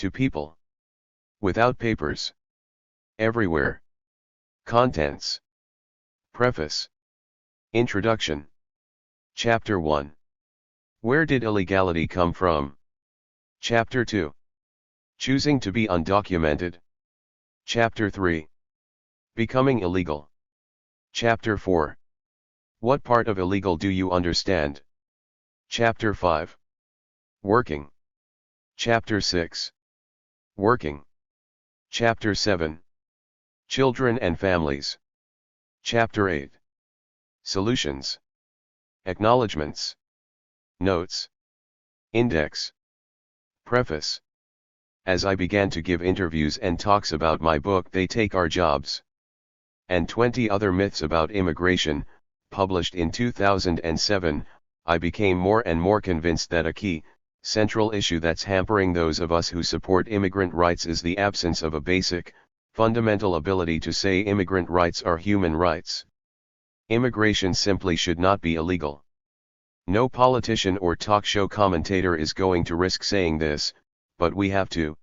To people. Without papers. Everywhere. Contents. Preface. Introduction. Chapter 1. Where did illegality come from? Chapter 2. Choosing to be undocumented. Chapter 3. Becoming illegal. Chapter 4. What part of illegal do you understand? Chapter 5. Working. Chapter 6. Working. Chapter 7. Children and families. Chapter 8. Solutions. Acknowledgements. Notes. Index. Preface. As I began to give interviews and talks about my book They Take Our Jobs, and 20 other myths about immigration, published in 2007, I became more and more convinced that a key, central issue that's hampering those of us who support immigrant rights is the absence of a basic, fundamental ability to say immigrant rights are human rights. Immigration simply should not be illegal. No politician or talk show commentator is going to risk saying this, but we have to.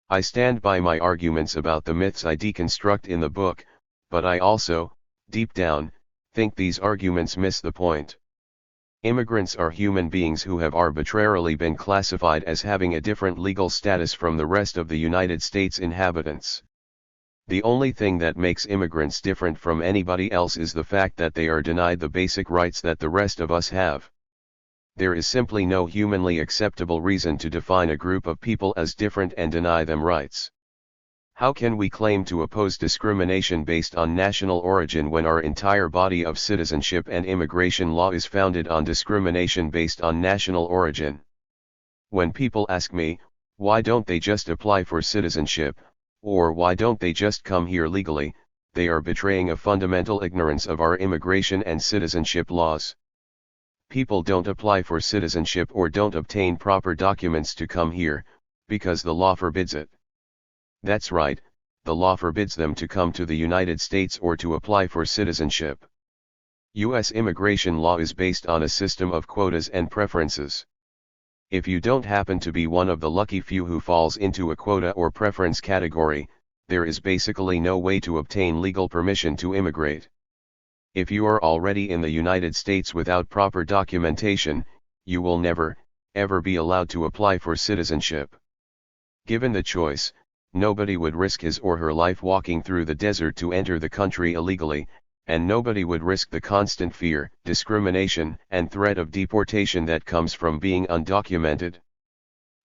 I stand by my arguments about the myths I deconstruct in the book, but I also, deep down, think these arguments miss the point. Immigrants are human beings who have arbitrarily been classified as having a different legal status from the rest of the United States inhabitants. The only thing that makes immigrants different from anybody else is the fact that they are denied the basic rights that the rest of us have. There is simply no humanly acceptable reason to define a group of people as different and deny them rights. How can we claim to oppose discrimination based on national origin when our entire body of citizenship and immigration law is founded on discrimination based on national origin? When people ask me, why don't they just apply for citizenship, or why don't they just come here legally, they are betraying a fundamental ignorance of our immigration and citizenship laws. People don't apply for citizenship or don't obtain proper documents to come here, because the law forbids it. That's right, the law forbids them to come to the United States or to apply for citizenship. U.S. immigration law is based on a system of quotas and preferences. If you don't happen to be one of the lucky few who falls into a quota or preference category, there is basically no way to obtain legal permission to immigrate. If you are already in the United States without proper documentation, you will never, ever be allowed to apply for citizenship. Given the choice, nobody would risk his or her life walking through the desert to enter the country illegally, and nobody would risk the constant fear, discrimination, and threat of deportation that comes from being undocumented.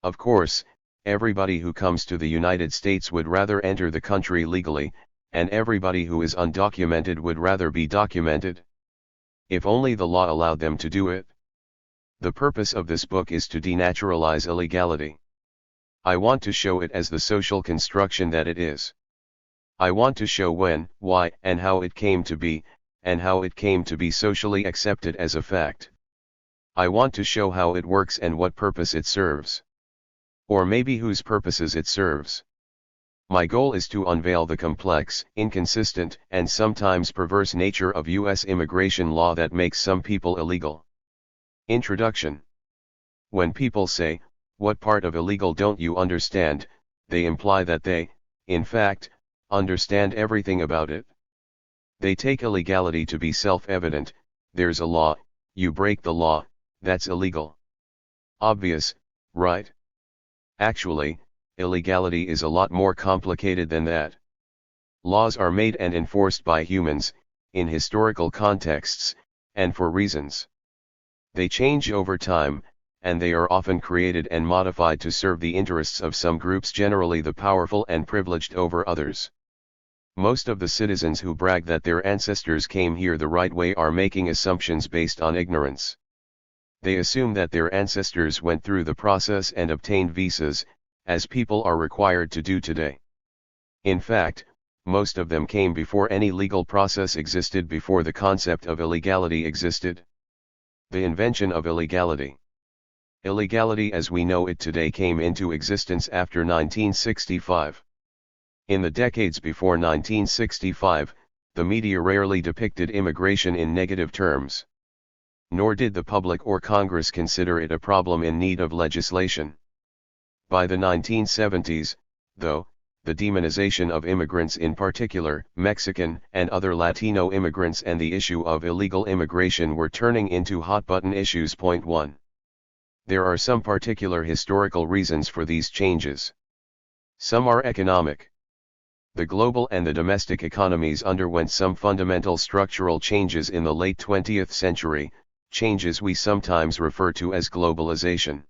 Of course, everybody who comes to the United States would rather enter the country legally, and everybody who is undocumented would rather be documented. If only the law allowed them to do it. The purpose of this book is to denaturalize illegality. I want to show it as the social construction that it is. I want to show when, why, and how it came to be, and how it came to be socially accepted as a fact. I want to show how it works and what purpose it serves. Or maybe whose purposes it serves. My goal is to unveil the complex, inconsistent, and sometimes perverse nature of U.S. immigration law that makes some people illegal. Introduction. When people say, "What part of illegal don't you understand?" they imply that they, in fact, understand everything about it. They take illegality to be self-evident: there's a law, you break the law, that's illegal. Obvious, right? Actually, illegality is a lot more complicated than that. Laws are made and enforced by humans, in historical contexts, and for reasons. They change over time, and they are often created and modified to serve the interests of some groups, generally the powerful and privileged over others. Most of the citizens who brag that their ancestors came here the right way are making assumptions based on ignorance. They assume that their ancestors went through the process and obtained visas, as people are required to do today. In fact, most of them came before any legal process existed, before the concept of illegality existed. The invention of illegality. Illegality as we know it today came into existence after 1965. In the decades before 1965, the media rarely depicted immigration in negative terms. Nor did the public or Congress consider it a problem in need of legislation. By the 1970s, though, the demonization of immigrants, in particular Mexican and other Latino immigrants, and the issue of illegal immigration were turning into hot-button issues. Point 1. There are some particular historical reasons for these changes. Some are economic. The global and the domestic economies underwent some fundamental structural changes in the late 20th century, changes we sometimes refer to as globalization.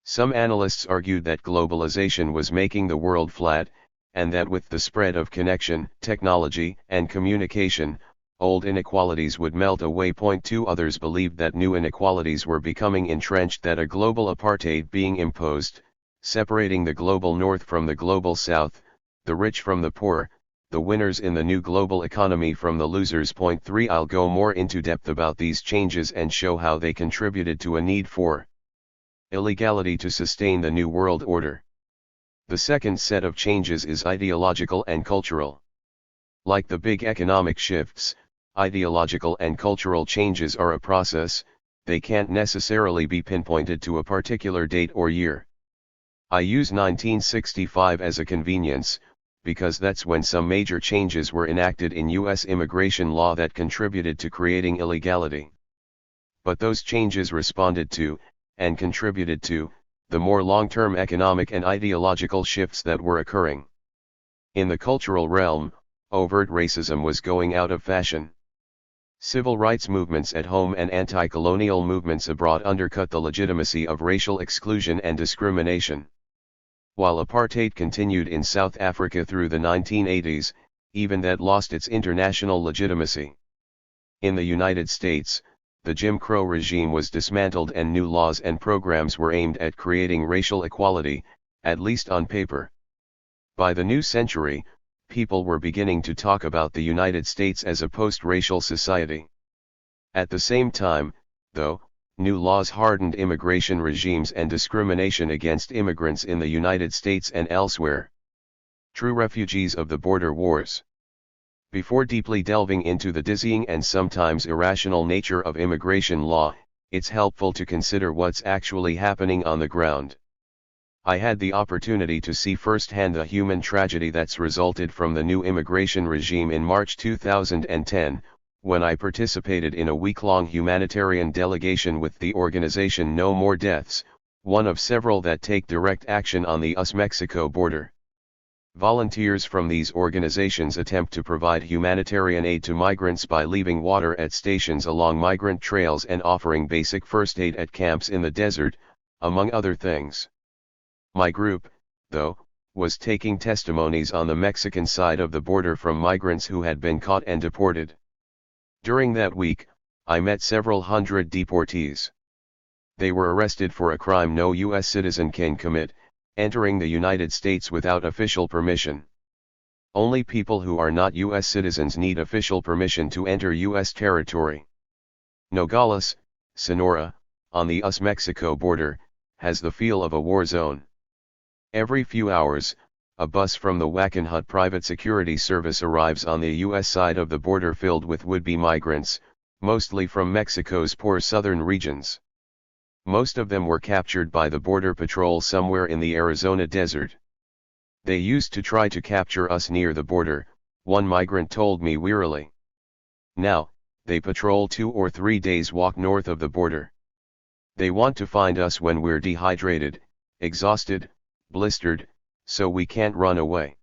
Some analysts argued that globalization was making the world flat, and that with the spread of connection, technology, and communication, old inequalities would melt away. Point 2. Others believed that new inequalities were becoming entrenched, that a global apartheid being imposed, separating the global north from the global south, the rich from the poor, the winners in the new global economy from the losers. Point 3. I'll go more into depth about these changes and show how they contributed to a need for illegality to sustain the New World Order. The second set of changes is ideological and cultural. Like the big economic shifts, ideological and cultural changes are a process. They can't necessarily be pinpointed to a particular date or year. I use 1965 as a convenience, because that's when some major changes were enacted in U.S. immigration law that contributed to creating illegality. But those changes responded to, and contributed to, the more long-term economic and ideological shifts that were occurring. In the cultural realm, overt racism was going out of fashion. Civil rights movements at home and anti-colonial movements abroad undercut the legitimacy of racial exclusion and discrimination. While apartheid continued in South Africa through the 1980s, even that lost its international legitimacy. In the United States, the Jim Crow regime was dismantled and new laws and programs were aimed at creating racial equality, at least on paper. By the new century, people were beginning to talk about the United States as a post-racial society. At the same time, though, new laws hardened immigration regimes and discrimination against immigrants in the United States and elsewhere. True refugees of the border wars. Before deeply delving into the dizzying and sometimes irrational nature of immigration law, it's helpful to consider what's actually happening on the ground. I had the opportunity to see firsthand the human tragedy that's resulted from the new immigration regime in March 2010, when I participated in a week-long humanitarian delegation with the organization No More Deaths, one of several that take direct action on the US-Mexico border. Volunteers from these organizations attempt to provide humanitarian aid to migrants by leaving water at stations along migrant trails and offering basic first aid at camps in the desert, among other things. My group, though, was taking testimonies on the Mexican side of the border from migrants who had been caught and deported. During that week, I met several hundred deportees. They were arrested for a crime no U.S. citizen can commit, entering the United States without official permission. Only people who are not U.S. citizens need official permission to enter U.S. territory. Nogales, Sonora, on the US-Mexico border, has the feel of a war zone. Every few hours, a bus from the Wackenhut Private Security Service arrives on the U.S. side of the border filled with would-be migrants, mostly from Mexico's poor southern regions. Most of them were captured by the Border Patrol somewhere in the Arizona desert. They used to try to capture us near the border, one migrant told me wearily. Now, they patrol 2 or 3 days walk north of the border. They want to find us when we're dehydrated, exhausted, blistered, so we can't run away.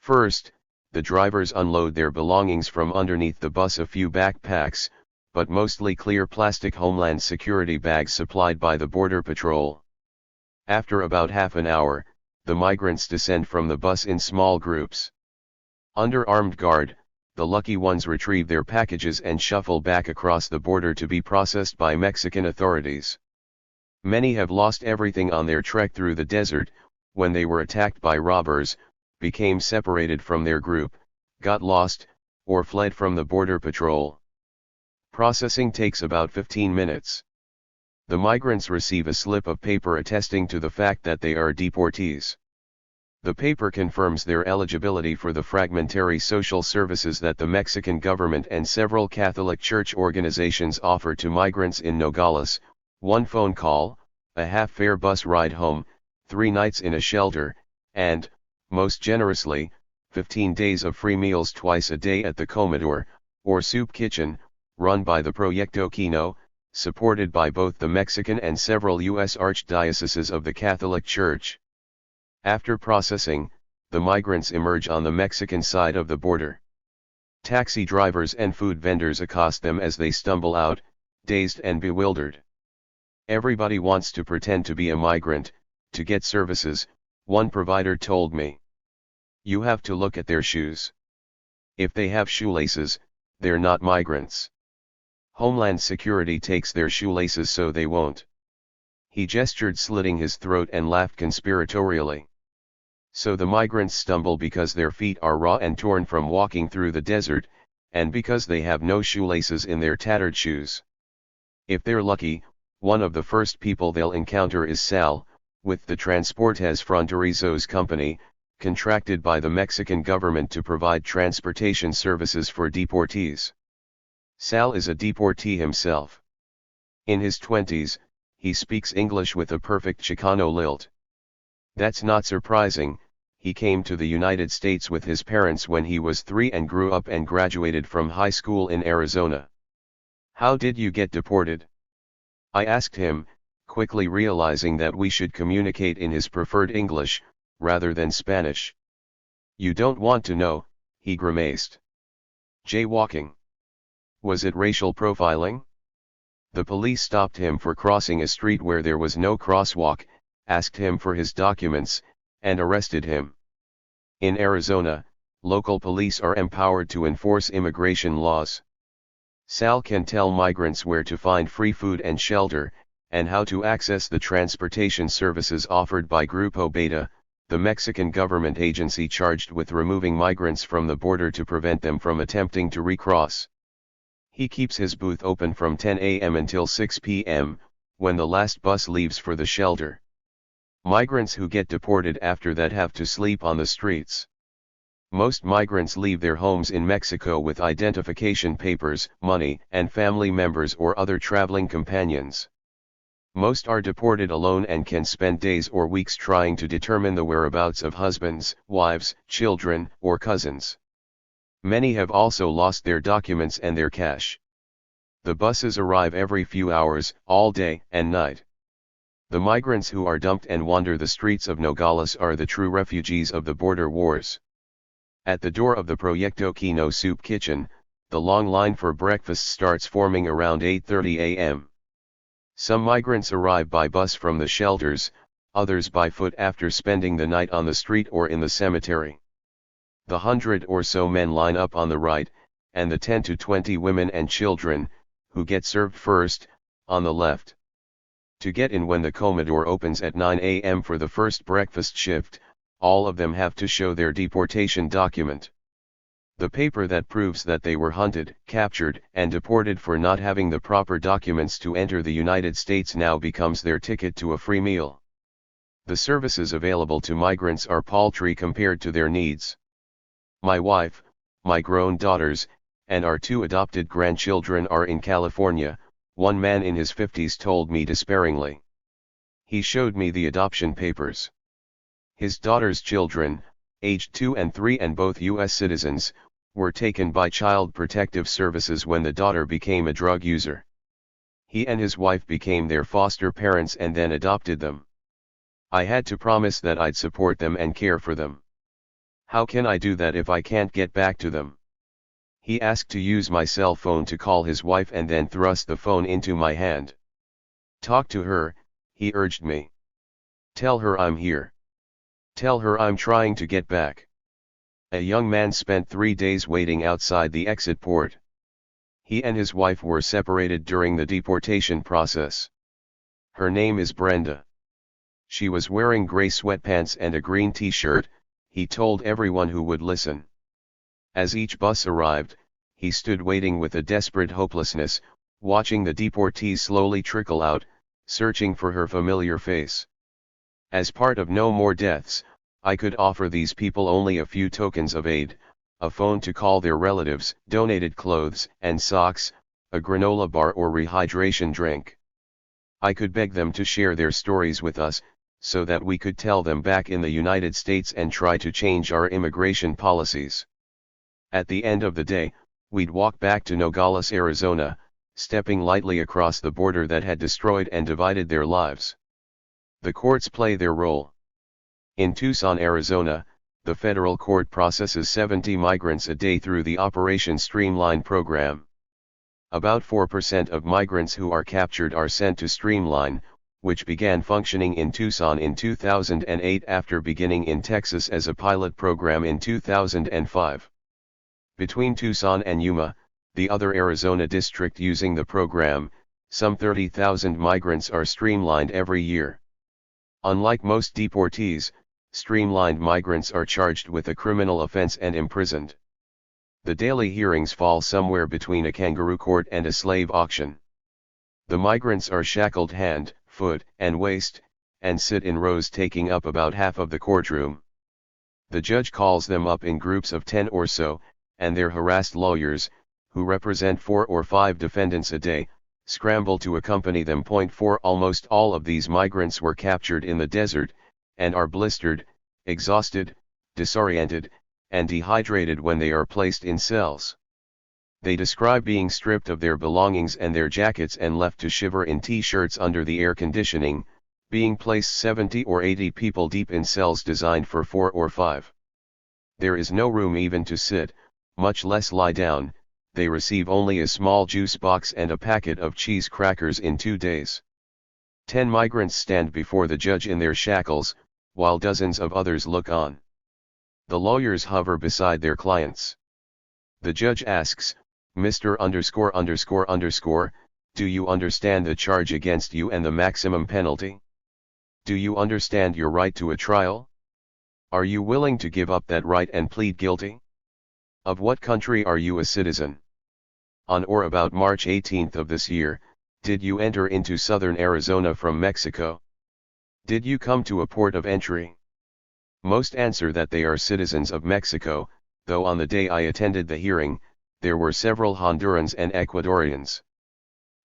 First, the drivers unload their belongings from underneath the bus, a few backpacks, but mostly clear plastic Homeland Security bags supplied by the Border Patrol. After about half an hour, the migrants descend from the bus in small groups. Under armed guard, the lucky ones retrieve their packages and shuffle back across the border to be processed by Mexican authorities. Many have lost everything on their trek through the desert, when they were attacked by robbers, became separated from their group, got lost, or fled from the Border Patrol. Processing takes about 15 minutes. The migrants receive a slip of paper attesting to the fact that they are deportees. The paper confirms their eligibility for the fragmentary social services that the Mexican government and several Catholic Church organizations offer to migrants in Nogales: one phone call, a half-fare bus ride home, 3 nights in a shelter, and, most generously, 15 days of free meals twice a day at the Comedor, or soup kitchen, run by the Proyecto Kino, supported by both the Mexican and several U.S. archdioceses of the Catholic Church. After processing, the migrants emerge on the Mexican side of the border. Taxi drivers and food vendors accost them as they stumble out, dazed and bewildered. Everybody wants to pretend to be a migrant, to get services, one provider told me. You have to look at their shoes. If they have shoelaces, they're not migrants. Homeland Security takes their shoelaces so they won't. He gestured, slitting his throat, and laughed conspiratorially. So the migrants stumble because their feet are raw and torn from walking through the desert, and because they have no shoelaces in their tattered shoes. If they're lucky, one of the first people they'll encounter is Sal, with the Transportes Fronterizos company, contracted by the Mexican government to provide transportation services for deportees. Sal is a deportee himself. In his 20s, he speaks English with a perfect Chicano lilt. That's not surprising. He came to the United States with his parents when he was 3 and grew up and graduated from high school in Arizona. How did you get deported? I asked him, quickly realizing that we should communicate in his preferred English, rather than Spanish. You don't want to know, he grimaced. Jaywalking. Was it racial profiling? The police stopped him for crossing a street where there was no crosswalk, asked him for his documents, and arrested him. In Arizona, local police are empowered to enforce immigration laws. Sal can tell migrants where to find free food and shelter, and how to access the transportation services offered by Grupo Beta, the Mexican government agency charged with removing migrants from the border to prevent them from attempting to recross. He keeps his booth open from 10 a.m. until 6 p.m., when the last bus leaves for the shelter. Migrants who get deported after that have to sleep on the streets. Most migrants leave their homes in Mexico with identification papers, money, and family members or other traveling companions. Most are deported alone and can spend days or weeks trying to determine the whereabouts of husbands, wives, children, or cousins. Many have also lost their documents and their cash. The buses arrive every few hours, all day and night. The migrants who are dumped and wander the streets of Nogales are the true refugees of the border wars. At the door of the Proyecto Kino soup kitchen, the long line for breakfast starts forming around 8:30 a.m. Some migrants arrive by bus from the shelters, others by foot after spending the night on the street or in the cemetery. The 100 or so men line up on the right, and the 10 to 20 women and children, who get served first, on the left. To get in when the Comedor opens at 9 a.m. for the first breakfast shift, all of them have to show their deportation document. The paper that proves that they were hunted, captured, and deported for not having the proper documents to enter the United States now becomes their ticket to a free meal. The services available to migrants are paltry compared to their needs. My wife, my grown daughters, and our 2 adopted grandchildren are in California, one man in his 50s told me despairingly. He showed me the adoption papers. His daughter's children, aged 2 and 3 and both U.S. citizens, were taken by Child Protective Services when the daughter became a drug user. He and his wife became their foster parents and then adopted them. I had to promise that I'd support them and care for them. How can I do that if I can't get back to them? He asked to use my cell phone to call his wife and then thrust the phone into my hand. Talk to her, he urged me. Tell her I'm here. Tell her I'm trying to get back. A young man spent 3 days waiting outside the exit port. He and his wife were separated during the deportation process. Her name is Brenda. She was wearing gray sweatpants and a green t-shirt, he told everyone who would listen. As each bus arrived, he stood waiting with a desperate hopelessness, watching the deportees slowly trickle out, searching for her familiar face. As part of No More Deaths, I could offer these people only a few tokens of aid, a phone to call their relatives, donated clothes and socks, a granola bar or rehydration drink. I could beg them to share their stories with us, so that we could tell them back in the United States and try to change our immigration policies. At the end of the day, we'd walk back to Nogales, Arizona, stepping lightly across the border that had destroyed and divided their lives. The courts play their role. In Tucson, Arizona, the federal court processes 70 migrants a day through the Operation Streamline program. About 4% of migrants who are captured are sent to Streamline, which began functioning in Tucson in 2008 after beginning in Texas as a pilot program in 2005. Between Tucson and Yuma, the other Arizona district using the program, some 30,000 migrants are streamlined every year. Unlike most deportees, streamlined migrants are charged with a criminal offense and imprisoned. The daily hearings fall somewhere between a kangaroo court and a slave auction. The migrants are shackled hand, foot, and waist, and sit in rows taking up about half of the courtroom. The judge calls them up in groups of 10 or so, and their harassed lawyers, who represent 4 or 5 defendants a day, scramble to accompany them. For almost all of these migrants were captured in the desert, and are blistered, exhausted, disoriented, and dehydrated when they are placed in cells. They describe being stripped of their belongings and their jackets and left to shiver in t-shirts under the air conditioning, being placed 70 or 80 people deep in cells designed for 4 or 5. There is no room even to sit, much less lie down. They receive only a small juice box and a packet of cheese crackers in 2 days. 10 migrants stand before the judge in their shackles, while dozens of others look on. The lawyers hover beside their clients. The judge asks, Mr. ____, do you understand the charge against you and the maximum penalty? Do you understand your right to a trial? Are you willing to give up that right and plead guilty? Of what country are you a citizen? On or about March 18 of this year, did you enter into southern Arizona from Mexico? Did you come to a port of entry? Most answer that they are citizens of Mexico, though on the day I attended the hearing, there were several Hondurans and Ecuadorians.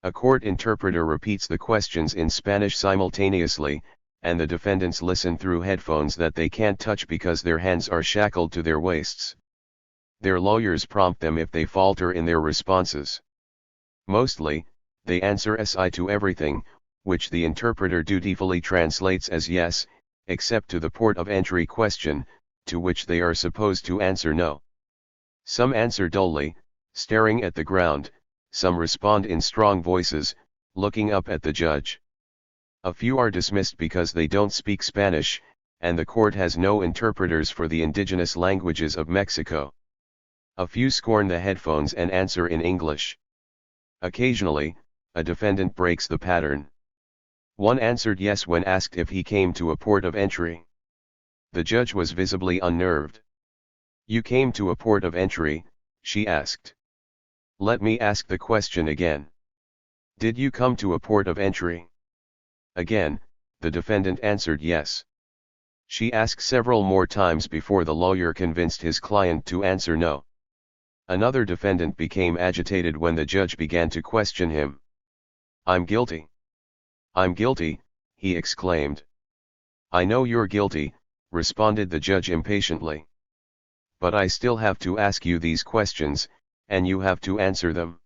A court interpreter repeats the questions in Spanish simultaneously, and the defendants listen through headphones that they can't touch because their hands are shackled to their waists. Their lawyers prompt them if they falter in their responses. Mostly, they answer SI to everything, which the interpreter dutifully translates as yes, except to the port of entry question, to which they are supposed to answer no. Some answer dully, staring at the ground, some respond in strong voices, looking up at the judge. A few are dismissed because they don't speak Spanish, and the court has no interpreters for the indigenous languages of Mexico. A few scorn the headphones and answer in English. Occasionally, a defendant breaks the pattern. One answered yes when asked if he came to a port of entry. The judge was visibly unnerved. You came to a port of entry, she asked. Let me ask the question again. Did you come to a port of entry? Again, the defendant answered yes. She asked several more times before the lawyer convinced his client to answer no. Another defendant became agitated when the judge began to question him. I'm guilty. I'm guilty, he exclaimed. I know you're guilty, responded the judge impatiently. But I still have to ask you these questions, and you have to answer them.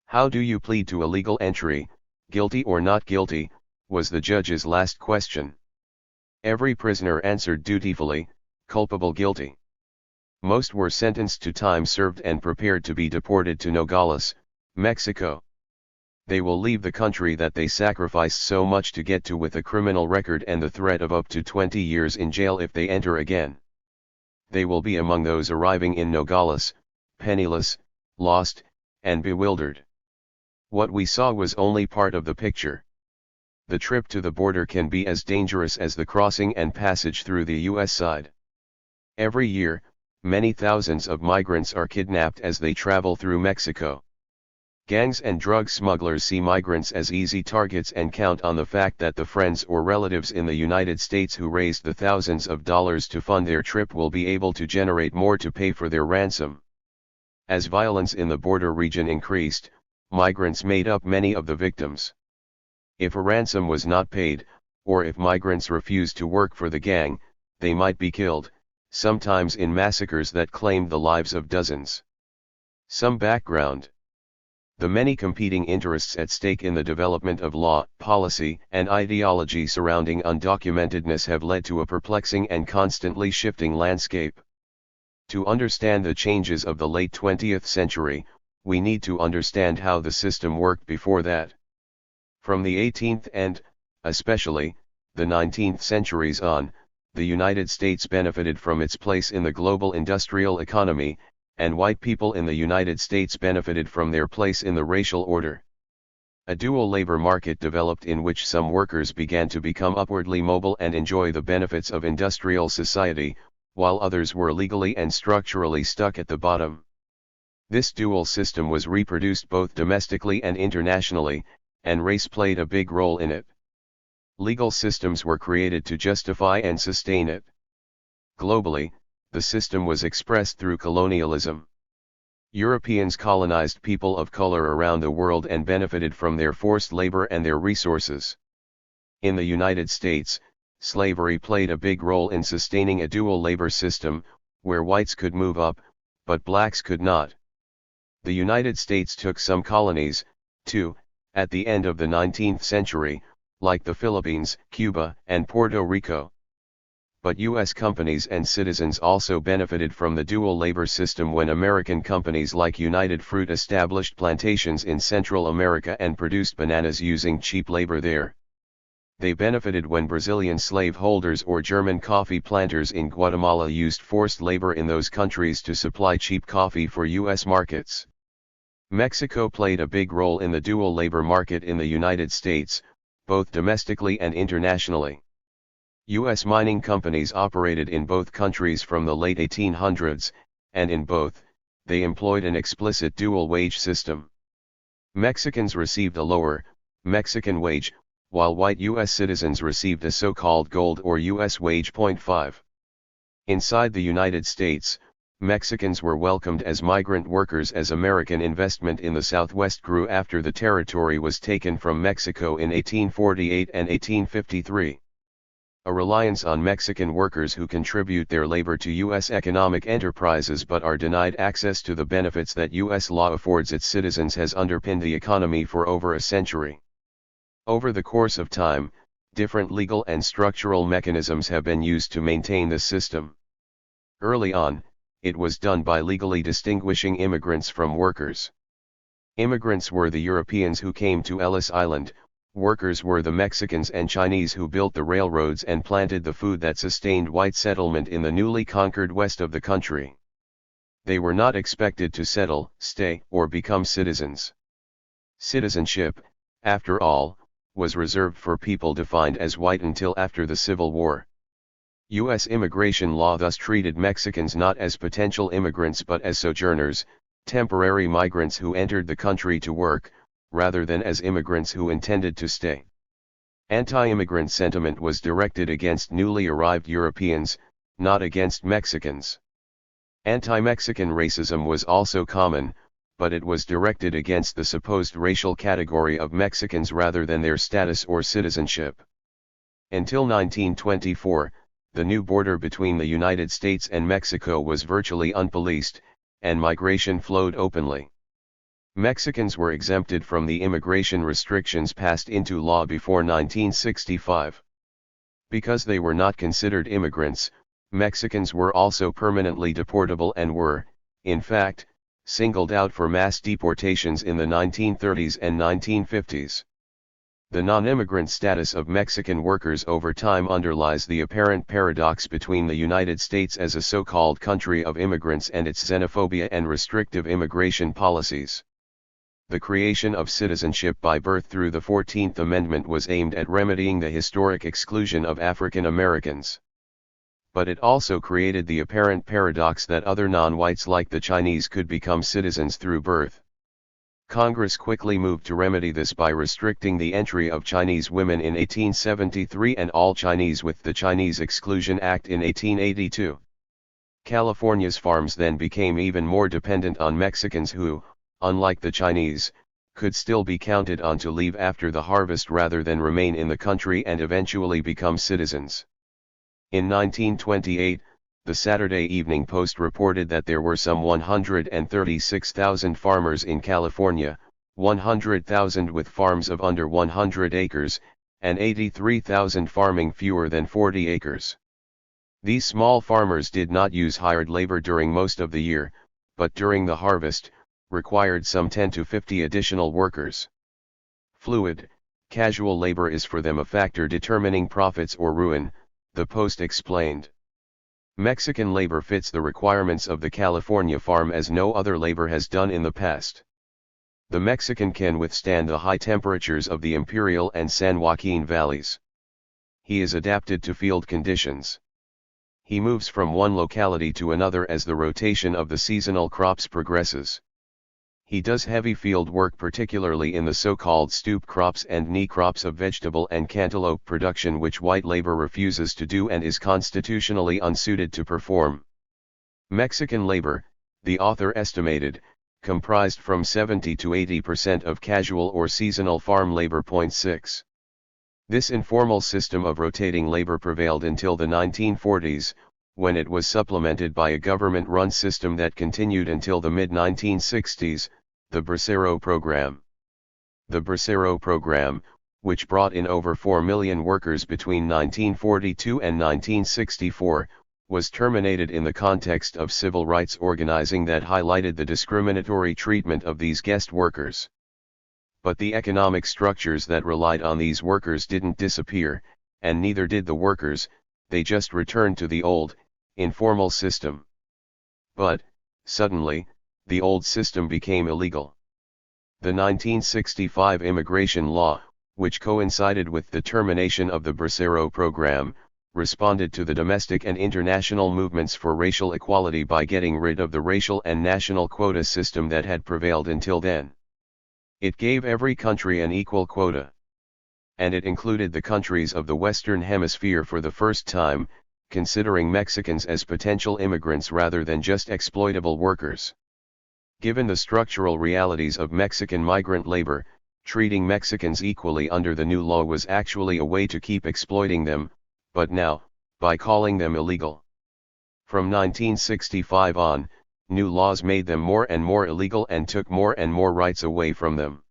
How do you plead to illegal entry, guilty or not guilty, was the judge's last question. Every prisoner answered dutifully, culpable, guilty. Most were sentenced to time served and prepared to be deported to Nogales, Mexico. They will leave the country that they sacrificed so much to get to with a criminal record and the threat of up to 20 years in jail if they enter again. They will be among those arriving in Nogales, penniless, lost, and bewildered. What we saw was only part of the picture. The trip to the border can be as dangerous as the crossing and passage through the U.S. side. Every year, many thousands of migrants are kidnapped as they travel through Mexico. Gangs and drug smugglers see migrants as easy targets and count on the fact that the friends or relatives in the United States who raised the thousands of dollars to fund their trip will be able to generate more to pay for their ransom. As violence in the border region increased, migrants made up many of the victims. If a ransom was not paid, or if migrants refused to work for the gang, they might be killed, sometimes in massacres that claimed the lives of dozens. Some background. The many competing interests at stake in the development of law, policy, and ideology surrounding undocumentedness have led to a perplexing and constantly shifting landscape. To understand the changes of the late 20th century, we need to understand how the system worked before that. From the 18th and, especially, the 19th centuries on, the United States benefited from its place in the global industrial economy, and white people in the United States benefited from their place in the racial order. A dual labor market developed in which some workers began to become upwardly mobile and enjoy the benefits of industrial society, while others were legally and structurally stuck at the bottom. This dual system was reproduced both domestically and internationally, and race played a big role in it. Legal systems were created to justify and sustain it. Globally, the system was expressed through colonialism. Europeans colonized people of color around the world and benefited from their forced labor and their resources. In the United States, slavery played a big role in sustaining a dual labor system, where whites could move up, but blacks could not. The United States took some colonies, too, at the end of the 19th century, like the Philippines, Cuba, and Puerto Rico. But U.S. companies and citizens also benefited from the dual labor system when American companies like United Fruit established plantations in Central America and produced bananas using cheap labor there. They benefited when Brazilian slaveholders or German coffee planters in Guatemala used forced labor in those countries to supply cheap coffee for U.S. markets. Mexico played a big role in the dual labor market in the United States, both domestically and internationally. U.S. mining companies operated in both countries from the late 1800s, and in both, they employed an explicit dual wage system. Mexicans received a lower, Mexican wage, while white U.S. citizens received a so-called gold or U.S. wage. 5. Inside the United States, Mexicans were welcomed as migrant workers as American investment in the Southwest grew after the territory was taken from Mexico in 1848 and 1853. A reliance on Mexican workers who contribute their labor to U.S. economic enterprises but are denied access to the benefits that U.S. law affords its citizens has underpinned the economy for over a century. Over the course of time, different legal and structural mechanisms have been used to maintain this system. Early on, it was done by legally distinguishing immigrants from workers. Immigrants were the Europeans who came to Ellis Island. Workers were the Mexicans and Chinese who built the railroads and planted the food that sustained white settlement in the newly conquered west of the country. They were not expected to settle, stay, or become citizens. Citizenship, after all, was reserved for people defined as white until after the Civil War. U.S. immigration law thus treated Mexicans not as potential immigrants but as sojourners, temporary migrants who entered the country to work, rather than as immigrants who intended to stay. Anti-immigrant sentiment was directed against newly arrived Europeans, not against Mexicans. Anti-Mexican racism was also common, but it was directed against the supposed racial category of Mexicans rather than their status or citizenship. Until 1924, the new border between the United States and Mexico was virtually unpoliced, and migration flowed openly. Mexicans were exempted from the immigration restrictions passed into law before 1965. Because they were not considered immigrants, Mexicans were also permanently deportable and were, in fact, singled out for mass deportations in the 1930s and 1950s. The non-immigrant status of Mexican workers over time underlies the apparent paradox between the United States as a so-called country of immigrants and its xenophobia and restrictive immigration policies. The creation of citizenship by birth through the 14th Amendment was aimed at remedying the historic exclusion of African Americans. But it also created the apparent paradox that other non-whites like the Chinese could become citizens through birth. Congress quickly moved to remedy this by restricting the entry of Chinese women in 1873 and all Chinese with the Chinese Exclusion Act in 1882. California's farms then became even more dependent on Mexicans who, unlike the Chinese, could still be counted on to leave after the harvest rather than remain in the country and eventually become citizens. In 1928, the Saturday Evening Post reported that there were some 136,000 farmers in California, 100,000 with farms of under 100 acres, and 83,000 farming fewer than 40 acres. These small farmers did not use hired labor during most of the year, but during the harvest, required some 10 to 50 additional workers. Fluid, casual labor is for them a factor determining profits or ruin, the Post explained. Mexican labor fits the requirements of the California farm as no other labor has done in the past. The Mexican can withstand the high temperatures of the Imperial and San Joaquin valleys. He is adapted to field conditions. He moves from one locality to another as the rotation of the seasonal crops progresses. He does heavy field work, particularly in the so-called stoop crops and knee crops of vegetable and cantaloupe production, which white labor refuses to do and is constitutionally unsuited to perform. Mexican labor, the author estimated, comprised from 70 to 80% of casual or seasonal farm labor. 6. This informal system of rotating labor prevailed until the 1940s, when it was supplemented by a government-run system that continued until the mid-1960s, the Bracero Program. The Bracero Program, which brought in over 4 million workers between 1942 and 1964, was terminated in the context of civil rights organizing that highlighted the discriminatory treatment of these guest workers. But the economic structures that relied on these workers didn't disappear, and neither did the workers, they just returned to the old, informal system. But, suddenly, the old system became illegal. The 1965 immigration law, which coincided with the termination of the Bracero Program, responded to the domestic and international movements for racial equality by getting rid of the racial and national quota system that had prevailed until then. It gave every country an equal quota. And it included the countries of the Western Hemisphere for the first time, considering Mexicans as potential immigrants rather than just exploitable workers. Given the structural realities of Mexican migrant labor, treating Mexicans equally under the new law was actually a way to keep exploiting them, but now, by calling them illegal. From 1965 on, new laws made them more and more illegal and took more and more rights away from them.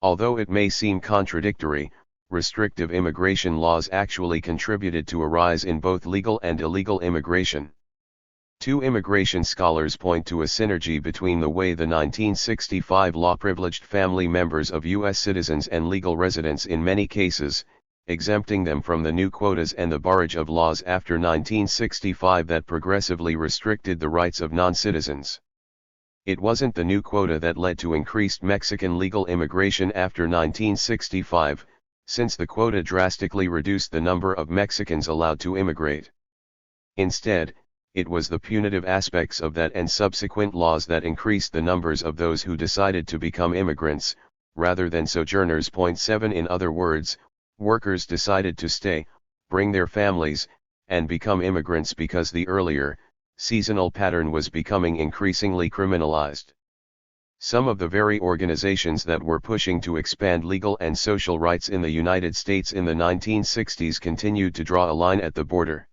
Although it may seem contradictory, restrictive immigration laws actually contributed to a rise in both legal and illegal immigration. Two immigration scholars point to a synergy between the way the 1965 law privileged family members of U.S. citizens and legal residents in many cases, exempting them from the new quotas, and the barrage of laws after 1965 that progressively restricted the rights of non-citizens. It wasn't the new quota that led to increased Mexican legal immigration after 1965, since the quota drastically reduced the number of Mexicans allowed to immigrate. Instead, it was the punitive aspects of that and subsequent laws that increased the numbers of those who decided to become immigrants, rather than sojourners. 7 In other words, workers decided to stay, bring their families, and become immigrants because the earlier, seasonal pattern was becoming increasingly criminalized. Some of the very organizations that were pushing to expand legal and social rights in the United States in the 1960s continued to draw a line at the border.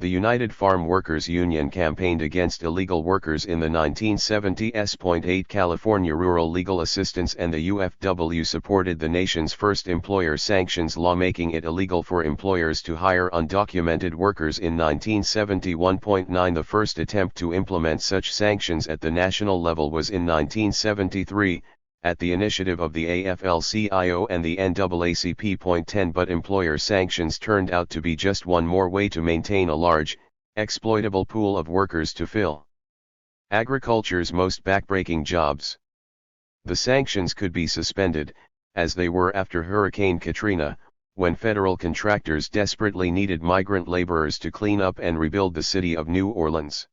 The United Farm Workers Union campaigned against illegal workers in the 1970s. 8 California Rural Legal Assistance and the UFW supported the nation's first employer sanctions law, making it illegal for employers to hire undocumented workers in 1971. The first attempt to implement such sanctions at the national level was in 1973, at the initiative of the AFL-CIO and the NAACP. 10 But employer sanctions turned out to be just one more way to maintain a large, exploitable pool of workers to fill agriculture's most backbreaking jobs. The sanctions could be suspended, as they were after Hurricane Katrina, when federal contractors desperately needed migrant laborers to clean up and rebuild the city of New Orleans.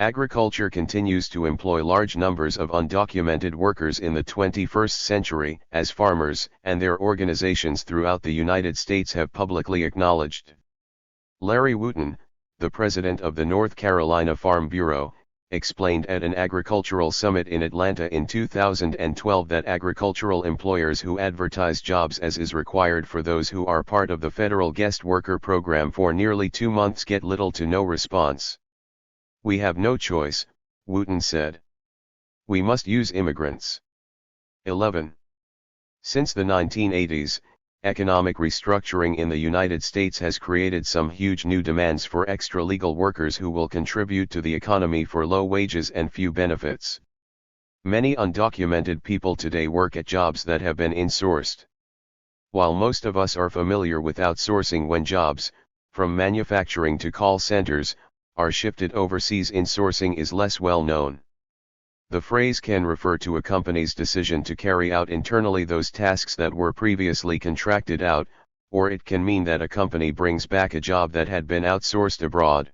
Agriculture continues to employ large numbers of undocumented workers in the 21st century, as farmers and their organizations throughout the United States have publicly acknowledged. Larry Wooten, the president of the North Carolina Farm Bureau, explained at an agricultural summit in Atlanta in 2012 that agricultural employers who advertise jobs as is required for those who are part of the federal guest worker program for nearly 2 months get little to no response. "We have no choice," Wooten said. "We must use immigrants." 11. Since the 1980s, economic restructuring in the United States has created some huge new demands for extra-legal workers who will contribute to the economy for low wages and few benefits. Many undocumented people today work at jobs that have been insourced. While most of us are familiar with outsourcing when jobs, from manufacturing to call centers, are shifted overseas, insourcing is less well known. The phrase can refer to a company's decision to carry out internally those tasks that were previously contracted out, or it can mean that a company brings back a job that had been outsourced abroad.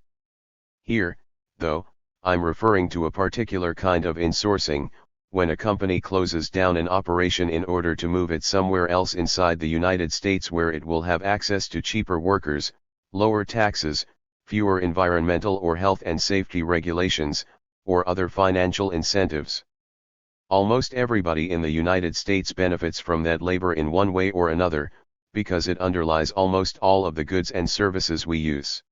Here, though, I'm referring to a particular kind of insourcing, when a company closes down an operation in order to move it somewhere else inside the United States where it will have access to cheaper workers, lower taxes, fewer environmental or health and safety regulations, or other financial incentives. Almost everybody in the United States benefits from that labor in one way or another, because it underlies almost all of the goods and services we use.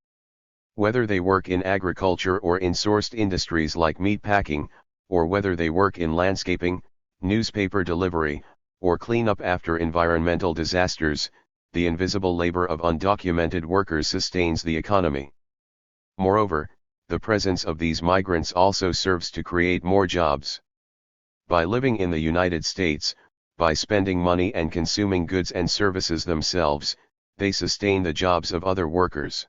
Whether they work in agriculture or in sourced industries like meat packing, or whether they work in landscaping, newspaper delivery, or cleanup after environmental disasters, the invisible labor of undocumented workers sustains the economy. Moreover, the presence of these migrants also serves to create more jobs. By living in the United States, by spending money and consuming goods and services themselves, they sustain the jobs of other workers.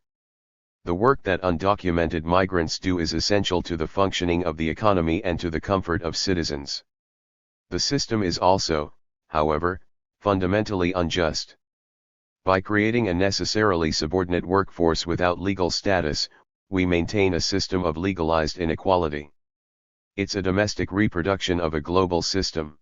The work that undocumented migrants do is essential to the functioning of the economy and to the comfort of citizens. The system is also, however, fundamentally unjust. By creating a necessarily subordinate workforce without legal status, we maintain a system of legalized inequality. It's a domestic reproduction of a global system.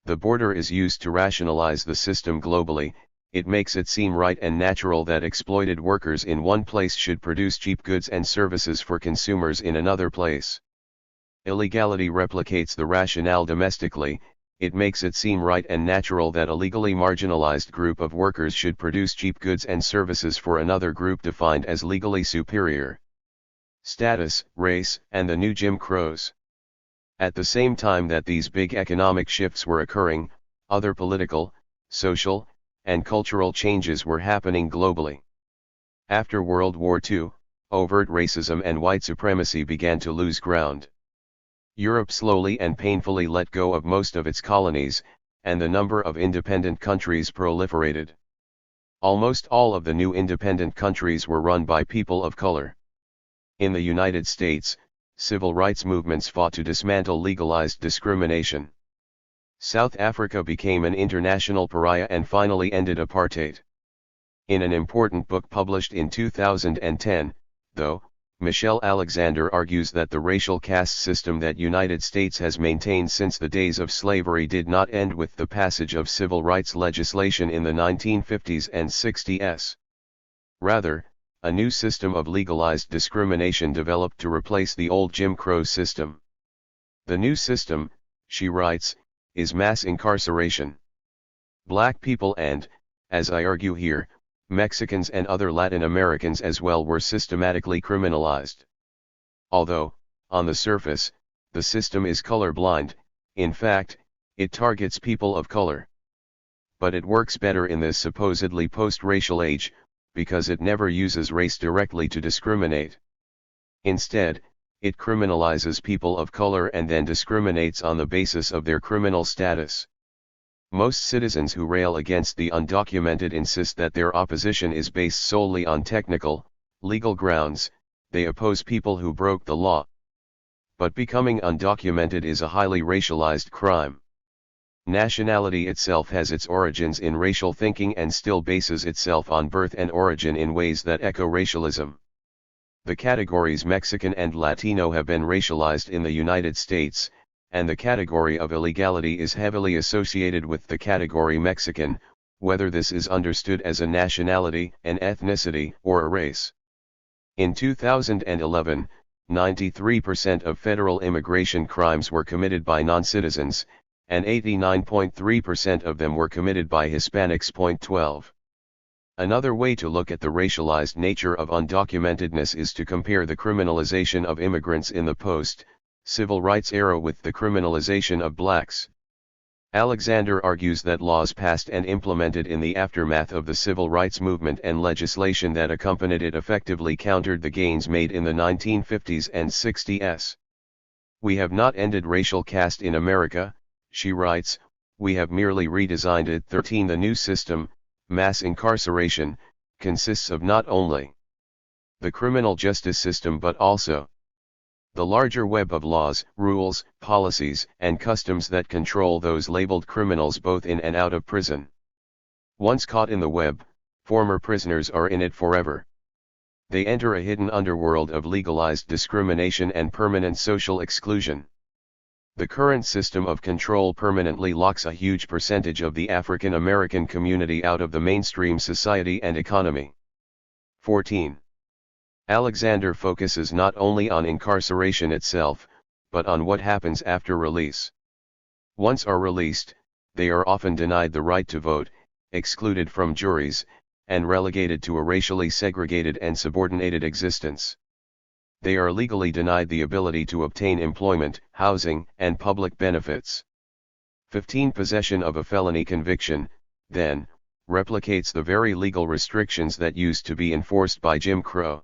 The border is used to rationalize the system globally. It makes it seem right and natural that exploited workers in one place should produce cheap goods and services for consumers in another place. Illegality replicates the rationale domestically. It makes it seem right and natural that a legally marginalized group of workers should produce cheap goods and services for another group defined as legally superior. Status, race, and the new Jim Crows. At the same time that these big economic shifts were occurring, other political, social, and cultural changes were happening globally. After World War II, overt racism and white supremacy began to lose ground. Europe slowly and painfully let go of most of its colonies, and the number of independent countries proliferated. Almost all of the new independent countries were run by people of color. In the United States, civil rights movements fought to dismantle legalized discrimination. South Africa became an international pariah and finally ended apartheid. In an important book published in 2010, though, Michelle Alexander argues that the racial caste system that United States has maintained since the days of slavery did not end with the passage of civil rights legislation in the 1950s and 60s. Rather, a new system of legalized discrimination developed to replace the old Jim Crow system. The new system, she writes, is mass incarceration. Black people and, as I argue here, Mexicans and other Latin Americans as well were systematically criminalized. Although, on the surface, the system is colorblind, in fact, it targets people of color. But it works better in this supposedly post-racial age, because it never uses race directly to discriminate. Instead, it criminalizes people of color and then discriminates on the basis of their criminal status. Most citizens who rail against the undocumented insist that their opposition is based solely on technical, legal grounds. They oppose people who broke the law. But becoming undocumented is a highly racialized crime. Nationality itself has its origins in racial thinking and still bases itself on birth and origin in ways that echo racialism. The categories Mexican and Latino have been racialized in the United States, and the category of illegality is heavily associated with the category Mexican, whether this is understood as a nationality, an ethnicity, or a race. In 2011, 93% of federal immigration crimes were committed by non-citizens, and 89.3% of them were committed by Hispanics. 12. Another way to look at the racialized nature of undocumentedness is to compare the criminalization of immigrants in the post-civil rights era with the criminalization of blacks. Alexander argues that laws passed and implemented in the aftermath of the civil rights movement and legislation that accompanied it effectively countered the gains made in the 1950s and 60s. "We have not ended racial caste in America," she writes, "we have merely redesigned it." 13. The new system, mass incarceration, consists of not only the criminal justice system but also the larger web of laws, rules, policies, and customs that control those labeled criminals both in and out of prison. Once caught in the web, former prisoners are in it forever. They enter a hidden underworld of legalized discrimination and permanent social exclusion. The current system of control permanently locks a huge percentage of the African American community out of the mainstream society and economy. 14. Alexander focuses not only on incarceration itself, but on what happens after release. Once are released, they are often denied the right to vote, excluded from juries, and relegated to a racially segregated and subordinated existence. They are legally denied the ability to obtain employment, housing, and public benefits. 15. Possession of a felony conviction, then, replicates the very legal restrictions that used to be enforced by Jim Crow.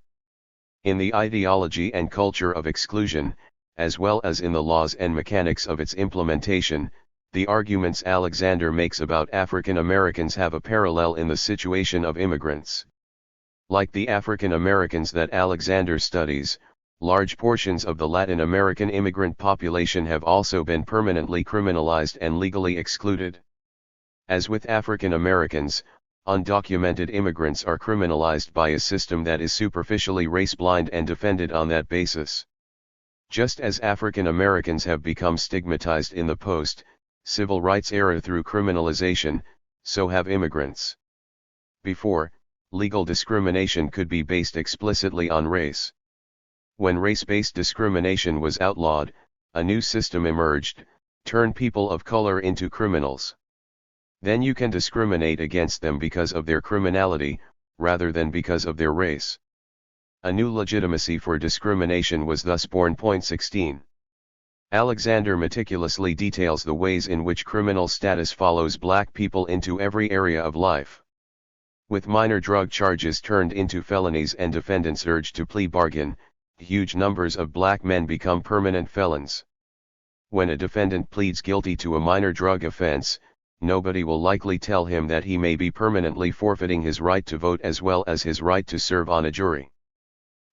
In the ideology and culture of exclusion, as well as in the laws and mechanics of its implementation, the arguments Alexander makes about African Americans have a parallel in the situation of immigrants. Like the African Americans that Alexander studies, large portions of the Latin American immigrant population have also been permanently criminalized and legally excluded. As with African Americans, undocumented immigrants are criminalized by a system that is superficially race-blind and defended on that basis. Just as African Americans have become stigmatized in the post-civil rights era through criminalization, so have immigrants. Before, legal discrimination could be based explicitly on race. When race-based discrimination was outlawed, a new system emerged: turn people of color into criminals. Then you can discriminate against them because of their criminality, rather than because of their race. A new legitimacy for discrimination was thus born. 16. Alexander meticulously details the ways in which criminal status follows black people into every area of life. With minor drug charges turned into felonies and defendants urged to plea bargain, huge numbers of black men become permanent felons. When a defendant pleads guilty to a minor drug offense, nobody will likely tell him that he may be permanently forfeiting his right to vote as well as his right to serve on a jury.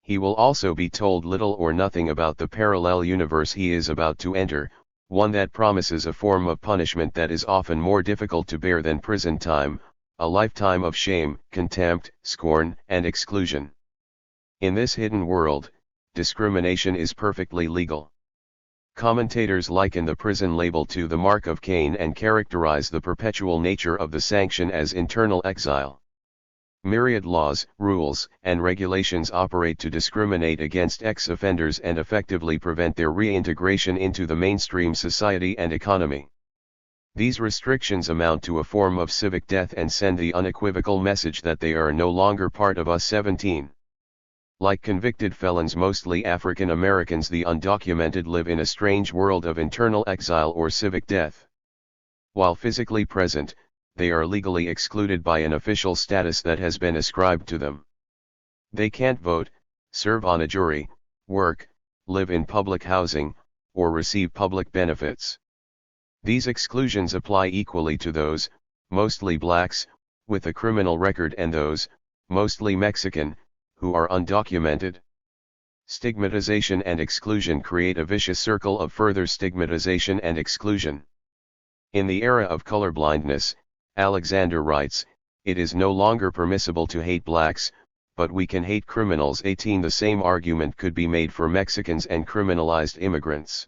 He will also be told little or nothing about the parallel universe he is about to enter, one that promises a form of punishment that is often more difficult to bear than prison time, a lifetime of shame, contempt, scorn, and exclusion. In this hidden world, discrimination is perfectly legal. Commentators liken the prison label to the mark of Cain and characterize the perpetual nature of the sanction as internal exile. Myriad laws, rules, and regulations operate to discriminate against ex-offenders and effectively prevent their reintegration into the mainstream society and economy. These restrictions amount to a form of civic death and send the unequivocal message that they are no longer part of us. 17. Like convicted felons, mostly African Americans, the undocumented live in a strange world of internal exile or civic death. While physically present, they are legally excluded by an official status that has been ascribed to them. They can't vote, serve on a jury, work, live in public housing, or receive public benefits. These exclusions apply equally to those, mostly blacks, with a criminal record and those, mostly Mexican, who are undocumented. Stigmatization and exclusion create a vicious circle of further stigmatization and exclusion. In the era of colorblindness, Alexander writes, it is no longer permissible to hate blacks, but we can hate criminals. 18. The same argument could be made for Mexicans and criminalized immigrants.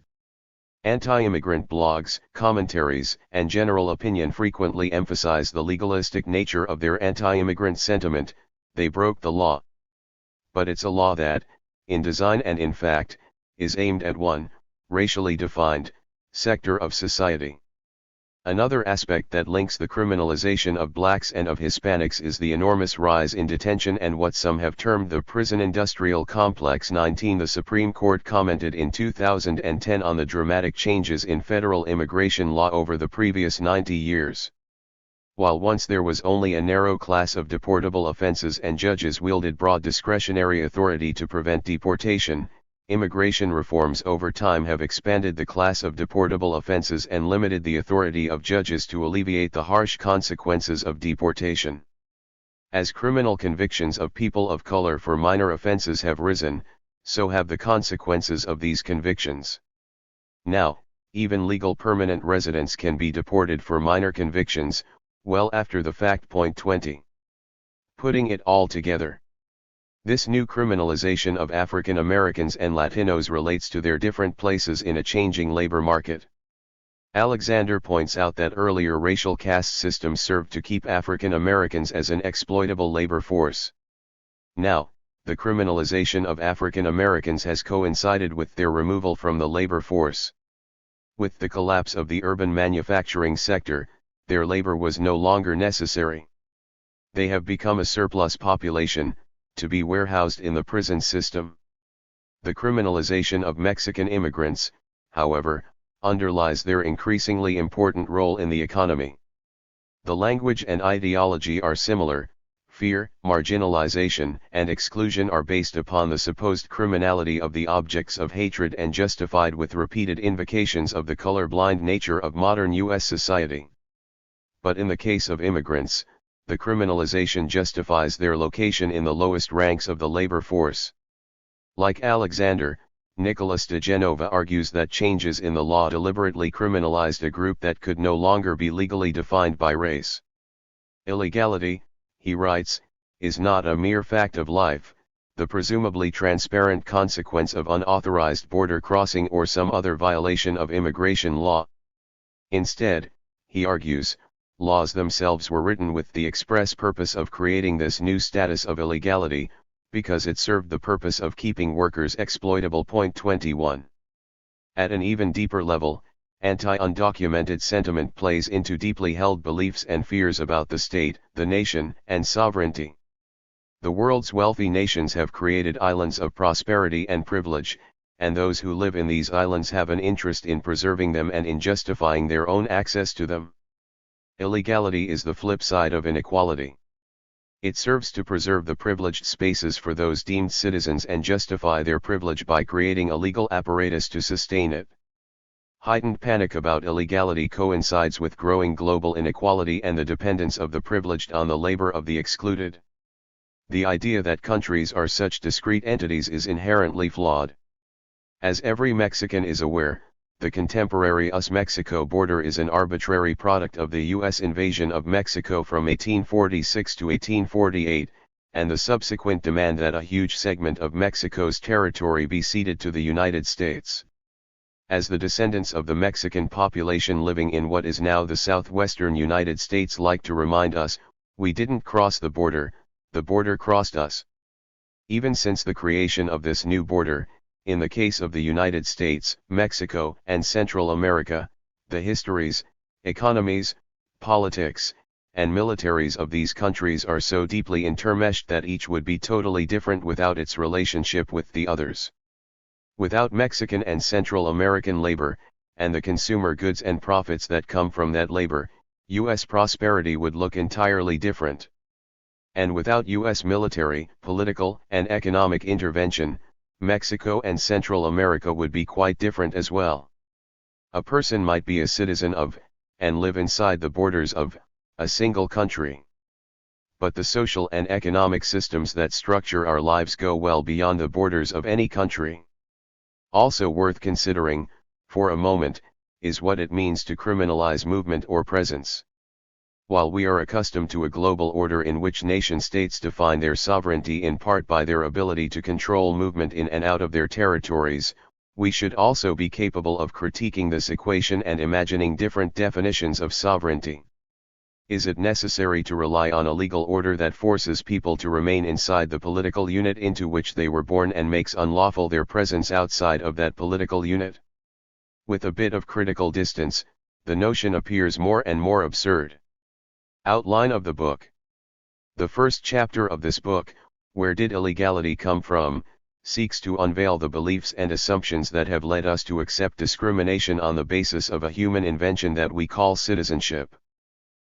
Anti-immigrant blogs, commentaries, and general opinion frequently emphasize the legalistic nature of their anti-immigrant sentiment. They broke the law. But it's a law that, in design and in fact, is aimed at one, racially defined, sector of society. Another aspect that links the criminalization of blacks and of Hispanics is the enormous rise in detention and what some have termed the prison industrial complex. 19 The Supreme Court commented in 2010 on the dramatic changes in federal immigration law over the previous 90 years. While once there was only a narrow class of deportable offenses and judges wielded broad discretionary authority to prevent deportation, immigration reforms over time have expanded the class of deportable offenses and limited the authority of judges to alleviate the harsh consequences of deportation. As criminal convictions of people of color for minor offenses have risen, so have the consequences of these convictions. Now, even legal permanent residents can be deported for minor convictions, well after the fact. 20. Putting it all together, this new criminalization of African Americans and Latinos relates to their different places in a changing labor market. Alexander points out that earlier racial caste systems served to keep African Americans as an exploitable labor force. Now, the criminalization of African Americans has coincided with their removal from the labor force. With the collapse of the urban manufacturing sector, their labor was no longer necessary. They have become a surplus population, to be warehoused in the prison system. The criminalization of Mexican immigrants, however, underlies their increasingly important role in the economy. The language and ideology are similar. Fear, marginalization, and exclusion are based upon the supposed criminality of the objects of hatred and justified with repeated invocations of the colorblind nature of modern U.S. society. But in the case of immigrants, the criminalization justifies their location in the lowest ranks of the labor force. Like Alexander, Nicholas de Genova argues that changes in the law deliberately criminalized a group that could no longer be legally defined by race. Illegality, he writes, is not a mere fact of life, the presumably transparent consequence of unauthorized border crossing or some other violation of immigration law. Instead, he argues, laws themselves were written with the express purpose of creating this new status of illegality, because it served the purpose of keeping workers exploitable. 21. At an even deeper level, anti-undocumented sentiment plays into deeply held beliefs and fears about the state, the nation, and sovereignty. The world's wealthy nations have created islands of prosperity and privilege, and those who live in these islands have an interest in preserving them and in justifying their own access to them. Illegality is the flip side of inequality. It serves to preserve the privileged spaces for those deemed citizens and justify their privilege by creating a legal apparatus to sustain it. Heightened panic about illegality coincides with growing global inequality and the dependence of the privileged on the labor of the excluded. The idea that countries are such discrete entities is inherently flawed. As every Mexican is aware, the contemporary US-Mexico border is an arbitrary product of the U.S. invasion of Mexico from 1846 to 1848, and the subsequent demand that a huge segment of Mexico's territory be ceded to the United States. As the descendants of the Mexican population living in what is now the southwestern United States like to remind us, we didn't cross the border crossed us. Even since the creation of this new border, in the case of the United States, Mexico, and Central America, the histories, economies, politics, and militaries of these countries are so deeply intermeshed that each would be totally different without its relationship with the others. Without Mexican and Central American labor, and the consumer goods and profits that come from that labor, U.S. prosperity would look entirely different. And without U.S. military, political, and economic intervention, Mexico and Central America would be quite different as well. A person might be a citizen of, and live inside the borders of, a single country. But the social and economic systems that structure our lives go well beyond the borders of any country. Also worth considering, for a moment, is what it means to criminalize movement or presence. While we are accustomed to a global order in which nation-states define their sovereignty in part by their ability to control movement in and out of their territories, we should also be capable of critiquing this equation and imagining different definitions of sovereignty. Is it necessary to rely on a legal order that forces people to remain inside the political unit into which they were born and makes unlawful their presence outside of that political unit? With a bit of critical distance, the notion appears more and more absurd. Outline of the book. The first chapter of this book, Where Did Illegality Come From?, seeks to unveil the beliefs and assumptions that have led us to accept discrimination on the basis of a human invention that we call citizenship.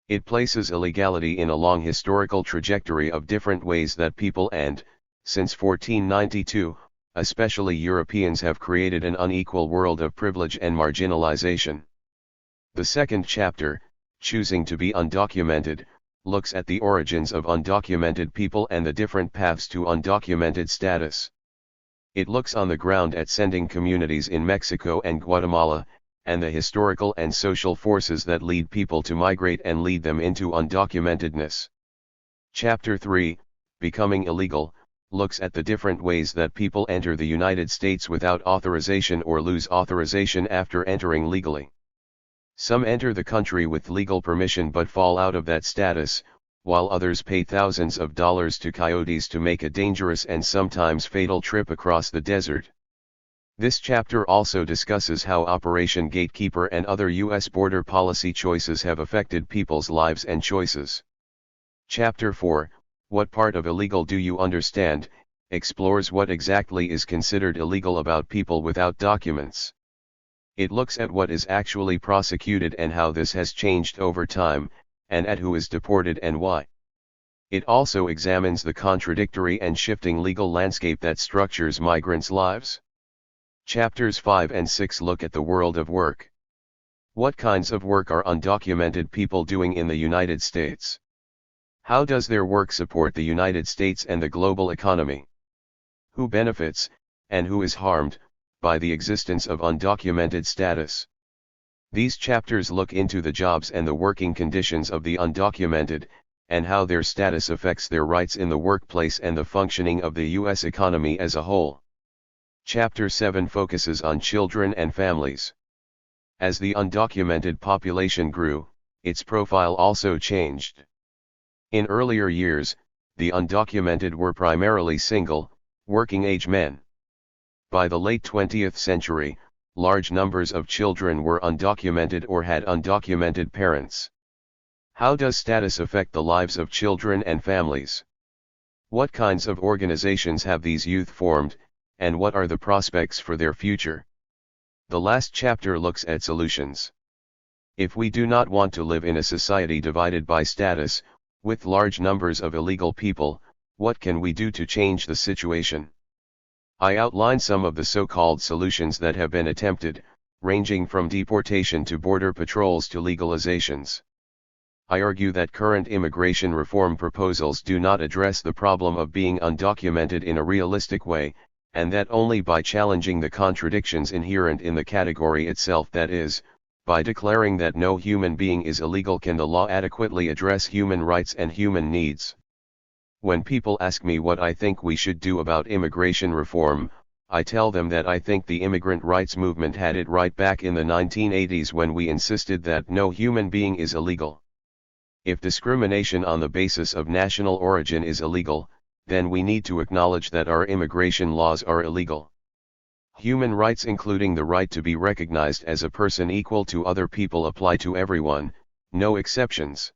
It places illegality in a long historical trajectory of different ways that people and, since 1492, especially Europeans have created an unequal world of privilege and marginalization. The second chapter, Choosing to be Undocumented, looks at the origins of undocumented people and the different paths to undocumented status. It looks on the ground at sending communities in Mexico and Guatemala, and the historical and social forces that lead people to migrate and lead them into undocumentedness. Chapter 3, Becoming Illegal, looks at the different ways that people enter the United States without authorization or lose authorization after entering legally. Some enter the country with legal permission but fall out of that status, while others pay thousands of dollars to coyotes to make a dangerous and sometimes fatal trip across the desert. This chapter also discusses how Operation Gatekeeper and other U.S. border policy choices have affected people's lives and choices. Chapter 4, What Part of Illegal Do You Understand?, explores what exactly is considered illegal about people without documents. It looks at what is actually prosecuted and how this has changed over time, and at who is deported and why. It also examines the contradictory and shifting legal landscape that structures migrants' lives. Chapters 5 and 6 look at the world of work. What kinds of work are undocumented people doing in the United States? How does their work support the United States and the global economy? Who benefits, and who is harmed, by the existence of undocumented status? These chapters look into the jobs and the working conditions of the undocumented, and how their status affects their rights in the workplace and the functioning of the U.S. economy as a whole. Chapter 7 focuses on children and families. As the undocumented population grew, its profile also changed. In earlier years, the undocumented were primarily single, working-age men. By the late 20th century, large numbers of children were undocumented or had undocumented parents. How does status affect the lives of children and families? What kinds of organizations have these youth formed, and what are the prospects for their future? The last chapter looks at solutions. If we do not want to live in a society divided by status, with large numbers of illegal people, what can we do to change the situation? I outline some of the so-called solutions that have been attempted, ranging from deportation to border patrols to legalizations. I argue that current immigration reform proposals do not address the problem of being undocumented in a realistic way, and that only by challenging the contradictions inherent in the category itself, that is, by declaring that no human being is illegal, can the law adequately address human rights and human needs. When people ask me what I think we should do about immigration reform, I tell them that I think the immigrant rights movement had it right back in the 1980s when we insisted that no human being is illegal. If discrimination on the basis of national origin is illegal, then we need to acknowledge that our immigration laws are illegal. Human rights, including the right to be recognized as a person equal to other people, apply to everyone, no exceptions.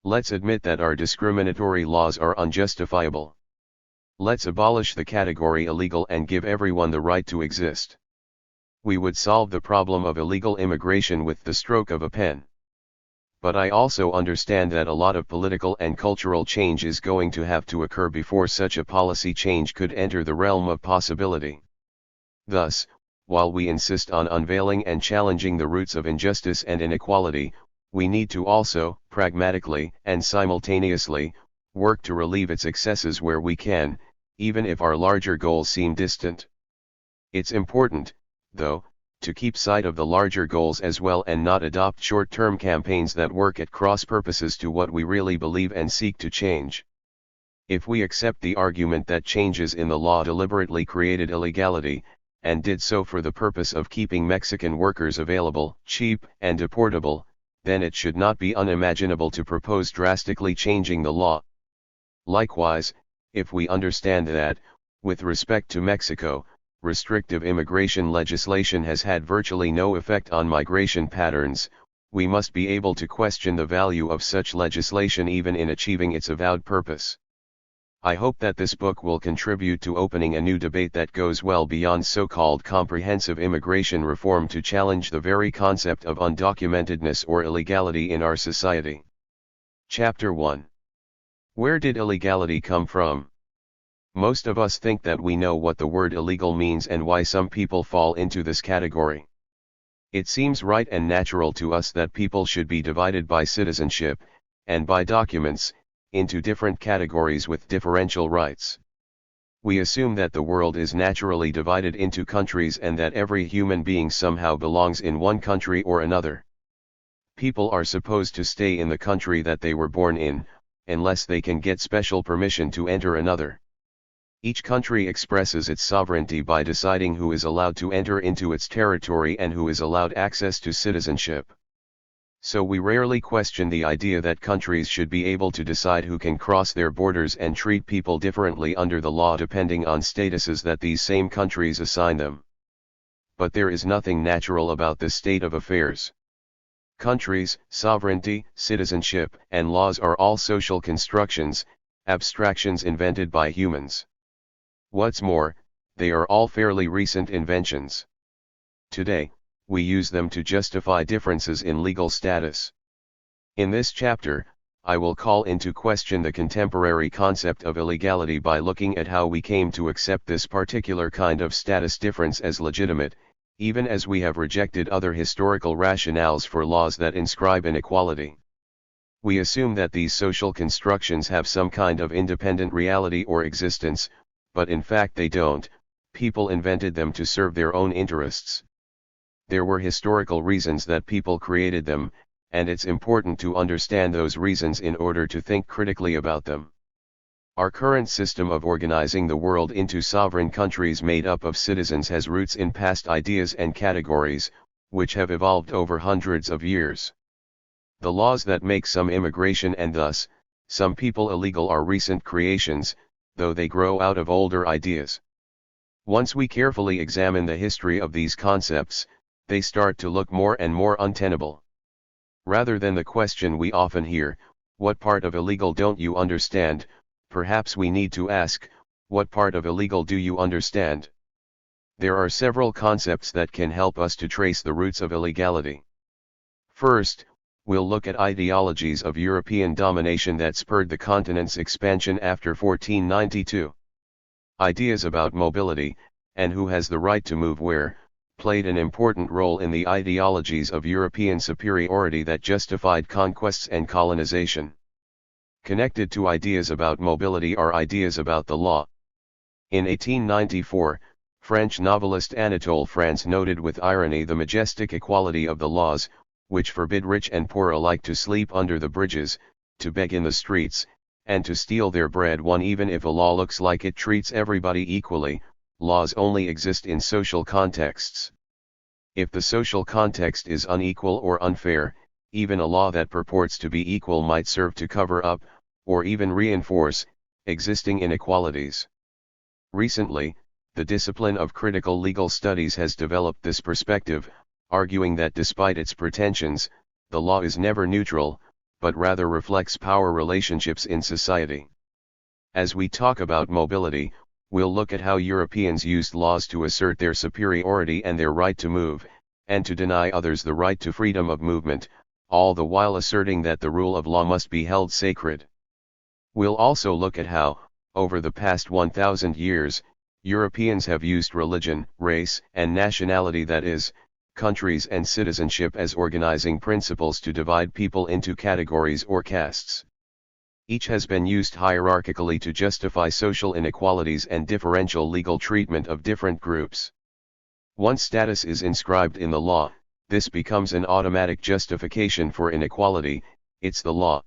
Let's admit that our discriminatory laws are unjustifiable. Let's abolish the category illegal and give everyone the right to exist. We would solve the problem of illegal immigration with the stroke of a pen. But I also understand that a lot of political and cultural change is going to have to occur before such a policy change could enter the realm of possibility. Thus, while we insist on unveiling and challenging the roots of injustice and inequality, we need to also, pragmatically and simultaneously, work to relieve its excesses where we can, even if our larger goals seem distant. It's important, though, to keep sight of the larger goals as well and not adopt short-term campaigns that work at cross purposes to what we really believe and seek to change. If we accept the argument that changes in the law deliberately created illegality, and did so for the purpose of keeping Mexican workers available, cheap, and deportable, then it should not be unimaginable to propose drastically changing the law. Likewise, if we understand that, with respect to Mexico, restrictive immigration legislation has had virtually no effect on migration patterns, we must be able to question the value of such legislation even in achieving its avowed purpose. I hope that this book will contribute to opening a new debate that goes well beyond so-called comprehensive immigration reform to challenge the very concept of undocumentedness or illegality in our society. Chapter 1. Where did illegality come from? Most of us think that we know what the word illegal means and why some people fall into this category. It seems right and natural to us that people should be divided by citizenship, and by documents, into different categories with differential rights. We assume that the world is naturally divided into countries and that every human being somehow belongs in one country or another. People are supposed to stay in the country that they were born in, unless they can get special permission to enter another. Each country expresses its sovereignty by deciding who is allowed to enter into its territory and who is allowed access to citizenship. So we rarely question the idea that countries should be able to decide who can cross their borders and treat people differently under the law depending on statuses that these same countries assign them. But there is nothing natural about this state of affairs. Countries, sovereignty, citizenship, and laws are all social constructions, abstractions invented by humans. What's more, they are all fairly recent inventions. Today, we use them to justify differences in legal status. In this chapter, I will call into question the contemporary concept of illegality by looking at how we came to accept this particular kind of status difference as legitimate, even as we have rejected other historical rationales for laws that inscribe inequality. We assume that these social constructions have some kind of independent reality or existence, but in fact they don't. People invented them to serve their own interests. There were historical reasons that people created them, and it's important to understand those reasons in order to think critically about them. Our current system of organizing the world into sovereign countries made up of citizens has roots in past ideas and categories, which have evolved over hundreds of years. The laws that make some immigration and thus, some people illegal are recent creations, though they grow out of older ideas. Once we carefully examine the history of these concepts, they start to look more and more untenable. Rather than the question we often hear, what part of illegal don't you understand, perhaps we need to ask, what part of illegal do you understand? There are several concepts that can help us to trace the roots of illegality. First, we'll look at ideologies of European domination that spurred the continent's expansion after 1492. Ideas about mobility, and who has the right to move where, played an important role in the ideologies of European superiority that justified conquests and colonization. Connected to ideas about mobility are ideas about the law. In 1894, French novelist Anatole France noted with irony the majestic equality of the laws, which forbid rich and poor alike to sleep under the bridges, to beg in the streets, and to steal their bread. Even if a law looks like it treats everybody equally, laws only exist in social contexts. If the social context is unequal or unfair, even a law that purports to be equal might serve to cover up, or even reinforce, existing inequalities. Recently, the discipline of critical legal studies has developed this perspective, arguing that despite its pretensions, the law is never neutral, but rather reflects power relationships in society. As we talk about mobility, we'll look at how Europeans used laws to assert their superiority and their right to move, and to deny others the right to freedom of movement, all the while asserting that the rule of law must be held sacred. We'll also look at how, over the past 1,000 years, Europeans have used religion, race, and nationality, that is, countries and citizenship, as organizing principles to divide people into categories or castes. Each has been used hierarchically to justify social inequalities and differential legal treatment of different groups. Once status is inscribed in the law, this becomes an automatic justification for inequality. It's the law.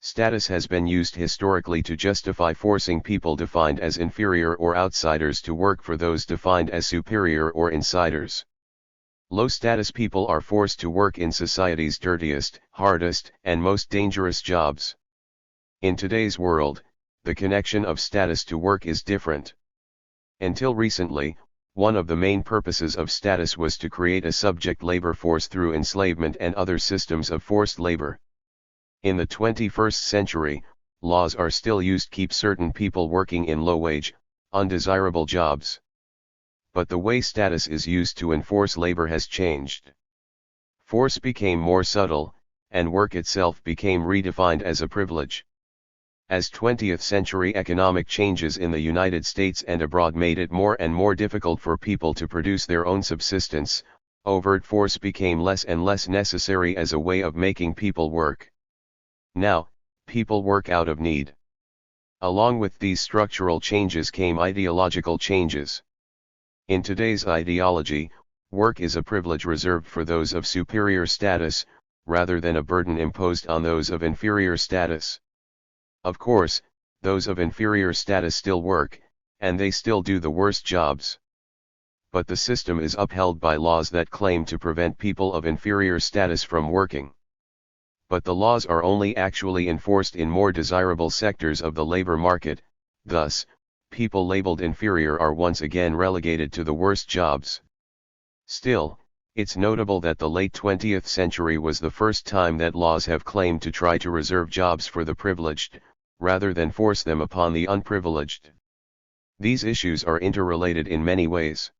Status has been used historically to justify forcing people defined as inferior or outsiders to work for those defined as superior or insiders. Low-status people are forced to work in society's dirtiest, hardest, and most dangerous jobs. In today's world, the connection of status to work is different. Until recently, one of the main purposes of status was to create a subject labor force through enslavement and other systems of forced labor. In the 21st century, laws are still used to keep certain people working in low-wage, undesirable jobs. But the way status is used to enforce labor has changed. Force became more subtle, and work itself became redefined as a privilege. As 20th century economic changes in the United States and abroad made it more and more difficult for people to produce their own subsistence, overt force became less and less necessary as a way of making people work. Now, people work out of need. Along with these structural changes came ideological changes. In today's ideology, work is a privilege reserved for those of superior status, rather than a burden imposed on those of inferior status. Of course, those of inferior status still work, and they still do the worst jobs. But the system is upheld by laws that claim to prevent people of inferior status from working. But the laws are only actually enforced in more desirable sectors of the labor market, thus, people labeled inferior are once again relegated to the worst jobs. Still, it's notable that the late 20th century was the first time that laws have claimed to try to reserve jobs for the privileged, rather than force them upon the unprivileged. These issues are interrelated in many ways.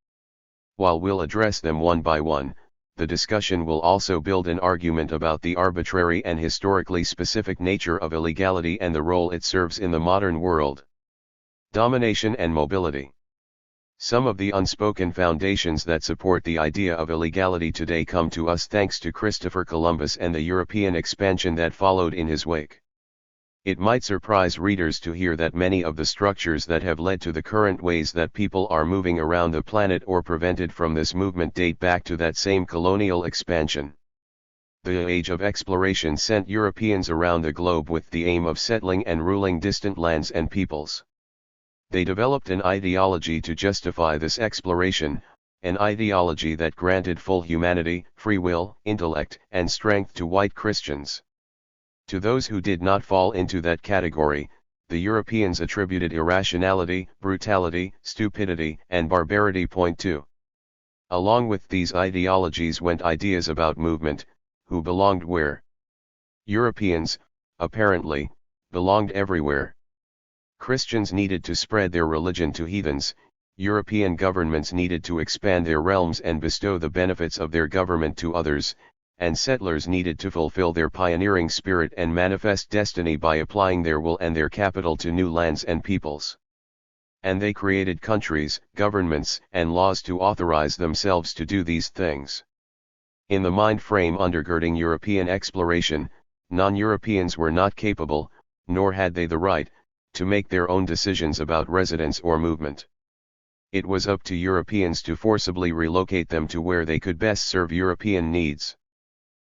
While we'll address them one by one, the discussion will also build an argument about the arbitrary and historically specific nature of illegality and the role it serves in the modern world. Domination and mobility. Some of the unspoken foundations that support the idea of illegality today come to us thanks to Christopher Columbus and the European expansion that followed in his wake. It might surprise readers to hear that many of the structures that have led to the current ways that people are moving around the planet or prevented from this movement date back to that same colonial expansion. The age of exploration sent Europeans around the globe with the aim of settling and ruling distant lands and peoples. They developed an ideology to justify this exploration, an ideology that granted full humanity, free will, intellect, and strength to white Christians. To those who did not fall into that category, the Europeans attributed irrationality, brutality, stupidity, and barbarity. Point 2. Along with these ideologies went ideas about movement, who belonged where. Europeans, apparently, belonged everywhere. Christians needed to spread their religion to heathens, European governments needed to expand their realms and bestow the benefits of their government to others, and settlers needed to fulfill their pioneering spirit and manifest destiny by applying their will and their capital to new lands and peoples. And they created countries, governments, and laws to authorize themselves to do these things. In the mind frame undergirding European exploration, non-Europeans were not capable, nor had they the right, to make their own decisions about residence or movement. It was up to Europeans to forcibly relocate them to where they could best serve European needs.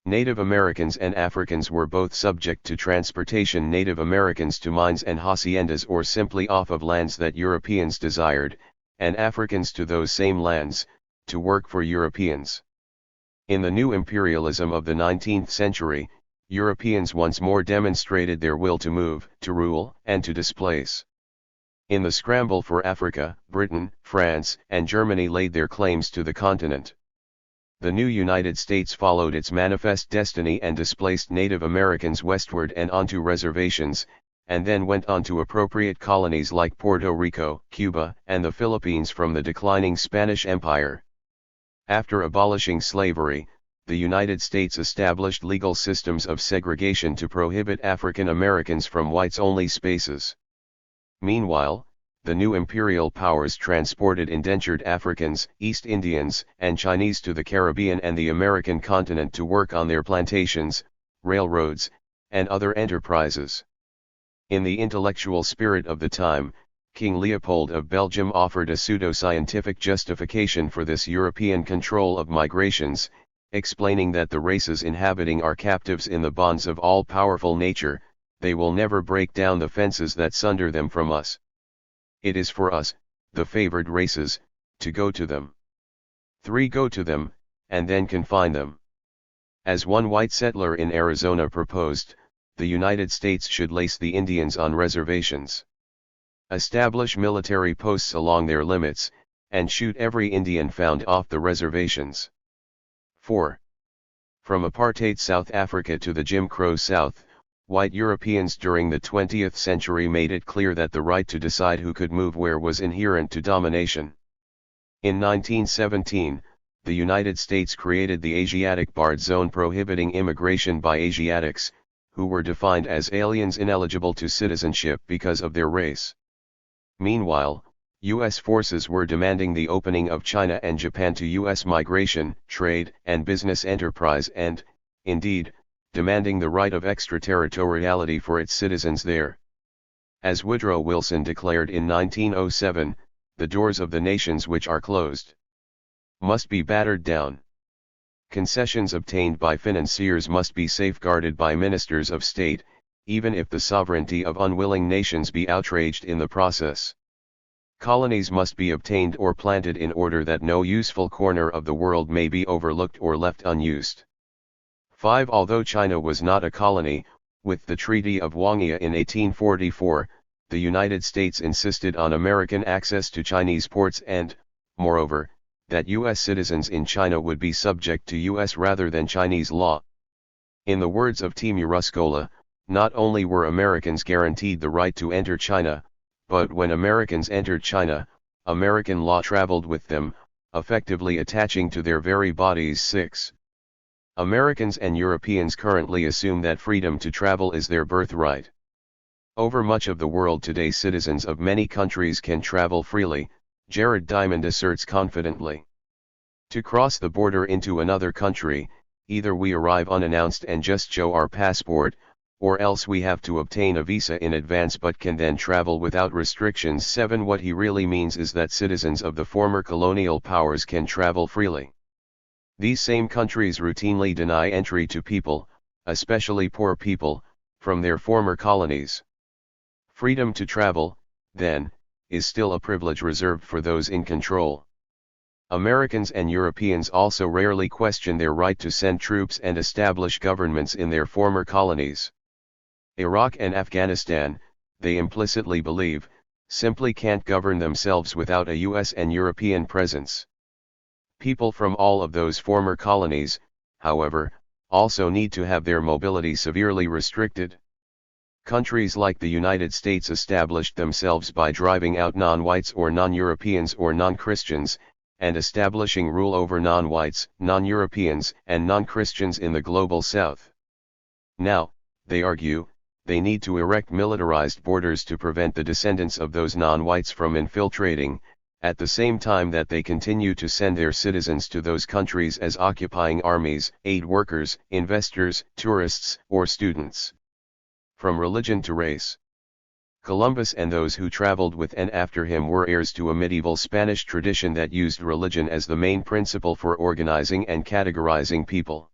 Native Americans and Africans were both subject to transportation. Native Americans to mines and haciendas or simply off of lands that Europeans desired, and Africans to those same lands, to work for Europeans. In the new imperialism of the 19th century, Europeans once more demonstrated their will to move, to rule, and to displace. In the scramble for Africa, Britain, France, and Germany laid their claims to the continent. The new United States followed its manifest destiny and displaced Native Americans westward and onto reservations, and then went on to appropriate colonies like Puerto Rico, Cuba, and the Philippines from the declining Spanish Empire. After abolishing slavery, the United States established legal systems of segregation to prohibit African Americans from whites-only spaces. Meanwhile, the new imperial powers transported indentured Africans, East Indians, and Chinese to the Caribbean and the American continent to work on their plantations, railroads, and other enterprises. In the intellectual spirit of the time, King Leopold of Belgium offered a pseudo-scientific justification for this European control of migrations, explaining that the races inhabiting are captives in the bonds of all-powerful nature, they will never break down the fences that sunder them from us. It is for us, the favored races, to go to them. 3. Go to them, and then confine them. As one white settler in Arizona proposed, the United States should lace the Indians on reservations, establish military posts along their limits, and shoot every Indian found off the reservations. 4. From apartheid South Africa to the Jim Crow South, white Europeans during the 20th century made it clear that the right to decide who could move where was inherent to domination. In 1917, the United States created the Asiatic Barred Zone prohibiting immigration by Asiatics, who were defined as aliens ineligible to citizenship because of their race. Meanwhile, U.S. forces were demanding the opening of China and Japan to U.S. migration, trade, and business enterprise and, indeed, demanding the right of extraterritoriality for its citizens there. As Woodrow Wilson declared in 1907, the doors of the nations which are closed must be battered down. Concessions obtained by financiers must be safeguarded by ministers of state, even if the sovereignty of unwilling nations be outraged in the process. Colonies must be obtained or planted in order that no useful corner of the world may be overlooked or left unused. 5. Although China was not a colony, with the Treaty of Wanghia in 1844, the United States insisted on American access to Chinese ports and, moreover, that U.S. citizens in China would be subject to U.S. rather than Chinese law. In the words of Timu Ruscola, not only were Americans guaranteed the right to enter China, but when Americans entered China, American law traveled with them, effectively attaching to their very bodies. 6. Americans and Europeans currently assume that freedom to travel is their birthright. Over much of the world today, citizens of many countries can travel freely, Jared Diamond asserts confidently. To cross the border into another country, either we arrive unannounced and just show our passport, or else we have to obtain a visa in advance but can then travel without restrictions. 7. What he really means is that citizens of the former colonial powers can travel freely. These same countries routinely deny entry to people, especially poor people, from their former colonies. Freedom to travel, then, is still a privilege reserved for those in control. Americans and Europeans also rarely question their right to send troops and establish governments in their former colonies. Iraq and Afghanistan, they implicitly believe, simply can't govern themselves without a US and European presence. People from all of those former colonies, however, also need to have their mobility severely restricted. Countries like the United States established themselves by driving out non-whites or non-Europeans or non-Christians, and establishing rule over non-whites, non-Europeans, and non-Christians in the global South. Now, they argue, they need to erect militarized borders to prevent the descendants of those non-whites from infiltrating, at the same time that they continue to send their citizens to those countries as occupying armies, aid workers, investors, tourists, or students. From religion to race. Columbus and those who traveled with and after him were heirs to a medieval Spanish tradition that used religion as the main principle for organizing and categorizing people.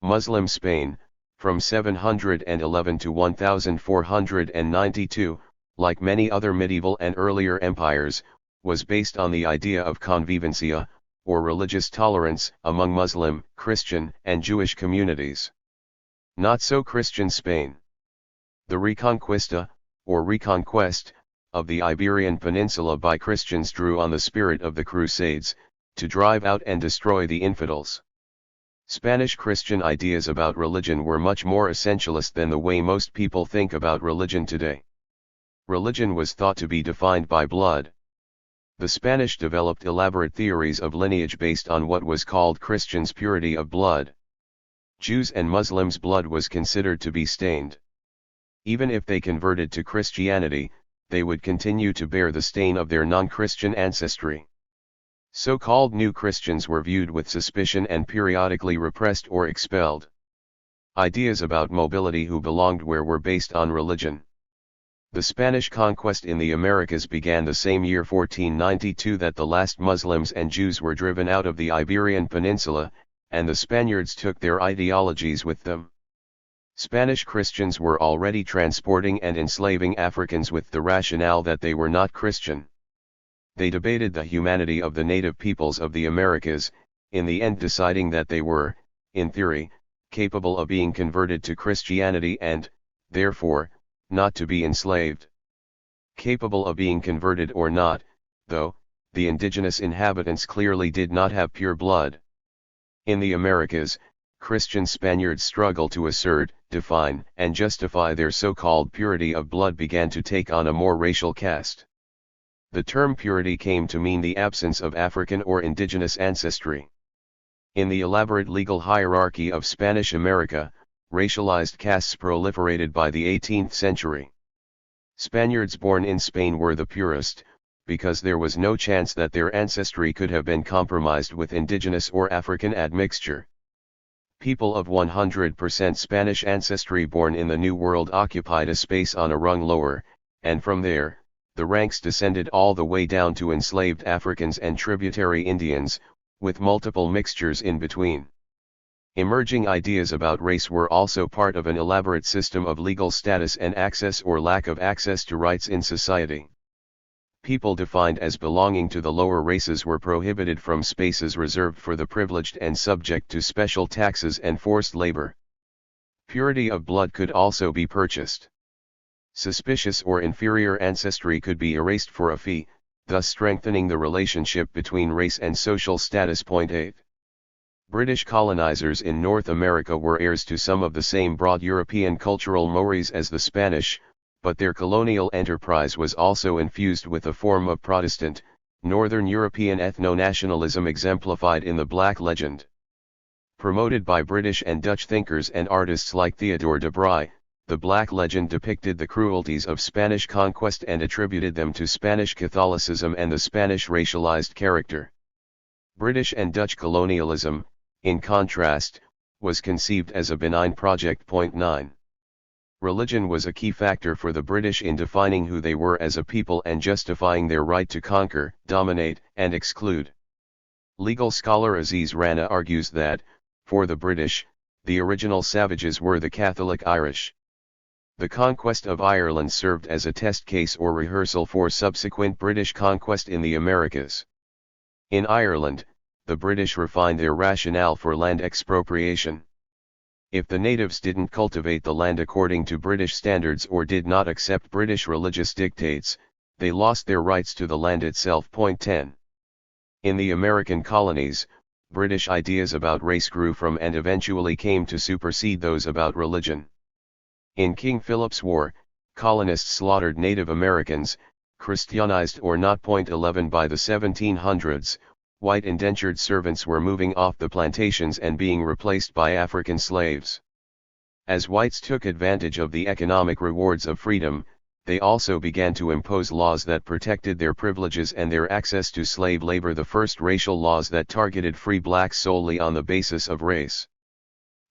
Muslim Spain, from 711 to 1492, like many other medieval and earlier empires, was based on the idea of convivencia, or religious tolerance, among Muslim, Christian, and Jewish communities. Not so Christian Spain. The Reconquista, or reconquest, of the Iberian Peninsula by Christians drew on the spirit of the Crusades, to drive out and destroy the infidels. Spanish Christian ideas about religion were much more essentialist than the way most people think about religion today. Religion was thought to be defined by blood. The Spanish developed elaborate theories of lineage based on what was called Christians' purity of blood. Jews and Muslims' blood was considered to be stained. Even if they converted to Christianity, they would continue to bear the stain of their non-Christian ancestry. So-called new Christians were viewed with suspicion and periodically repressed or expelled. Ideas about mobility who belonged where were based on religion. The Spanish conquest in the Americas began the same year 1492 that the last Muslims and Jews were driven out of the Iberian Peninsula, and the Spaniards took their ideologies with them. Spanish Christians were already transporting and enslaving Africans with the rationale that they were not Christian. They debated the humanity of the native peoples of the Americas, in the end deciding that they were, in theory, capable of being converted to Christianity and, therefore, not to be enslaved. Capable of being converted or not, though, the indigenous inhabitants clearly did not have pure blood. In the Americas, Christian Spaniards struggle to assert, define, and justify their so-called purity of blood began to take on a more racial cast. The term purity came to mean the absence of African or indigenous ancestry. In the elaborate legal hierarchy of Spanish America, racialized castes proliferated by the 18th century. Spaniards born in Spain were the purest, because there was no chance that their ancestry could have been compromised with indigenous or African admixture. People of 100% Spanish ancestry born in the New World occupied a space on a rung lower, and from there, the ranks descended all the way down to enslaved Africans and tributary Indians, with multiple mixtures in between. Emerging ideas about race were also part of an elaborate system of legal status and access or lack of access to rights in society. People defined as belonging to the lower races were prohibited from spaces reserved for the privileged and subject to special taxes and forced labor. Purity of blood could also be purchased. Suspicious or inferior ancestry could be erased for a fee, thus strengthening the relationship between race and social status. 8. British colonizers in North America were heirs to some of the same broad European cultural mores as the Spanish, but their colonial enterprise was also infused with a form of Protestant, Northern European ethno-nationalism exemplified in the Black Legend. Promoted by British and Dutch thinkers and artists like Theodore de Bry, the Black Legend depicted the cruelties of Spanish conquest and attributed them to Spanish Catholicism and the Spanish racialized character. British and Dutch colonialism, in contrast, was conceived as a benign project. 9. Religion was a key factor for the British in defining who they were as a people and justifying their right to conquer, dominate, and exclude. Legal scholar Aziz Rana argues that, for the British, the original savages were the Catholic Irish. The conquest of Ireland served as a test case or rehearsal for subsequent British conquest in the Americas. In Ireland, the British refined their rationale for land expropriation. If the natives didn't cultivate the land according to British standards or did not accept British religious dictates, they lost their rights to the land itself. 10. In the American colonies, British ideas about race grew from and eventually came to supersede those about religion. In King Philip's War, colonists slaughtered Native Americans, Christianized or not. 11 By the 1700s, white indentured servants were moving off the plantations and being replaced by African slaves. As whites took advantage of the economic rewards of freedom, they also began to impose laws that protected their privileges and their access to slave labor, the first racial laws that targeted free blacks solely on the basis of race.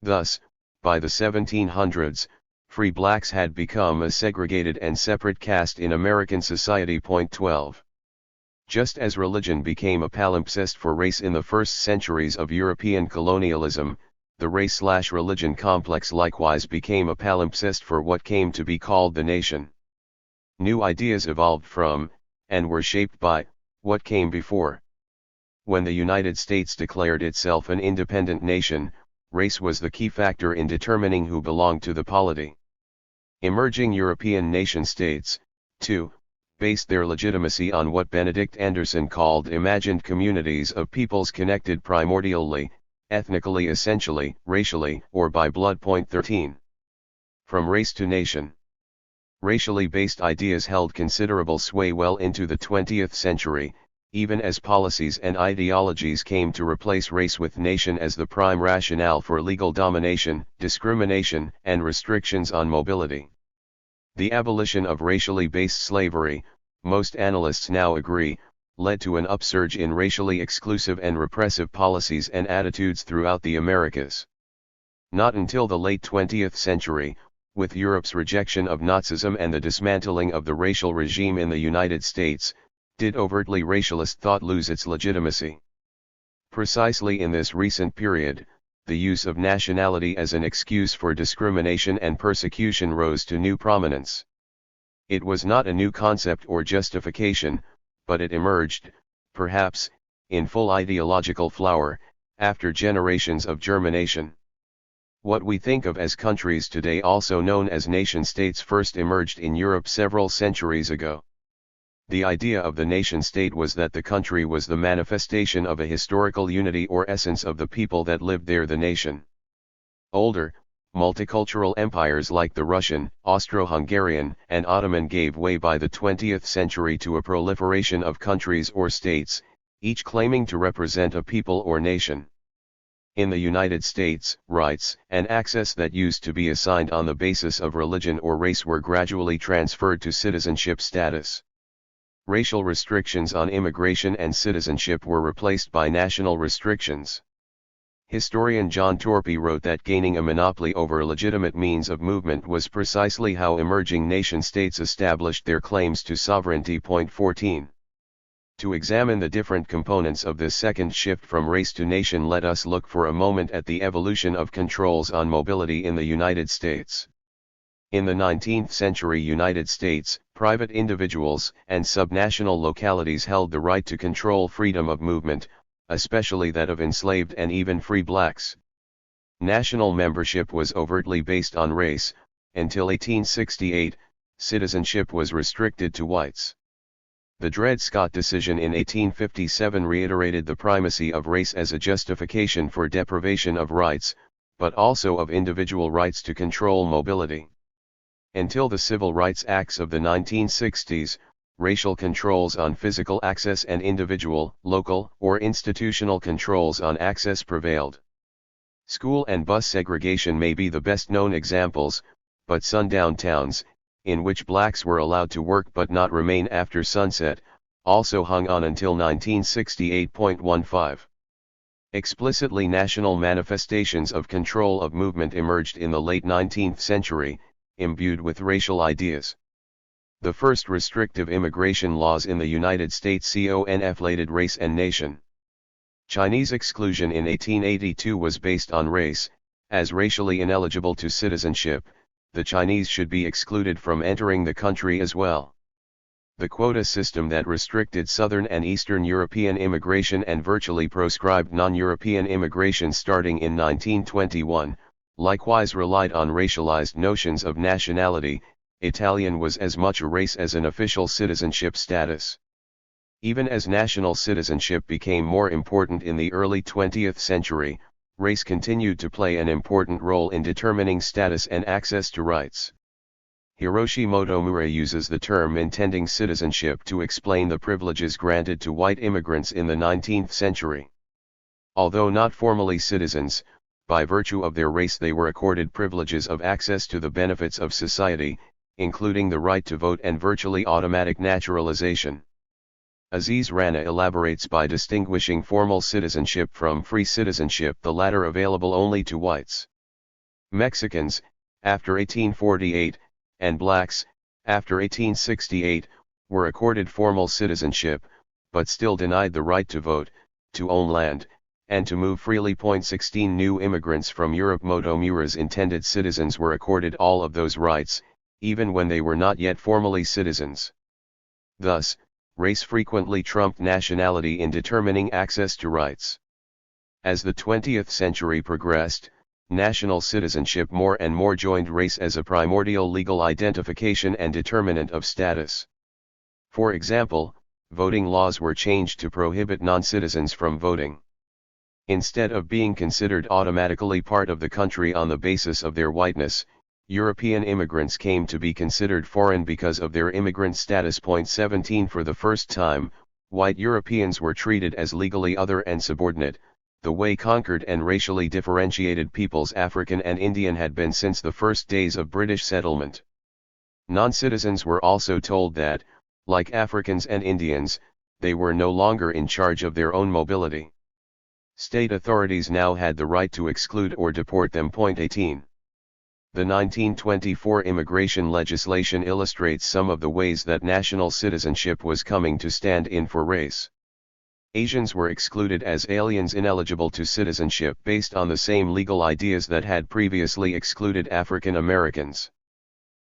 Thus, by the 1700s, free blacks had become a segregated and separate caste in American society. 12. Just as religion became a palimpsest for race in the first centuries of European colonialism, the race/religion complex likewise became a palimpsest for what came to be called the nation. New ideas evolved from, and were shaped by, what came before. When the United States declared itself an independent nation, race was the key factor in determining who belonged to the polity. Emerging European nation-states, too, based their legitimacy on what Benedict Anderson called imagined communities of peoples connected primordially, ethnically, essentially, racially, or by blood. 13. From race to nation. Racially based ideas held considerable sway well into the 20th century, even as policies and ideologies came to replace race with nation as the prime rationale for legal domination, discrimination, and restrictions on mobility. The abolition of racially based slavery, most analysts now agree, led to an upsurge in racially exclusive and repressive policies and attitudes throughout the Americas. Not until the late 20th century, with Europe's rejection of Nazism and the dismantling of the racial regime in the United States, did overtly racialist thought lose its legitimacy. Precisely in this recent period, the use of nationality as an excuse for discrimination and persecution rose to new prominence. It was not a new concept or justification, but it emerged, perhaps, in full ideological flower, after generations of germination. What we think of as countries today, also known as nation-states, first emerged in Europe several centuries ago. The idea of the nation-state was that the country was the manifestation of a historical unity or essence of the people that lived there, the nation. Older, multicultural empires like the Russian, Austro-Hungarian, and Ottoman gave way by the 20th century to a proliferation of countries or states, each claiming to represent a people or nation. In the United States, rights and access that used to be assigned on the basis of religion or race were gradually transferred to citizenship status. Racial restrictions on immigration and citizenship were replaced by national restrictions. Historian John Torpy wrote that gaining a monopoly over legitimate means of movement was precisely how emerging nation-states established their claims to sovereignty. 14. To examine the different components of this second shift from race to nation, let us look for a moment at the evolution of controls on mobility in the United States. In the 19th century United States, private individuals and subnational localities held the right to control freedom of movement, especially that of enslaved and even free blacks. National membership was overtly based on race. Until 1868, citizenship was restricted to whites. The Dred Scott decision in 1857 reiterated the primacy of race as a justification for deprivation of rights, but also of individual rights to control mobility. Until the Civil Rights Acts of the 1960s, racial controls on physical access and individual, local, or institutional controls on access prevailed. School and bus segregation may be the best known examples, but sundown towns, in which blacks were allowed to work but not remain after sunset, also hung on until 1968.15. Explicitly national manifestations of control of movement emerged in the late 19th century, imbued with racial ideas. The first restrictive immigration laws in the United States conflated race and nation. Chinese exclusion in 1882 was based on race. As racially ineligible to citizenship, the Chinese should be excluded from entering the country as well. The quota system that restricted Southern and Eastern European immigration and virtually proscribed non-European immigration starting in 1921, likewise relied on racialized notions of nationality. Italian was as much a race as an official citizenship status. Even as national citizenship became more important in the early 20th century, race continued to play an important role in determining status and access to rights. Hiroshi Motomura uses the term intending citizenship to explain the privileges granted to white immigrants in the 19th century. Although not formally citizens, by virtue of their race they were accorded privileges of access to the benefits of society, including the right to vote and virtually automatic naturalization. Aziz Rana elaborates by distinguishing formal citizenship from free citizenship, the latter available only to whites. Mexicans, after 1848, and blacks, after 1868, were accorded formal citizenship, but still denied the right to vote, to own land, and to move freely. 16 New immigrants from Europe. Motomura's intended citizens were accorded all of those rights, even when they were not yet formally citizens. Thus, race frequently trumped nationality in determining access to rights. As the 20th century progressed, national citizenship more and more joined race as a primordial legal identification and determinant of status. For example, voting laws were changed to prohibit non-citizens from voting. Instead of being considered automatically part of the country on the basis of their whiteness, European immigrants came to be considered foreign because of their immigrant status. 17 For the first time, white Europeans were treated as legally other and subordinate, the way conquered and racially differentiated peoples African and Indian had been since the first days of British settlement. Non-citizens were also told that, like Africans and Indians, they were no longer in charge of their own mobility. State authorities now had the right to exclude or deport them. 18. The 1924 immigration legislation illustrates some of the ways that national citizenship was coming to stand in for race. Asians were excluded as aliens ineligible to citizenship based on the same legal ideas that had previously excluded African Americans.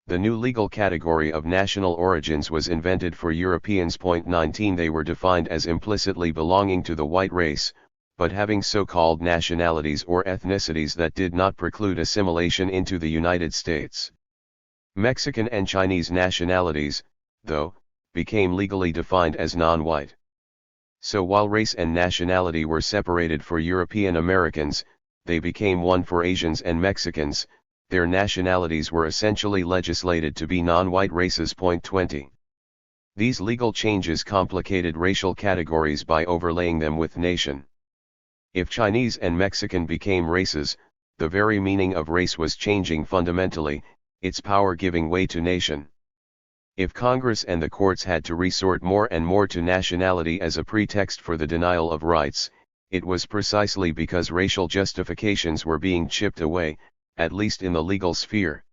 The new legal category of national origins was invented for Europeans. 19 They were defined as implicitly belonging to the white race, but having so-called nationalities or ethnicities that did not preclude assimilation into the United States. Mexican and Chinese nationalities, though, became legally defined as non-white. So while race and nationality were separated for European Americans, they became one for Asians and Mexicans. Their nationalities were essentially legislated to be non-white races. 20. These legal changes complicated racial categories by overlaying them with nation. If Chinese and Mexican became races, the very meaning of race was changing fundamentally, its power giving way to nation. If Congress and the courts had to resort more and more to nationality as a pretext for the denial of rights, it was precisely because racial justifications were being chipped away, at least in the legal sphere.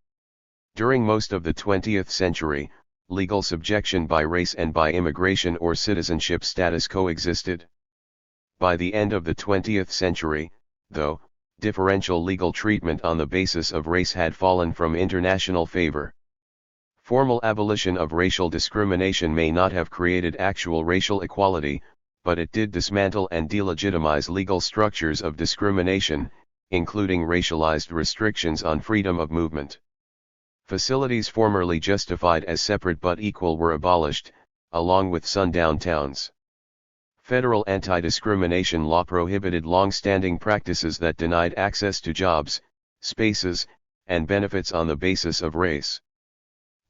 During most of the 20th century, legal subjection by race and by immigration or citizenship status coexisted. By the end of the 20th century, though, differential legal treatment on the basis of race had fallen from international favor. Formal abolition of racial discrimination may not have created actual racial equality, but it did dismantle and delegitimize legal structures of discrimination, including racialized restrictions on freedom of movement. Facilities formerly justified as separate but equal were abolished, along with sundown towns. Federal anti-discrimination law prohibited long-standing practices that denied access to jobs, spaces, and benefits on the basis of race.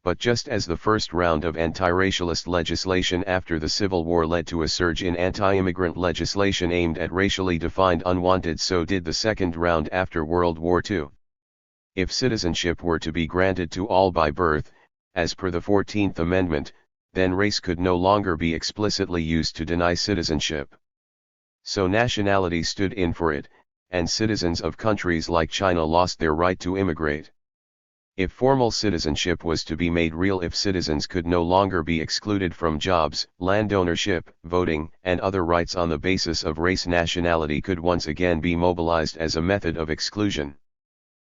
But just as the first round of anti-racialist legislation after the Civil War led to a surge in anti-immigrant legislation aimed at racially defined unwanted, so did the second round after World War II. If citizenship were to be granted to all by birth, as per the 14th Amendment, then race could no longer be explicitly used to deny citizenship. So nationality stood in for it, and citizens of countries like China lost their right to immigrate. If formal citizenship was to be made real, if citizens could no longer be excluded from jobs, land ownership, voting, and other rights on the basis of race, nationality could once again be mobilized as a method of exclusion.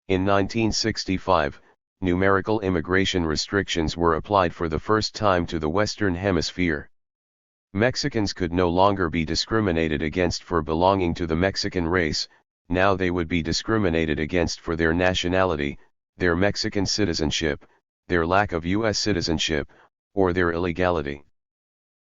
In 1965, numerical immigration restrictions were applied for the first time to the Western Hemisphere. Mexicans could no longer be discriminated against for belonging to the Mexican race, now they would be discriminated against for their nationality, their Mexican citizenship, their lack of U.S. citizenship, or their illegality.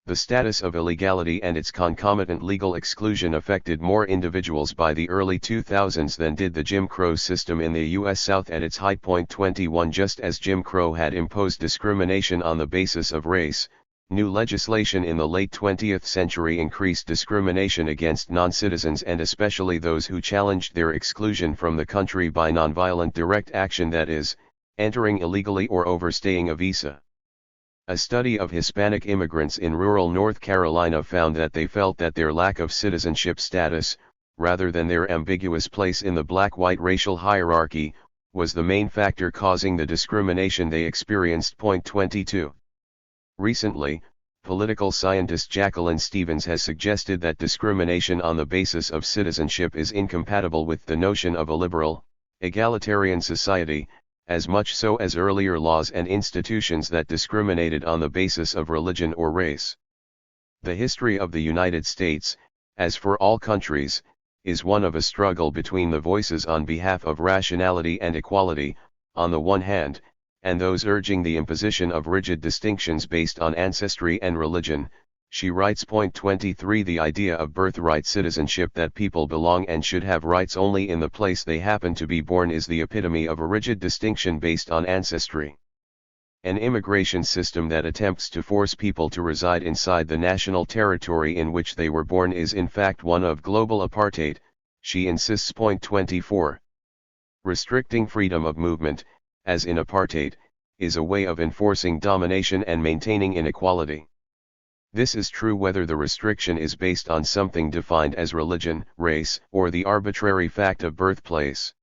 The status of illegality and its concomitant legal exclusion affected more individuals by the early 2000s than did the Jim Crow system in the U.S. South at its high. 21 Just as Jim Crow had imposed discrimination on the basis of race, new legislation in the late 20th century increased discrimination against non-citizens and especially those who challenged their exclusion from the country by nonviolent direct action, that is, entering illegally or overstaying a visa. A study of Hispanic immigrants in rural North Carolina found that they felt that their lack of citizenship status, rather than their ambiguous place in the black-white racial hierarchy, was the main factor causing the discrimination they experienced. 22. Recently, political scientist Jacqueline Stevens has suggested that discrimination on the basis of citizenship is incompatible with the notion of a liberal, egalitarian society, as much so as earlier laws and institutions that discriminated on the basis of religion or race. The history of the United States, as for all countries, is one of a struggle between the voices on behalf of rationality and equality, on the one hand, and those urging the imposition of rigid distinctions based on ancestry and religion. She writes. 23 The idea of birthright citizenship, that people belong and should have rights only in the place they happen to be born, is the epitome of a rigid distinction based on ancestry. An immigration system that attempts to force people to reside inside the national territory in which they were born is in fact one of global apartheid, she insists. 24 Restricting freedom of movement, as in apartheid, is a way of enforcing domination and maintaining inequality. This is true whether the restriction is based on something defined as religion, race, or the arbitrary fact of birthplace.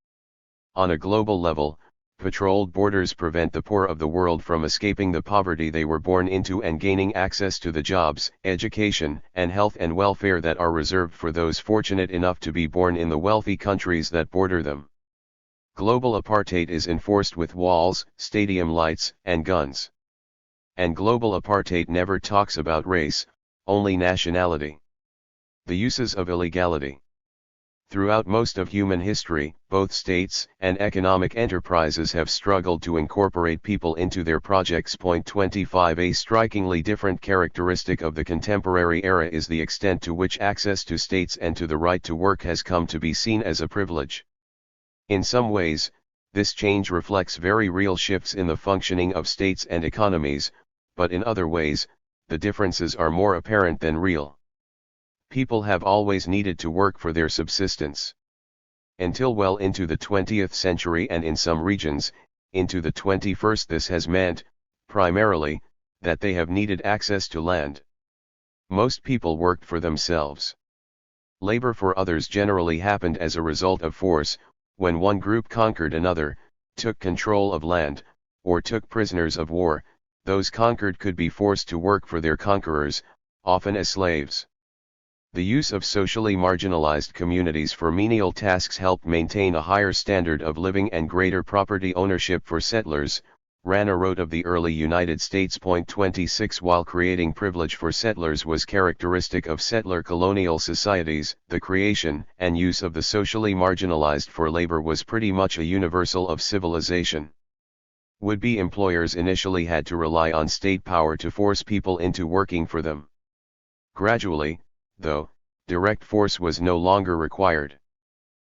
On a global level, patrolled borders prevent the poor of the world from escaping the poverty they were born into and gaining access to the jobs, education, and health and welfare that are reserved for those fortunate enough to be born in the wealthy countries that border them. Global apartheid is enforced with walls, stadium lights, and guns. And global apartheid never talks about race, only nationality. The uses of illegality. Throughout most of human history, both states and economic enterprises have struggled to incorporate people into their projects. 25 A strikingly different characteristic of the contemporary era is the extent to which access to states and to the right to work has come to be seen as a privilege. In some ways, this change reflects very real shifts in the functioning of states and economies, but in other ways, the differences are more apparent than real. People have always needed to work for their subsistence. Until well into the 20th century and in some regions, into the 21st, this has meant, primarily, that they have needed access to land. Most people worked for themselves. Labor for others generally happened as a result of force, when one group conquered another, took control of land, or took prisoners of war. Those conquered could be forced to work for their conquerors, often as slaves. The use of socially marginalized communities for menial tasks helped maintain a higher standard of living and greater property ownership for settlers, Rana wrote of the early United States. 26 While creating privilege for settlers was characteristic of settler colonial societies, the creation and use of the socially marginalized for labor was pretty much a universal of civilization. Would-be employers initially had to rely on state power to force people into working for them. Gradually, though, direct force was no longer required.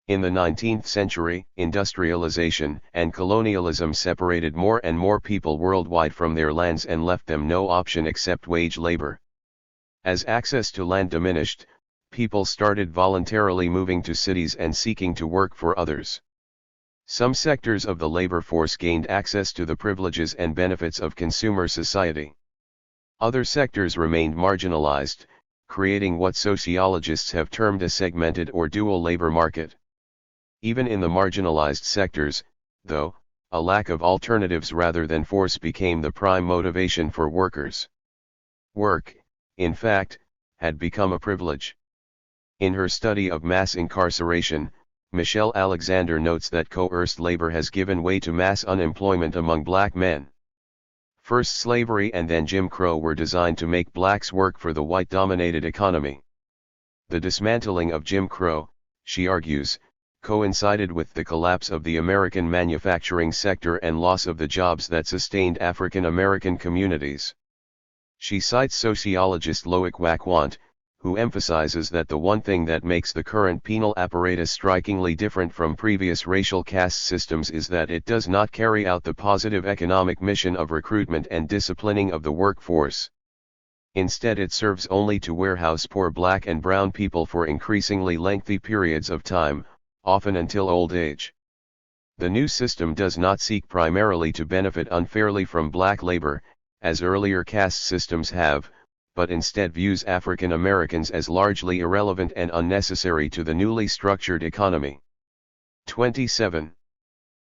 In the 19th century, industrialization and colonialism separated more and more people worldwide from their lands and left them no option except wage labor. As access to land diminished, people started voluntarily moving to cities and seeking to work for others. Some sectors of the labor force gained access to the privileges and benefits of consumer society. Other sectors remained marginalized, creating what sociologists have termed a segmented or dual labor market. Even in the marginalized sectors, though, a lack of alternatives rather than force became the prime motivation for workers. Work, in fact, had become a privilege. In her study of mass incarceration, Michelle Alexander notes that coerced labor has given way to mass unemployment among black men. First slavery and then Jim Crow were designed to make blacks work for the white-dominated economy. The dismantling of Jim Crow, she argues, coincided with the collapse of the American manufacturing sector and loss of the jobs that sustained African American communities. She cites sociologist Loic Wacquant, who emphasizes that the one thing that makes the current penal apparatus strikingly different from previous racial caste systems is that it does not carry out the positive economic mission of recruitment and disciplining of the workforce. Instead, it serves only to warehouse poor black and brown people for increasingly lengthy periods of time, often until old age. The new system does not seek primarily to benefit unfairly from black labor, as earlier caste systems have, but instead views African Americans as largely irrelevant and unnecessary to the newly structured economy. 27.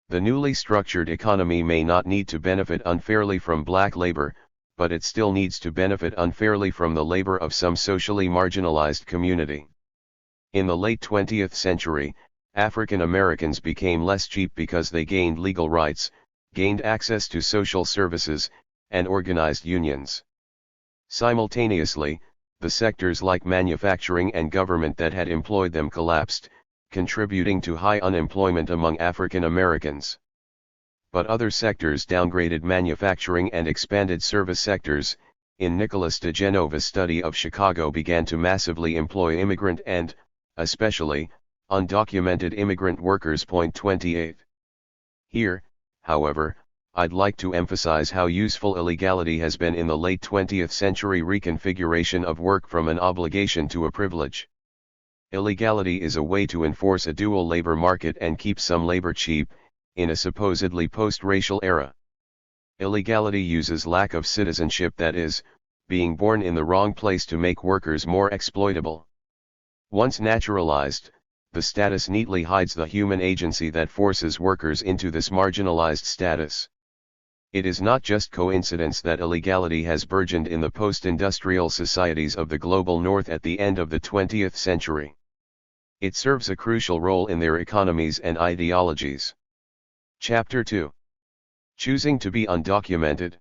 The newly structured economy may not need to benefit unfairly from black labor, but it still needs to benefit unfairly from the labor of some socially marginalized community. In the late 20th century, African Americans became less cheap because they gained legal rights, gained access to social services, and organized unions. Simultaneously, the sectors like manufacturing and government that had employed them collapsed, contributing to high unemployment among African Americans. But other sectors downgraded manufacturing and expanded service sectors. In Nicholas DeGenova's study of Chicago began to massively employ immigrant and, especially, undocumented immigrant workers. 28. Here, however, I'd like to emphasize how useful illegality has been in the late 20th century reconfiguration of work from an obligation to a privilege. Illegality is a way to enforce a dual labor market and keep some labor cheap, in a supposedly post-racial era. Illegality uses lack of citizenship, that is, being born in the wrong place, to make workers more exploitable. Once naturalized, the status neatly hides the human agency that forces workers into this marginalized status. It is not just coincidence that illegality has burgeoned in the post-industrial societies of the global north at the end of the 20th century. It serves a crucial role in their economies and ideologies. Chapter 2. Choosing to be undocumented.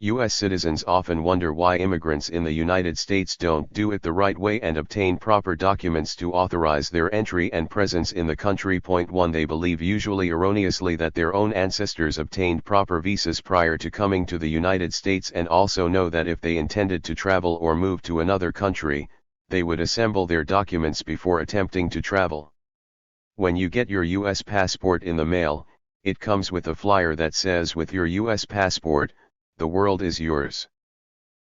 U.S. citizens often wonder why immigrants in the United States don't do it the right way and obtain proper documents to authorize their entry and presence in the country. Point 1. They believe, usually erroneously, that their own ancestors obtained proper visas prior to coming to the United States, and also know that if they intended to travel or move to another country, they would assemble their documents before attempting to travel. When you get your U.S. passport in the mail, it comes with a flyer that says, "With your U.S. passport, the world is yours."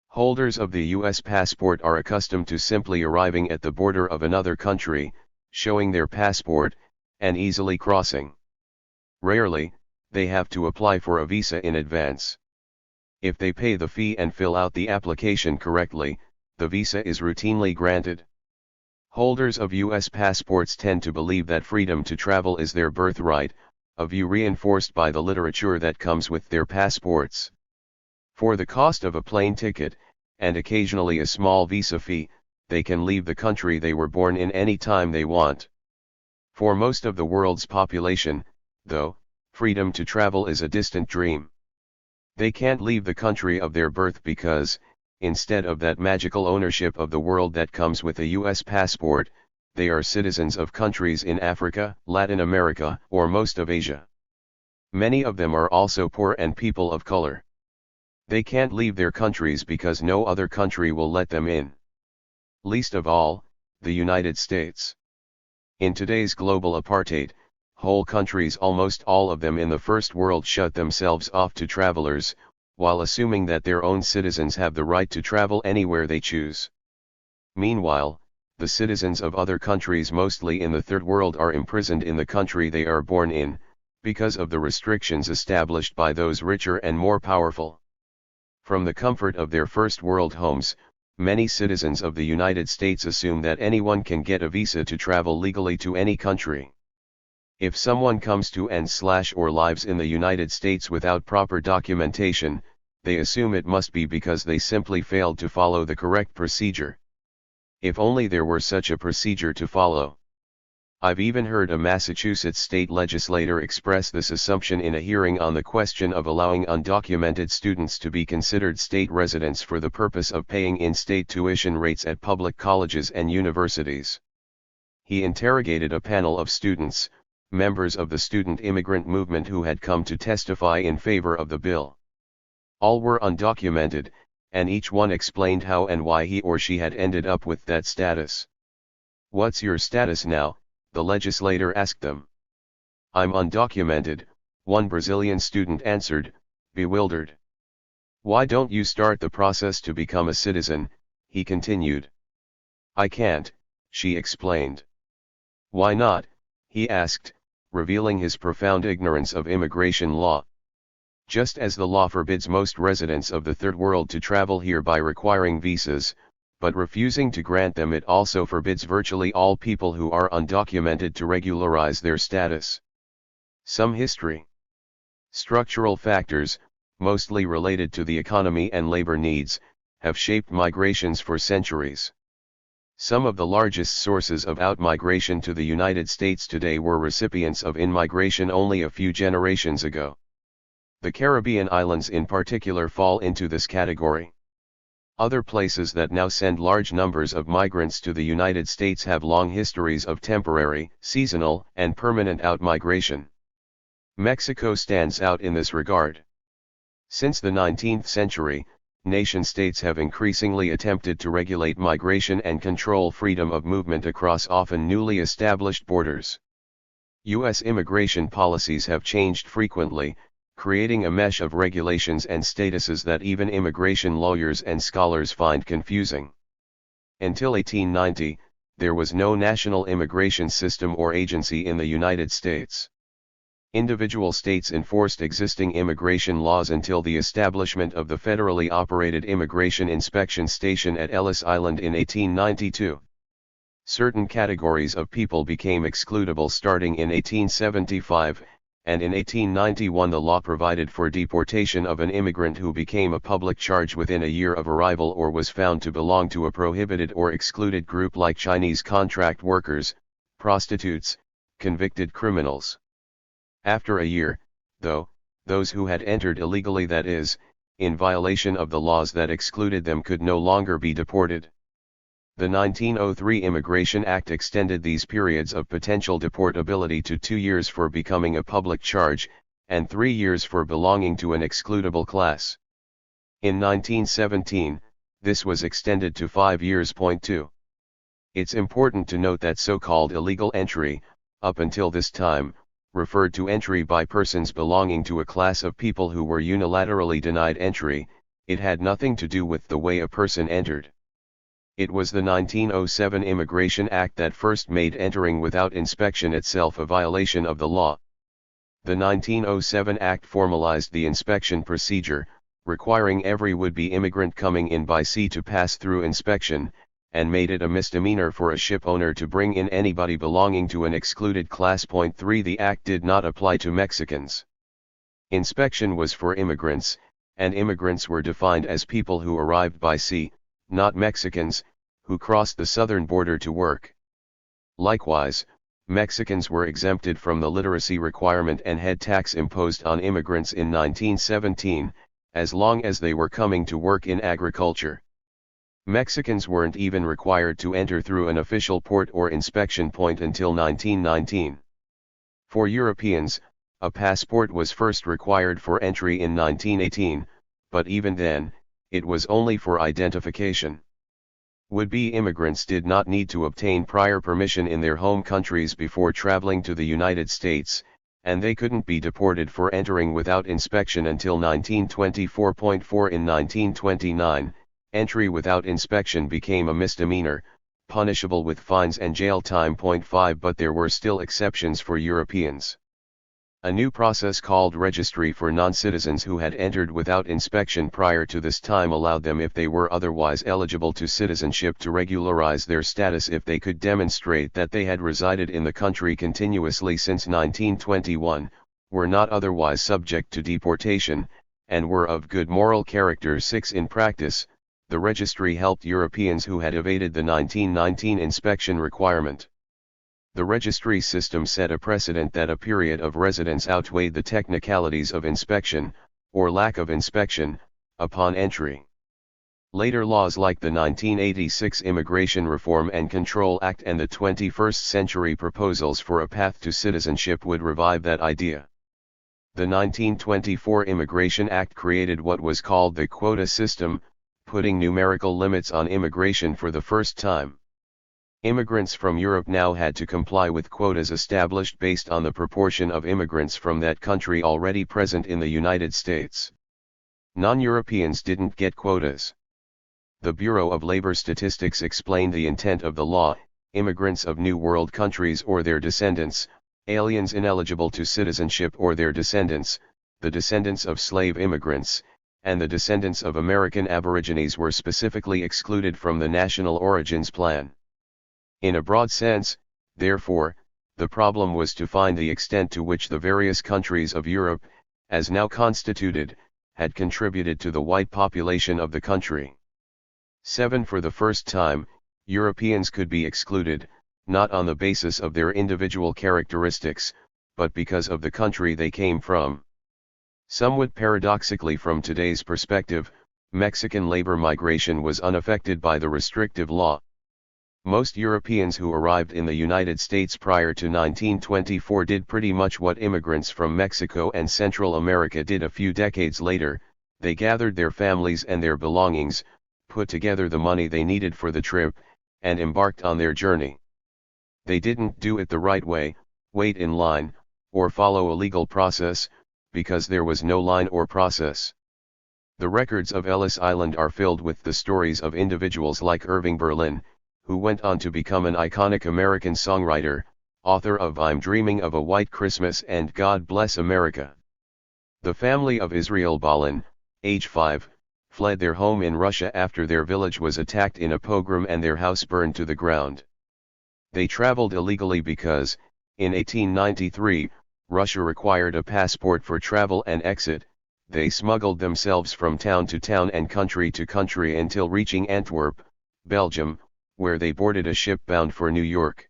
Holders of the U.S. passport are accustomed to simply arriving at the border of another country, showing their passport, and easily crossing. Rarely, they have to apply for a visa in advance. If they pay the fee and fill out the application correctly, the visa is routinely granted. Holders of U.S. passports tend to believe that freedom to travel is their birthright, a view reinforced by the literature that comes with their passports. For the cost of a plane ticket, and occasionally a small visa fee, they can leave the country they were born in any time they want. For most of the world's population, though, freedom to travel is a distant dream. They can't leave the country of their birth because, instead of that magical ownership of the world that comes with a U.S. passport, they are citizens of countries in Africa, Latin America, or most of Asia. Many of them are also poor and people of color. They can't leave their countries because no other country will let them in. Least of all, the United States. In today's global apartheid, whole countries, almost all of them in the first world, shut themselves off to travelers, while assuming that their own citizens have the right to travel anywhere they choose. Meanwhile, the citizens of other countries, mostly in the Third World, are imprisoned in the country they are born in, because of the restrictions established by those richer and more powerful. From the comfort of their first world homes, many citizens of the United States assume that anyone can get a visa to travel legally to any country. If someone comes to and/or lives in the United States without proper documentation, they assume it must be because they simply failed to follow the correct procedure. If only there were such a procedure to follow. I've even heard a Massachusetts state legislator express this assumption in a hearing on the question of allowing undocumented students to be considered state residents for the purpose of paying in-state tuition rates at public colleges and universities. He interrogated a panel of students, members of the student immigrant movement, who had come to testify in favor of the bill. All were undocumented, and each one explained how and why he or she had ended up with that status. "What's your status now?" the legislator asked them. "I'm undocumented," one Brazilian student answered, bewildered. "Why don't you start the process to become a citizen?" he continued. "I can't," she explained. "Why not?" he asked, revealing his profound ignorance of immigration law. Just as the law forbids most residents of the Third World to travel here by requiring visas, but refusing to grant them, it also forbids virtually all people who are undocumented to regularize their status. Some history. Structural factors, mostly related to the economy and labor needs, have shaped migrations for centuries. Some of the largest sources of outmigration to the United States today were recipients of in-migration only a few generations ago. The Caribbean islands in particular fall into this category. Other places that now send large numbers of migrants to the United States have long histories of temporary, seasonal, and permanent outmigration. Mexico stands out in this regard. Since the 19th century, nation-states have increasingly attempted to regulate migration and control freedom of movement across often newly established borders. U.S. immigration policies have changed frequently, creating a mesh of regulations and statuses that even immigration lawyers and scholars find confusing. Until 1890, there was no national immigration system or agency in the United States. Individual states enforced existing immigration laws until the establishment of the federally operated Immigration Inspection Station at Ellis Island in 1892. Certain categories of people became excludable starting in 1875, and in 1891 the law provided for deportation of an immigrant who became a public charge within a year of arrival or was found to belong to a prohibited or excluded group like Chinese contract workers, prostitutes, convicted criminals. After a year, though, those who had entered illegally, that is, in violation of the laws that excluded them, could no longer be deported. The 1903 Immigration Act extended these periods of potential deportability to 2 years for becoming a public charge, and 3 years for belonging to an excludable class. In 1917, this was extended to 5 years. 2. It's important to note that so-called illegal entry, up until this time, referred to entry by persons belonging to a class of people who were unilaterally denied entry. It had nothing to do with the way a person entered. It was the 1907 Immigration Act that first made entering without inspection itself a violation of the law. The 1907 Act formalized the inspection procedure, requiring every would-be immigrant coming in by sea to pass through inspection, and made it a misdemeanor for a ship owner to bring in anybody belonging to an excluded class. 3. The Act did not apply to Mexicans. Inspection was for immigrants, and immigrants were defined as people who arrived by sea, not Mexicans, who crossed the southern border to work. Likewise, Mexicans were exempted from the literacy requirement and head tax imposed on immigrants in 1917, as long as they were coming to work in agriculture. Mexicans weren't even required to enter through an official port or inspection point until 1919. For Europeans, a passport was first required for entry in 1918, but even then, it was only for identification. Would-be immigrants did not need to obtain prior permission in their home countries before traveling to the United States, and they couldn't be deported for entering without inspection until 1924.4. In 1929, entry without inspection became a misdemeanor, punishable with fines and jail time. 5. But there were still exceptions for Europeans. A new process called registry for non-citizens who had entered without inspection prior to this time allowed them, if they were otherwise eligible to citizenship, to regularize their status if they could demonstrate that they had resided in the country continuously since 1921, were not otherwise subject to deportation, and were of good moral character. 6. In practice, the registry helped Europeans who had evaded the 1919 inspection requirement. The registry system set a precedent that a period of residence outweighed the technicalities of inspection, or lack of inspection, upon entry. Later laws like the 1986 Immigration Reform and Control Act and the 21st Century Proposals for a Path to Citizenship would revive that idea. The 1924 Immigration Act created what was called the quota system, putting numerical limits on immigration for the first time. Immigrants from Europe now had to comply with quotas established based on the proportion of immigrants from that country already present in the United States. Non-Europeans didn't get quotas. The Bureau of Labor Statistics explained the intent of the law: immigrants of New World countries or their descendants, aliens ineligible to citizenship or their descendants, the descendants of slave immigrants, and the descendants of American Aborigines were specifically excluded from the National Origins Plan. In a broad sense, therefore, the problem was to find the extent to which the various countries of Europe, as now constituted, had contributed to the white population of the country. 7. For the first time, Europeans could be excluded, not on the basis of their individual characteristics, but because of the country they came from. Somewhat paradoxically, from today's perspective, Mexican labor migration was unaffected by the restrictive law. Most Europeans who arrived in the United States prior to 1924 did pretty much what immigrants from Mexico and Central America did a few decades later. They gathered their families and their belongings, put together the money they needed for the trip, and embarked on their journey. They didn't do it the right way, wait in line, or follow a legal process, because there was no line or process. The records of Ellis Island are filled with the stories of individuals like Irving Berlin, who went on to become an iconic American songwriter, author of I'm Dreaming of a White Christmas and God Bless America. The family of Israel Balin, age 5, fled their home in Russia after their village was attacked in a pogrom and their house burned to the ground. They traveled illegally because, in 1893, Russia required a passport for travel and exit. They smuggled themselves from town to town and country to country until reaching Antwerp, Belgium, where they boarded a ship bound for New York.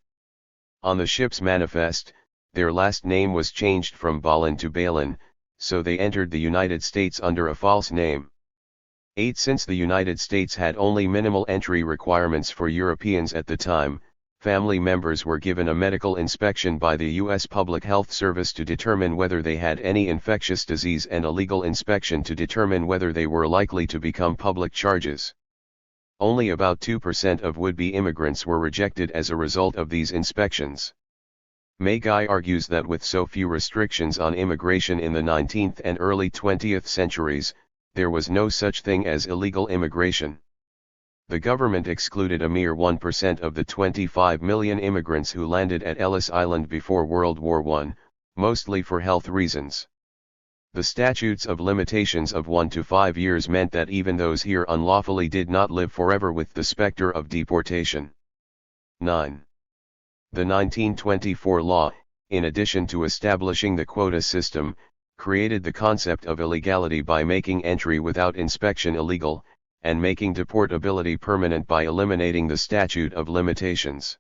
On the ship's manifest, their last name was changed from Balin to Balin, so they entered the United States under a false name. 8. Since the United States had only minimal entry requirements for Europeans at the time, family members were given a medical inspection by the U.S. Public Health Service to determine whether they had any infectious disease and a legal inspection to determine whether they were likely to become public charges. Only about 2% of would-be immigrants were rejected as a result of these inspections. Guy argues that with so few restrictions on immigration in the 19th and early 20th centuries, there was no such thing as illegal immigration. The government excluded a mere 1% of the 25 million immigrants who landed at Ellis Island before World War I, mostly for health reasons. The statutes of limitations of 1 to 5 years meant that even those here unlawfully did not live forever with the specter of deportation. 9. The 1924 law, in addition to establishing the quota system, created the concept of illegality by making entry without inspection illegal, and making deportability permanent by eliminating the statute of limitations.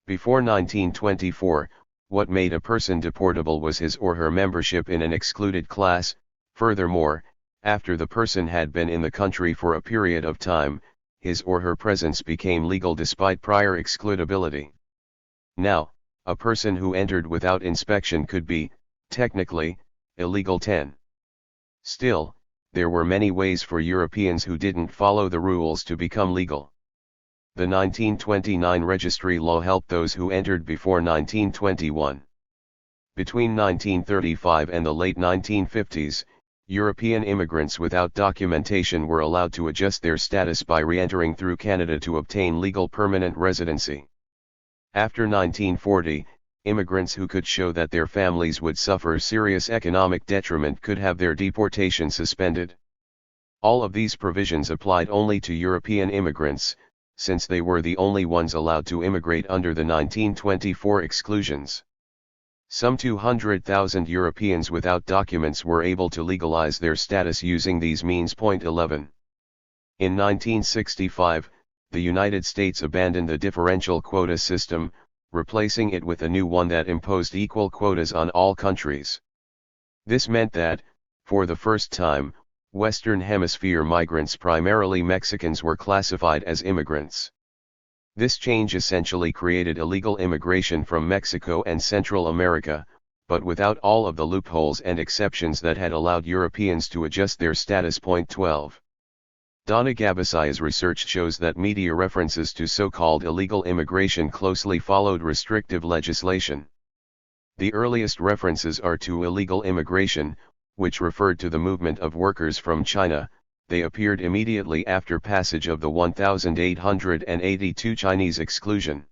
Before 1924, what made a person deportable was his or her membership in an excluded class. Furthermore, after the person had been in the country for a period of time, his or her presence became legal despite prior excludability. Now, a person who entered without inspection could be, technically, illegal. 10. Still, there were many ways for Europeans who didn't follow the rules to become legal. The 1929 registry law helped those who entered before 1921. Between 1935 and the late 1950s, European immigrants without documentation were allowed to adjust their status by re-entering through Canada to obtain legal permanent residency. After 1940, immigrants who could show that their families would suffer serious economic detriment could have their deportation suspended. All of these provisions applied only to European immigrants, since they were the only ones allowed to immigrate under the 1924 exclusions. Some 200,000 Europeans without documents were able to legalize their status using these means. 11. In 1965, the United States abandoned the differential quota system, replacing it with a new one that imposed equal quotas on all countries. This meant that, for the first time, Western Hemisphere migrants, primarily Mexicans, were classified as immigrants. This change essentially created illegal immigration from Mexico and Central America, but without all of the loopholes and exceptions that had allowed Europeans to adjust their status. 12. Donna Gabasai's research shows that media references to so-called illegal immigration closely followed restrictive legislation. The earliest references are to illegal immigration, which referred to the movement of workers from China. They appeared immediately after passage of the 1882 Chinese exclusion.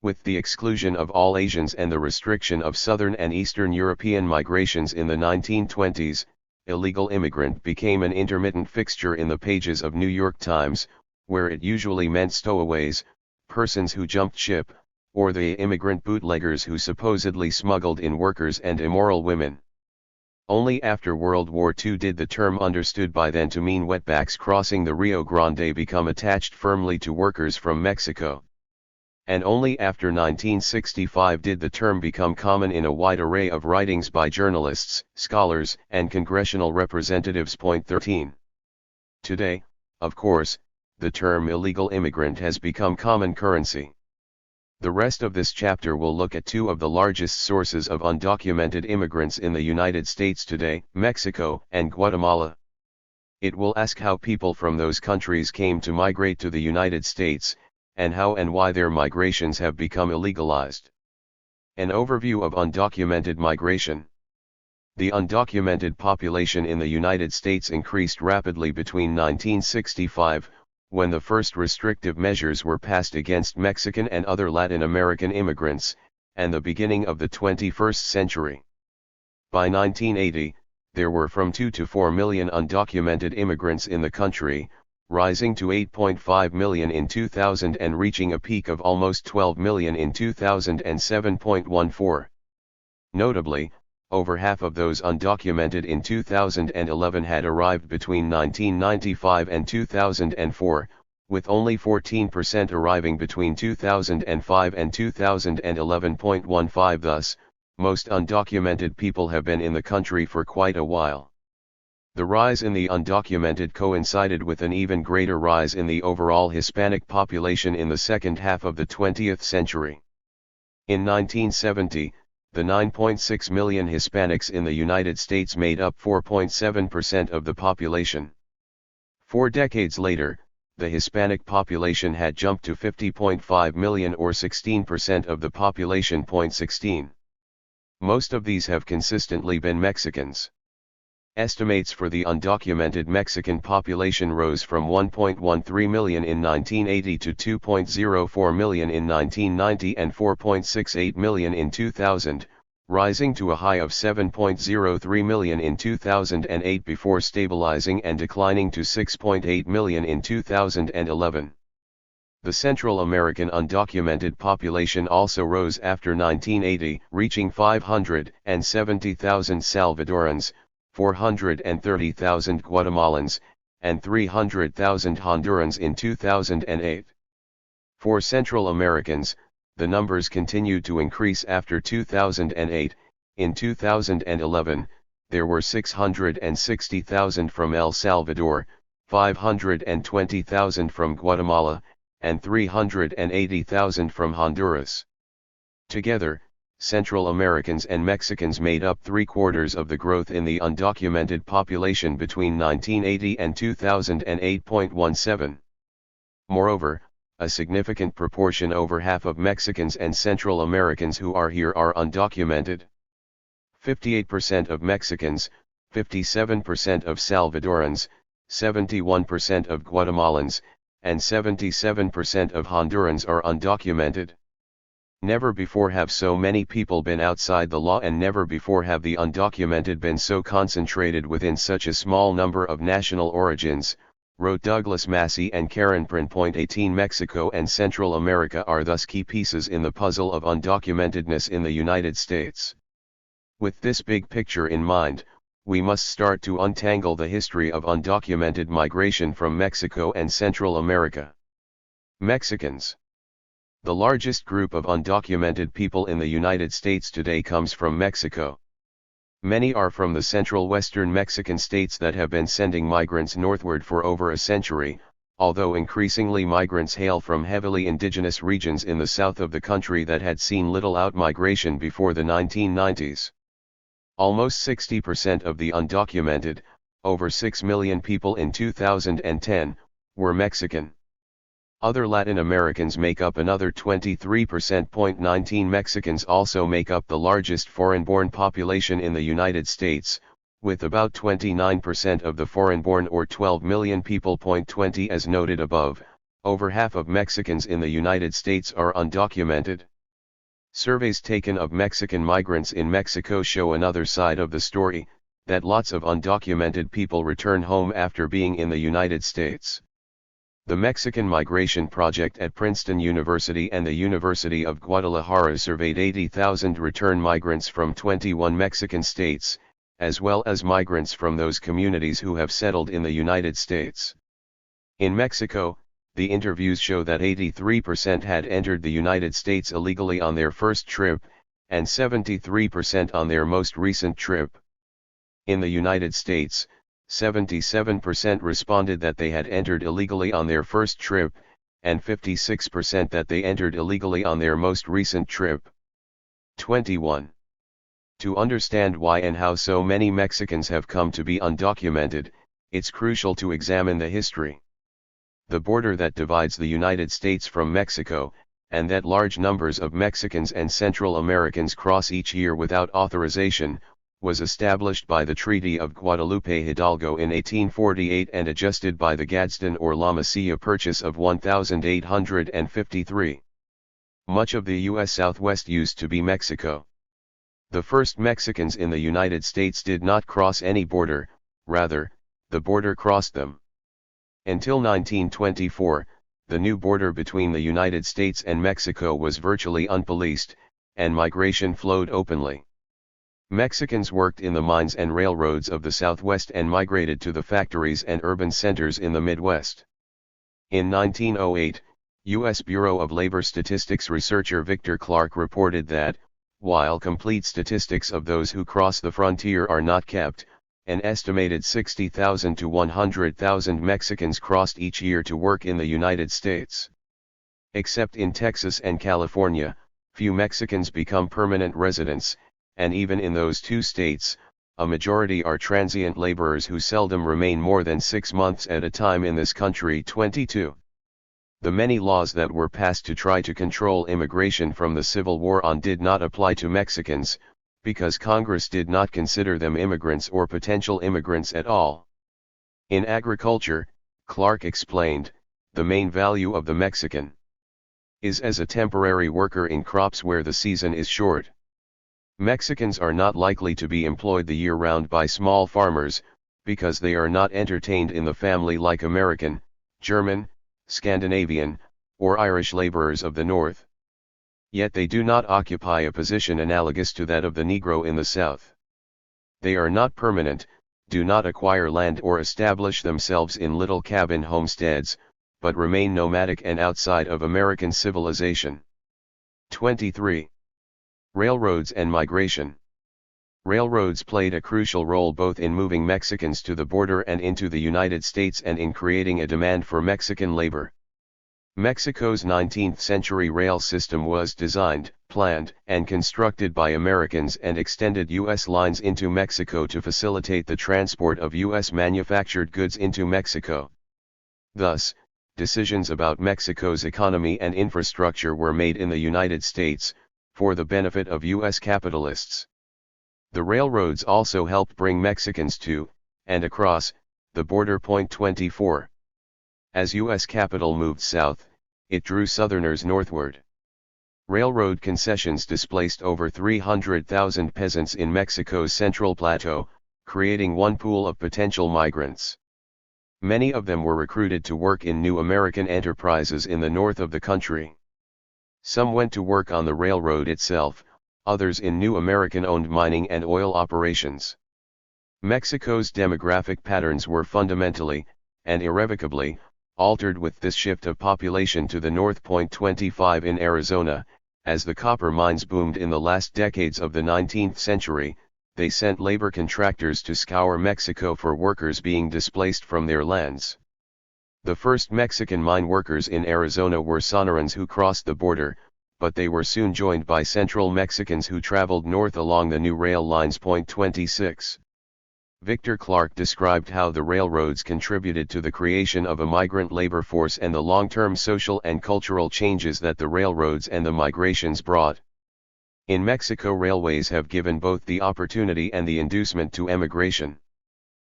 With the exclusion of all Asians and the restriction of Southern and Eastern European migrations in the 1920s, illegal immigrant became an intermittent fixture in the pages of New York Times, where it usually meant stowaways, persons who jumped ship, or the immigrant bootleggers who supposedly smuggled in workers and immoral women. Only after World War II did the term, understood by then to mean wetbacks crossing the Rio Grande, become attached firmly to workers from Mexico. And only after 1965 did the term become common in a wide array of writings by journalists, scholars, and congressional representatives. 13. Today, of course, the term illegal immigrant has become common currency. The rest of this chapter will look at two of the largest sources of undocumented immigrants in the United States today, Mexico and Guatemala. It will ask how people from those countries came to migrate to the United States, and how and why their migrations have become illegalized. An overview of undocumented migration. The undocumented population in the United States increased rapidly between 1965, when the first restrictive measures were passed against Mexican and other Latin American immigrants, and the beginning of the 21st century. By 1980, there were from 2 to 4 million undocumented immigrants in the country, rising to 8.5 million in 2000 and reaching a peak of almost 12 million in 2007.14. Notably, over half of those undocumented in 2011 had arrived between 1995 and 2004, with only 14% arriving between 2005 and 2011.15. Thus, most undocumented people have been in the country for quite a while. The rise in the undocumented coincided with an even greater rise in the overall Hispanic population in the second half of the 20th century. In 1970, the 9.6 million Hispanics in the United States made up 4.7% of the population. 4 decades later, the Hispanic population had jumped to 50.5 million or 16% of the population. 16. Most of these have consistently been Mexicans. Estimates for the undocumented Mexican population rose from 1.13 million in 1980 to 2.04 million in 1990 and 4.68 million in 2000, rising to a high of 7.03 million in 2008 before stabilizing and declining to 6.8 million in 2011. The Central American undocumented population also rose after 1980, reaching 570,000 Salvadorans, 430,000 Guatemalans, and 300,000 Hondurans in 2008. For Central Americans, the numbers continued to increase after 2008. In 2011, there were 660,000 from El Salvador, 520,000 from Guatemala, and 380,000 from Honduras. Together, Central Americans and Mexicans made up 3/4 of the growth in the undocumented population between 1980 and 2008.17. Moreover, a significant proportion, over half of Mexicans and Central Americans who are here, are undocumented. 58% of Mexicans, 57% of Salvadorans, 71% of Guatemalans, and 77% of Hondurans are undocumented. Never before have so many people been outside the law, and never before have the undocumented been so concentrated within such a small number of national origins, wrote Douglas Massey and Karen Prin. 18 Mexico and Central America are thus key pieces in the puzzle of undocumentedness in the United States. With this big picture in mind, we must start to untangle the history of undocumented migration from Mexico and Central America. Mexicans. The largest group of undocumented people in the United States today comes from Mexico. Many are from the central western Mexican states that have been sending migrants northward for over a century, although increasingly migrants hail from heavily indigenous regions in the south of the country that had seen little outmigration before the 1990s. Almost 60% of the undocumented, over 6 million people in 2010, were Mexican. Other Latin Americans make up another 23%. 19 Mexicans also make up the largest foreign-born population in the United States, with about 29% of the foreign-born or 12 million people. 20 As noted above, over half of Mexicans in the United States are undocumented. Surveys taken of Mexican migrants in Mexico show another side of the story, that lots of undocumented people return home after being in the United States. The Mexican Migration Project at Princeton University and the University of Guadalajara surveyed 80,000 return migrants from 21 Mexican states, as well as migrants from those communities who have settled in the United States. In Mexico, the interviews show that 83% had entered the United States illegally on their first trip, and 73% on their most recent trip. In the United States, 77% responded that they had entered illegally on their first trip, and 56% that they entered illegally on their most recent trip. 21. To understand why and how so many Mexicans have come to be undocumented, it's crucial to examine the history. The border that divides the United States from Mexico, and that large numbers of Mexicans and Central Americans cross each year without authorization, was established by the Treaty of Guadalupe Hidalgo in 1848 and adjusted by the Gadsden or La Mesilla Purchase of 1853. Much of the U.S. Southwest used to be Mexico. The first Mexicans in the United States did not cross any border, rather, the border crossed them. Until 1924, the new border between the United States and Mexico was virtually unpoliced, and migration flowed openly. Mexicans worked in the mines and railroads of the Southwest and migrated to the factories and urban centers in the Midwest. In 1908, U.S. Bureau of Labor Statistics researcher Victor Clark reported that, while complete statistics of those who cross the frontier are not kept, An estimated 60,000 to 100,000 Mexicans crossed each year to work in the United States. Except in Texas and California, few Mexicans become permanent residents, and even in those two states, a majority are transient laborers who seldom remain more than 6 months at a time in this country. 22. The many laws that were passed to try to control immigration from the Civil War on did not apply to Mexicans, because Congress did not consider them immigrants or potential immigrants at all. In agriculture, Clark explained, the main value of the Mexican is as a temporary worker in crops where the season is short. Mexicans are not likely to be employed the year round by small farmers, because they are not entertained in the family like American, German, Scandinavian, or Irish laborers of the North. Yet they do not occupy a position analogous to that of the Negro in the South. They are not permanent, do not acquire land or establish themselves in little cabin homesteads, but remain nomadic and outside of American civilization. 23. Railroads and migration. Railroads played a crucial role both in moving Mexicans to the border and into the United States and in creating a demand for Mexican labor. Mexico's 19th-century rail system was designed, planned, and constructed by Americans and extended U.S. lines into Mexico to facilitate the transport of U.S. manufactured goods into Mexico. Thus, decisions about Mexico's economy and infrastructure were made in the United States, for the benefit of U.S. capitalists. The railroads also helped bring Mexicans to, and across, the border. 24. As U.S. capital moved south, it drew Southerners northward. Railroad concessions displaced over 300,000 peasants in Mexico's Central Plateau, creating one pool of potential migrants. Many of them were recruited to work in new American enterprises in the north of the country. Some went to work on the railroad itself, others in new American-owned mining and oil operations. Mexico's demographic patterns were fundamentally, and irrevocably, altered with this shift of population to the north. 25. In Arizona, as the copper mines boomed in the last decades of the 19th century, they sent labor contractors to scour Mexico for workers being displaced from their lands. The first Mexican mine workers in Arizona were Sonorans who crossed the border, but they were soon joined by Central Mexicans who traveled north along the new rail lines. 26. Victor Clark described how the railroads contributed to the creation of a migrant labor force and the long-term social and cultural changes that the railroads and the migrations brought. In Mexico, railways have given both the opportunity and the inducement to emigration.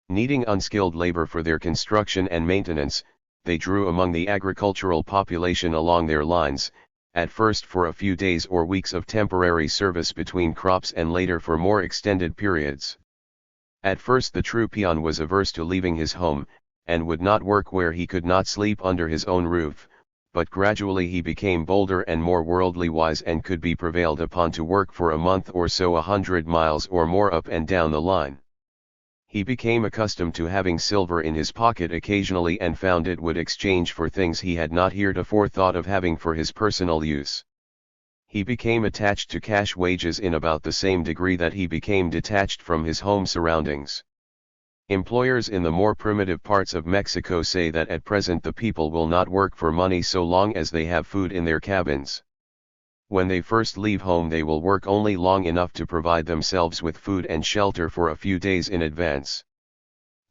Needing unskilled labor for their construction and maintenance, they drew among the agricultural population along their lines, at first for a few days or weeks of temporary service between crops and later for more extended periods. At first the true peon was averse to leaving his home, and would not work where he could not sleep under his own roof, but gradually he became bolder and more worldly wise and could be prevailed upon to work for a month or so 100 miles or more up and down the line. He became accustomed to having silver in his pocket occasionally and found it would exchange for things he had not heretofore thought of having for his personal use. He became attached to cash wages in about the same degree that he became detached from his home surroundings. Employers in the more primitive parts of Mexico say that at present the people will not work for money so long as they have food in their cabins. When they first leave home they will work only long enough to provide themselves with food and shelter for a few days in advance.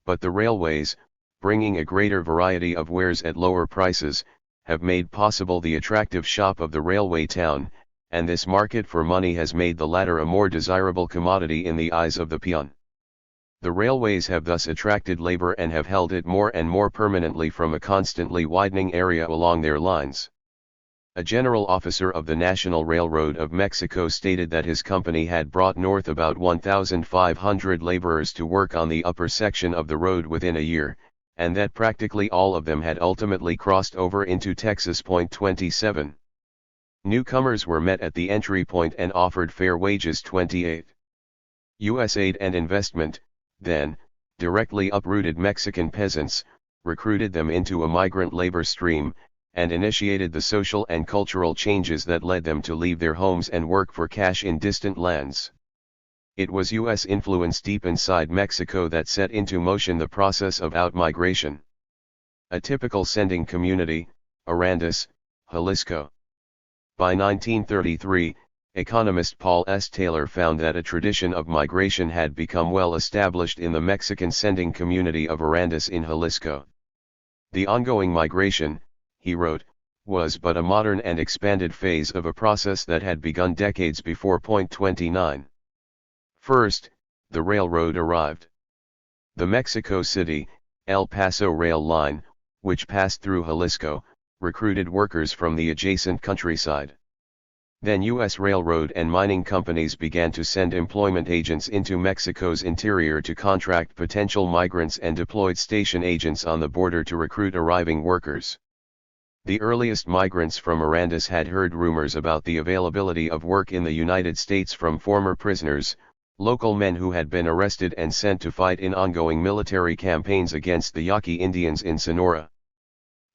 But the railways, bringing a greater variety of wares at lower prices, have made possible the attractive shop of the railway town, and this market for money has made the latter a more desirable commodity in the eyes of the peon. The railways have thus attracted labor and have held it more and more permanently from a constantly widening area along their lines. A general officer of the National Railroad of Mexico stated that his company had brought north about 1,500 laborers to work on the upper section of the road within a year, and that practically all of them had ultimately crossed over into Texas. 27. Newcomers were met at the entry point and offered fair wages. 28. U.S. aid and investment, then, directly uprooted Mexican peasants, recruited them into a migrant labor stream, and initiated the social and cultural changes that led them to leave their homes and work for cash in distant lands. It was U.S. influence deep inside Mexico that set into motion the process of outmigration. A typical sending community, Arandas, Jalisco. By 1933, economist Paul S. Taylor found that a tradition of migration had become well established in the Mexican sending community of Arandas in Jalisco. The ongoing migration, he wrote, was but a modern and expanded phase of a process that had begun decades before. 29. First, the railroad arrived. The Mexico City, El Paso rail line, which passed through Jalisco, recruited workers from the adjacent countryside. Then U.S. railroad and mining companies began to send employment agents into Mexico's interior to contract potential migrants and deployed station agents on the border to recruit arriving workers. The earliest migrants from Arandas had heard rumors about the availability of work in the United States from former prisoners, local men who had been arrested and sent to fight in ongoing military campaigns against the Yaqui Indians in Sonora.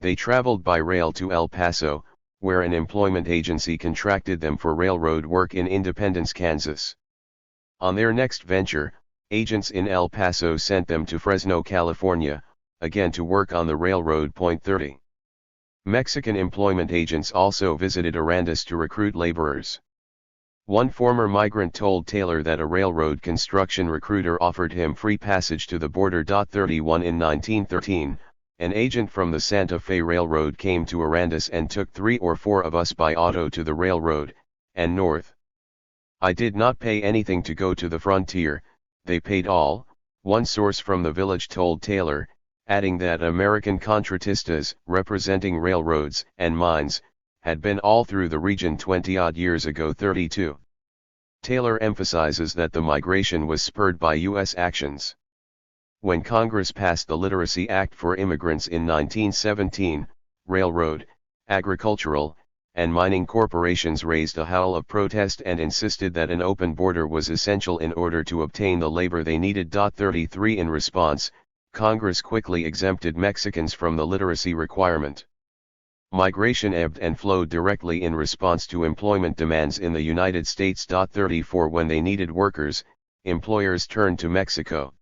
They traveled by rail to El Paso, where an employment agency contracted them for railroad work in Independence, Kansas. On their next venture, agents in El Paso sent them to Fresno, California, again to work on the railroad. 30. Mexican employment agents also visited Arandas to recruit laborers. One former migrant told Taylor that a railroad construction recruiter offered him free passage to the border. 31 In 1913, an agent from the Santa Fe Railroad came to Arandas and took 3 or 4 of us by auto to the railroad, and north. I did not pay anything to go to the frontier, they paid all, one source from the village told Taylor, adding that American contratistas, representing railroads and mines, had been all through the region 20-odd years ago. 32. Taylor emphasizes that the migration was spurred by U.S. actions. When Congress passed the Literacy Act for immigrants in 1917, railroad, agricultural, and mining corporations raised a howl of protest and insisted that an open border was essential in order to obtain the labor they needed. 33 In response, Congress quickly exempted Mexicans from the literacy requirement. Migration ebbed and flowed directly in response to employment demands in the United States. 34 When they needed workers, employers turned to Mexico.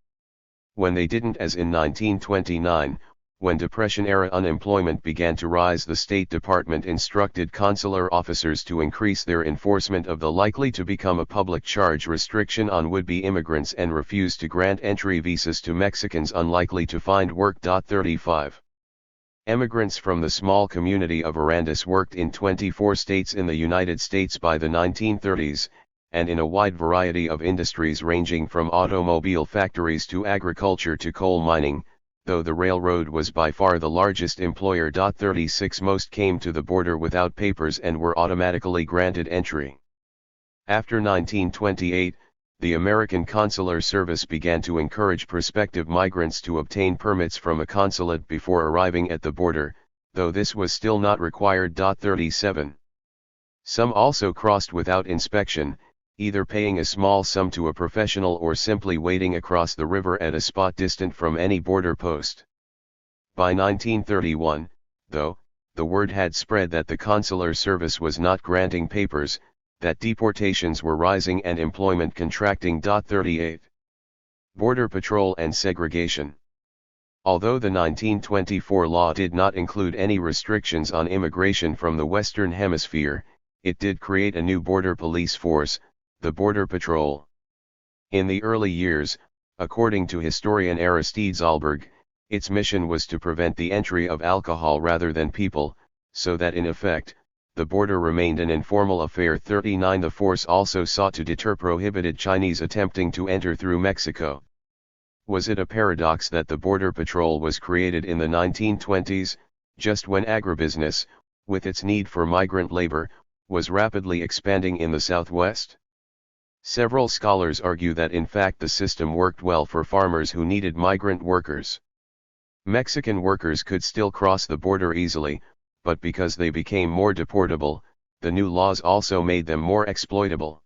When they didn't, as in 1929, when Depression-era unemployment began to rise, the State Department instructed consular officers to increase their enforcement of the likely to become a public charge restriction on would-be immigrants and refuse to grant entry visas to Mexicans unlikely to find work. 35. Emigrants from the small community of Arandas worked in 24 states in the United States by the 1930s, and in a wide variety of industries ranging from automobile factories to agriculture to coal mining, though the railroad was by far the largest employer. 36 Most came to the border without papers and were automatically granted entry. After 1928, the American Consular Service began to encourage prospective migrants to obtain permits from a consulate before arriving at the border, though this was still not required. 37. Some also crossed without inspection, either paying a small sum to a professional or simply wading across the river at a spot distant from any border post. By 1931, though, the word had spread that the consular service was not granting papers, that deportations were rising and employment contracting. 38. Border Patrol and segregation. Although the 1924 law did not include any restrictions on immigration from the Western Hemisphere, it did create a new border police force, the Border Patrol. In the early years, according to historian Aristide Zalberg, its mission was to prevent the entry of alcohol rather than people, so that in effect, the border remained an informal affair. 39 The force also sought to deter prohibited Chinese attempting to enter through Mexico. Was it a paradox that the Border Patrol was created in the 1920s, just when agribusiness, with its need for migrant labor, was rapidly expanding in the Southwest? Several scholars argue that in fact the system worked well for farmers who needed migrant workers. Mexican workers could still cross the border easily, but because they became more deportable, the new laws also made them more exploitable.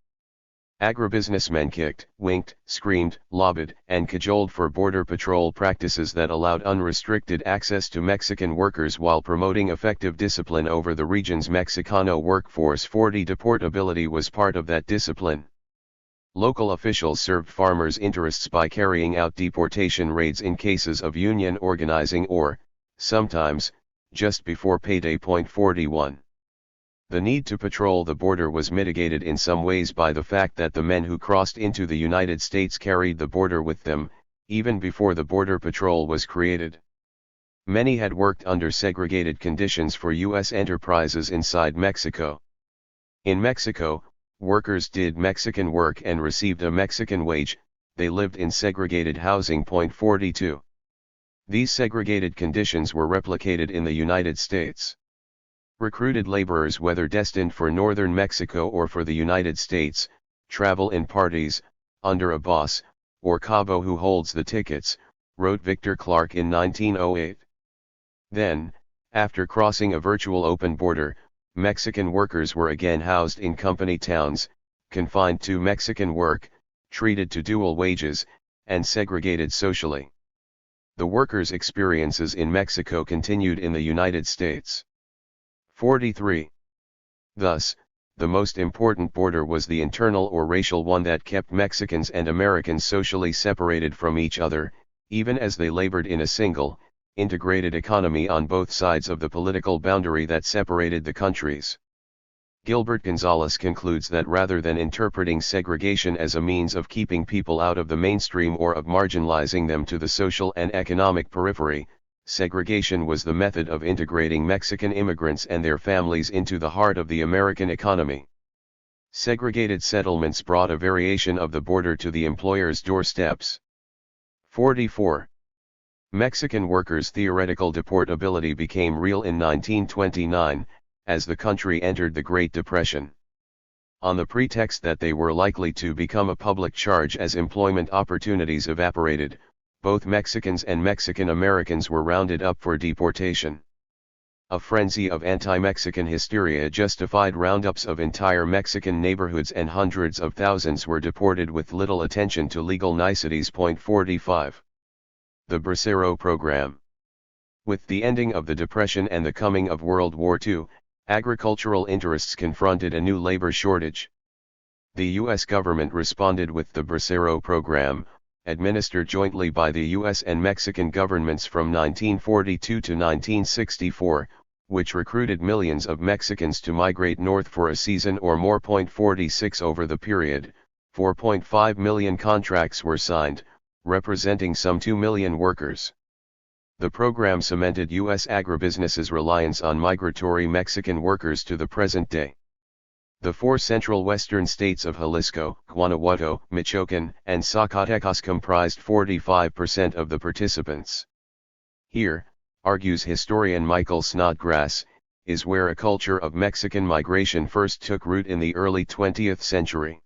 Agribusinessmen kicked, winked, screamed, lobbied, and cajoled for Border Patrol practices that allowed unrestricted access to Mexican workers while promoting effective discipline over the region's Mexicano workforce. 40 Deportability was part of that discipline. Local officials served farmers' interests by carrying out deportation raids in cases of union organizing or, sometimes, just before payday. 41. The need to patrol the border was mitigated in some ways by the fact that the men who crossed into the United States carried the border with them, even before the Border Patrol was created. Many had worked under segregated conditions for U.S. enterprises inside Mexico. In Mexico, workers did Mexican work and received a Mexican wage. They lived in segregated housing. 42. These segregated conditions were replicated in the United States. Recruited laborers, whether destined for northern Mexico or for the United States, travel in parties, under a boss, or cabo who holds the tickets, wrote Victor Clark in 1908. Then, after crossing a virtual open border, Mexican workers were again housed in company towns, confined to Mexican work, treated to dual wages, and segregated socially. The workers' experiences in Mexico continued in the United States. 43. Thus, the most important border was the internal or racial one that kept Mexicans and Americans socially separated from each other, even as they labored in a single, integrated economy on both sides of the political boundary that separated the countries. Gilbert Gonzalez concludes that rather than interpreting segregation as a means of keeping people out of the mainstream or of marginalizing them to the social and economic periphery, segregation was the method of integrating Mexican immigrants and their families into the heart of the American economy. Segregated settlements brought a variation of the border to the employer's doorsteps. 44. Mexican workers' theoretical deportability became real in 1929, as the country entered the Great Depression. On the pretext that they were likely to become a public charge as employment opportunities evaporated, both Mexicans and Mexican Americans were rounded up for deportation. A frenzy of anti-Mexican hysteria justified roundups of entire Mexican neighborhoods, and hundreds of thousands were deported with little attention to legal niceties. 45. The Bracero Program. With the ending of the Depression and the coming of World War II, agricultural interests confronted a new labor shortage. The U.S. government responded with the Bracero Program, administered jointly by the U.S. and Mexican governments from 1942 to 1964, which recruited millions of Mexicans to migrate north for a season or more. 46. Over the period, 4.5 million contracts were signed, representing some 2 million workers. The program cemented U.S. agribusinesses' reliance on migratory Mexican workers to the present day. The four central western states of Jalisco, Guanajuato, Michoacán, and Zacatecas comprised 45% of the participants. Here, argues historian Michael Snodgrass, is where a culture of Mexican migration first took root in the early 20th century.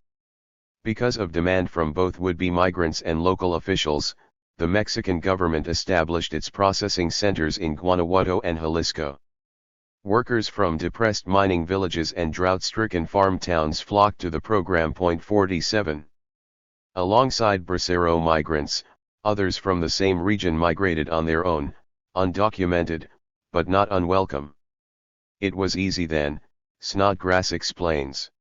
Because of demand from both would-be migrants and local officials, the Mexican government established its processing centers in Guanajuato and Jalisco. Workers from depressed mining villages and drought-stricken farm towns flocked to the program. 47. Alongside Bracero migrants, others from the same region migrated on their own, undocumented, but not unwelcome. It was easy then, Snodgrass explains.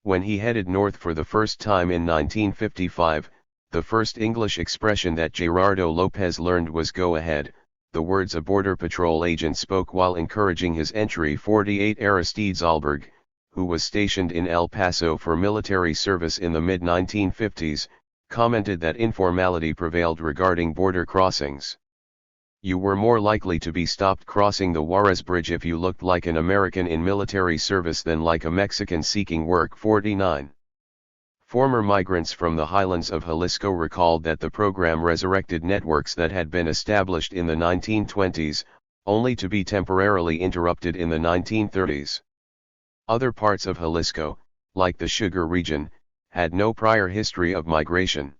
When he headed north for the first time in 1955, the first English expression that Gerardo Lopez learned was "go ahead," the words a Border Patrol agent spoke while encouraging his entry. 48. Aristide Zalberg, who was stationed in El Paso for military service in the mid-1950s, commented that informality prevailed regarding border crossings. You were more likely to be stopped crossing the Juarez Bridge if you looked like an American in military service than like a Mexican seeking work. 49. Former migrants from the highlands of Jalisco recalled that the program resurrected networks that had been established in the 1920s, only to be temporarily interrupted in the 1930s. Other parts of Jalisco, like the Sugar region, had no prior history of migration.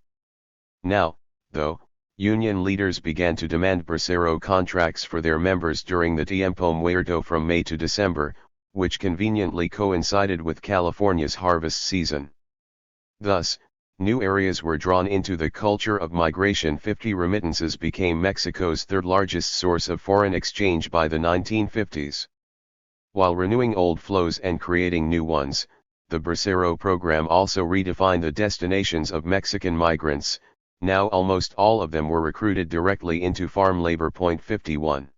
Now, though, union leaders began to demand Bracero contracts for their members during the Tiempo Muerto from May to December, which conveniently coincided with California's harvest season. Thus, new areas were drawn into the culture of migration. 50. Remittances became Mexico's third-largest source of foreign exchange by the 1950s. While renewing old flows and creating new ones, The Bracero program also redefined the destinations of Mexican migrants. Now almost all of them were recruited directly into farm labor. 51.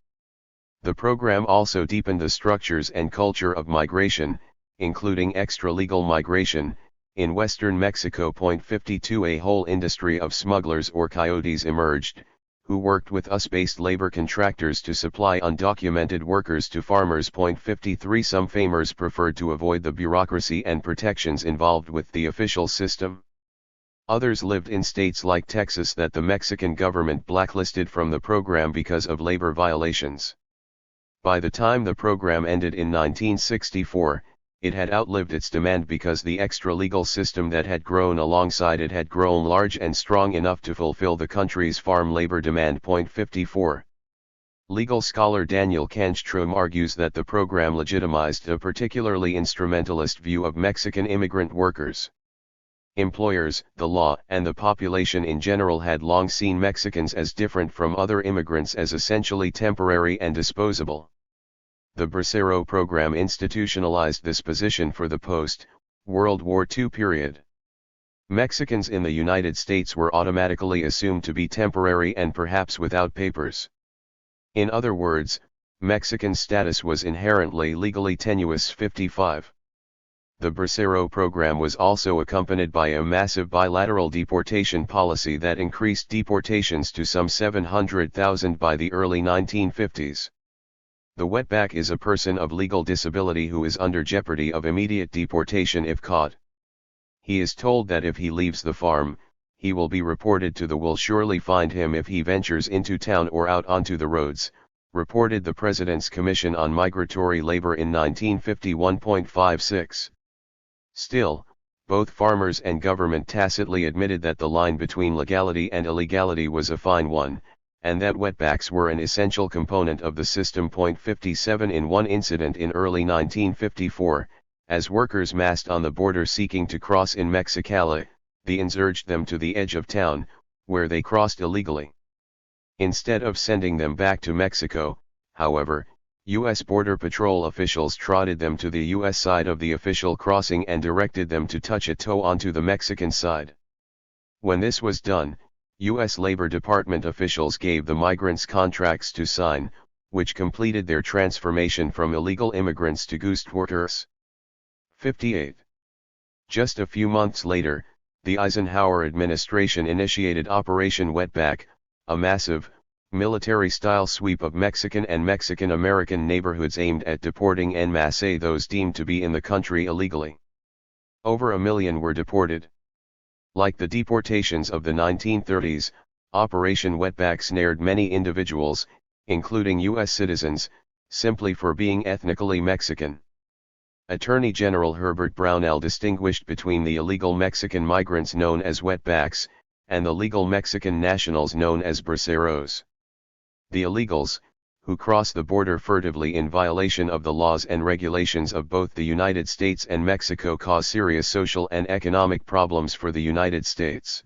The program also deepened the structures and culture of migration, including extra-legal migration. In western Mexico. 52. A whole industry of smugglers or coyotes emerged, who worked with US-based labor contractors to supply undocumented workers to farmers. 53. Some farmers preferred to avoid the bureaucracy and protections involved with the official system. Others lived in states like Texas that the Mexican government blacklisted from the program because of labor violations. By the time the program ended in 1964, it had outlived its demand because the extra-legal system that had grown alongside it had grown large and strong enough to fulfill the country's farm labor demand. 54. Legal scholar Daniel Kanstrom argues that the program legitimized a particularly instrumentalist view of Mexican immigrant workers. Employers, the law, and the population in general had long seen Mexicans as different from other immigrants, as essentially temporary and disposable. The Bracero program institutionalized this position for the post-World War II period. Mexicans in the United States were automatically assumed to be temporary and perhaps without papers. In other words, Mexican status was inherently legally tenuous. 55. The Bracero program was also accompanied by a massive bilateral deportation policy that increased deportations to some 700,000 by the early 1950s. The wetback is a person of legal disability who is under jeopardy of immediate deportation if caught. He is told that if he leaves the farm, he will be reported to the will surely find him if he ventures into town or out onto the roads, reported the President's Commission on Migratory Labor in 1951.56. Still, both farmers and government tacitly admitted that the line between legality and illegality was a fine one, and that wetbacks were an essential component of the system. 57. In one incident in early 1954, as workers massed on the border seeking to cross in Mexicali, the INS urged them to the edge of town, where they crossed illegally. Instead of sending them back to Mexico, however, U.S. Border Patrol officials trotted them to the U.S. side of the official crossing and directed them to touch a toe onto the Mexican side. When this was done, U.S. Labor Department officials gave the migrants contracts to sign, which completed their transformation from illegal immigrants to Gastworkers. 58. Just a few months later, the Eisenhower administration initiated Operation Wetback, a massive, military-style sweep of Mexican and Mexican-American neighborhoods aimed at deporting en masse those deemed to be in the country illegally. Over 1 million were deported. Like the deportations of the 1930s, Operation Wetback snared many individuals, including U.S. citizens, simply for being ethnically Mexican. Attorney General Herbert Brownell distinguished between the illegal Mexican migrants known as wetbacks, and the legal Mexican nationals known as braceros. The illegals, who cross the border furtively in violation of the laws and regulations of both the United States and Mexico, cause serious social and economic problems for the United States.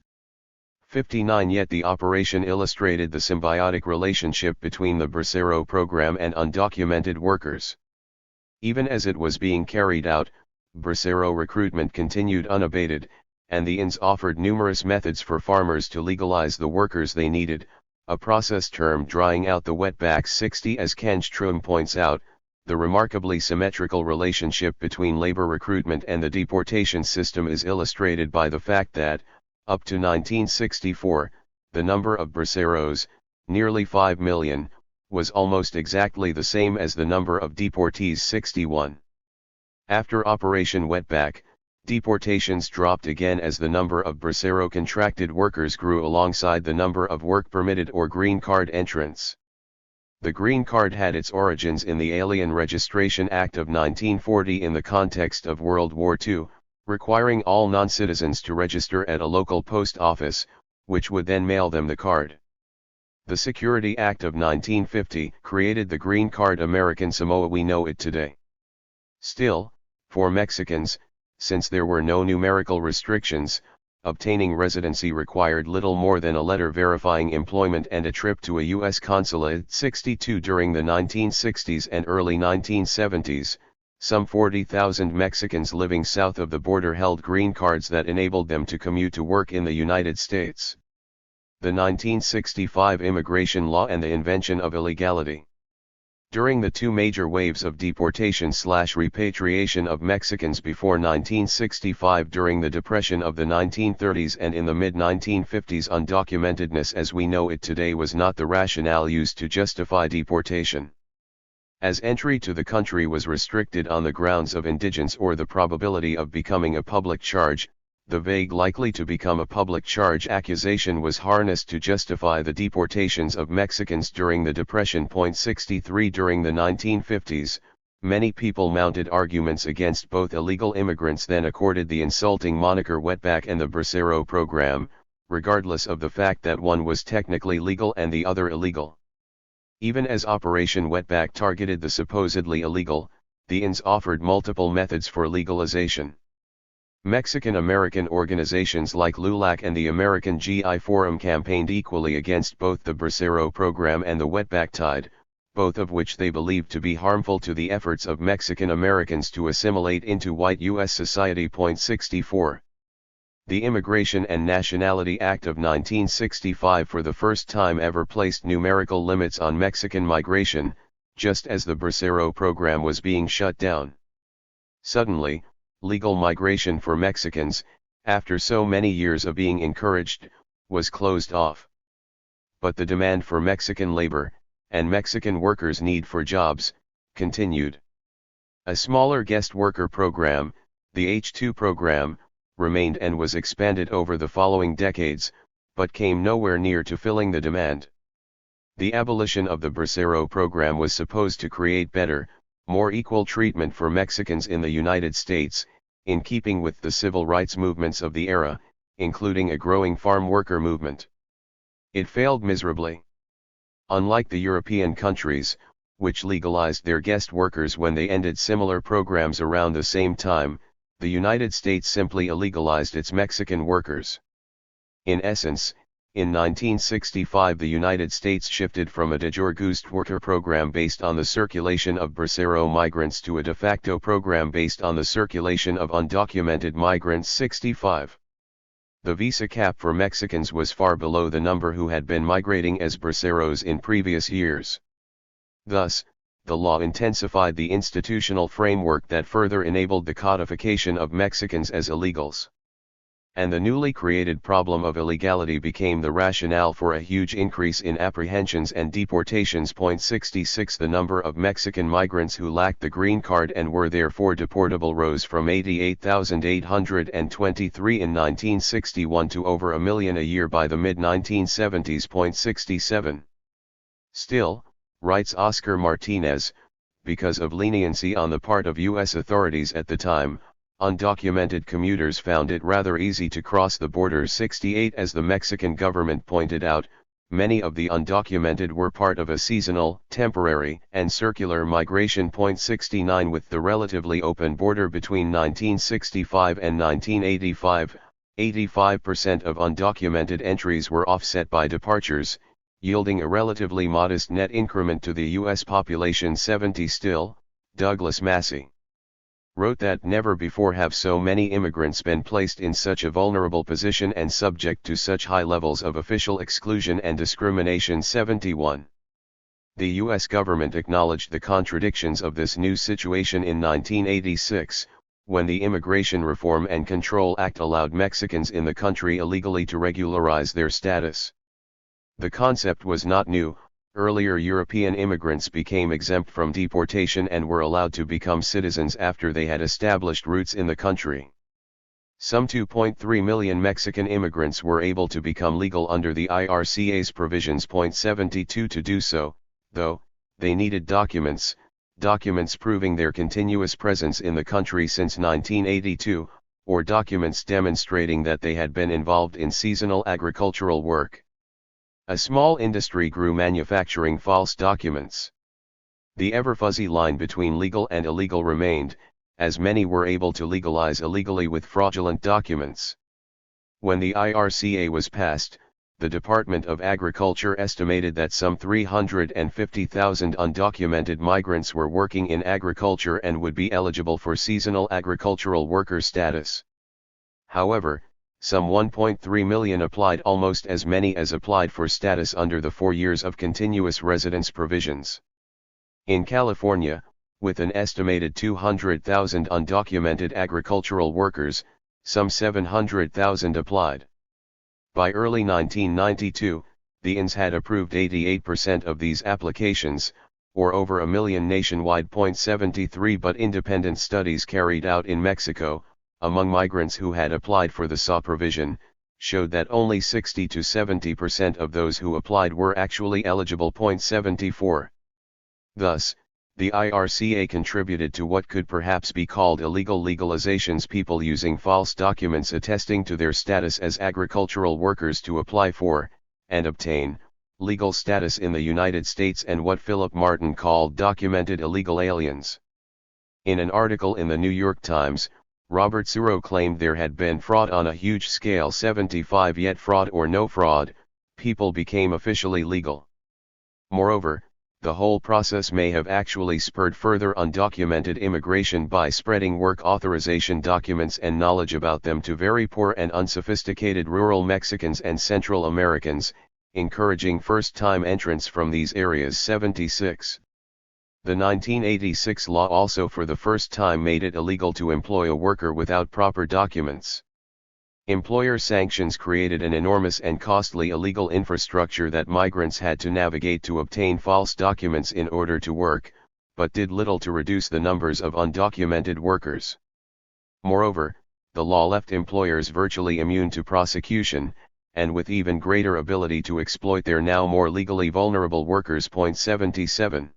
59. Yet the operation illustrated the symbiotic relationship between the Bracero program and undocumented workers. Even as it was being carried out, Bracero recruitment continued unabated, and the INS offered numerous methods for farmers to legalize the workers they needed, a process termed drying out the wetbacks. 60. As Kanstrom points out, the remarkably symmetrical relationship between labor recruitment and the deportation system is illustrated by the fact that, up to 1964, the number of braceros, nearly 5 million, was almost exactly the same as the number of deportees. 61. After Operation Wetback, deportations dropped again as the number of Bracero contracted workers grew alongside the number of work permitted or green card entrants. The green card had its origins in the Alien Registration Act of 1940 in the context of World War II, requiring all non-citizens to register at a local post office, which would then mail them the card. The Security Act of 1950 created the Green Card American Samoa we know it today. Still, for Mexicans, since there were no numerical restrictions, obtaining residency required little more than a letter verifying employment and a trip to a U.S. consulate. 62. During the 1960s and early 1970s, some 40,000 Mexicans living south of the border held green cards that enabled them to commute to work in the United States. The 1965 immigration law and the invention of illegality. During the two major waves of deportation/repatriation of Mexicans before 1965 during the Depression of the 1930s and in the mid-1950s, undocumentedness as we know it today was not the rationale used to justify deportation. As entry to the country was restricted on the grounds of indigence or the probability of becoming a public charge, the vague likely to become a public charge accusation was harnessed to justify the deportations of Mexicans during the Depression. 63 During the 1950s, many people mounted arguments against both illegal immigrants then accorded the insulting moniker wetback and the Bracero program, regardless of the fact that one was technically legal and the other illegal. Even as Operation Wetback targeted the supposedly illegal, the INS offered multiple methods for legalization. Mexican-American organizations like LULAC and the American GI Forum campaigned equally against both the Bracero program and the Wetback Tide, both of which they believed to be harmful to the efforts of Mexican Americans to assimilate into white U.S. society. 64. The Immigration and Nationality Act of 1965 for the first time ever placed numerical limits on Mexican migration, just as the Bracero program was being shut down. Suddenly, legal migration for Mexicans, after so many years of being encouraged, was closed off. But the demand for Mexican labor, and Mexican workers' need for jobs, continued. A smaller guest worker program, the H-2 program, remained and was expanded over the following decades, but came nowhere near to filling the demand. The abolition of the Bracero program was supposed to create better, more equal treatment for Mexicans in the United States, in keeping with the civil rights movements of the era, including a growing farm worker movement. It failed miserably. Unlike the European countries, which legalized their guest workers when they ended similar programs around the same time, the United States simply illegalized its Mexican workers. In essence, in 1965 the United States shifted from a de jure guest worker program based on the circulation of Bracero migrants to a de facto program based on the circulation of undocumented migrants. 65. The visa cap for Mexicans was far below the number who had been migrating as Braceros in previous years. Thus, the law intensified the institutional framework that further enabled the codification of Mexicans as illegals. And the newly created problem of illegality became the rationale for a huge increase in apprehensions and deportations. 66 The number of Mexican migrants who lacked the green card and were therefore deportable rose from 88,823 in 1961 to over a million a year by the mid-1970s. 67. Still, writes Oscar Martinez, because of leniency on the part of U.S. authorities at the time, undocumented commuters found it rather easy to cross the border. 68 As the Mexican government pointed out, many of the undocumented were part of a seasonal, temporary, and circular migration. 69 With the relatively open border between 1965 and 1985, 85% of undocumented entries were offset by departures, yielding a relatively modest net increment to the U.S. population. 70 Still, Douglas Massey wrote that never before have so many immigrants been placed in such a vulnerable position and subject to such high levels of official exclusion and discrimination. 71. The U.S. government acknowledged the contradictions of this new situation in 1986, when the Immigration Reform and Control Act allowed Mexicans in the country illegally to regularize their status. The concept was not new. Earlier European immigrants became exempt from deportation and were allowed to become citizens after they had established roots in the country. Some 2.3 million Mexican immigrants were able to become legal under the IRCA's provisions. 72 To do so, though, they needed documents proving their continuous presence in the country since 1982, or documents demonstrating that they had been involved in seasonal agricultural work. A small industry grew manufacturing false documents. The ever-fuzzy line between legal and illegal remained, as many were able to legalize illegally with fraudulent documents. When the IRCA was passed, the Department of Agriculture estimated that some 350,000 undocumented migrants were working in agriculture and would be eligible for seasonal agricultural worker status. However, some 1.3 million applied, almost as many as applied for status under the 4 years of continuous residence provisions. In California, with an estimated 200,000 undocumented agricultural workers, some 700,000 applied. By early 1992, the INS had approved 88% of these applications, or over a million nationwide. 73 But independent studies carried out in Mexico, among migrants who had applied for the SA provision, showed that only 60 to 70% of those who applied were actually eligible. 74. Thus, the IRCA contributed to what could perhaps be called illegal legalizations, people using false documents attesting to their status as agricultural workers to apply for, and obtain, legal status in the United States, and what Philip Martin called documented illegal aliens. In an article in the New York Times, Robert Suro claimed there had been fraud on a huge scale. 75 Yet fraud or no fraud, people became officially legal. Moreover, the whole process may have actually spurred further undocumented immigration by spreading work authorization documents and knowledge about them to very poor and unsophisticated rural Mexicans and Central Americans, encouraging first-time entrants from these areas. 76. The 1986 law also for the first time made it illegal to employ a worker without proper documents. Employer sanctions created an enormous and costly illegal infrastructure that migrants had to navigate to obtain false documents in order to work, but did little to reduce the numbers of undocumented workers. Moreover, the law left employers virtually immune to prosecution, and with even greater ability to exploit their now more legally vulnerable workers. 77.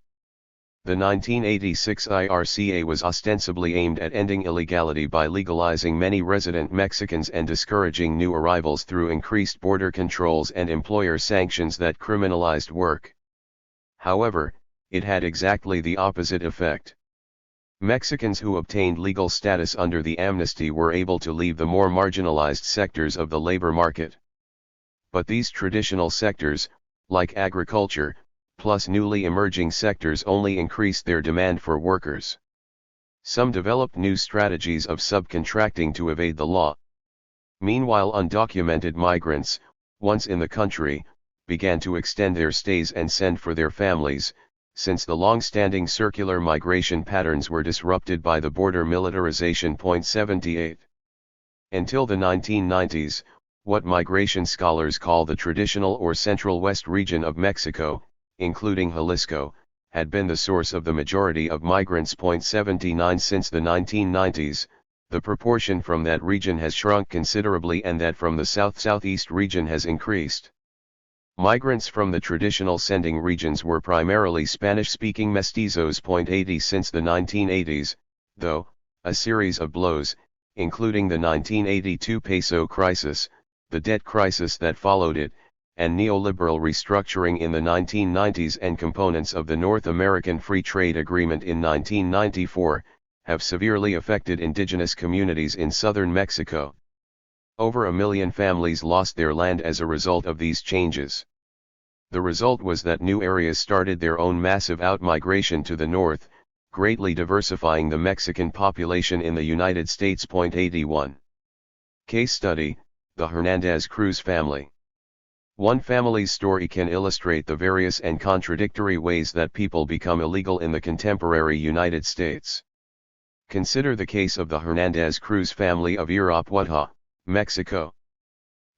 The 1986 IRCA was ostensibly aimed at ending illegality by legalizing many resident Mexicans and discouraging new arrivals through increased border controls and employer sanctions that criminalized work. However, it had exactly the opposite effect. Mexicans who obtained legal status under the amnesty were able to leave the more marginalized sectors of the labor market. But these traditional sectors, like agriculture, plus newly emerging sectors, only increased their demand for workers. Some developed new strategies of subcontracting to evade the law. Meanwhile, undocumented migrants, once in the country, began to extend their stays and send for their families, since the long-standing circular migration patterns were disrupted by the border militarization. 78. Until the 1990s, what migration scholars call the traditional or Central West region of Mexico, including Jalisco, had been the source of the majority of migrants. 79. Since the 1990s, the proportion from that region has shrunk considerably, and that from the south-southeast region has increased. Migrants from the traditional sending regions were primarily Spanish-speaking mestizos. 80. Since the 1980s, though, a series of blows, including the 1982 peso crisis, the debt crisis that followed it, and neoliberal restructuring in the 1990s and components of the North American Free Trade Agreement in 1994, have severely affected indigenous communities in southern Mexico. Over 1 million families lost their land as a result of these changes. The result was that new areas started their own massive outmigration to the north, greatly diversifying the Mexican population in the United States. 81. Case study: the Hernandez Cruz family. One family's story can illustrate the various and contradictory ways that people become illegal in the contemporary United States. Consider the case of the Hernandez Cruz family of Irapuato, Mexico.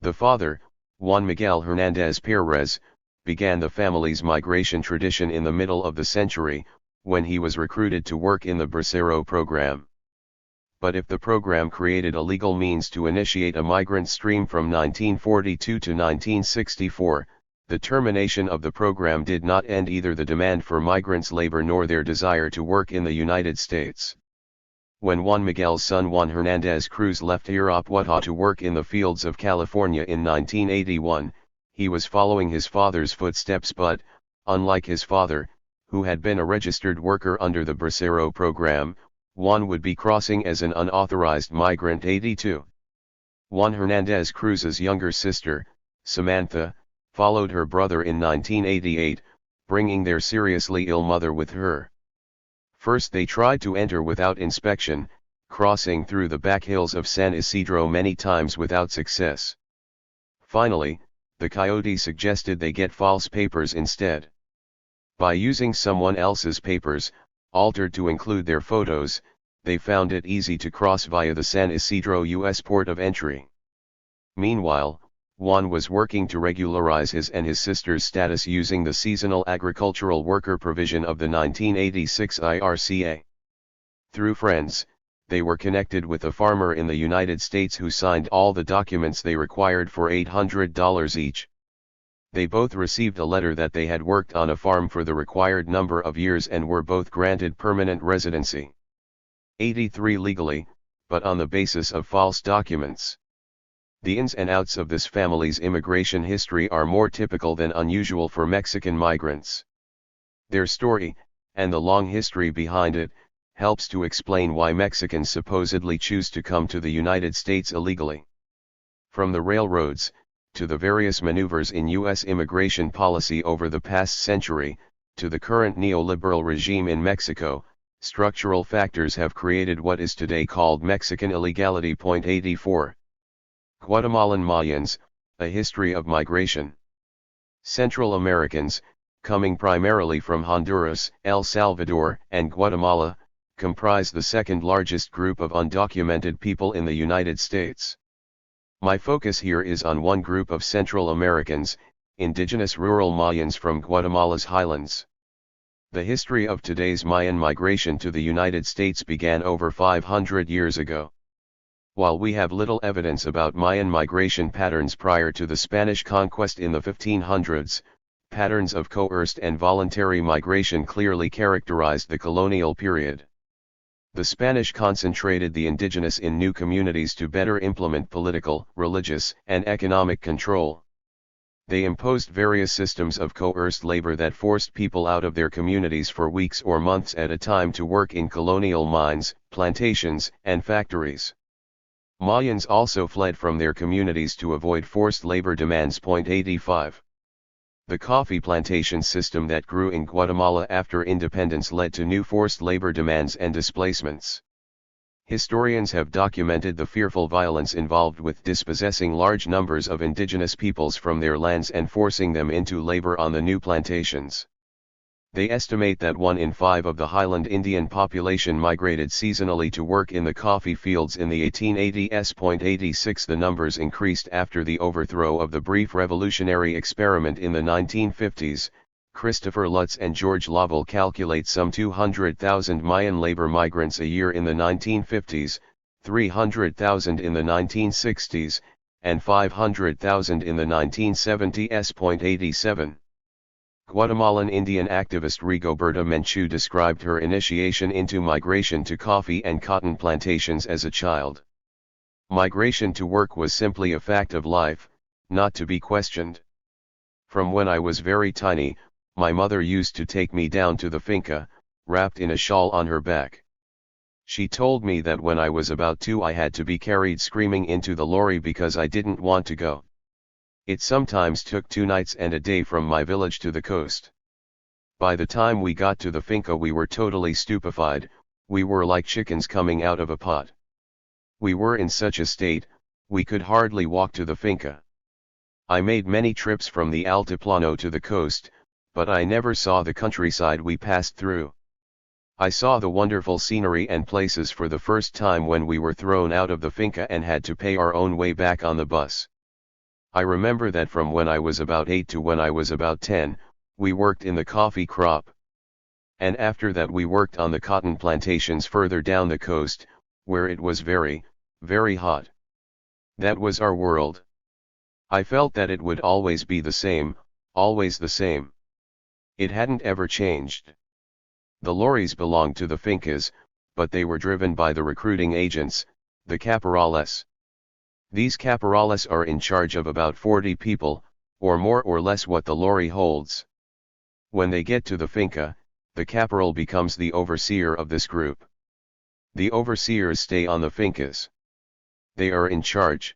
The father, Juan Miguel Hernandez Perez, began the family's migration tradition in the middle of the century, when he was recruited to work in the Bracero program. But if the program created a legal means to initiate a migrant stream from 1942 to 1964, the termination of the program did not end either the demand for migrants' labor nor their desire to work in the United States. When Juan Miguel's son Juan Hernandez Cruz left Irapuato to work in the fields of California in 1981, he was following his father's footsteps, but, unlike his father, who had been a registered worker under the Bracero program, Juan would be crossing as an unauthorized migrant. 82. Juan Hernandez Cruz's younger sister, Samantha, followed her brother in 1988, bringing their seriously ill mother with her. First they tried to enter without inspection, crossing through the back hills of San Isidro many times without success. Finally, the coyote suggested they get false papers instead. By using someone else's papers, altered to include their photos, they found it easy to cross via the San Isidro U.S. port of entry. Meanwhile, Juan was working to regularize his and his sister's status using the seasonal agricultural worker provision of the 1986 IRCA. Through friends, they were connected with a farmer in the United States who signed all the documents they required for $800 each. They both received a letter that they had worked on a farm for the required number of years and were both granted permanent residency. 83 legally, but on the basis of false documents. The ins and outs of this family's immigration history are more typical than unusual for Mexican migrants. Their story, and the long history behind it, helps to explain why Mexicans supposedly choose to come to the United States illegally. From the railroads, to the various maneuvers in U.S. immigration policy over the past century, to the current neoliberal regime in Mexico, structural factors have created what is today called Mexican illegality. 84. Guatemalan Mayans, a history of migration. Central Americans, coming primarily from Honduras, El Salvador, and Guatemala, comprise the second largest group of undocumented people in the United States. My focus here is on one group of Central Americans, indigenous rural Mayans from Guatemala's highlands. The history of today's Mayan migration to the United States began over 500 years ago. While we have little evidence about Mayan migration patterns prior to the Spanish conquest in the 1500s, patterns of coerced and voluntary migration clearly characterized the colonial period. The Spanish concentrated the indigenous in new communities to better implement political, religious, and economic control. They imposed various systems of coerced labor that forced people out of their communities for weeks or months at a time to work in colonial mines, plantations, and factories. Mayans also fled from their communities to avoid forced labor demands. 85. The coffee plantation system that grew in Guatemala after independence led to new forced labor demands and displacements. Historians have documented the fearful violence involved with dispossessing large numbers of indigenous peoples from their lands and forcing them into labor on the new plantations. They estimate that 1 in 5 of the highland Indian population migrated seasonally to work in the coffee fields in the 1880s. 86. The numbers increased after the overthrow of the brief revolutionary experiment in the 1950s. Christopher Lutz and George Lovell calculate some 200,000 Mayan labor migrants a year in the 1950s, 300,000 in the 1960s, and 500,000 in the 1970s. 87. Guatemalan Indian activist Rigoberta Menchú described her initiation into migration to coffee and cotton plantations as a child. Migration to work was simply a fact of life, not to be questioned. From when I was very tiny, my mother used to take me down to the finca, wrapped in a shawl on her back. She told me that when I was about 2 I had to be carried screaming into the lorry because I didn't want to go. It sometimes took 2 nights and a day from my village to the coast. By the time we got to the finca we were totally stupefied, we were like chickens coming out of a pot. We were in such a state, we could hardly walk to the finca. I made many trips from the Altiplano to the coast, but I never saw the countryside we passed through. I saw the wonderful scenery and places for the first time when we were thrown out of the finca and had to pay our own way back on the bus. I remember that from when I was about 8 to when I was about 10, we worked in the coffee crop. And after that we worked on the cotton plantations further down the coast, where it was very, very hot. That was our world. I felt that it would always be the same, always the same. It hadn't ever changed. The lorries belonged to the fincas, but they were driven by the recruiting agents, the caporales. These caporales are in charge of about 40 people, or more or less what the lorry holds. When they get to the finca, the caporal becomes the overseer of this group. The overseers stay on the fincas. They are in charge.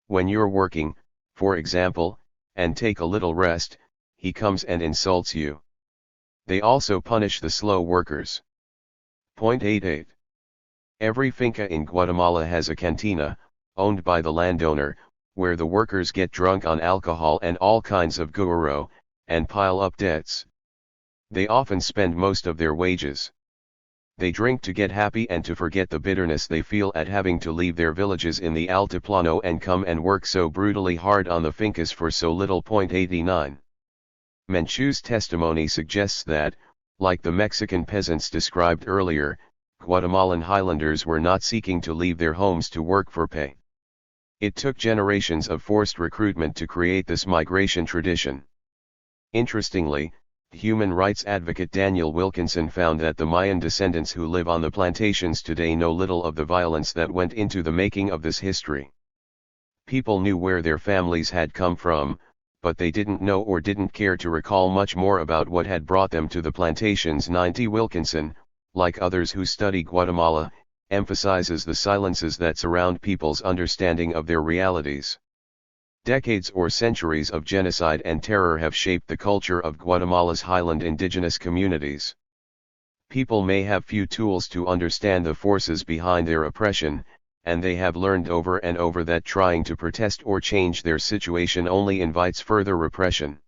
When you're working, for example, and take a little rest, he comes and insults you. They also punish the slow workers. Point 88. Every finca in Guatemala has a cantina, owned by the landowner, where the workers get drunk on alcohol and all kinds of guaro, and pile up debts. They often spend most of their wages. They drink to get happy and to forget the bitterness they feel at having to leave their villages in the Altiplano and come and work so brutally hard on the fincas for so little. Point 89. Menchu's testimony suggests that, like the Mexican peasants described earlier, Guatemalan highlanders were not seeking to leave their homes to work for pay. It took generations of forced recruitment to create this migration tradition. Interestingly, human rights advocate Daniel Wilkinson found that the Mayan descendants who live on the plantations today know little of the violence that went into the making of this history. People knew where their families had come from, but they didn't know or didn't care to recall much more about what had brought them to the plantations. 90 Wilkinson, like others who study Guatemala, emphasizes the silences that surround people's understanding of their realities. Decades or centuries of genocide and terror have shaped the culture of Guatemala's highland indigenous communities. People may have few tools to understand the forces behind their oppression, and they have learned over and over that trying to protest or change their situation only invites further repression.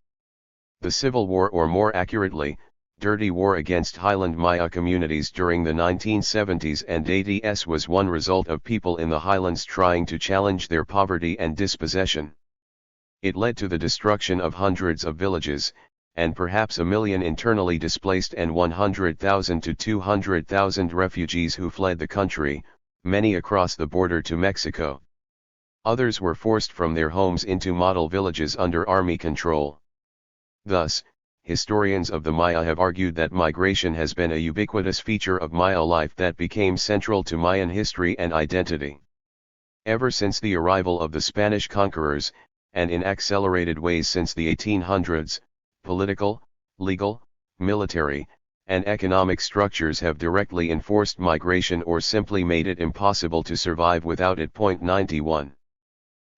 The Civil War, or more accurately, dirty war against highland Maya communities during the 1970s and 80s was one result of people in the highlands trying to challenge their poverty and dispossession. It led to the destruction of hundreds of villages, and perhaps 1 million internally displaced and 100,000 to 200,000 refugees who fled the country, many across the border to Mexico. Others were forced from their homes into model villages under army control. Thus, historians of the Maya have argued that migration has been a ubiquitous feature of Maya life that became central to Mayan history and identity. Ever since the arrival of the Spanish conquerors, and in accelerated ways since the 1800s, political, legal, military, and economic structures have directly enforced migration or simply made it impossible to survive without it. Point 91.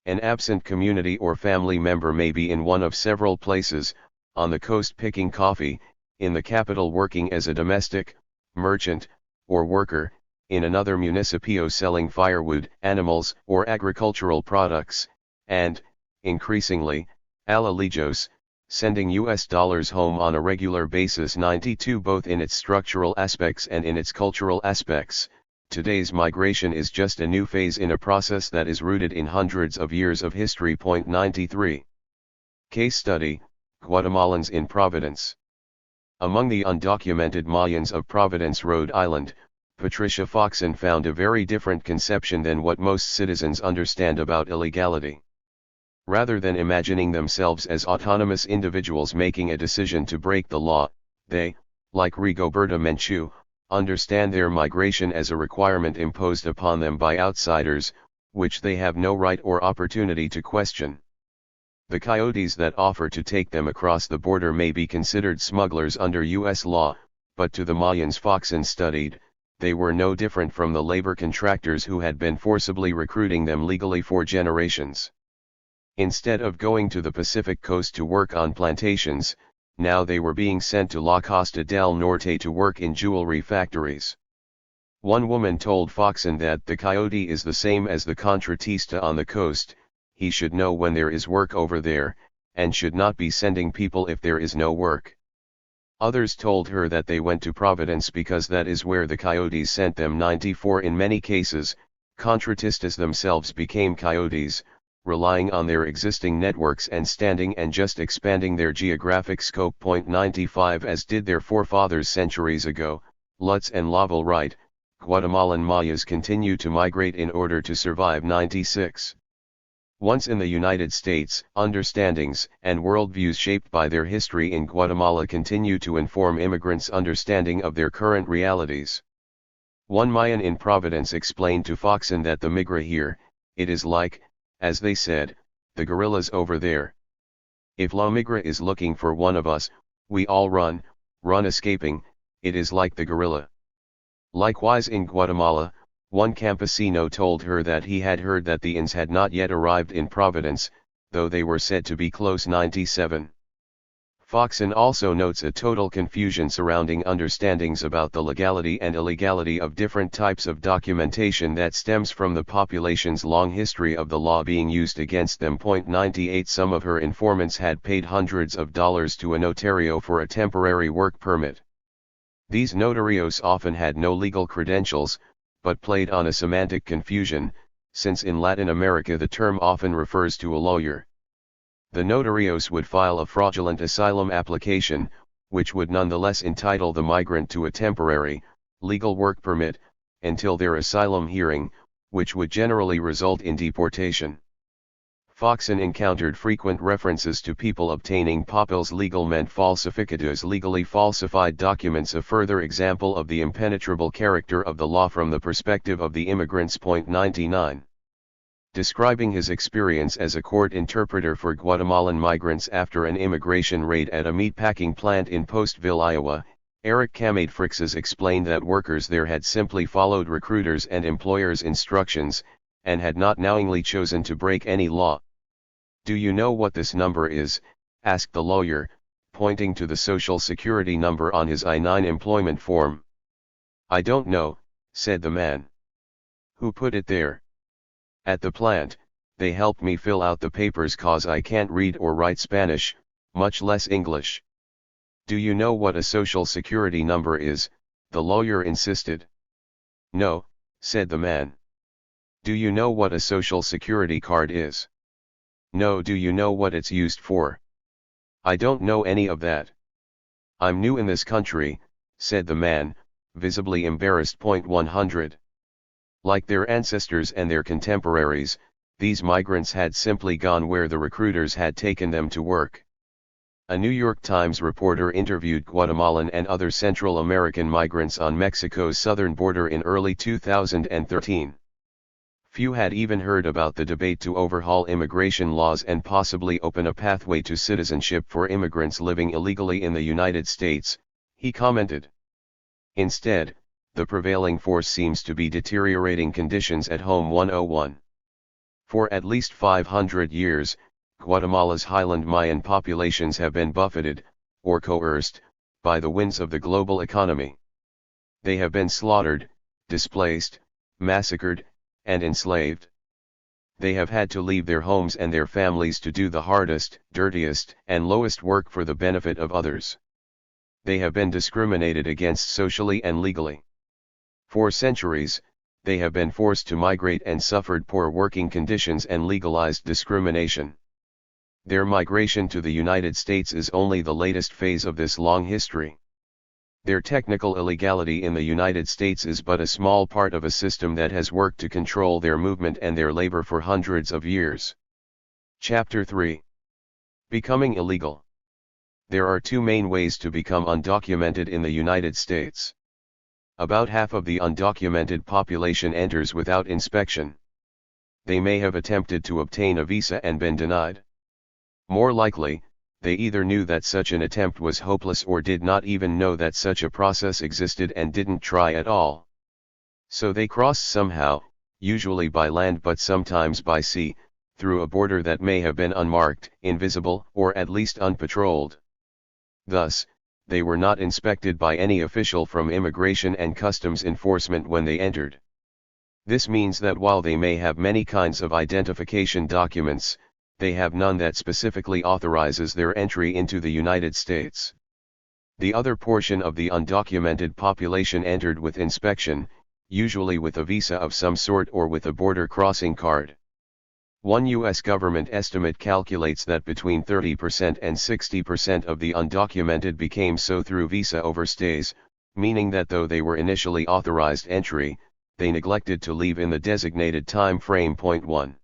An absent community or family member may be in one of several places: on the coast picking coffee, in the capital working as a domestic, merchant, or worker, in another municipio selling firewood, animals, or agricultural products, and, increasingly, alejos, sending US dollars home on a regular basis. 92. Both in its structural aspects and in its cultural aspects, today's migration is just a new phase in a process that is rooted in hundreds of years of history. Point 93. Case study: Guatemalans in Providence. Among the undocumented Mayans of Providence, Rhode Island, Patricia Foxon found a very different conception than what most citizens understand about illegality. Rather than imagining themselves as autonomous individuals making a decision to break the law, they, like Rigoberta Menchú, understand their migration as a requirement imposed upon them by outsiders, which they have no right or opportunity to question. The coyotes that offer to take them across the border may be considered smugglers under U.S. law, but to the Mayans Foxon studied, they were no different from the labor contractors who had been forcibly recruiting them legally for generations. Instead of going to the Pacific coast to work on plantations, now they were being sent to La Costa del Norte to work in jewelry factories. One woman told Foxon that the coyote is the same as the contratista on the coast: he should know when there is work over there, and should not be sending people if there is no work. Others told her that they went to Providence because that is where the coyotes sent them. 94. In many cases, contratistas themselves became coyotes, relying on their existing networks and standing and just expanding their geographic scope. Point 95. As did their forefathers centuries ago, Lutz and Laval write, Guatemalan Mayas continue to migrate in order to survive. 96. Once in the United States, understandings and worldviews shaped by their history in Guatemala continue to inform immigrants' understanding of their current realities. One Mayan in Providence explained to Foxon that the migra here, it is like, as they said, the gorillas over there. If La Migra is looking for one of us, we all run escaping, it is like the gorilla. Likewise in Guatemala, one campesino told her that he had heard that the Ins had not yet arrived in Providence, though they were said to be close 97. Foxon also notes a total confusion surrounding understandings about the legality and illegality of different types of documentation that stems from the population's long history of the law being used against them. 98 Some of her informants had paid hundreds of dollars to a notario for a temporary work permit. These notarios often had no legal credentials, but played on a semantic confusion, since in Latin America the term often refers to a lawyer. The notarios would file a fraudulent asylum application, which would nonetheless entitle the migrant to a temporary, legal work permit, until their asylum hearing, which would generally result in deportation. Foxon encountered frequent references to people obtaining papeles legalmente falsificados, legally falsified documents, a further example of the impenetrable character of the law from the perspective of the immigrants. 99. Describing his experience as a court interpreter for Guatemalan migrants after an immigration raid at a meatpacking plant in Postville, Iowa, Eric Kamade-Frixes explained that workers there had simply followed recruiters' and employers' instructions, and had not knowingly chosen to break any law. "Do you know what this number is?" asked the lawyer, pointing to the Social Security number on his I-9 employment form. "I don't know," said the man. "Who put it there?" "At the plant, they helped me fill out the papers 'cause I can't read or write Spanish, much less English." "Do you know what a Social Security number is?" the lawyer insisted. "No," said the man. "Do you know what a Social Security card is?" "No." "Do you know what it's used for?" "I don't know any of that." "I'm new in this country," said the man, visibly embarrassed. 100. Like their ancestors and their contemporaries, these migrants had simply gone where the recruiters had taken them to work. A New York Times reporter interviewed Guatemalan and other Central American migrants on Mexico's southern border in early 2013. Few had even heard about the debate to overhaul immigration laws and possibly open a pathway to citizenship for immigrants living illegally in the United States, he commented. Instead, the prevailing force seems to be deteriorating conditions at home. 101. For at least 500 years, Guatemala's highland Mayan populations have been buffeted, or coerced, by the winds of the global economy. They have been slaughtered, displaced, massacred, and enslaved. They have had to leave their homes and their families to do the hardest, dirtiest, and lowest work for the benefit of others. They have been discriminated against socially and legally. For centuries, they have been forced to migrate and suffered poor working conditions and legalized discrimination. Their migration to the United States is only the latest phase of this long history. Their technical illegality in the United States is but a small part of a system that has worked to control their movement and their labor for hundreds of years. Chapter 3. Becoming illegal. There are two main ways to become undocumented in the United States. About half of the undocumented population enters without inspection. They may have attempted to obtain a visa and been denied. More likely, they either knew that such an attempt was hopeless or did not even know that such a process existed and didn't try at all. So they cross somehow, usually by land but sometimes by sea, through a border that may have been unmarked, invisible, or at least unpatrolled. Thus, they were not inspected by any official from Immigration and Customs Enforcement when they entered. This means that while they may have many kinds of identification documents, they have none that specifically authorizes their entry into the United States. The other portion of the undocumented population entered with inspection, usually with a visa of some sort or with a border crossing card. One U.S. government estimate calculates that between 30% and 60% of the undocumented became so through visa overstays, meaning that though they were initially authorized entry, they neglected to leave in the designated time frame. 1.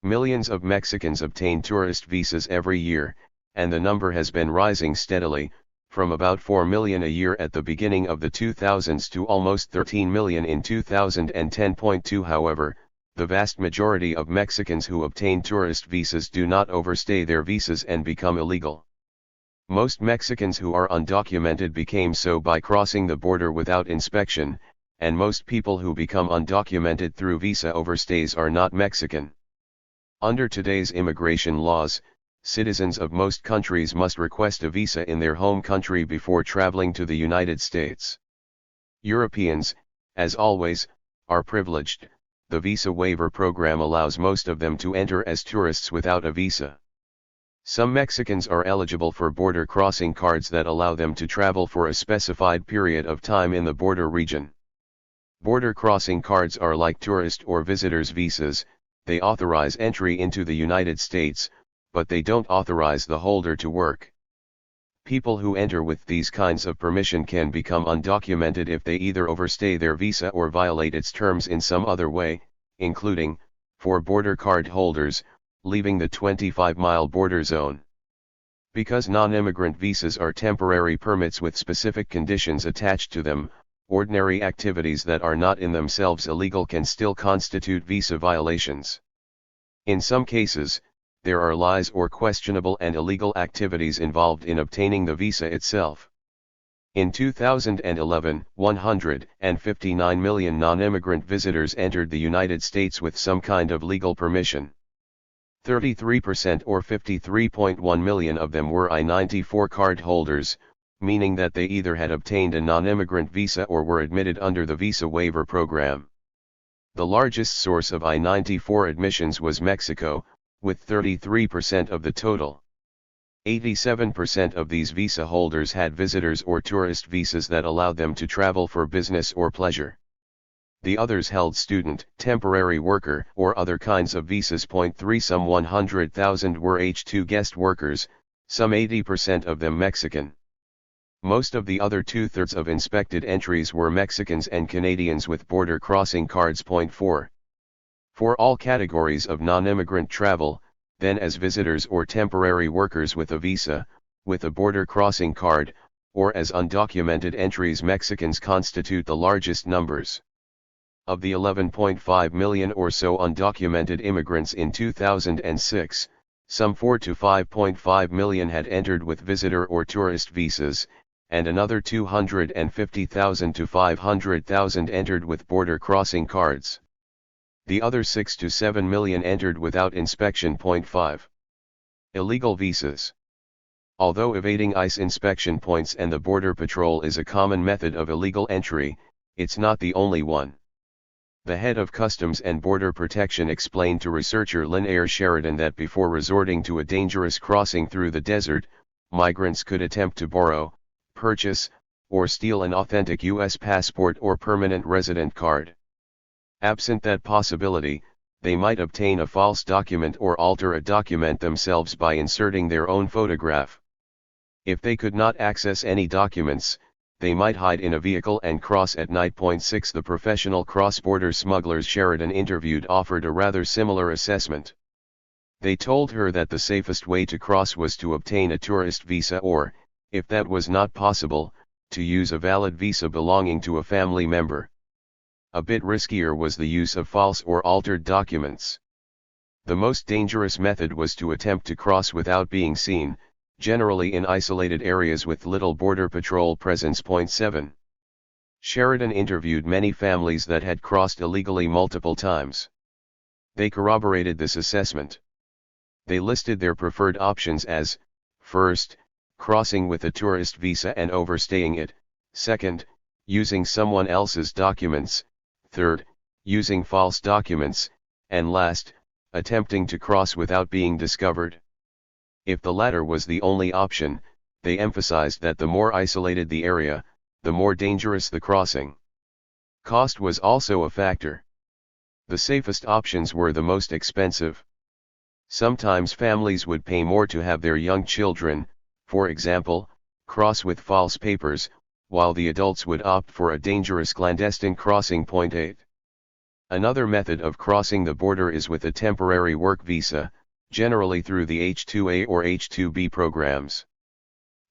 Millions of Mexicans obtain tourist visas every year, and the number has been rising steadily, from about 4 million a year at the beginning of the 2000s to almost 13 million in 2010. However, the vast majority of Mexicans who obtain tourist visas do not overstay their visas and become illegal. Most Mexicans who are undocumented became so by crossing the border without inspection, and most people who become undocumented through visa overstays are not Mexican. Under today's immigration laws, citizens of most countries must request a visa in their home country before traveling to the United States. Europeans, as always, are privileged. The visa waiver program allows most of them to enter as tourists without a visa. Some Mexicans are eligible for border crossing cards that allow them to travel for a specified period of time in the border region. Border crossing cards are like tourist or visitors visas. They authorize entry into the United States, but they don't authorize the holder to work. People who enter with these kinds of permission can become undocumented if they either overstay their visa or violate its terms in some other way, including, for border card holders, leaving the 25-mile border zone. Because non-immigrant visas are temporary permits with specific conditions attached to them, ordinary activities that are not in themselves illegal can still constitute visa violations. In some cases, there are lies or questionable and illegal activities involved in obtaining the visa itself. In 2011, 159 million non-immigrant visitors entered the United States with some kind of legal permission. 33% or 53.1 million of them were I-94 card holders, meaning that they either had obtained a non-immigrant visa or were admitted under the visa waiver program. The largest source of I-94 admissions was Mexico, with 33% of the total. 87% of these visa holders had visitors or tourist visas that allowed them to travel for business or pleasure. The others held student, temporary worker, or other kinds of visas. 3 Some 100,000 were H-2 guest workers, some 80% of them Mexican. Most of the other two-thirds of inspected entries were Mexicans and Canadians with border crossing cards. 4. For all categories of non-immigrant travel, then as visitors or temporary workers with a visa, with a border crossing card, or as undocumented entries, Mexicans constitute the largest numbers. Of the 11.5 million or so undocumented immigrants in 2006, some 4 to 5.5 million had entered with visitor or tourist visas, and another 250,000 to 500,000 entered with border crossing cards. The other 6 to 7 million entered without inspection. 5. Illegal visas. Although evading ICE inspection points and the Border Patrol is a common method of illegal entry, it's not the only one. The head of Customs and Border Protection explained to researcher Lynn Sheridan that before resorting to a dangerous crossing through the desert, migrants could attempt to borrow, purchase, or steal an authentic U.S. passport or permanent resident card. Absent that possibility, they might obtain a false document or alter a document themselves by inserting their own photograph. If they could not access any documents, they might hide in a vehicle and cross at night. 6 The professional cross-border smugglers Sheridan interviewed offered a rather similar assessment. They told her that the safest way to cross was to obtain a tourist visa or, if that was not possible, to use a valid visa belonging to a family member. A bit riskier was the use of false or altered documents. The most dangerous method was to attempt to cross without being seen, generally in isolated areas with little border patrol presence. 7. Sheridan interviewed many families that had crossed illegally multiple times. They corroborated this assessment. They listed their preferred options as, first, crossing with a tourist visa and overstaying it, second, using someone else's documents, third, using false documents, and last, attempting to cross without being discovered. If the latter was the only option, they emphasized that the more isolated the area, the more dangerous the crossing. Cost was also a factor. The safest options were the most expensive. Sometimes families would pay more to have their young children, for example, cross with false papers, while the adults would opt for a dangerous clandestine crossing. 8. Another method of crossing the border is with a temporary work visa, generally through the H-2A or H-2B programs.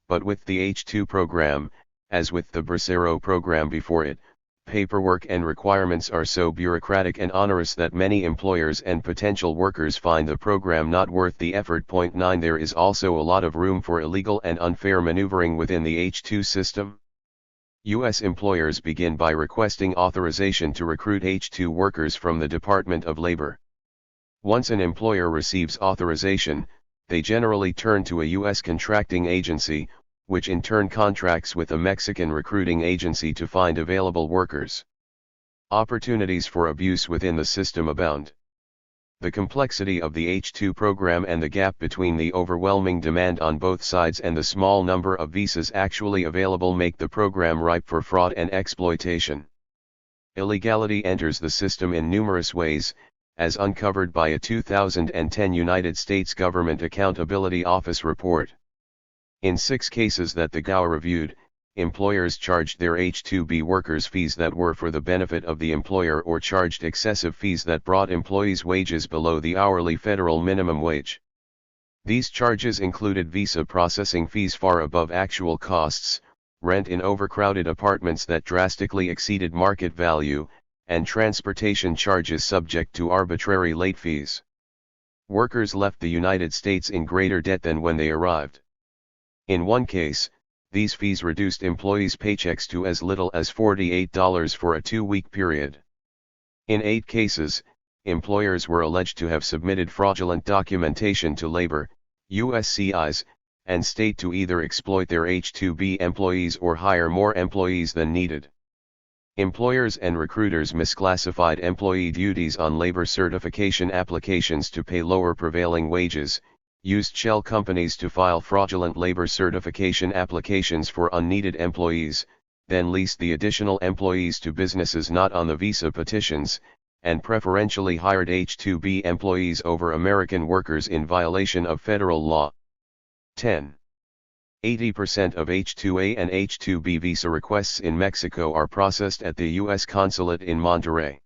But with the H-2 program, as with the Bracero program before it, paperwork and requirements are so bureaucratic and onerous that many employers and potential workers find the program not worth the effort. 9 There is also a lot of room for illegal and unfair maneuvering within the H-2 system. U.S. employers begin by requesting authorization to recruit H-2 workers from the Department of Labor. Once an employer receives authorization, they generally turn to a U.S. contracting agency, which in turn contracts with a Mexican recruiting agency to find available workers. Opportunities for abuse within the system abound. The complexity of the H-2 program and the gap between the overwhelming demand on both sides and the small number of visas actually available make the program ripe for fraud and exploitation. Illegality enters the system in numerous ways, as uncovered by a 2010 United States Government Accountability Office report. In 6 cases that the GAO reviewed, employers charged their H-2B workers fees that were for the benefit of the employer or charged excessive fees that brought employees' wages below the hourly federal minimum wage. These charges included visa processing fees far above actual costs, rent in overcrowded apartments that drastically exceeded market value, and transportation charges subject to arbitrary late fees. Workers left the United States in greater debt than when they arrived. In one case, these fees reduced employees' paychecks to as little as $48 for a 2-week period. In 8 cases, employers were alleged to have submitted fraudulent documentation to labor, USCIS, and state to either exploit their H-2B employees or hire more employees than needed. Employers and recruiters misclassified employee duties on labor certification applications to pay lower prevailing wages, used shell companies to file fraudulent labor certification applications for unneeded employees, then leased the additional employees to businesses not on the visa petitions, and preferentially hired H-2B employees over American workers in violation of federal law. 10. 80% of H-2A and H-2B visa requests in Mexico are processed at the U.S. consulate in Monterrey.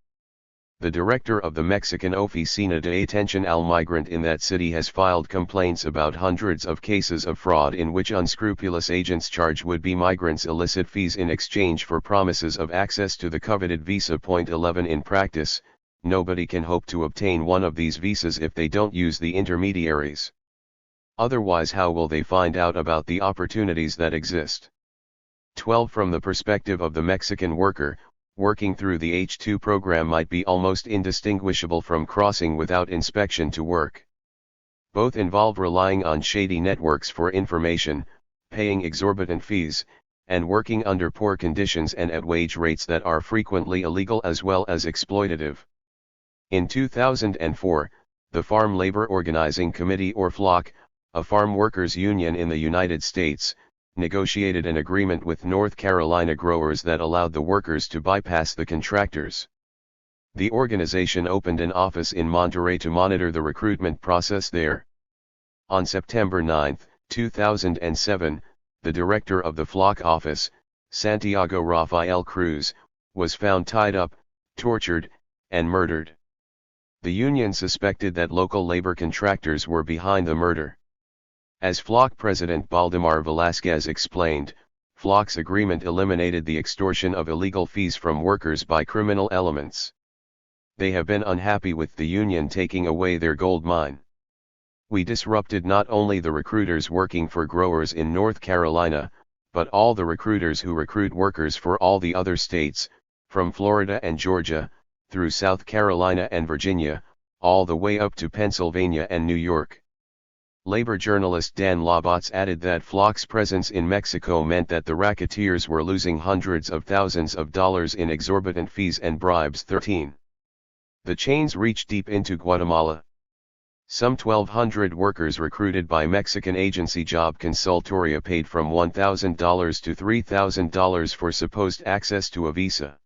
The director of the Mexican Oficina de Atención al Migrante in that city has filed complaints about hundreds of cases of fraud in which unscrupulous agents charge would-be migrants illicit fees in exchange for promises of access to the coveted visa. 11 In practice, nobody can hope to obtain one of these visas if they don't use the intermediaries. Otherwise, how will they find out about the opportunities that exist? 12 From the perspective of the Mexican worker, working through the H-2 program might be almost indistinguishable from crossing without inspection to work. Both involve relying on shady networks for information, paying exorbitant fees, and working under poor conditions and at wage rates that are frequently illegal as well as exploitative. In 2004, the Farm Labor Organizing Committee or FLOC, a farm workers' union in the United States, negotiated an agreement with North Carolina growers that allowed the workers to bypass the contractors. The organization opened an office in Monterrey to monitor the recruitment process there. On September 9, 2007, the director of the FLOC office, Santiago Rafael Cruz, was found tied up, tortured, and murdered. The union suspected that local labor contractors were behind the murder. As FLOC President Baldemar Velázquez explained, FLOC's agreement eliminated the extortion of illegal fees from workers by criminal elements. They have been unhappy with the union taking away their gold mine. We disrupted not only the recruiters working for growers in North Carolina, but all the recruiters who recruit workers for all the other states, from Florida and Georgia, through South Carolina and Virginia, all the way up to Pennsylvania and New York. Labor journalist Dan Labatz added that FLOC's presence in Mexico meant that the racketeers were losing hundreds of thousands of dollars in exorbitant fees and bribes. 13. The chains reach deep into Guatemala. Some 1,200 workers recruited by Mexican agency Job Consultoria paid from $1,000 to $3,000 for supposed access to a visa.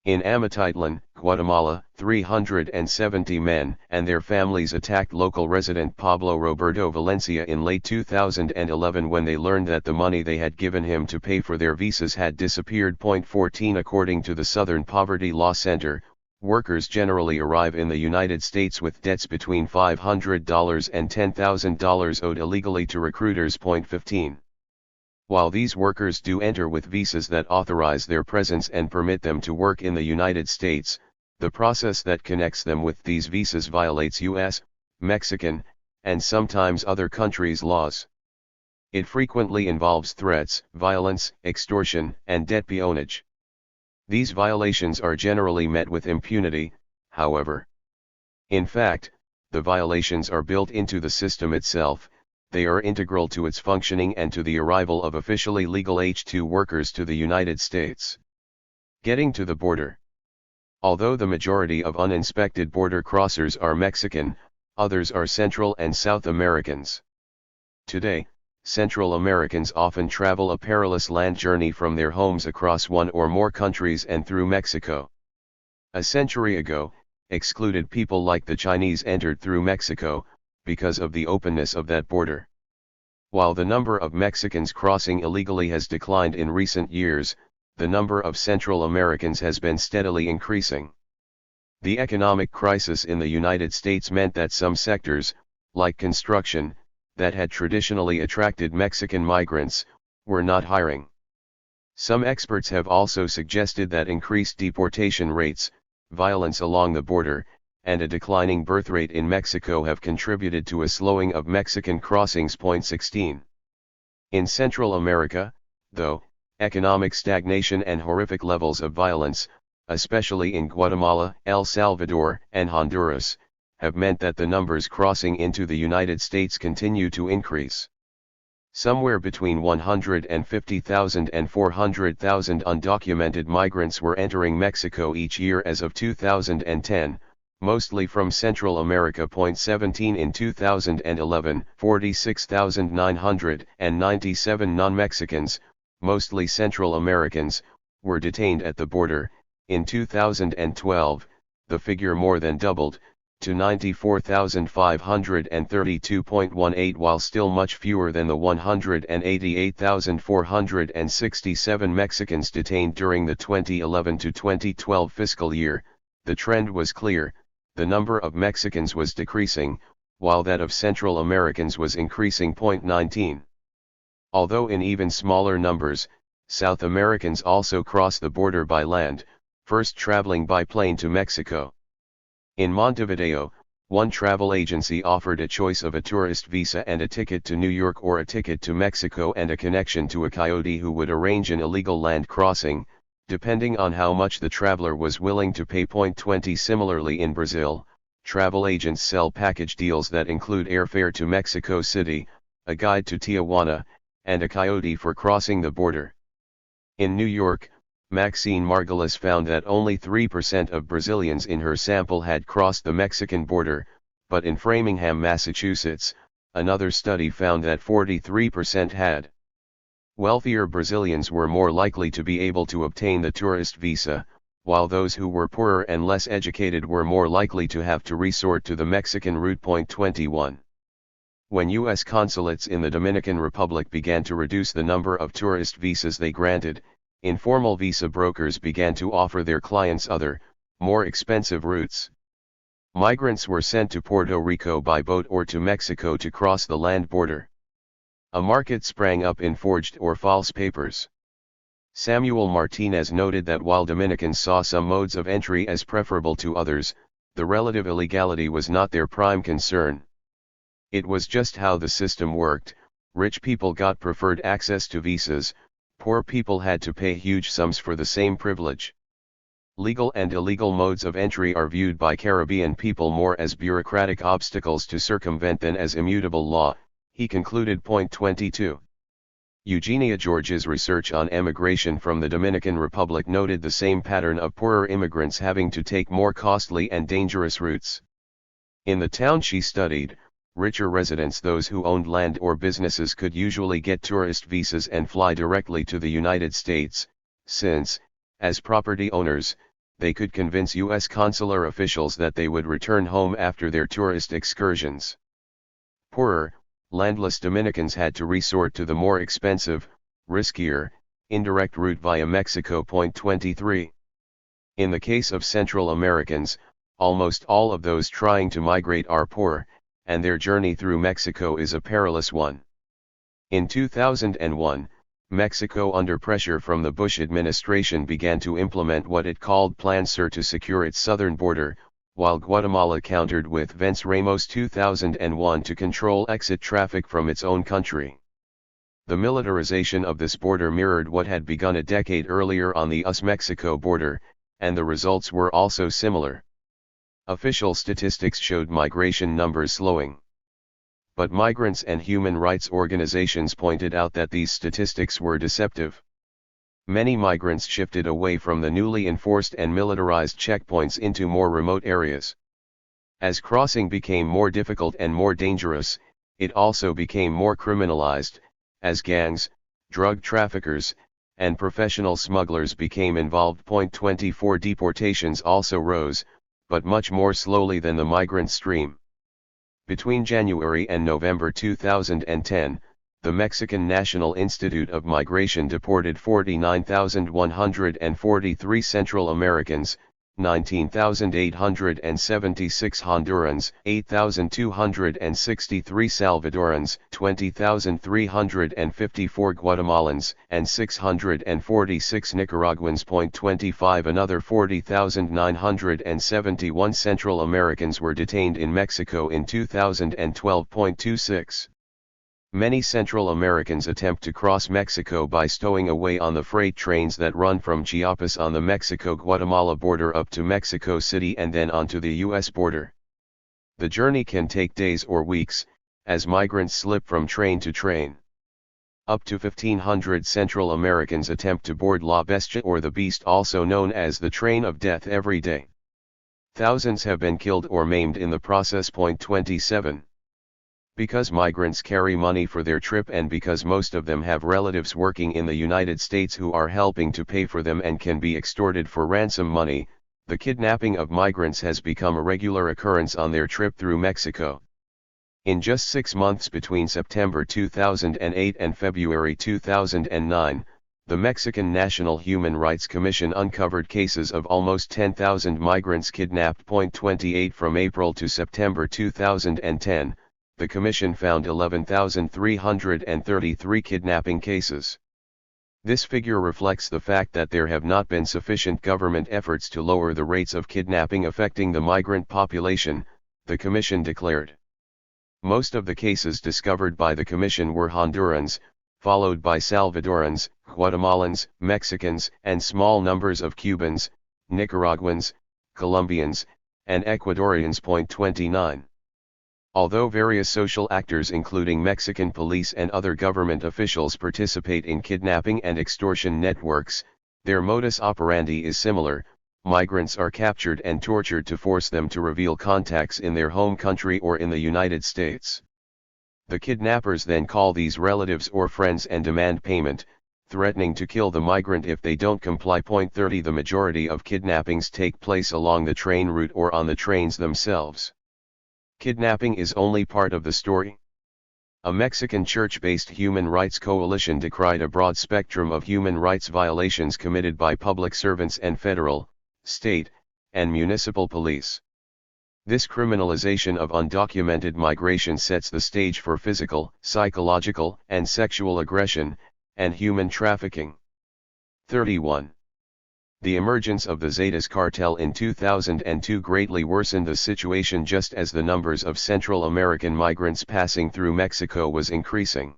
In Amatitlan, Guatemala, 370 men and their families attacked local resident Pablo Roberto Valencia in late 2011 when they learned that the money they had given him to pay for their visas had disappeared. 14 According to the Southern Poverty Law Center, workers generally arrive in the United States with debts between $500 and $10,000 owed illegally to recruiters. 15. While these workers do enter with visas that authorize their presence and permit them to work in the United States, the process that connects them with these visas violates U.S., Mexican, and sometimes other countries' laws. It frequently involves threats, violence, extortion, and debt peonage. These violations are generally met with impunity, however. In fact, the violations are built into the system itself, they are integral to its functioning and to the arrival of officially legal H-2 workers to the United States. Getting to the border. Although the majority of uninspected border crossers are Mexican, others are Central and South Americans. Today, Central Americans often travel a perilous land journey from their homes across one or more countries and through Mexico. A century ago, excluded people like the Chinese entered through Mexico, because of the openness of that border. While the number of Mexicans crossing illegally has declined in recent years, the number of Central Americans has been steadily increasing. The economic crisis in the United States meant that some sectors, like construction, that had traditionally attracted Mexican migrants, were not hiring. Some experts have also suggested that increased deportation rates, violence along the border, and a declining birth rate in Mexico have contributed to a slowing of Mexican crossings. 16. In Central America, though, economic stagnation and horrific levels of violence, especially in Guatemala, El Salvador, and Honduras, have meant that the numbers crossing into the United States continue to increase. Somewhere between 150,000 and 400,000 undocumented migrants were entering Mexico each year as of 2010, mostly from Central America. 17 In 2011, 46,997 non-Mexicans, mostly Central Americans, were detained at the border. In 2012, the figure more than doubled, to 94,532.18, while still much fewer than the 188,467 Mexicans detained during the 2011 to 2012 fiscal year. The trend was clear, the number of Mexicans was decreasing, while that of Central Americans was increasing. 19. Although in even smaller numbers, South Americans also cross the border by land, first traveling by plane to Mexico. In Montevideo, one travel agency offered a choice of a tourist visa and a ticket to New York, or a ticket to Mexico and a connection to a coyote who would arrange an illegal land crossing, depending on how much the traveler was willing to pay. 20 Similarly in Brazil, travel agents sell package deals that include airfare to Mexico City, a guide to Tijuana, and a coyote for crossing the border. In New York, Maxine Margulis found that only 3% of Brazilians in her sample had crossed the Mexican border, but in Framingham, Massachusetts, another study found that 43% had. Wealthier Brazilians were more likely to be able to obtain the tourist visa, while those who were poorer and less educated were more likely to have to resort to the Mexican route. 21. When U.S. consulates in the Dominican Republic began to reduce the number of tourist visas they granted, informal visa brokers began to offer their clients other, more expensive routes. Migrants were sent to Puerto Rico by boat or to Mexico to cross the land border. A market sprang up in forged or false papers. Samuel Martinez noted that while Dominicans saw some modes of entry as preferable to others, the relative illegality was not their prime concern. It was just how the system worked: rich people got preferred access to visas, poor people had to pay huge sums for the same privilege. Legal and illegal modes of entry are viewed by Caribbean people more as bureaucratic obstacles to circumvent than as immutable law, he concluded. 22. Eugenia George's research on emigration from the Dominican Republic noted the same pattern of poorer immigrants having to take more costly and dangerous routes. In the town she studied, richer residents, those who owned land or businesses, could usually get tourist visas and fly directly to the United States, since, as property owners, they could convince U.S. consular officials that they would return home after their tourist excursions. Poorer, landless Dominicans had to resort to the more expensive, riskier, indirect route via Mexico. 23. In the case of Central Americans, almost all of those trying to migrate are poor, and their journey through Mexico is a perilous one. In 2001, Mexico, under pressure from the Bush administration, began to implement what it called Plan Sur to secure its southern border, while Guatemala countered with Vence Ramos 2001 to control exit traffic from its own country. The militarization of this border mirrored what had begun a decade earlier on the US-Mexico border, and the results were also similar. Official statistics showed migration numbers slowing. But migrants and human rights organizations pointed out that these statistics were deceptive. Many migrants shifted away from the newly enforced and militarized checkpoints into more remote areas. As crossing became more difficult and more dangerous, it also became more criminalized, as gangs, drug traffickers, and professional smugglers became involved. 24 Deportations also rose, but much more slowly than the migrant stream. Between January and November 2010, the Mexican National Institute of Migration deported 49,143 Central Americans, 19,876 Hondurans, 8,263 Salvadorans, 20,354 Guatemalans, and 646 Nicaraguans. 25 Another 40,971 Central Americans were detained in Mexico in 2012. 26 Many Central Americans attempt to cross Mexico by stowing away on the freight trains that run from Chiapas on the Mexico-Guatemala border up to Mexico City and then onto the U.S. border. The journey can take days or weeks, as migrants slip from train to train. Up to 1,500 Central Americans attempt to board La Bestia or the Beast, also known as the Train of Death, every day. Thousands have been killed or maimed in the process. 27 Because migrants carry money for their trip and because most of them have relatives working in the United States who are helping to pay for them and can be extorted for ransom money, the kidnapping of migrants has become a regular occurrence on their trip through Mexico. In just 6 months between September 2008 and February 2009, the Mexican National Human Rights Commission uncovered cases of almost 10,000 migrants kidnapped. 28 From April to September 2010, the Commission found 11,333 kidnapping cases. This figure reflects the fact that there have not been sufficient government efforts to lower the rates of kidnapping affecting the migrant population, the Commission declared. Most of the cases discovered by the Commission were Hondurans, followed by Salvadorans, Guatemalans, Mexicans, and small numbers of Cubans, Nicaraguans, Colombians, and Ecuadorians. 29 Although various social actors including Mexican police and other government officials participate in kidnapping and extortion networks, their modus operandi is similar. Migrants are captured and tortured to force them to reveal contacts in their home country or in the United States. The kidnappers then call these relatives or friends and demand payment, threatening to kill the migrant if they don't comply. 30 The majority of kidnappings take place along the train route or on the trains themselves. Kidnapping is only part of the story. A Mexican church-based human rights coalition decried a broad spectrum of human rights violations committed by public servants and federal, state, and municipal police. This criminalization of undocumented migration sets the stage for physical, psychological, and sexual aggression, and human trafficking. 31. The emergence of the Zetas cartel in 2002 greatly worsened the situation just as the numbers of Central American migrants passing through Mexico was increasing.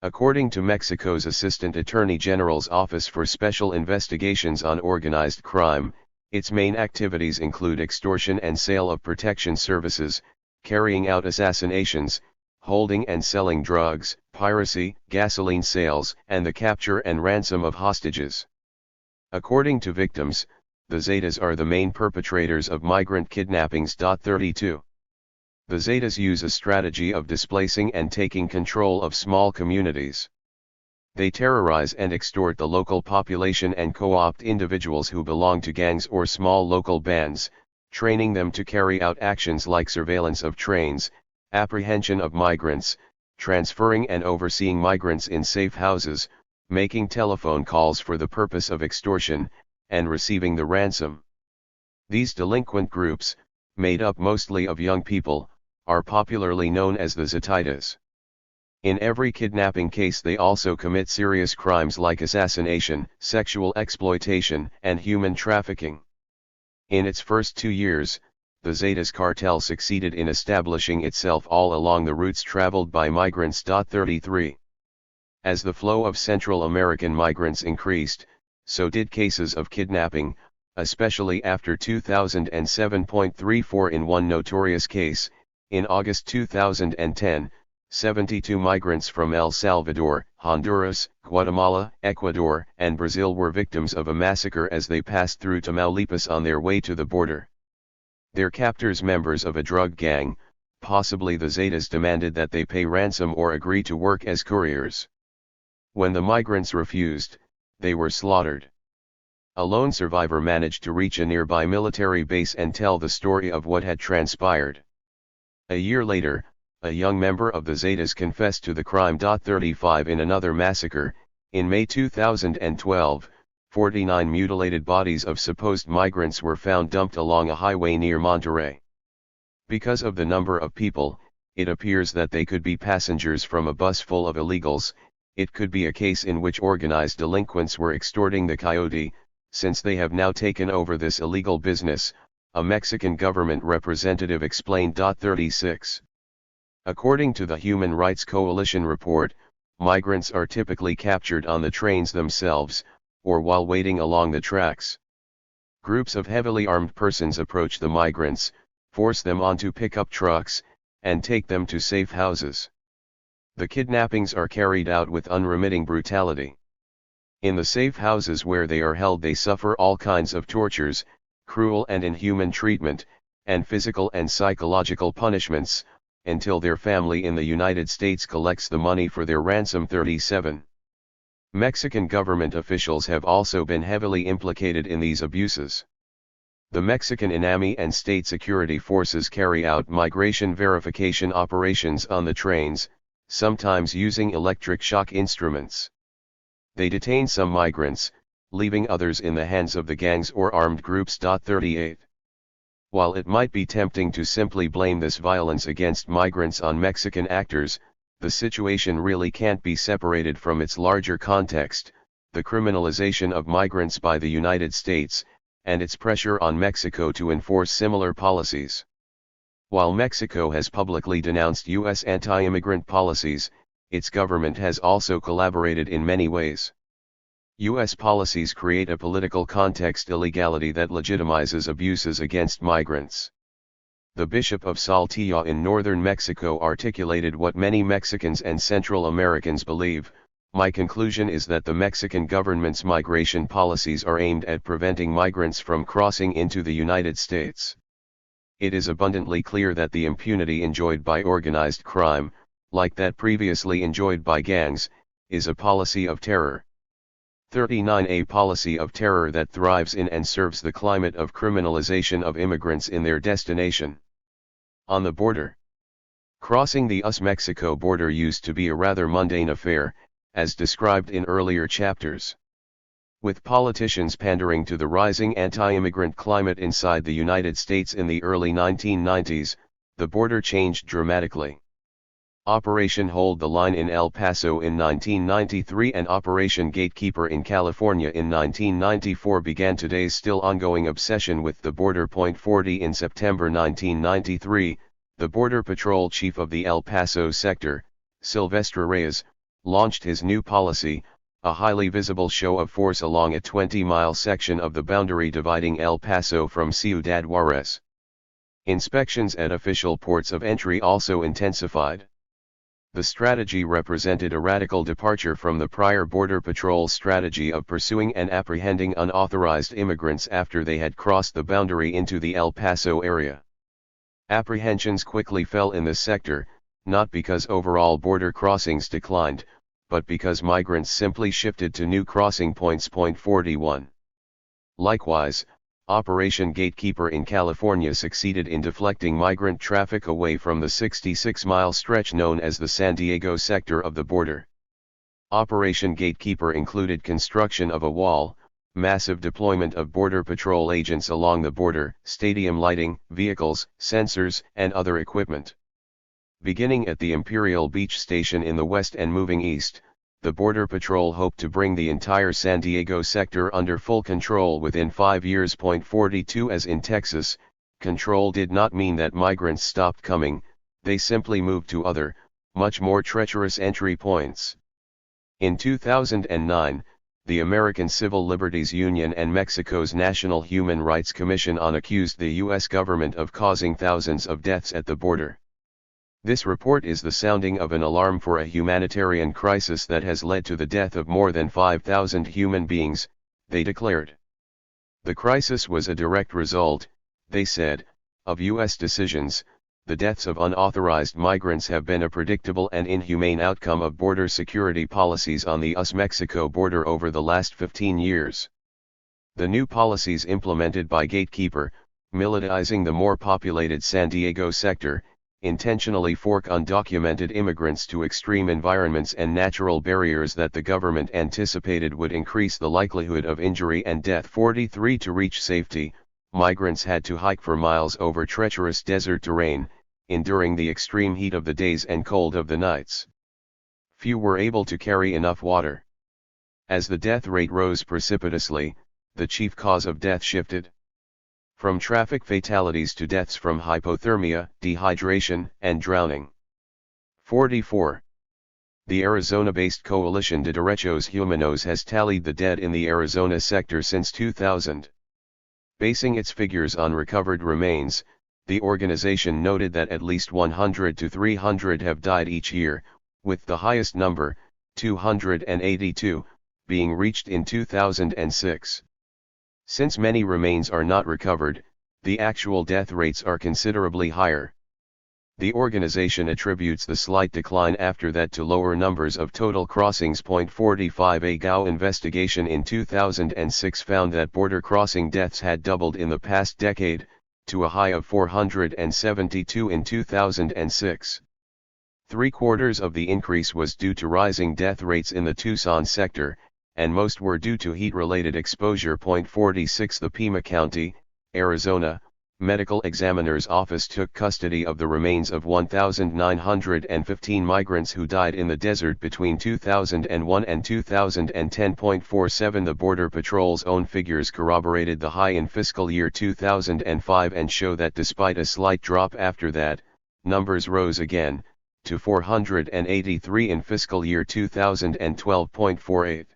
According to Mexico's Assistant Attorney General's Office for Special Investigations on Organized Crime, its main activities include extortion and sale of protection services, carrying out assassinations, holding and selling drugs, piracy, gasoline sales, and the capture and ransom of hostages. According to victims, the Zetas are the main perpetrators of migrant kidnappings. 32. The Zetas use a strategy of displacing and taking control of small communities. They terrorize and extort the local population and co-opt individuals who belong to gangs or small local bands, training them to carry out actions like surveillance of trains, apprehension of migrants, transferring and overseeing migrants in safe houses, making telephone calls for the purpose of extortion, and receiving the ransom. These delinquent groups, made up mostly of young people, are popularly known as the Zetitas. In every kidnapping case they also commit serious crimes like assassination, sexual exploitation, and human trafficking. In its first 2 years, the Zetas cartel succeeded in establishing itself all along the routes traveled by migrants. 33. As the flow of Central American migrants increased, so did cases of kidnapping, especially after 2007.34. In one notorious case, in August 2010, 72 migrants from El Salvador, Honduras, Guatemala, Ecuador, and Brazil were victims of a massacre as they passed through Tamaulipas on their way to the border. Their captors, members of a drug gang, possibly the Zetas, demanded that they pay ransom or agree to work as couriers. When the migrants refused, they were slaughtered. A lone survivor managed to reach a nearby military base and tell the story of what had transpired. A year later, a young member of the Zetas confessed to the crime. 35 In another massacre, in May 2012, 49 mutilated bodies of supposed migrants were found dumped along a highway near Monterrey. Because of the number of people, it appears that they could be passengers from a bus full of illegals. It could be a case in which organized delinquents were extorting the coyote, since they have now taken over this illegal business, a Mexican government representative explained. 36. According to the Human Rights Coalition report, migrants are typically captured on the trains themselves, or while waiting along the tracks. Groups of heavily armed persons approach the migrants, force them onto pickup trucks, and take them to safe houses. The kidnappings are carried out with unremitting brutality. In the safe houses where they are held, they suffer all kinds of tortures, cruel and inhuman treatment, and physical and psychological punishments, until their family in the United States collects the money for their ransom. 37. Mexican government officials have also been heavily implicated in these abuses. The Mexican INAMI and state security forces carry out migration verification operations on the trains, sometimes using electric shock instruments. They detain some migrants, leaving others in the hands of the gangs or armed groups. 38. While it might be tempting to simply blame this violence against migrants on Mexican actors, the situation really can't be separated from its larger context, the criminalization of migrants by the United States, and its pressure on Mexico to enforce similar policies. While Mexico has publicly denounced U.S. anti-immigrant policies, its government has also collaborated in many ways. U.S. policies create a political context illegality that legitimizes abuses against migrants. The Bishop of Saltillo in northern Mexico articulated what many Mexicans and Central Americans believe: "My conclusion is that the Mexican government's migration policies are aimed at preventing migrants from crossing into the United States. It is abundantly clear that the impunity enjoyed by organized crime, like that previously enjoyed by gangs, is a policy of terror. 39. A policy of terror that thrives in and serves the climate of criminalization of immigrants in their destination. On the border. Crossing the US-Mexico border used to be a rather mundane affair, as described in earlier chapters. With politicians pandering to the rising anti-immigrant climate inside the United States in the early 1990s, the border changed dramatically. Operation Hold the Line in El Paso in 1993 and Operation Gatekeeper in California in 1994 began today's still ongoing obsession with the border. 40. In September 1993, the Border Patrol chief of the El Paso sector, Silvestre Reyes, launched his new policy, a highly visible show of force along a 20-mile section of the boundary dividing El Paso from Ciudad Juarez. Inspections at official ports of entry also intensified. The strategy represented a radical departure from the prior Border Patrol strategy of pursuing and apprehending unauthorized immigrants after they had crossed the boundary into the El Paso area. Apprehensions quickly fell in the sector, not because overall border crossings declined, but because migrants simply shifted to new crossing points. 41. Likewise, Operation Gatekeeper in California succeeded in deflecting migrant traffic away from the 66-mile stretch known as the San Diego sector of the border. Operation Gatekeeper included construction of a wall, massive deployment of Border Patrol agents along the border, stadium lighting, vehicles, sensors, and other equipment. Beginning at the Imperial Beach Station in the west and moving east, the Border Patrol hoped to bring the entire San Diego sector under full control within 5 years. 42. As in Texas, control did not mean that migrants stopped coming, they simply moved to other, much more treacherous entry points. In 2009, the American Civil Liberties Union and Mexico's National Human Rights Commission accused the U.S. government of causing thousands of deaths at the border. This report is the sounding of an alarm for a humanitarian crisis that has led to the death of more than 5,000 human beings, they declared. The crisis was a direct result, they said, of U.S. decisions. The deaths of unauthorized migrants have been a predictable and inhumane outcome of border security policies on the US-Mexico border over the last 15 years. The new policies implemented by Gatekeeper, militarizing the more populated San Diego sector, intentionally fork undocumented immigrants to extreme environments and natural barriers that the government anticipated would increase the likelihood of injury and death. 43 To reach safety, migrants had to hike for miles over treacherous desert terrain, enduring the extreme heat of the days and cold of the nights. Few were able to carry enough water. As the death rate rose precipitously, the chief cause of death shifted from traffic fatalities to deaths from hypothermia, dehydration, and drowning. 44. The Arizona-based coalition de Derechos Humanos has tallied the dead in the Arizona sector since 2000. Basing its figures on recovered remains, the organization noted that at least 100 to 300 have died each year, with the highest number, 282, being reached in 2006. Since many remains are not recovered, the actual death rates are considerably higher. The organization attributes the slight decline after that to lower numbers of total crossings. 45 A Gao investigation in 2006 found that border crossing deaths had doubled in the past decade, to a high of 472 in 2006. Three-quarters of the increase was due to rising death rates in the Tucson sector, and most were due to heat-related exposure. 46 The Pima County, Arizona, Medical Examiner's Office took custody of the remains of 1,915 migrants who died in the desert between 2001 and 2010. 47 The Border Patrol's own figures corroborated the high in fiscal year 2005 and show that despite a slight drop after that, numbers rose again, to 483 in fiscal year 2012. 48.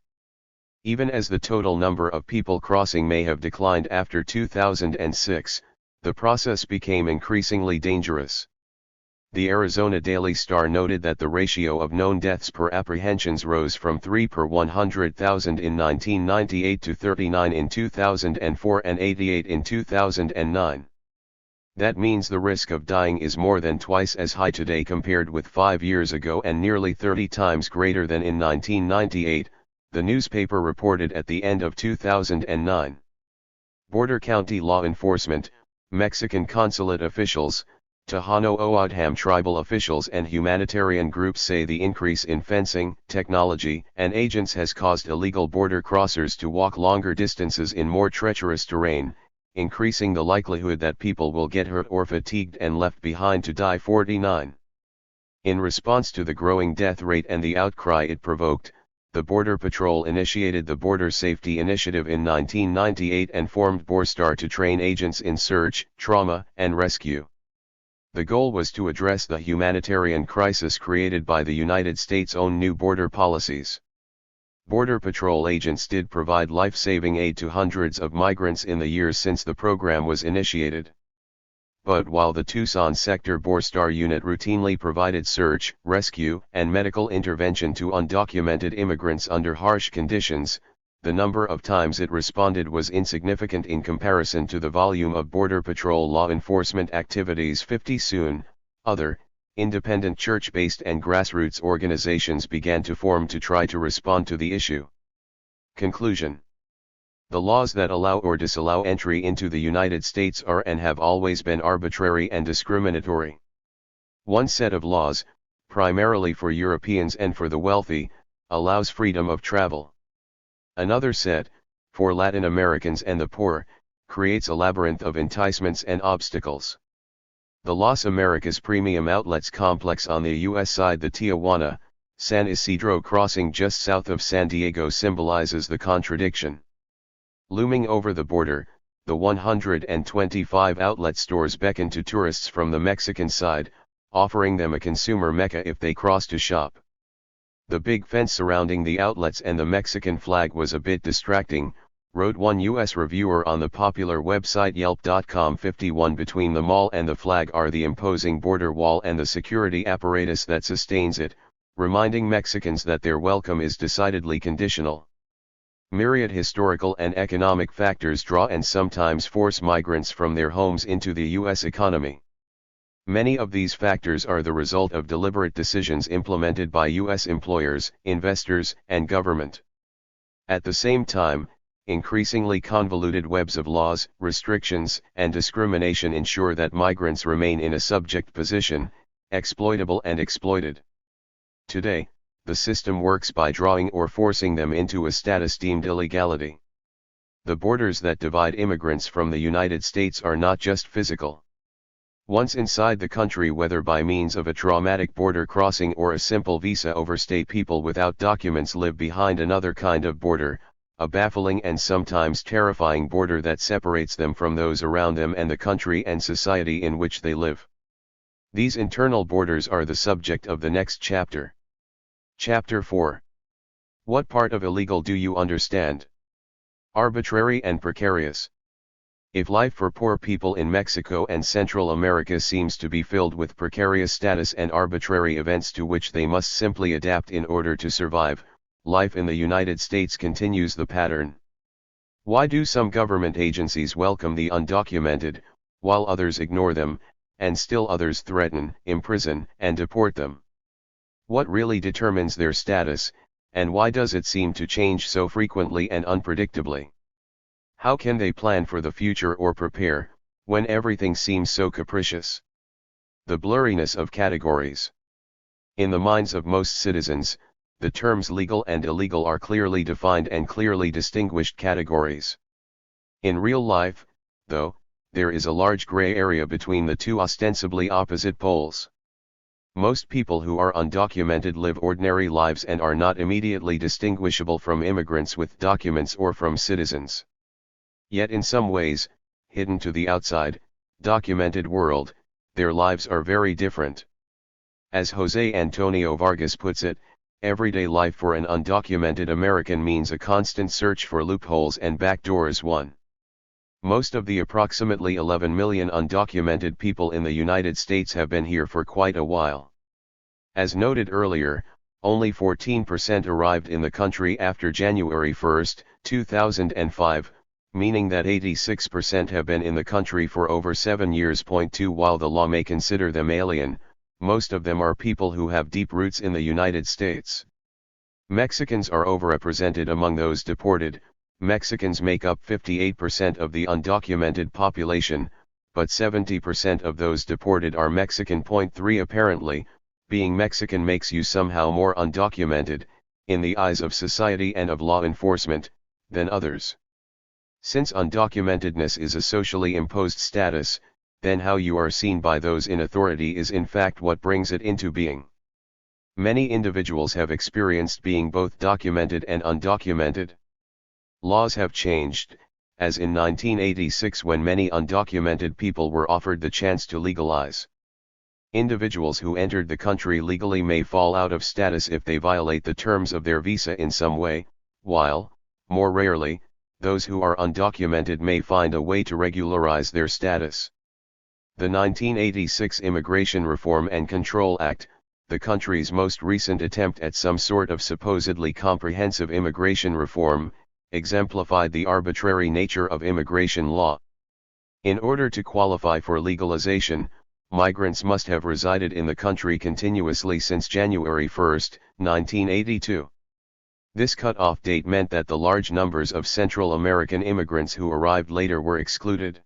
Even as the total number of people crossing may have declined after 2006, the process became increasingly dangerous. The Arizona Daily Star noted that the ratio of known deaths per apprehensions rose from 3 per 100,000 in 1998 to 39 in 2004 and 88 in 2009. That means the risk of dying is more than twice as high today compared with 5 years ago and nearly 30 times greater than in 1998, the newspaper reported at the end of 2009. Border County law enforcement, Mexican consulate officials, Tejano Oaxaca tribal officials and humanitarian groups say the increase in fencing, technology, and agents has caused illegal border crossers to walk longer distances in more treacherous terrain, increasing the likelihood that people will get hurt or fatigued and left behind to die. 49. In response to the growing death rate and the outcry it provoked, the Border Patrol initiated the Border Safety Initiative in 1998 and formed BORSTAR to train agents in search, trauma, and rescue. The goal was to address the humanitarian crisis created by the United States' own new border policies. Border Patrol agents did provide life-saving aid to hundreds of migrants in the years since the program was initiated. But while the Tucson sector BORSTAR unit routinely provided search, rescue, and medical intervention to undocumented immigrants under harsh conditions, the number of times it responded was insignificant in comparison to the volume of Border Patrol law enforcement activities. 50 Soon, other, independent church-based and grassroots organizations began to form to try to respond to the issue. Conclusion. The laws that allow or disallow entry into the United States are and have always been arbitrary and discriminatory. One set of laws, primarily for Europeans and for the wealthy, allows freedom of travel. Another set, for Latin Americans and the poor, creates a labyrinth of enticements and obstacles. The Las Americas Premium Outlets Complex on the U.S. side, the Tijuana, San Isidro crossing just south of San Diego, symbolizes the contradiction. Looming over the border, the 125 outlet stores beckon to tourists from the Mexican side, offering them a consumer mecca if they cross to shop. The big fence surrounding the outlets and the Mexican flag was a bit distracting, wrote one U.S. reviewer on the popular website Yelp.com. 51 between the mall and the flag are the imposing border wall and the security apparatus that sustains it, reminding Mexicans that their welcome is decidedly conditional. Myriad historical and economic factors draw and sometimes force migrants from their homes into the U.S. economy. Many of these factors are the result of deliberate decisions implemented by U.S. employers, investors, and government. At the same time, increasingly convoluted webs of laws, restrictions, and discrimination ensure that migrants remain in a subject position, exploitable and exploited. Today, the system works by drawing or forcing them into a status deemed illegality. The borders that divide immigrants from the United States are not just physical. Once inside the country, whether by means of a traumatic border crossing or a simple visa overstay, people without documents live behind another kind of border, a baffling and sometimes terrifying border that separates them from those around them and the country and society in which they live. These internal borders are the subject of the next chapter. Chapter 4. What part of illegal do you understand? Arbitrary and precarious. If life for poor people in Mexico and Central America seems to be filled with precarious status and arbitrary events to which they must simply adapt in order to survive, life in the United States continues the pattern. Why do some government agencies welcome the undocumented, while others ignore them, and still others threaten, imprison, and deport them? What really determines their status, and why does it seem to change so frequently and unpredictably? How can they plan for the future or prepare, when everything seems so capricious? The blurriness of categories. In the minds of most citizens, the terms legal and illegal are clearly defined and clearly distinguished categories. In real life, though, there is a large gray area between the two ostensibly opposite poles. Most people who are undocumented live ordinary lives and are not immediately distinguishable from immigrants with documents or from citizens. Yet in some ways, hidden to the outside, documented world, their lives are very different. As José Antonio Vargas puts it, everyday life for an undocumented American means a constant search for loopholes and backdoors. 1. Most of the approximately 11 million undocumented people in the United States have been here for quite a while. As noted earlier, only 14% arrived in the country after January 1, 2005, meaning that 86% have been in the country for over 7 years. 2. While the law may consider them alien, most of them are people who have deep roots in the United States. Mexicans are overrepresented among those deported. Mexicans make up 58% of the undocumented population, but 70% of those deported are Mexican. 3. Apparently, being Mexican makes you somehow more undocumented, in the eyes of society and of law enforcement, than others. Since undocumentedness is a socially imposed status, then how you are seen by those in authority is in fact what brings it into being. Many individuals have experienced being both documented and undocumented. Laws have changed, as in 1986 when many undocumented people were offered the chance to legalize. Individuals who entered the country legally may fall out of status if they violate the terms of their visa in some way, while, more rarely, those who are undocumented may find a way to regularize their status. The 1986 Immigration Reform and Control Act, the country's most recent attempt at some sort of supposedly comprehensive immigration reform, exemplified the arbitrary nature of immigration law. In order to qualify for legalization, migrants must have resided in the country continuously since January 1, 1982. This cutoff date meant that the large numbers of Central American immigrants who arrived later were excluded.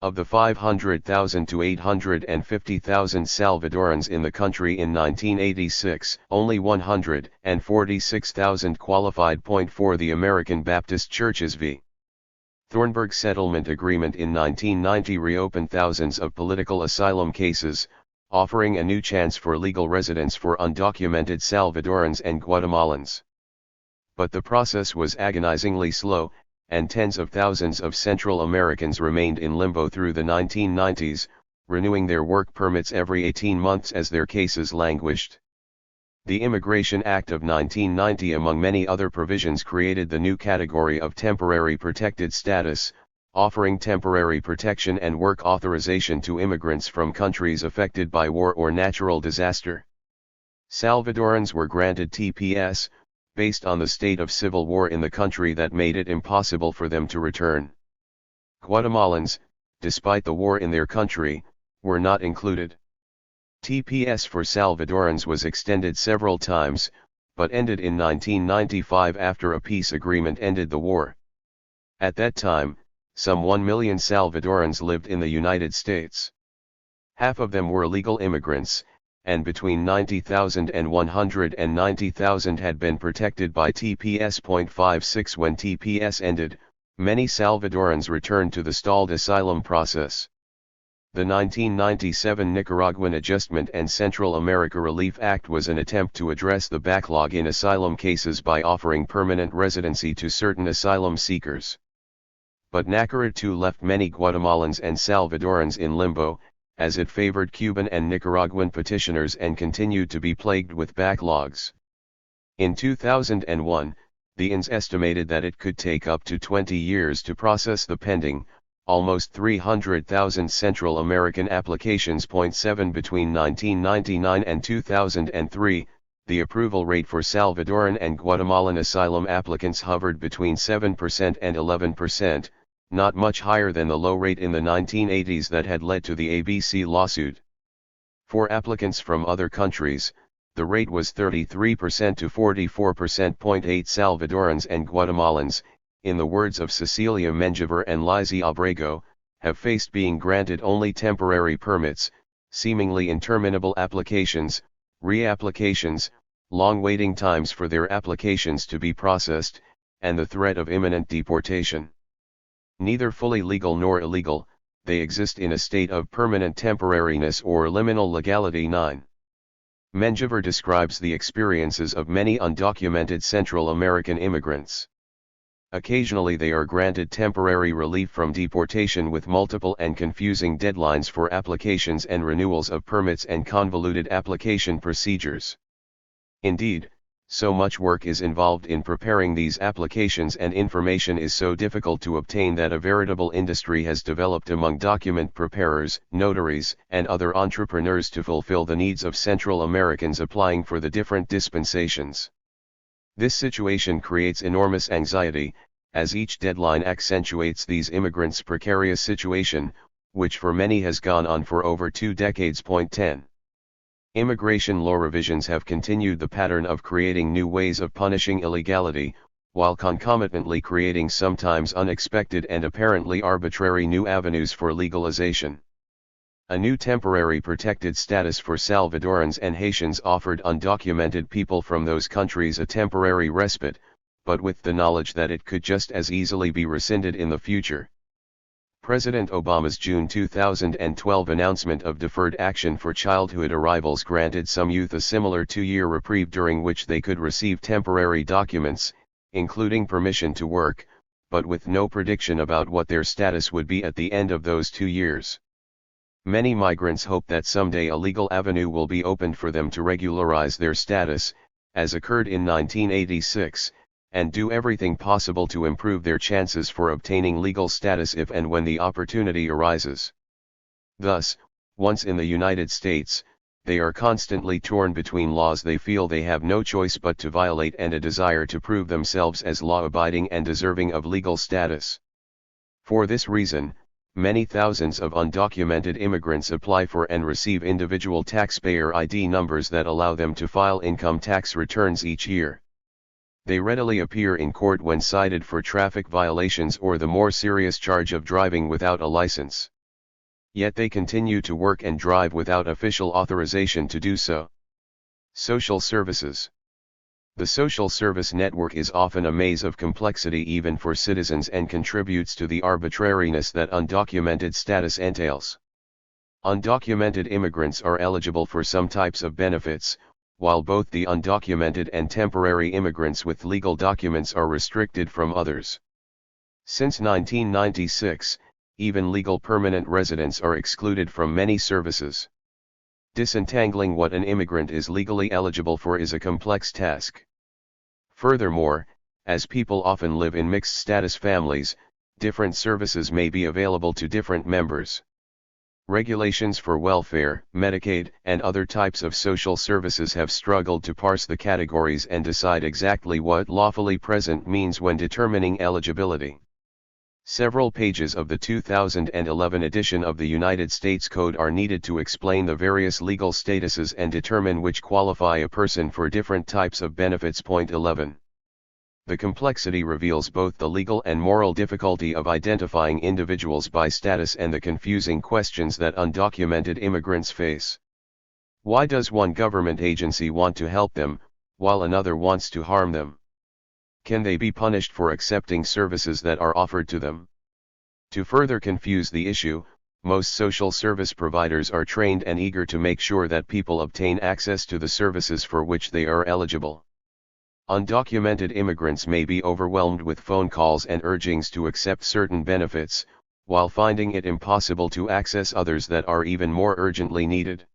Of the 500,000 to 850,000 Salvadorans in the country in 1986, only 146,000 qualified. 4. The American Baptist Church's v. Thornburg Settlement Agreement in 1990 reopened thousands of political asylum cases, offering a new chance for legal residence for undocumented Salvadorans and Guatemalans. But the process was agonizingly slow, and tens of thousands of Central Americans remained in limbo through the 1990s, renewing their work permits every 18 months as their cases languished. The Immigration Act of 1990, among many other provisions, created the new category of temporary protected status, offering temporary protection and work authorization to immigrants from countries affected by war or natural disaster. Salvadorans were granted TPS, based on the state of civil war in the country that made it impossible for them to return. Guatemalans, despite the war in their country, were not included. TPS for Salvadorans was extended several times, but ended in 1995 after a peace agreement ended the war. At that time, some 1 million Salvadorans lived in the United States. Half of them were legal immigrants, and between 90,000 and 190,000 had been protected by TPS. 56 When TPS ended, many Salvadorans returned to the stalled asylum process. The 1997 Nicaraguan Adjustment and Central America Relief Act was an attempt to address the backlog in asylum cases by offering permanent residency to certain asylum seekers. But NACARA too left many Guatemalans and Salvadorans in limbo, as it favored Cuban and Nicaraguan petitioners and continued to be plagued with backlogs. In 2001, the INS estimated that it could take up to 20 years to process the pending, almost 300,000 Central American applications. 7 Between 1999 and 2003, the approval rate for Salvadoran and Guatemalan asylum applicants hovered between 7% and 11%, not much higher than the low rate in the 1980s that had led to the ABC lawsuit. For applicants from other countries, the rate was 33% to 44%. 8 Salvadorans and Guatemalans, in the words of Cecilia Menjivar and Lizzie Abrego, have faced being granted only temporary permits, seemingly interminable applications, reapplications, long waiting times for their applications to be processed, and the threat of imminent deportation. Neither fully legal nor illegal, they exist in a state of permanent temporariness or liminal legality. 9. Menjivar describes the experiences of many undocumented Central American immigrants. Occasionally they are granted temporary relief from deportation with multiple and confusing deadlines for applications and renewals of permits and convoluted application procedures. Indeed, so much work is involved in preparing these applications and information is so difficult to obtain that a veritable industry has developed among document preparers, notaries, and other entrepreneurs to fulfill the needs of Central Americans applying for the different dispensations. This situation creates enormous anxiety, as each deadline accentuates these immigrants' precarious situation, which for many has gone on for over 2 decades. 10. Immigration law revisions have continued the pattern of creating new ways of punishing illegality, while concomitantly creating sometimes unexpected and apparently arbitrary new avenues for legalization. A new temporary protected status for Salvadorans and Haitians offered undocumented people from those countries a temporary respite, but with the knowledge that it could just as easily be rescinded in the future. President Obama's June 2012 announcement of deferred action for childhood arrivals granted some youth a similar 2-year reprieve during which they could receive temporary documents, including permission to work, but with no prediction about what their status would be at the end of those 2 years. Many migrants hope that someday a legal avenue will be opened for them to regularize their status, as occurred in 1986, and do everything possible to improve their chances for obtaining legal status if and when the opportunity arises. Thus, once in the United States, they are constantly torn between laws they feel they have no choice but to violate and a desire to prove themselves as law-abiding and deserving of legal status. For this reason, many thousands of undocumented immigrants apply for and receive individual taxpayer ID numbers that allow them to file income tax returns each year. They readily appear in court when cited for traffic violations or the more serious charge of driving without a license. Yet they continue to work and drive without official authorization to do so. Social services. The social service network is often a maze of complexity even for citizens and contributes to the arbitrariness that undocumented status entails. Undocumented immigrants are eligible for some types of benefits, while both the undocumented and temporary immigrants with legal documents are restricted from others. Since 1996, even legal permanent residents are excluded from many services. Disentangling what an immigrant is legally eligible for is a complex task. Furthermore, as people often live in mixed status families, different services may be available to different members. Regulations for welfare, Medicaid, and other types of social services have struggled to parse the categories and decide exactly what lawfully present means when determining eligibility. Several pages of the 2011 edition of the United States Code are needed to explain the various legal statuses and determine which qualify a person for different types of benefits. Point 11. The complexity reveals both the legal and moral difficulty of identifying individuals by status and the confusing questions that undocumented immigrants face. Why does one government agency want to help them, while another wants to harm them? Can they be punished for accepting services that are offered to them? To further confuse the issue, most social service providers are trained and eager to make sure that people obtain access to the services for which they are eligible. Undocumented immigrants may be overwhelmed with phone calls and urgings to accept certain benefits, while finding it impossible to access others that are even more urgently needed.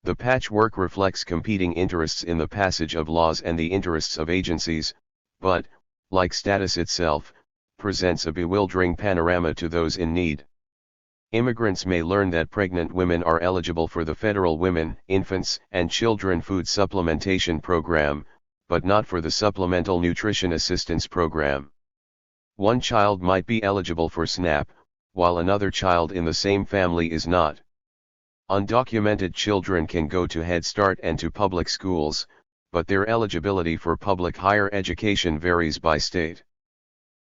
The patchwork reflects competing interests in the passage of laws and the interests of agencies, but, like status itself, presents a bewildering panorama to those in need. Immigrants may learn that pregnant women are eligible for the federal Women, Infants, and Children Food Supplementation Program, but not for the Supplemental Nutrition Assistance Program. One child might be eligible for SNAP, while another child in the same family is not. Undocumented children can go to Head Start and to public schools, but their eligibility for public higher education varies by state.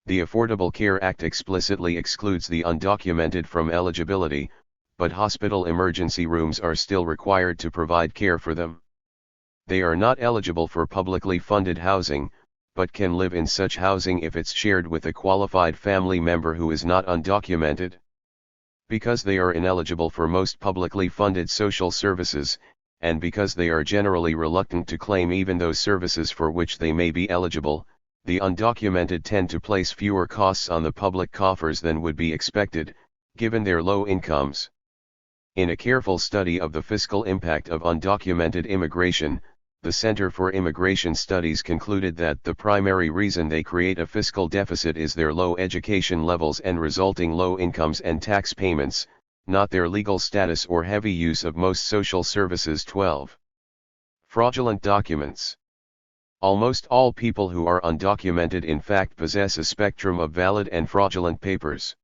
The Affordable Care Act explicitly excludes the undocumented from eligibility, but hospital emergency rooms are still required to provide care for them. They are not eligible for publicly funded housing, but can live in such housing if it's shared with a qualified family member who is not undocumented. Because they are ineligible for most publicly funded social services, and because they are generally reluctant to claim even those services for which they may be eligible, the undocumented tend to place fewer costs on the public coffers than would be expected, given their low incomes. In a careful study of the fiscal impact of undocumented immigration, the Center for Immigration Studies concluded that the primary reason they create a fiscal deficit is their low education levels and resulting low incomes and tax payments, not their legal status or heavy use of most social services. 12. Fraudulent documents. Almost all people who are undocumented in fact possess a spectrum of valid and fraudulent papers.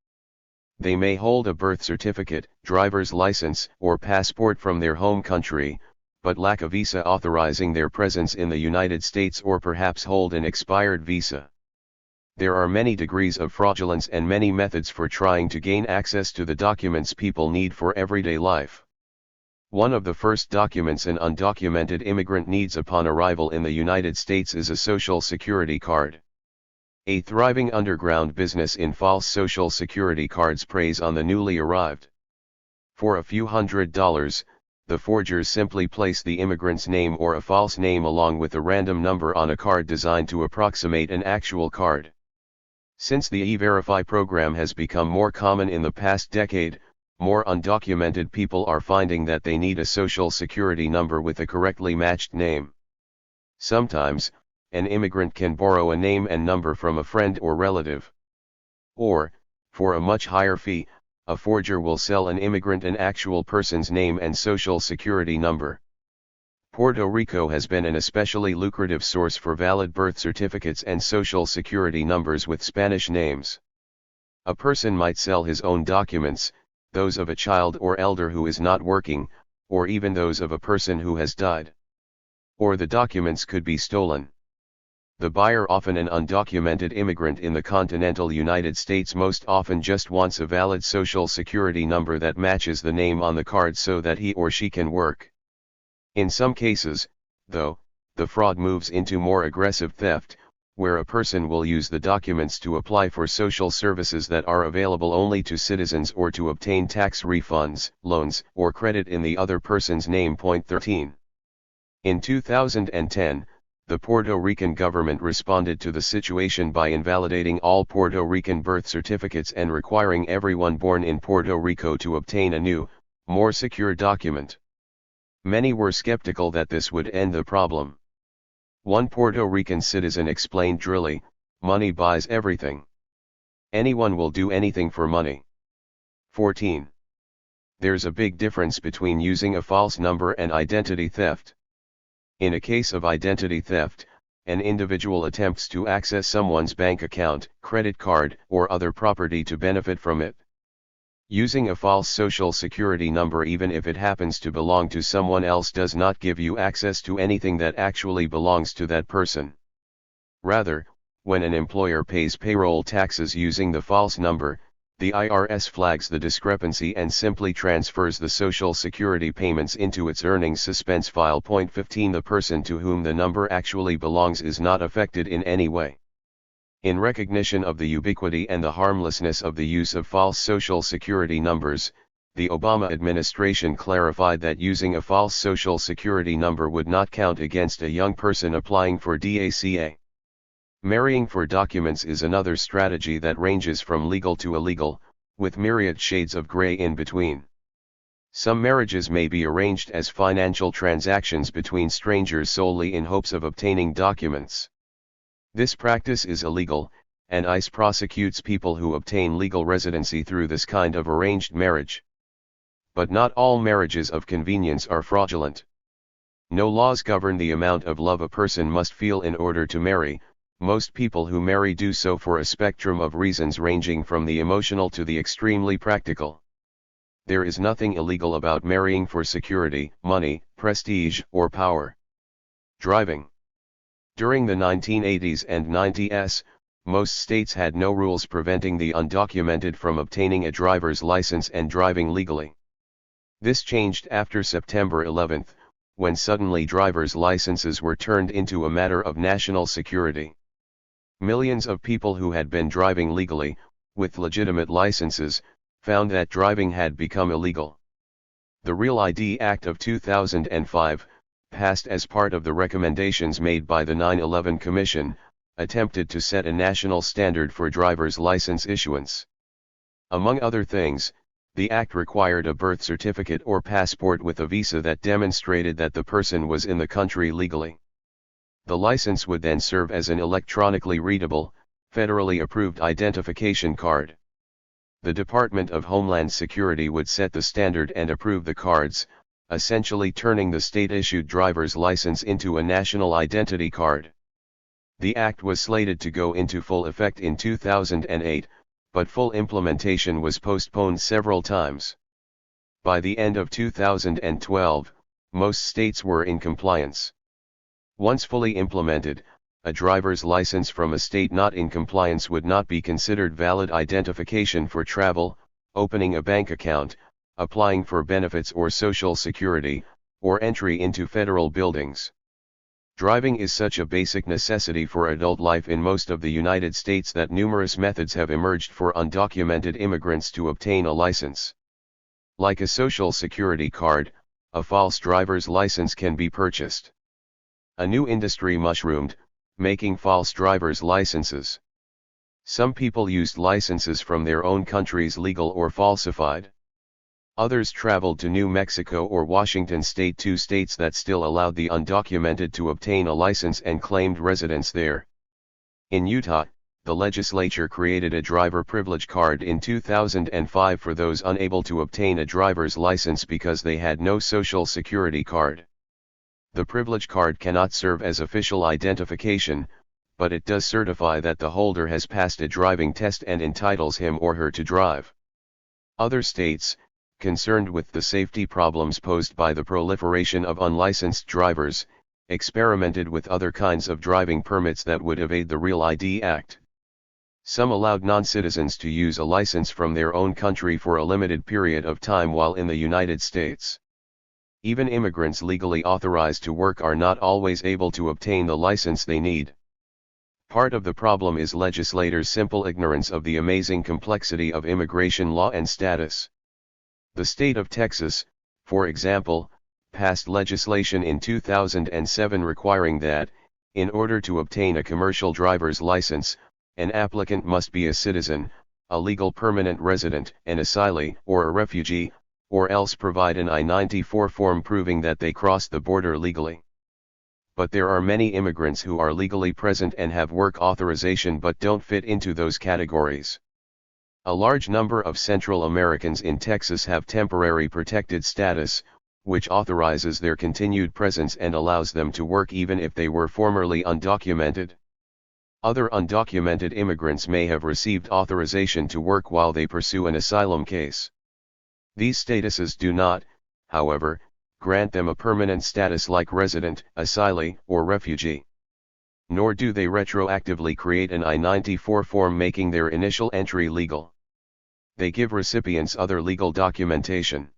They may hold a birth certificate, driver's license, or passport from their home country, but lack a visa authorizing their presence in the United States, or perhaps hold an expired visa. There are many degrees of fraudulence and many methods for trying to gain access to the documents people need for everyday life. One of the first documents an undocumented immigrant needs upon arrival in the United States is a Social Security card. A thriving underground business in false Social Security cards preys on the newly arrived. For a few $100s, the forgers simply place the immigrant's name or a false name along with a random number on a card designed to approximate an actual card. Since the E-Verify program has become more common in the past decade, more undocumented people are finding that they need a Social Security number with a correctly matched name. Sometimes, an immigrant can borrow a name and number from a friend or relative. Or, for a much higher fee, a forger will sell an immigrant an actual person's name and Social Security number. Puerto Rico has been an especially lucrative source for valid birth certificates and Social Security numbers with Spanish names. A person might sell his own documents, those of a child or elder who is not working, or even those of a person who has died. Or the documents could be stolen. The buyer, often an undocumented immigrant in the continental United States, most often just wants a valid Social Security number that matches the name on the card so that he or she can work. In some cases, though, the fraud moves into more aggressive theft, where a person will use the documents to apply for social services that are available only to citizens or to obtain tax refunds, loans, or credit in the other person's name. 13. In 2010, the Puerto Rican government responded to the situation by invalidating all Puerto Rican birth certificates and requiring everyone born in Puerto Rico to obtain a new, more secure document. Many were skeptical that this would end the problem. One Puerto Rican citizen explained drily, "Money buys everything. Anyone will do anything for money." 14. There's a big difference between using a false number and identity theft. In a case of identity theft, an individual attempts to access someone's bank account, credit card, or other property to benefit from it. Using a false social security number, even if it happens to belong to someone else, does not give you access to anything that actually belongs to that person. Rather, when an employer pays payroll taxes using the false number, the IRS flags the discrepancy and simply transfers the Social Security payments into its earnings suspense file. 15. The person to whom the number actually belongs is not affected in any way. In recognition of the ubiquity and the harmlessness of the use of false Social Security numbers, the Obama administration clarified that using a false Social Security number would not count against a young person applying for DACA. Marrying for documents is another strategy that ranges from legal to illegal, with myriad shades of gray in between. Some marriages may be arranged as financial transactions between strangers solely in hopes of obtaining documents. This practice is illegal, and ICE prosecutes people who obtain legal residency through this kind of arranged marriage. But not all marriages of convenience are fraudulent. No laws govern the amount of love a person must feel in order to marry. Most people who marry do so for a spectrum of reasons ranging from the emotional to the extremely practical. There is nothing illegal about marrying for security, money, prestige, or power. Driving. During the 1980s and 90s, most states had no rules preventing the undocumented from obtaining a driver's license and driving legally. This changed after September 11, when suddenly driver's licenses were turned into a matter of national security. Millions of people who had been driving legally, with legitimate licenses, found that driving had become illegal. The Real ID Act of 2005, passed as part of the recommendations made by the 9/11 Commission, attempted to set a national standard for driver's license issuance. Among other things, the act required a birth certificate or passport with a visa that demonstrated that the person was in the country legally. The license would then serve as an electronically readable, federally approved identification card. The Department of Homeland Security would set the standard and approve the cards, essentially turning the state-issued driver's license into a national identity card. The act was slated to go into full effect in 2008, but full implementation was postponed several times. By the end of 2012, most states were in compliance. Once fully implemented, a driver's license from a state not in compliance would not be considered valid identification for travel, opening a bank account, applying for benefits or Social Security, or entry into federal buildings. Driving is such a basic necessity for adult life in most of the United States that numerous methods have emerged for undocumented immigrants to obtain a license. Like a Social Security card, a false driver's license can be purchased. A new industry mushroomed, making false driver's licenses. Some people used licenses from their own countries, legal or falsified. Others traveled to New Mexico or Washington State, two states that still allowed the undocumented to obtain a license, and claimed residence there. In Utah, the legislature created a driver privilege card in 2005 for those unable to obtain a driver's license because they had no Social Security card. The privilege card cannot serve as official identification, but it does certify that the holder has passed a driving test and entitles him or her to drive. Other states, concerned with the safety problems posed by the proliferation of unlicensed drivers, experimented with other kinds of driving permits that would evade the Real ID Act. Some allowed non-citizens to use a license from their own country for a limited period of time while in the United States. Even immigrants legally authorized to work are not always able to obtain the license they need. Part of the problem is legislators' simple ignorance of the amazing complexity of immigration law and status. The state of Texas, for example, passed legislation in 2007 requiring that, in order to obtain a commercial driver's license, an applicant must be a citizen, a legal permanent resident, an asylee, or a refugee, or else provide an I-94 form proving that they crossed the border legally. But there are many immigrants who are legally present and have work authorization but don't fit into those categories. A large number of Central Americans in Texas have temporary protected status, which authorizes their continued presence and allows them to work even if they were formerly undocumented. Other undocumented immigrants may have received authorization to work while they pursue an asylum case. These statuses do not, however, grant them a permanent status like resident, asylee, or refugee. Nor do they retroactively create an I-94 form making their initial entry legal. They give recipients other legal documentation.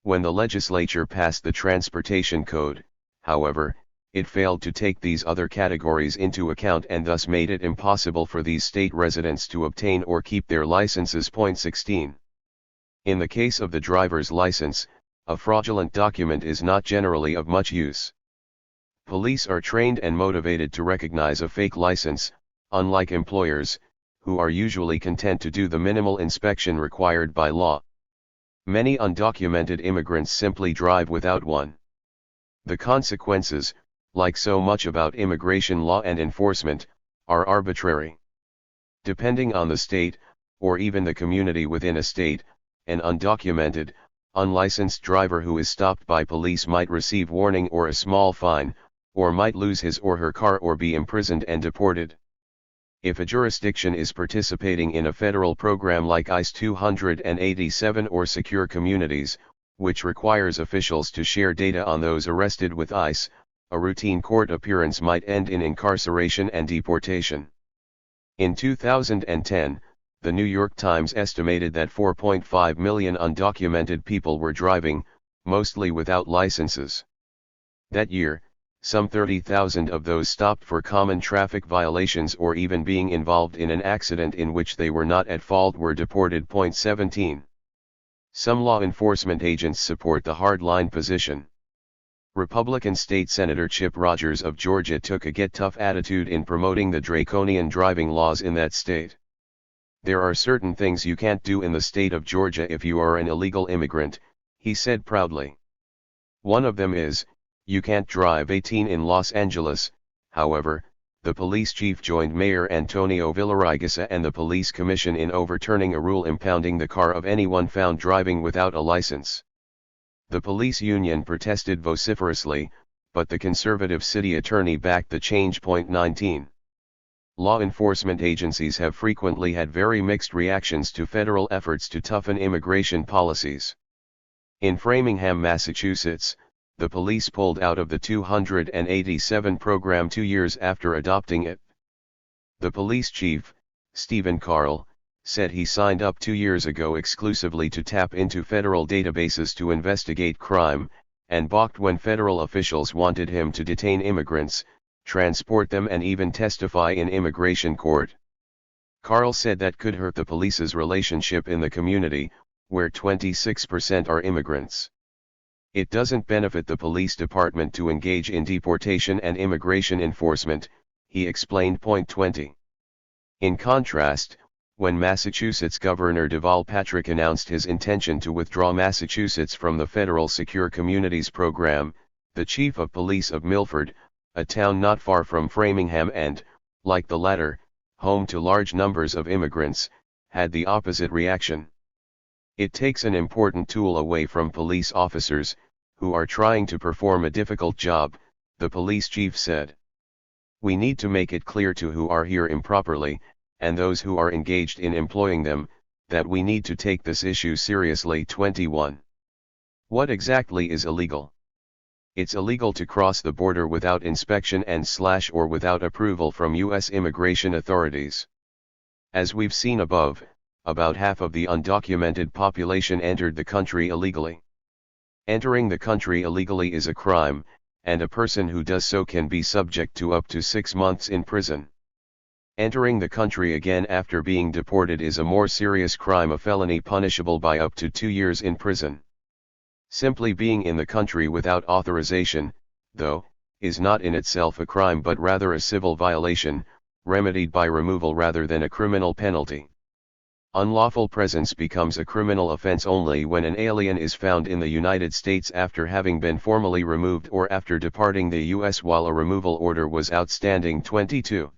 When the legislature passed the Transportation Code, however, it failed to take these other categories into account and thus made it impossible for these state residents to obtain or keep their licenses. Point 16. In the case of the driver's license, a fraudulent document is not generally of much use. Police are trained and motivated to recognize a fake license, unlike employers, who are usually content to do the minimal inspection required by law. Many undocumented immigrants simply drive without one. The consequences, like so much about immigration law and enforcement, are arbitrary. Depending on the state, or even the community within a state, an undocumented, unlicensed driver who is stopped by police might receive warning or a small fine, or might lose his or her car or be imprisoned and deported. If a jurisdiction is participating in a federal program like ICE 287 or Secure Communities, which requires officials to share data on those arrested with ICE, a routine court appearance might end in incarceration and deportation. In 2010, the New York Times estimated that 4.5 million undocumented people were driving, mostly without licenses. That year, some 30,000 of those stopped for common traffic violations or even being involved in an accident in which they were not at fault were deported. Point 17. Some law enforcement agents support the hardline position. Republican State Senator Chip Rogers of Georgia took a get-tough attitude in promoting the draconian driving laws in that state. There are certain things you can't do in the state of Georgia if you are an illegal immigrant, he said proudly. One of them is, you can't drive 18 in Los Angeles. However, the police chief joined Mayor Antonio Villaraigosa and the police commission in overturning a rule impounding the car of anyone found driving without a license. The police union protested vociferously, but the conservative city attorney backed the change. Point 19. Law enforcement agencies have frequently had very mixed reactions to federal efforts to toughen immigration policies. In Framingham, Massachusetts, the police pulled out of the 287 program 2 years after adopting it. The police chief, Stephen Carl, said he signed up 2 years ago exclusively to tap into federal databases to investigate crime, and balked when federal officials wanted him to detain immigrants, transport them and even testify in immigration court. Carl said that could hurt the police's relationship in the community, where 26% are immigrants. It doesn't benefit the police department to engage in deportation and immigration enforcement, he explained. Point 20. In contrast, when Massachusetts Governor Deval Patrick announced his intention to withdraw Massachusetts from the federal Secure Communities program, the chief of police of Milford, a town not far from Framingham and, like the latter, home to large numbers of immigrants, had the opposite reaction. It takes an important tool away from police officers, who are trying to perform a difficult job, the police chief said. We need to make it clear to who are here improperly, and those who are engaged in employing them, that we need to take this issue seriously. 21. What exactly is illegal? It's illegal to cross the border without inspection or without approval from U.S. immigration authorities. As we've seen above, about half of the undocumented population entered the country illegally. Entering the country illegally is a crime, and a person who does so can be subject to up to 6 months in prison. Entering the country again after being deported is a more serious crime, a felony punishable by up to 2 years in prison. Simply being in the country without authorization, though, is not in itself a crime but rather a civil violation, remedied by removal rather than a criminal penalty. Unlawful presence becomes a criminal offense only when an alien is found in the United States after having been formally removed or after departing the U.S. while a removal order was outstanding. 22.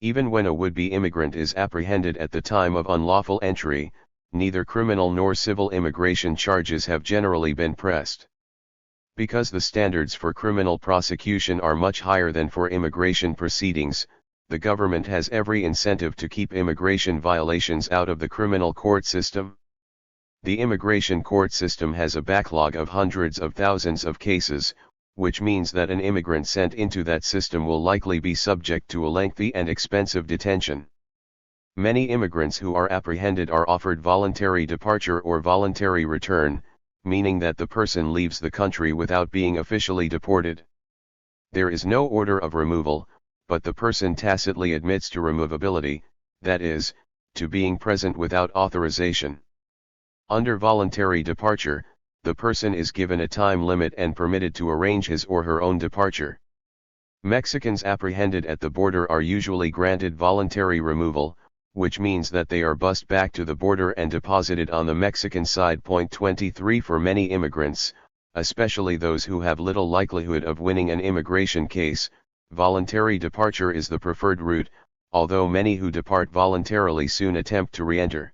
Even when a would-be immigrant is apprehended at the time of unlawful entry, neither criminal nor civil immigration charges have generally been pressed. Because the standards for criminal prosecution are much higher than for immigration proceedings, the government has every incentive to keep immigration violations out of the criminal court system. The immigration court system has a backlog of hundreds of thousands of cases, which means that an immigrant sent into that system will likely be subject to a lengthy and expensive detention. Many immigrants who are apprehended are offered voluntary departure or voluntary return, meaning that the person leaves the country without being officially deported. There is no order of removal, but the person tacitly admits to removability, that is, to being present without authorization. Under voluntary departure, the person is given a time limit and permitted to arrange his or her own departure. Mexicans apprehended at the border are usually granted voluntary removal, which means that they are bused back to the border and deposited on the Mexican side. 23 For many immigrants, especially those who have little likelihood of winning an immigration case, voluntary departure is the preferred route, although many who depart voluntarily soon attempt to re-enter.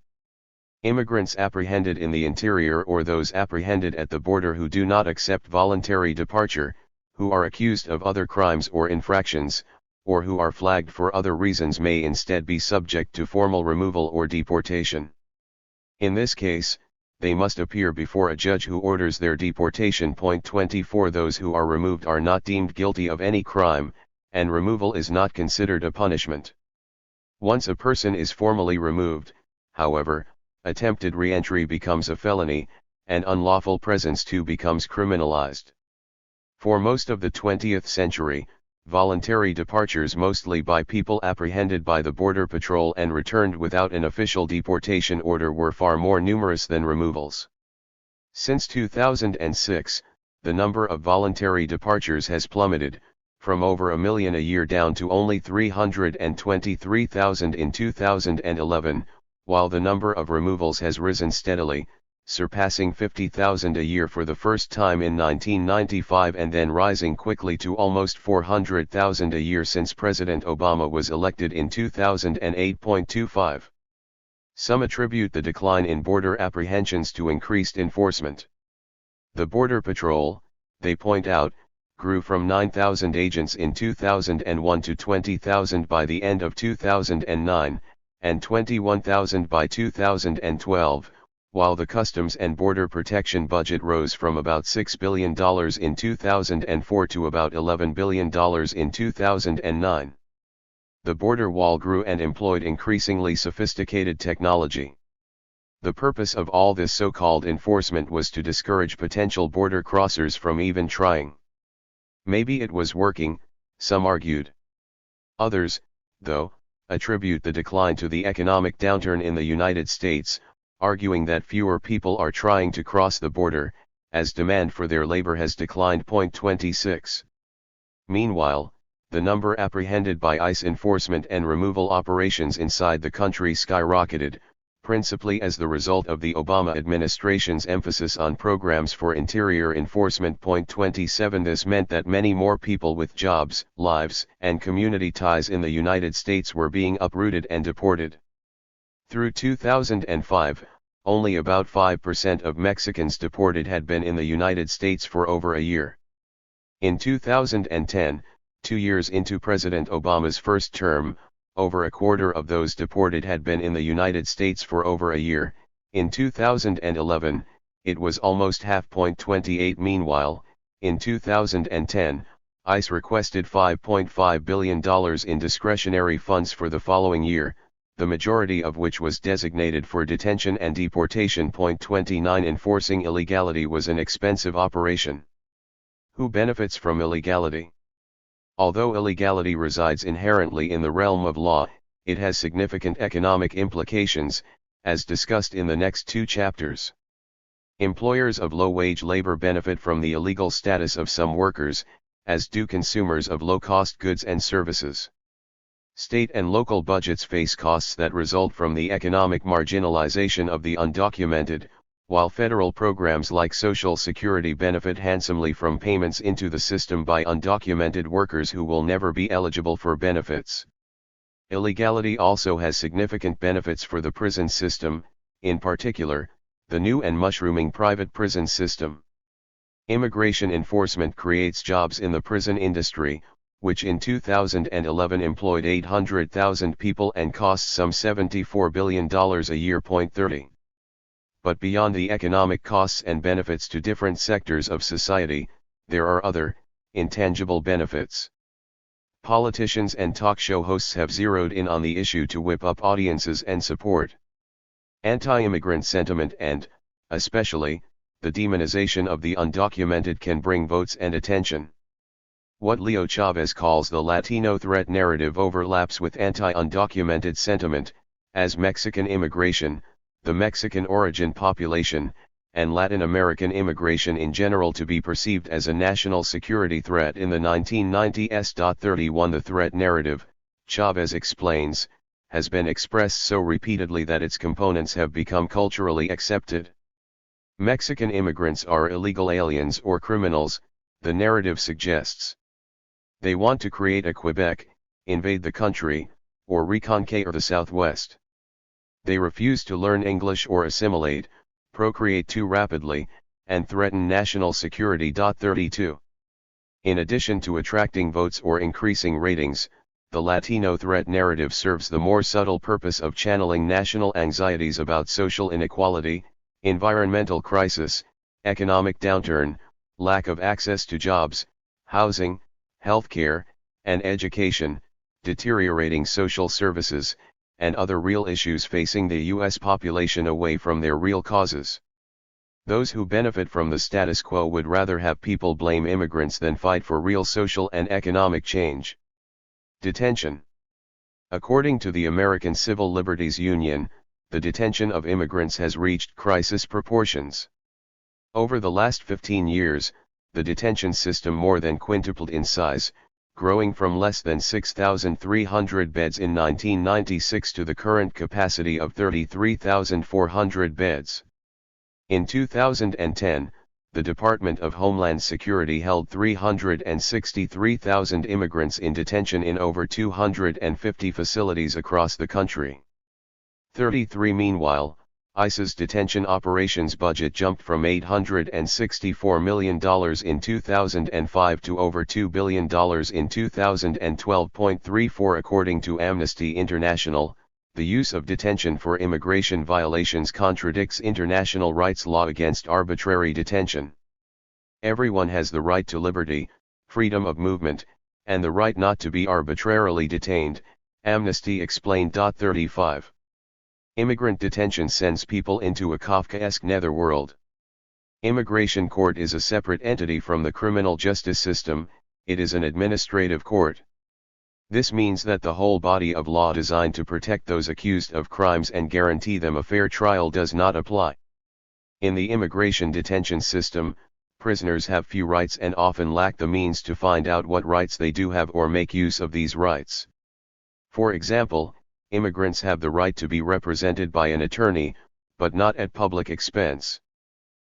Immigrants apprehended in the interior or those apprehended at the border who do not accept voluntary departure, who are accused of other crimes or infractions, or who are flagged for other reasons may instead be subject to formal removal or deportation. In this case, they must appear before a judge who orders their deportation. 24 Those who are removed are not deemed guilty of any crime, and removal is not considered a punishment. Once a person is formally removed, however, attempted re-entry becomes a felony, and unlawful presence too becomes criminalized. For most of the 20th century, voluntary departures mostly by people apprehended by the Border Patrol and returned without an official deportation order were far more numerous than removals. Since 2006, the number of voluntary departures has plummeted, from over 1 million a year down to only 323,000 in 2011, while the number of removals has risen steadily, surpassing 50,000 a year for the first time in 1995 and then rising quickly to almost 400,000 a year since President Obama was elected in 2008. 25. Some attribute the decline in border apprehensions to increased enforcement. The Border Patrol, they point out, grew from 9,000 agents in 2001 to 20,000 by the end of 2009, and 21,000 by 2012, while the Customs and Border Protection budget rose from about $6 billion in 2004 to about $11 billion in 2009. The border wall grew and employed increasingly sophisticated technology. The purpose of all this so-called enforcement was to discourage potential border crossers from even trying. Maybe it was working, some argued. Others, though, attribute the decline to the economic downturn in the United States, arguing that fewer people are trying to cross the border, as demand for their labor has declined. 26. Meanwhile, the number apprehended by ICE enforcement and removal operations inside the country skyrocketed, principally as the result of the Obama administration's emphasis on programs for interior enforcement. 27 This meant that many more people with jobs, lives, and community ties in the United States were being uprooted and deported. Through 2005, only about 5% of Mexicans deported had been in the United States for over a year. In 2010, 2 years into President Obama's first term, over a quarter of those deported had been in the United States for over a year. In 2011, it was almost half. 28 Meanwhile, in 2010, ICE requested $5.5 billion in discretionary funds for the following year, the majority of which was designated for detention and deportation. 29 Enforcing illegality was an expensive operation. Who benefits from illegality? Although illegality resides inherently in the realm of law, it has significant economic implications, as discussed in the next 2 chapters. Employers of low-wage labor benefit from the illegal status of some workers, as do consumers of low-cost goods and services. State and local budgets face costs that result from the economic marginalization of the undocumented, while federal programs like Social Security benefit handsomely from payments into the system by undocumented workers who will never be eligible for benefits. Illegality also has significant benefits for the prison system, in particular, the new and mushrooming private prison system. Immigration enforcement creates jobs in the prison industry, which in 2011 employed 800,000 people and costs some $74 billion a year. 30. But beyond the economic costs and benefits to different sectors of society, there are other, intangible benefits. Politicians and talk show hosts have zeroed in on the issue to whip up audiences and support. Anti-immigrant sentiment and, especially, the demonization of the undocumented can bring votes and attention. What Leo Chavez calls the Latino threat narrative overlaps with anti-undocumented sentiment, as Mexican immigration, the Mexican origin population, and Latin American immigration in general to be perceived as a national security threat in the 1990s. 31 The threat narrative, Chavez explains, has been expressed so repeatedly that its components have become culturally accepted. Mexican immigrants are illegal aliens or criminals, the narrative suggests. They want to create a Quebec, invade the country, or reconquer the Southwest. They refuse to learn English or assimilate, procreate too rapidly, and threaten national security. 32. In addition to attracting votes or increasing ratings, the Latino threat narrative serves the more subtle purpose of channeling national anxieties about social inequality, environmental crisis, economic downturn, lack of access to jobs, housing, healthcare, and education, deteriorating social services, and other real issues facing the U.S. population away from their real causes. Those who benefit from the status quo would rather have people blame immigrants than fight for real social and economic change. Detention. According to the American Civil Liberties Union, the detention of immigrants has reached crisis proportions. Over the last 15 years, the detention system more than quintupled in size, growing from less than 6,300 beds in 1996 to the current capacity of 33,400 beds. In 2010, the Department of Homeland Security held 363,000 immigrants in detention in over 250 facilities across the country. 33 Meanwhile, ICE's detention operations budget jumped from $864 million in 2005 to over $2 billion in 2012. 34 According to Amnesty International, the use of detention for immigration violations contradicts international rights law against arbitrary detention. Everyone has the right to liberty, freedom of movement, and the right not to be arbitrarily detained, Amnesty explained. 35. Immigrant detention sends people into a Kafkaesque netherworld. Immigration court is a separate entity from the criminal justice system, it is an administrative court. This means that the whole body of law designed to protect those accused of crimes and guarantee them a fair trial does not apply. In the immigration detention system, prisoners have few rights and often lack the means to find out what rights they do have or make use of these rights. For example, immigrants have the right to be represented by an attorney, but not at public expense.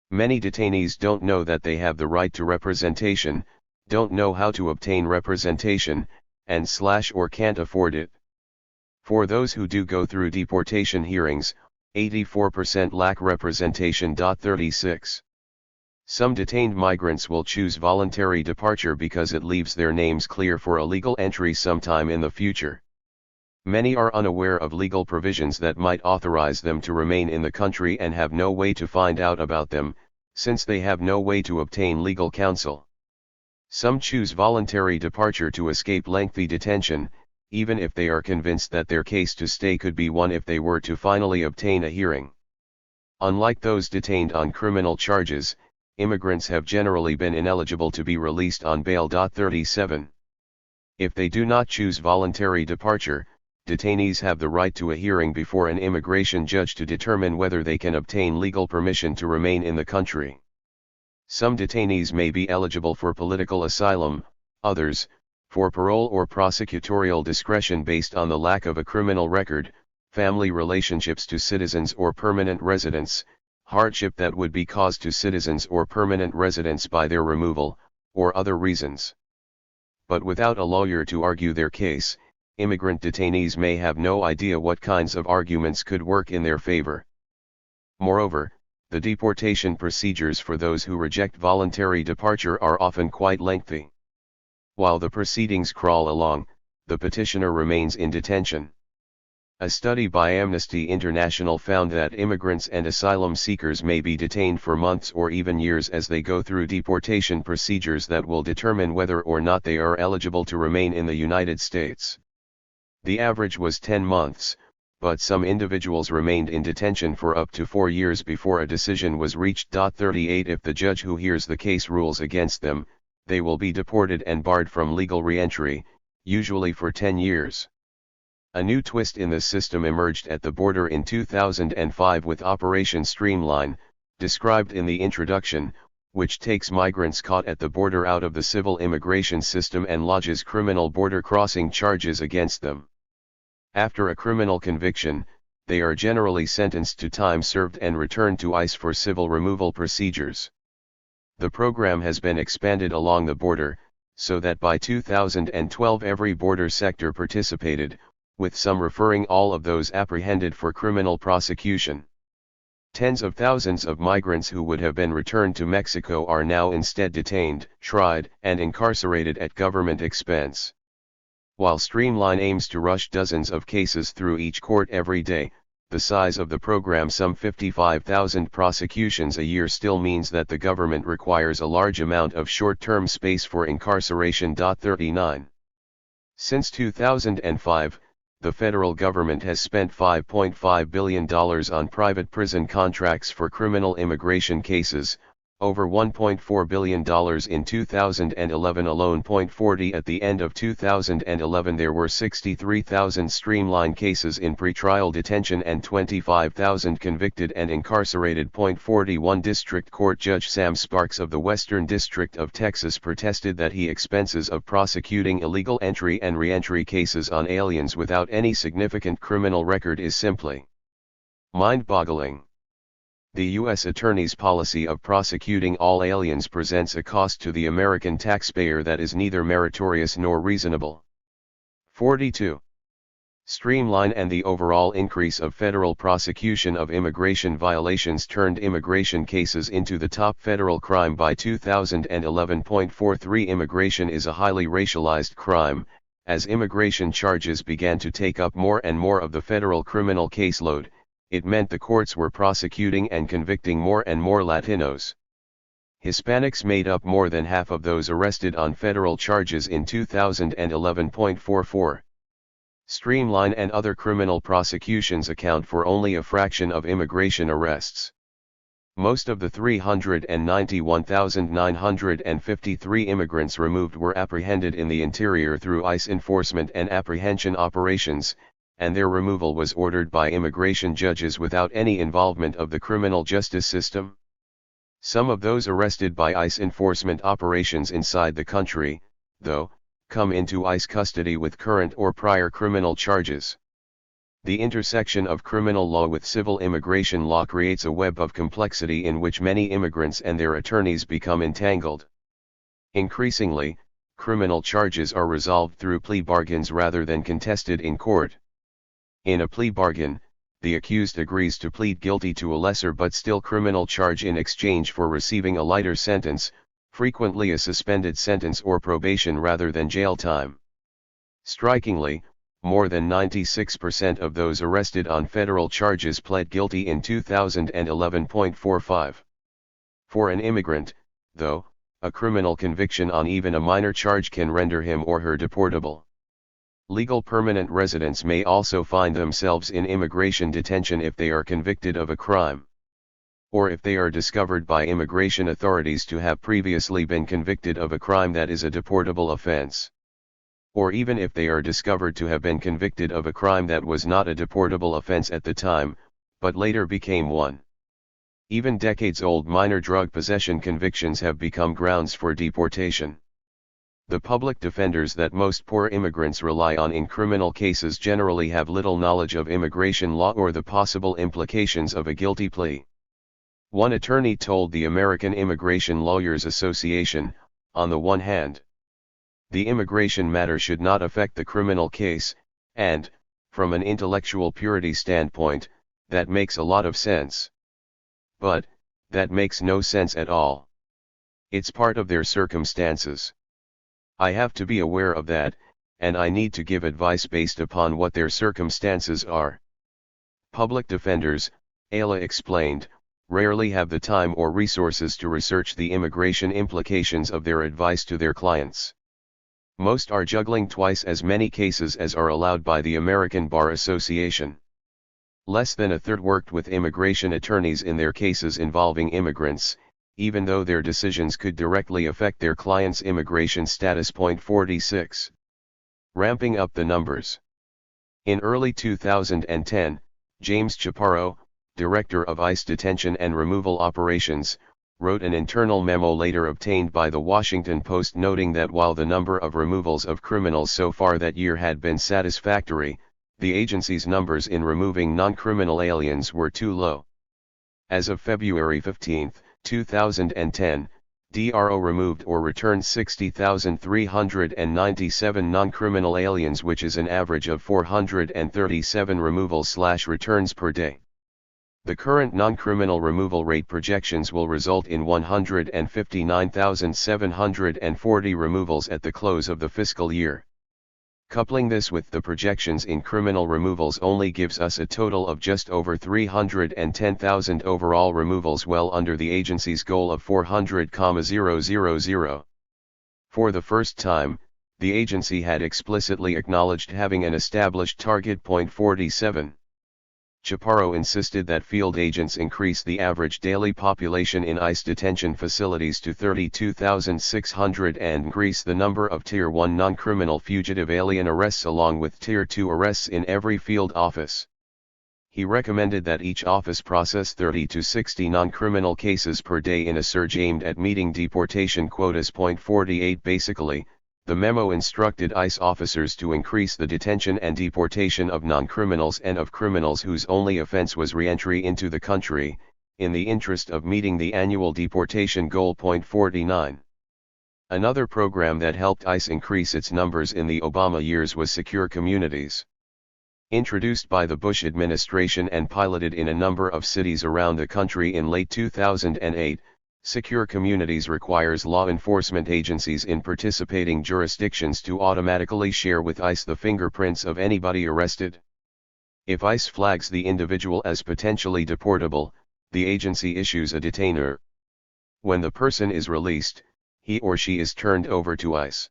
Many detainees don't know that they have the right to representation, don't know how to obtain representation, and/or can't afford it. For those who do go through deportation hearings, 84% lack representation. 36. Some detained migrants will choose voluntary departure because it leaves their names clear for a legal entry sometime in the future. Many are unaware of legal provisions that might authorize them to remain in the country and have no way to find out about them, since they have no way to obtain legal counsel. Some choose voluntary departure to escape lengthy detention, even if they are convinced that their case to stay could be won if they were to finally obtain a hearing. Unlike those detained on criminal charges, immigrants have generally been ineligible to be released on bail. 37. If they do not choose voluntary departure, detainees have the right to a hearing before an immigration judge to determine whether they can obtain legal permission to remain in the country. Some detainees may be eligible for political asylum, others, for parole or prosecutorial discretion based on the lack of a criminal record, family relationships to citizens or permanent residents, hardship that would be caused to citizens or permanent residents by their removal, or other reasons. But without a lawyer to argue their case, immigrant detainees may have no idea what kinds of arguments could work in their favor. Moreover, the deportation procedures for those who reject voluntary departure are often quite lengthy. While the proceedings crawl along, the petitioner remains in detention. A study by Amnesty International found that immigrants and asylum seekers may be detained for months or even years as they go through deportation procedures that will determine whether or not they are eligible to remain in the United States. The average was 10 months, but some individuals remained in detention for up to 4 years before a decision was reached. 38 If the judge who hears the case rules against them, they will be deported and barred from legal re-entry, usually for 10 years. A new twist in the system emerged at the border in 2005 with Operation Streamline, described in the introduction, which takes migrants caught at the border out of the civil immigration system and lodges criminal border crossing charges against them. After a criminal conviction, they are generally sentenced to time served and returned to ICE for civil removal procedures. The program has been expanded along the border, so that by 2012 every border sector participated, with some referring all of those apprehended for criminal prosecution. Tens of thousands of migrants who would have been returned to Mexico are now instead detained, tried, and incarcerated at government expense. While Streamline aims to rush dozens of cases through each court every day, the size of the program, some 55,000 prosecutions a year, still means that the government requires a large amount of short-term space for incarceration. 39. Since 2005, the federal government has spent $5.5 billion on private prison contracts for criminal immigration cases, over $1.4 billion in 2011 alone. 40 At the end of 2011 there were 63,000 streamlined cases in pretrial detention and 25,000 convicted and incarcerated. 41 District Court Judge Sam Sparks of the Western District of Texas protested that the expenses of prosecuting illegal entry and re-entry cases on aliens without any significant criminal record is simply mind-boggling. The U.S. Attorney's policy of prosecuting all aliens presents a cost to the American taxpayer that is neither meritorious nor reasonable. 42. Streamline and the overall increase of federal prosecution of immigration violations turned immigration cases into the top federal crime by 2011. 43 Immigration is a highly racialized crime, as immigration charges began to take up more and more of the federal criminal caseload. It meant the courts were prosecuting and convicting more and more Latinos. Hispanics made up more than half of those arrested on federal charges in 2011. 44. Streamline and other criminal prosecutions account for only a fraction of immigration arrests. Most of the 391,953 immigrants removed were apprehended in the interior through ICE enforcement and apprehension operations, and their removal was ordered by immigration judges without any involvement of the criminal justice system. Some of those arrested by ICE enforcement operations inside the country, though, come into ICE custody with current or prior criminal charges. The intersection of criminal law with civil immigration law creates a web of complexity in which many immigrants and their attorneys become entangled. Increasingly, criminal charges are resolved through plea bargains rather than contested in court. In a plea bargain, the accused agrees to plead guilty to a lesser but still criminal charge in exchange for receiving a lighter sentence, frequently a suspended sentence or probation rather than jail time. Strikingly, more than 96% of those arrested on federal charges pled guilty in 2011. 45. For an immigrant, though, a criminal conviction on even a minor charge can render him or her deportable. Legal permanent residents may also find themselves in immigration detention if they are convicted of a crime, or if they are discovered by immigration authorities to have previously been convicted of a crime that is a deportable offense, or even if they are discovered to have been convicted of a crime that was not a deportable offense at the time, but later became one. Even decades-old minor drug possession convictions have become grounds for deportation. The public defenders that most poor immigrants rely on in criminal cases generally have little knowledge of immigration law or the possible implications of a guilty plea. One attorney told the American Immigration Lawyers Association, on the one hand, the immigration matter should not affect the criminal case, and, from an intellectual purity standpoint, that makes a lot of sense. But, that makes no sense at all. It's part of their circumstances. I have to be aware of that, and I need to give advice based upon what their circumstances are. Public defenders, Ayla explained, rarely have the time or resources to research the immigration implications of their advice to their clients. Most are juggling twice as many cases as are allowed by the American Bar Association. Less than a third worked with immigration attorneys in their cases involving immigrants, even though their decisions could directly affect their client's immigration status. 46. Ramping up the numbers. In early 2010, James Chaparro, Director of ICE Detention and Removal Operations, wrote an internal memo later obtained by the Washington Post noting that while the number of removals of criminals so far that year had been satisfactory, the agency's numbers in removing non-criminal aliens were too low. As of February 15, 2010, DRO removed or returned 60,397 non-criminal aliens, which is an average of 437 removals/returns per day. The current non-criminal removal rate projections will result in 159,740 removals at the close of the fiscal year. Coupling this with the projections in criminal removals only gives us a total of just over 310,000 overall removals, well under the agency's goal of 400,000. For the first time, the agency had explicitly acknowledged having an established target. 47. Chaparro insisted that field agents increase the average daily population in ICE detention facilities to 32,600 and increase the number of Tier 1 non-criminal fugitive alien arrests along with Tier 2 arrests in every field office. He recommended that each office process 30 to 60 non-criminal cases per day in a surge aimed at meeting deportation quotas. 48. Basically, the memo instructed ICE officers to increase the detention and deportation of non-criminals and of criminals whose only offense was re-entry into the country, in the interest of meeting the annual deportation goal. 49. Another program that helped ICE increase its numbers in the Obama years was Secure Communities. Introduced by the Bush administration and piloted in a number of cities around the country in late 2008, Secure Communities requires law enforcement agencies in participating jurisdictions to automatically share with ICE the fingerprints of anybody arrested. If ICE flags the individual as potentially deportable, the agency issues a detainer. When the person is released, he or she is turned over to ICE.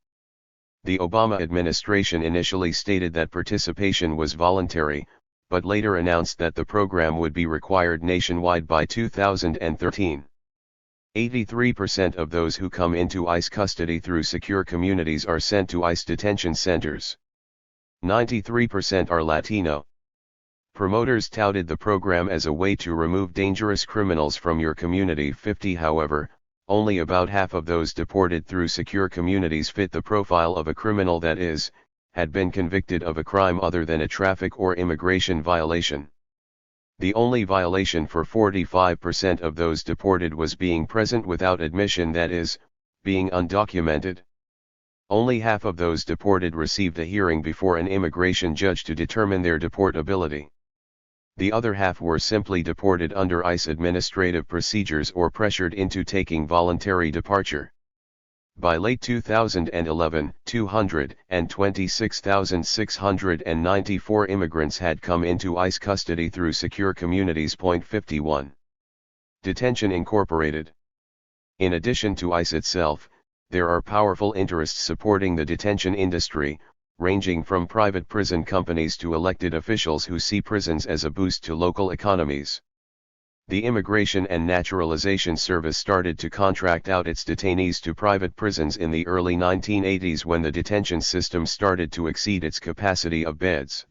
The Obama administration initially stated that participation was voluntary, but later announced that the program would be required nationwide by 2013. 83% of those who come into ICE custody through Secure Communities are sent to ICE detention centers. 93% are Latino. Promoters touted the program as a way to remove dangerous criminals from your community. 50. However, only about half of those deported through Secure Communities fit the profile of a criminal that is, had been convicted of a crime other than a traffic or immigration violation. The only violation for 45% of those deported was being present without admission, that is, being undocumented. Only half of those deported received a hearing before an immigration judge to determine their deportability. The other half were simply deported under ICE administrative procedures or pressured into taking voluntary departure. By late 2011, 226,694 immigrants had come into ICE custody through Secure Communities. 51. Detention Incorporated. In addition to ICE itself, there are powerful interests supporting the detention industry, ranging from private prison companies to elected officials who see prisons as a boost to local economies. The Immigration and Naturalization Service started to contract out its detainees to private prisons in the early 1980s when the detention system started to exceed its capacity of beds.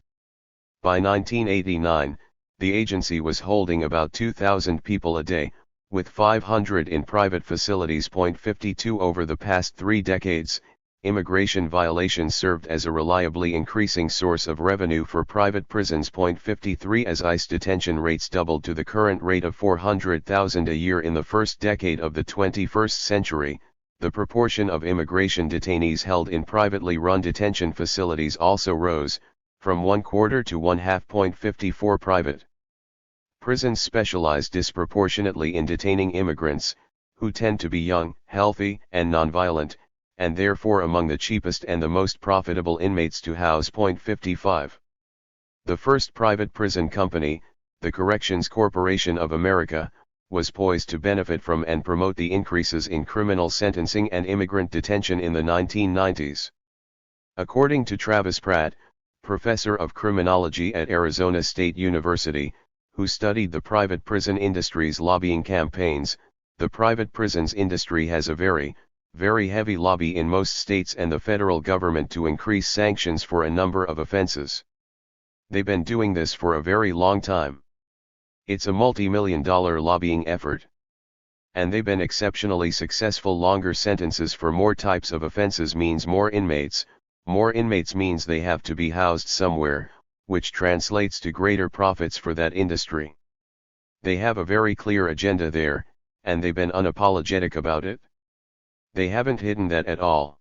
By 1989, the agency was holding about 2,000 people a day, with 500 in private facilities. 52. Over the past 3 decades, immigration violations served as a reliably increasing source of revenue for private prisons. 53 As ICE detention rates doubled to the current rate of 400,000 a year in the first decade of the 21st century, the proportion of immigration detainees held in privately run detention facilities also rose, from 1/4 to 1/2. 54 Private prisons specialize disproportionately in detaining immigrants, who tend to be young, healthy, and nonviolent, and therefore among the cheapest and the most profitable inmates to house. 55. The first private prison company, the Corrections Corporation of America, was poised to benefit from and promote the increases in criminal sentencing and immigrant detention in the 1990s. According to Travis Pratt, professor of criminology at Arizona State University, who studied the private prison industry's lobbying campaigns, the private prisons industry has a very heavy lobby in most states and the federal government to increase sanctions for a number of offenses. They've been doing this for a very long time. It's a multi-million-dollar lobbying effort. And they've been exceptionally successful. Longer sentences for more types of offenses means more inmates means they have to be housed somewhere, which translates to greater profits for that industry. They have a very clear agenda there, and they've been unapologetic about it. They haven't hidden that at all.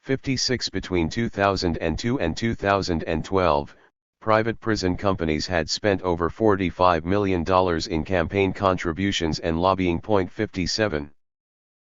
56 Between 2002 and 2012, private prison companies had spent over $45 million in campaign contributions and lobbying. 57.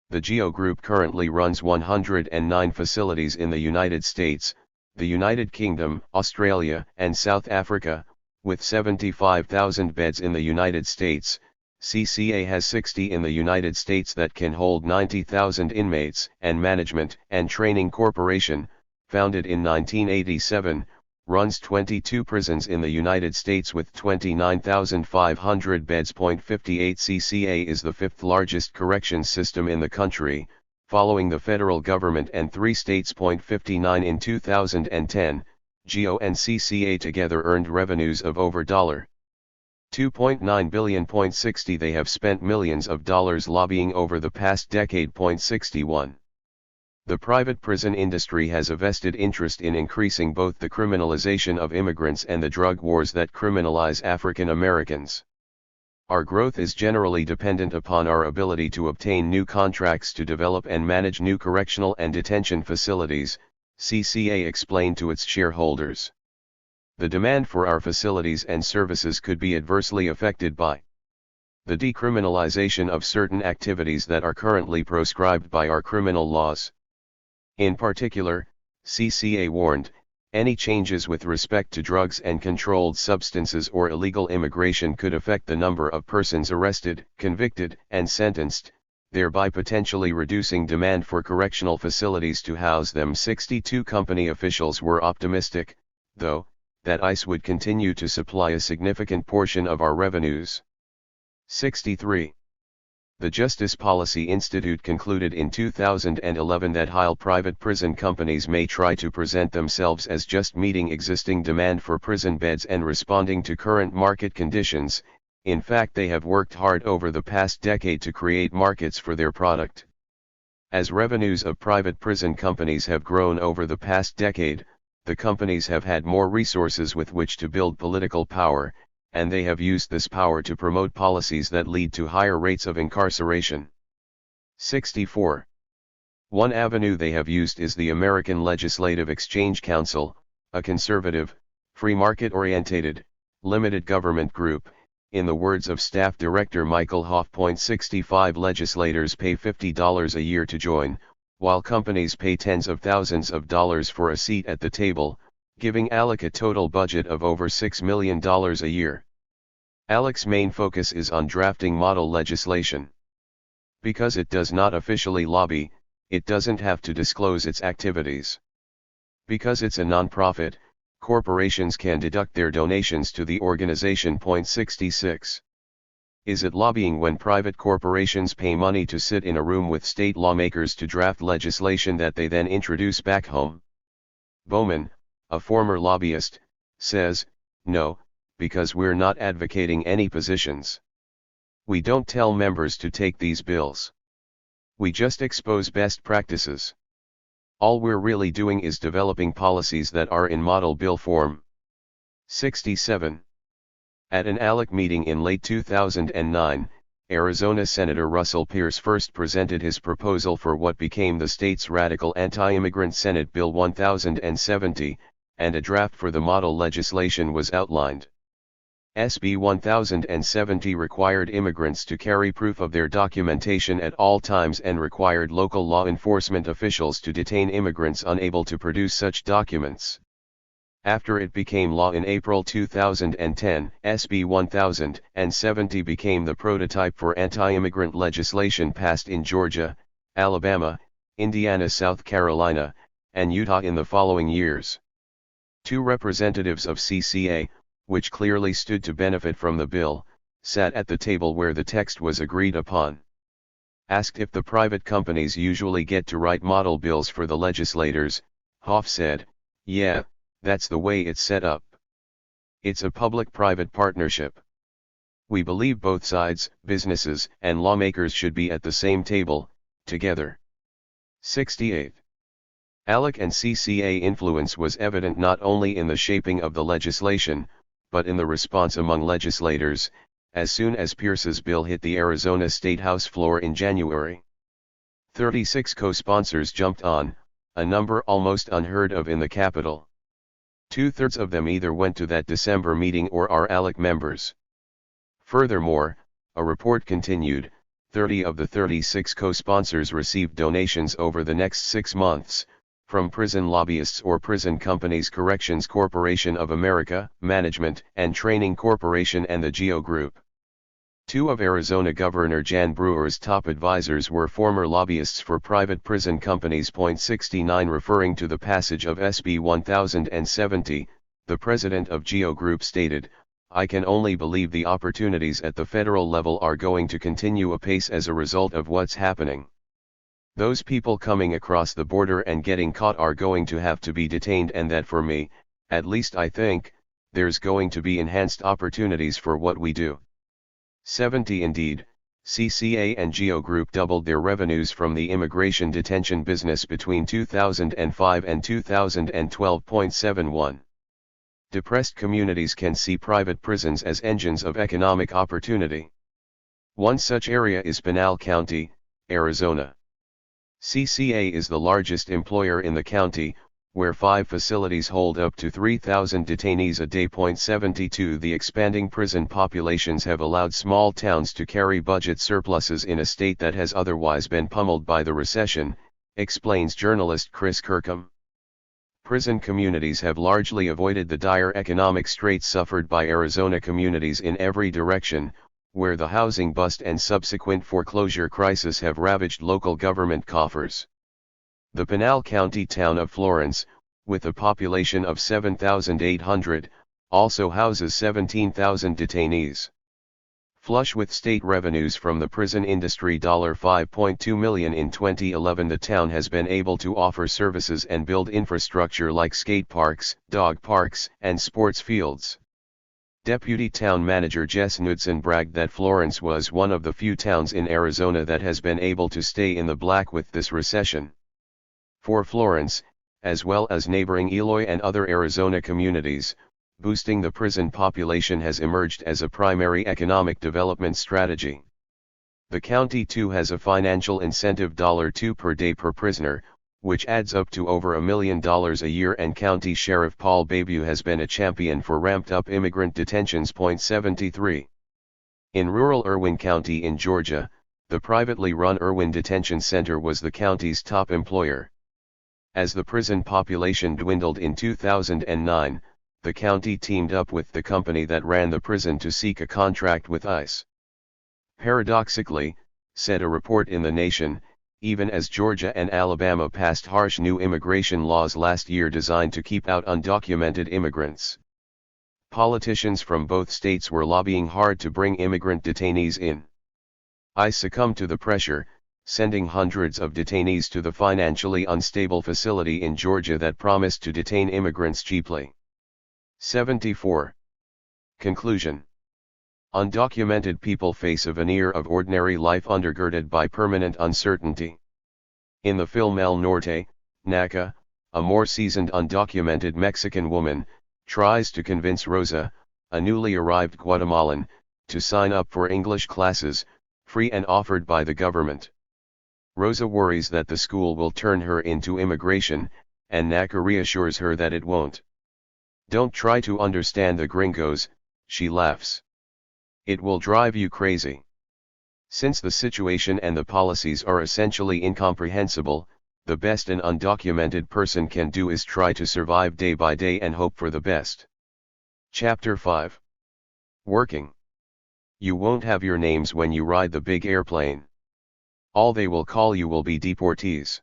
The GEO Group currently runs 109 facilities in the United States, the United Kingdom, Australia, and South Africa, with 75,000 beds in the United States. CCA has 60 in the United States that can hold 90,000 inmates, and Management and Training Corporation, founded in 1987, runs 22 prisons in the United States with 29,500 beds. 58 CCA is the fifth largest corrections system in the country, following the federal government and 3 states. 59 In 2010, GEO and CCA together earned revenues of over $2.9 billion. 60 They have spent millions of dollars lobbying over the past decade. 61. The private prison industry has a vested interest in increasing both the criminalization of immigrants and the drug wars that criminalize African Americans. Our growth is generally dependent upon our ability to obtain new contracts to develop and manage new correctional and detention facilities, CCA explained to its shareholders. The demand for our facilities and services could be adversely affected by the decriminalization of certain activities that are currently proscribed by our criminal laws. In particular, CCA warned, any changes with respect to drugs and controlled substances or illegal immigration could affect the number of persons arrested, convicted, and sentenced, thereby potentially reducing demand for correctional facilities to house them. 62 Company officials were optimistic, though, that ICE would continue to supply a significant portion of our revenues. 63. The Justice Policy Institute concluded in 2011 that while private prison companies may try to present themselves as just meeting existing demand for prison beds and responding to current market conditions, in fact they have worked hard over the past decade to create markets for their product. As revenues of private prison companies have grown over the past decade, the companies have had more resources with which to build political power, and they have used this power to promote policies that lead to higher rates of incarceration. 64. One avenue they have used is the American Legislative Exchange Council, a conservative, free market-orientated, limited government group. In the words of Staff Director Michael Hoff. 65 Legislators pay $50 a year to join, while companies pay tens of thousands of dollars for a seat at the table, giving ALEC a total budget of over $6 million a year. ALEC's main focus is on drafting model legislation. Because it does not officially lobby, it doesn't have to disclose its activities. Because it's a non-profit, corporations can deduct their donations to the organization. 66. Is it lobbying when private corporations pay money to sit in a room with state lawmakers to draft legislation that they then introduce back home? Bowman, a former lobbyist, says, no, because we're not advocating any positions. We don't tell members to take these bills. We just expose best practices. All we're really doing is developing policies that are in model bill form. 67. At an ALEC meeting in late 2009, Arizona Senator Russell Pierce first presented his proposal for what became the state's radical anti-immigrant Senate Bill 1070, and a draft for the model legislation was outlined. SB 1070 required immigrants to carry proof of their documentation at all times and required local law enforcement officials to detain immigrants unable to produce such documents. After it became law in April 2010, SB 1070 became the prototype for anti-immigrant legislation passed in Georgia, Alabama, Indiana, South Carolina, and Utah in the following years. Two representatives of CCA, which clearly stood to benefit from the bill, sat at the table where the text was agreed upon. Asked if the private companies usually get to write model bills for the legislators, Hoff said, "Yeah, that's the way it's set up. It's a public-private partnership. We believe both sides, businesses and lawmakers, should be at the same table, together." 68. ALEC and CCA influence was evident not only in the shaping of the legislation, but in the response among legislators, as soon as Pierce's bill hit the Arizona State House floor in January. 36 co-sponsors jumped on, a number almost unheard of in the Capitol. 2/3 of them either went to that December meeting or are ALEC members. Furthermore, a report continued, 30 of the 36 co-sponsors received donations over the next 6 months, from prison lobbyists or prison companies: Corrections Corporation of America, Management and Training Corporation, and the GEO Group. 2 of Arizona Governor Jan Brewer's top advisors were former lobbyists for private prison companies. 69 Referring to the passage of SB 1070, the president of GEO Group stated, "I can only believe the opportunities at the federal level are going to continue apace as a result of what's happening. Those people coming across the border and getting caught are going to have to be detained, and that, for me, at least I think, there's going to be enhanced opportunities for what we do." 70 Indeed, CCA and GEO Group doubled their revenues from the immigration detention business between 2005 and 2012. 71. Depressed communities can see private prisons as engines of economic opportunity. One such area is Pinal County, Arizona. CCA is the largest employer in the county, where 5 facilities hold up to 3,000 detainees a day. 72 The expanding prison populations have allowed small towns to carry budget surpluses in a state that has otherwise been pummeled by the recession, explains journalist Chris Kirkham. Prison communities have largely avoided the dire economic straits suffered by Arizona communities in every direction, where the housing bust and subsequent foreclosure crisis have ravaged local government coffers. The Pinal County town of Florence, with a population of 7,800, also houses 17,000 detainees. Flush with state revenues from the prison industry, $5.2 million in 2011, the town has been able to offer services and build infrastructure like skate parks, dog parks, and sports fields. Deputy Town Manager Jess Knudsen bragged that Florence was one of the few towns in Arizona that has been able to stay in the black with this recession. For Florence, as well as neighboring Eloy and other Arizona communities, boosting the prison population has emerged as a primary economic development strategy. The county too has a financial incentive, $2 per day per prisoner, which adds up to over $1 million a year, and County Sheriff Paul Bayview has been a champion for ramped-up immigrant detentions. 73. In rural Irwin County in Georgia, the privately run Irwin Detention Center was the county's top employer. As the prison population dwindled in 2009, the county teamed up with the company that ran the prison to seek a contract with ICE. Paradoxically, said a report in The Nation, even as Georgia and Alabama passed harsh new immigration laws last year designed to keep out undocumented immigrants, politicians from both states were lobbying hard to bring immigrant detainees in. ICE succumbed to the pressure, sending hundreds of detainees to the financially unstable facility in Georgia that promised to detain immigrants cheaply. 74. Conclusion. Undocumented people face a veneer of ordinary life undergirded by permanent uncertainty. In the film El Norte, Naca, a more seasoned undocumented Mexican woman, tries to convince Rosa, a newly arrived Guatemalan, to sign up for English classes, free and offered by the government. Rosa worries that the school will turn her into immigration, and Naca reassures her that it won't. "Don't try to understand the gringos," she laughs. "It will drive you crazy." Since the situation and the policies are essentially incomprehensible, the best an undocumented person can do is try to survive day by day and hope for the best. Chapter 5. Working. You won't have your names when you ride the big airplane. All they will call you will be deportees.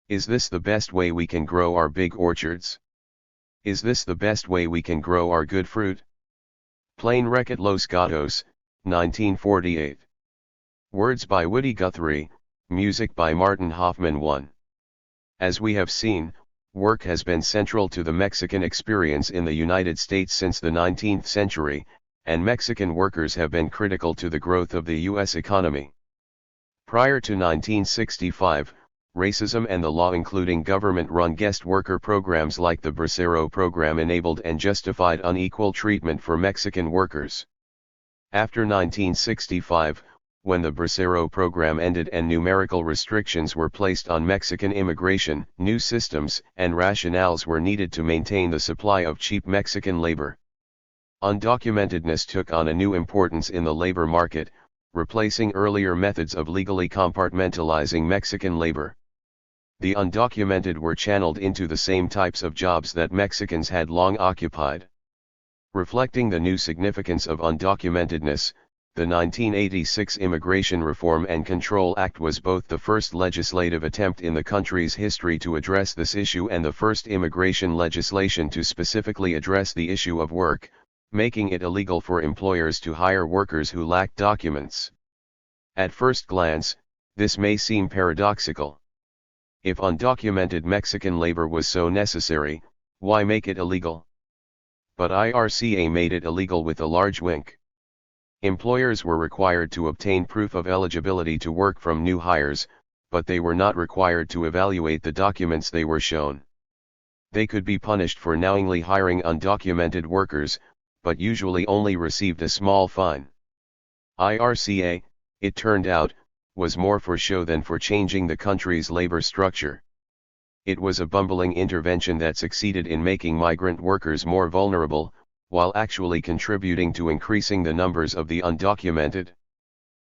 Is this the best way we can grow our big orchards? Is this the best way we can grow our good fruit? Plain Wreck at Los Gatos, 1948. Words by Woody Guthrie, music by Martin Hoffman 1. As we have seen, work has been central to the Mexican experience in the United States since the 19th century, and Mexican workers have been critical to the growth of the U.S. economy. Prior to 1965, racism and the law including government-run guest worker programs like the Bracero program enabled and justified unequal treatment for Mexican workers. After 1965, when the Bracero program ended and numerical restrictions were placed on Mexican immigration, new systems and rationales were needed to maintain the supply of cheap Mexican labor. Undocumentedness took on a new importance in the labor market, replacing earlier methods of legally compartmentalizing Mexican labor. The undocumented were channeled into the same types of jobs that Mexicans had long occupied. Reflecting the new significance of undocumentedness, the 1986 Immigration Reform and Control Act was both the first legislative attempt in the country's history to address this issue and the first immigration legislation to specifically address the issue of work, making it illegal for employers to hire workers who lack documents. At first glance, this may seem paradoxical. If undocumented Mexican labor was so necessary, why make it illegal? But IRCA made it illegal with a large wink. Employers were required to obtain proof of eligibility to work from new hires, but they were not required to evaluate the documents they were shown. They could be punished for knowingly hiring undocumented workers, but usually only received a small fine. IRCA, it turned out, was more for show than for changing the country's labor structure. It was a bumbling intervention that succeeded in making migrant workers more vulnerable, while actually contributing to increasing the numbers of the undocumented.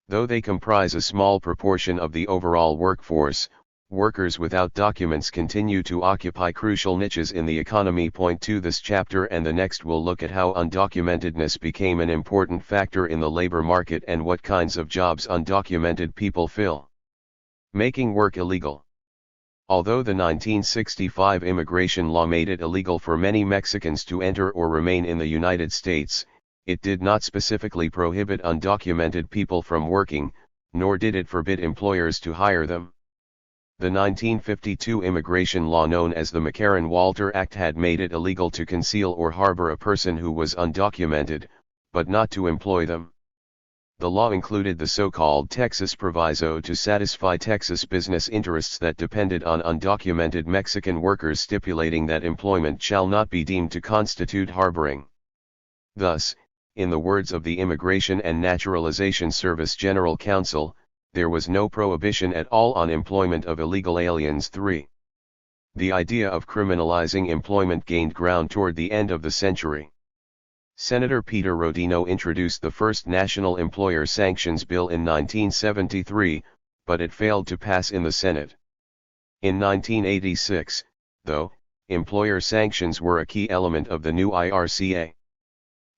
Though they comprise a small proportion of the overall workforce, workers without documents continue to occupy crucial niches in the economy. Point 2. This chapter and the next will look at how undocumentedness became an important factor in the labor market and what kinds of jobs undocumented people fill. Making work illegal. Although the 1965 immigration law made it illegal for many Mexicans to enter or remain in the United States, it did not specifically prohibit undocumented people from working, nor did it forbid employers to hire them. The 1952 immigration law known as the McCarran-Walter Act had made it illegal to conceal or harbor a person who was undocumented, but not to employ them. The law included the so-called Texas Proviso to satisfy Texas business interests that depended on undocumented Mexican workers, stipulating that employment shall not be deemed to constitute harboring. Thus, in the words of the Immigration and Naturalization Service General Counsel, there was no prohibition at all on employment of illegal aliens. 3. The idea of criminalizing employment gained ground toward the end of the century. Senator Peter Rodino introduced the first national employer sanctions bill in 1973, but it failed to pass in the Senate. In 1986, though, employer sanctions were a key element of the new IRCA.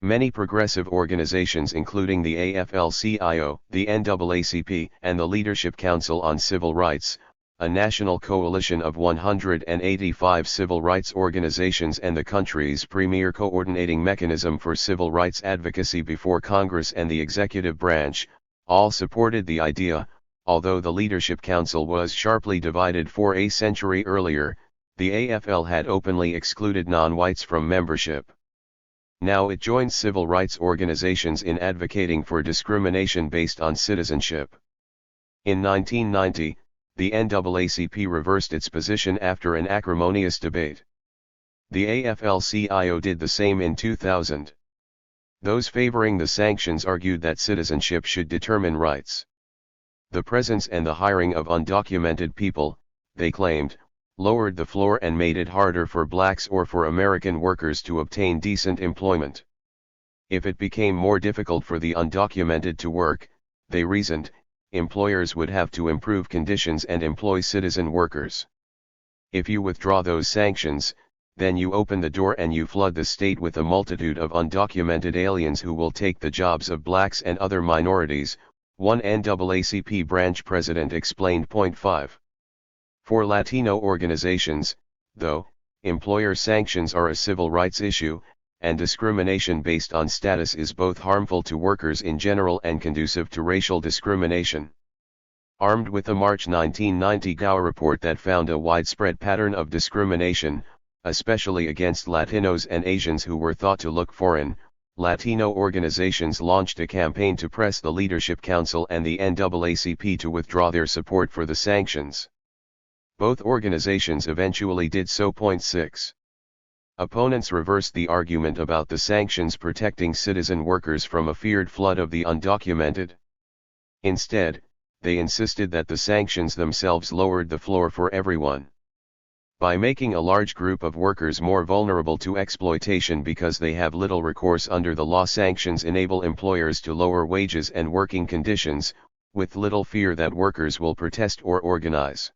Many progressive organizations including the AFL-CIO, the NAACP, and the Leadership Council on Civil Rights, a national coalition of 185 civil rights organizations and the country's premier coordinating mechanism for civil rights advocacy before Congress and the executive branch, all supported the idea. Although the Leadership Council was sharply divided for a century earlier, the AFL had openly excluded non-whites from membership. Now it joins civil rights organizations in advocating for discrimination based on citizenship. In 1990, the NAACP reversed its position after an acrimonious debate. The AFL-CIO did the same in 2000. Those favoring the sanctions argued that citizenship should determine rights. The presence and the hiring of undocumented people, they claimed, lowered the floor and made it harder for blacks or for American workers to obtain decent employment. If it became more difficult for the undocumented to work, they reasoned, employers would have to improve conditions and employ citizen workers. If you withdraw those sanctions, then you open the door and you flood the state with a multitude of undocumented aliens who will take the jobs of blacks and other minorities, one NAACP branch president explained. 5. For Latino organizations, though, employer sanctions are a civil rights issue, and discrimination based on status is both harmful to workers in general and conducive to racial discrimination. Armed with a March 1990 GAO report that found a widespread pattern of discrimination, especially against Latinos and Asians who were thought to look foreign, Latino organizations launched a campaign to press the Leadership Council and the NAACP to withdraw their support for the sanctions. Both organizations eventually did so. 6. Opponents reversed the argument about the sanctions protecting citizen workers from a feared flood of the undocumented. Instead, they insisted that the sanctions themselves lowered the floor for everyone. By making a large group of workers more vulnerable to exploitation because they have little recourse under the law, sanctions enable employers to lower wages and working conditions, with little fear that workers will protest or organize.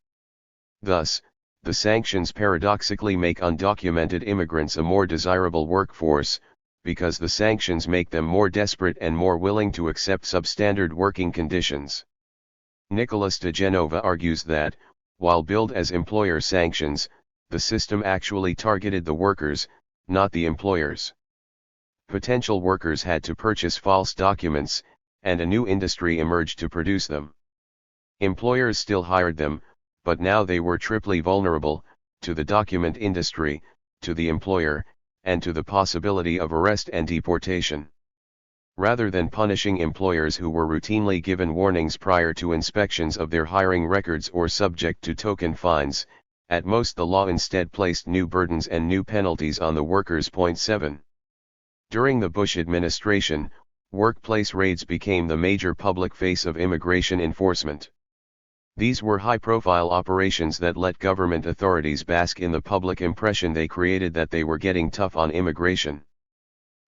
Thus, the sanctions paradoxically make undocumented immigrants a more desirable workforce, because the sanctions make them more desperate and more willing to accept substandard working conditions. Nicholas de Genova argues that, while billed as employer sanctions, the system actually targeted the workers, not the employers. Potential workers had to purchase false documents, and a new industry emerged to produce them. Employers still hired them, but now they were triply vulnerable, to the document industry, to the employer, and to the possibility of arrest and deportation. Rather than punishing employers who were routinely given warnings prior to inspections of their hiring records or subject to token fines, at most the law instead placed new burdens and new penalties on the workers. 7. During the Bush administration, workplace raids became the major public face of immigration enforcement. These were high-profile operations that let government authorities bask in the public impression they created that they were getting tough on immigration.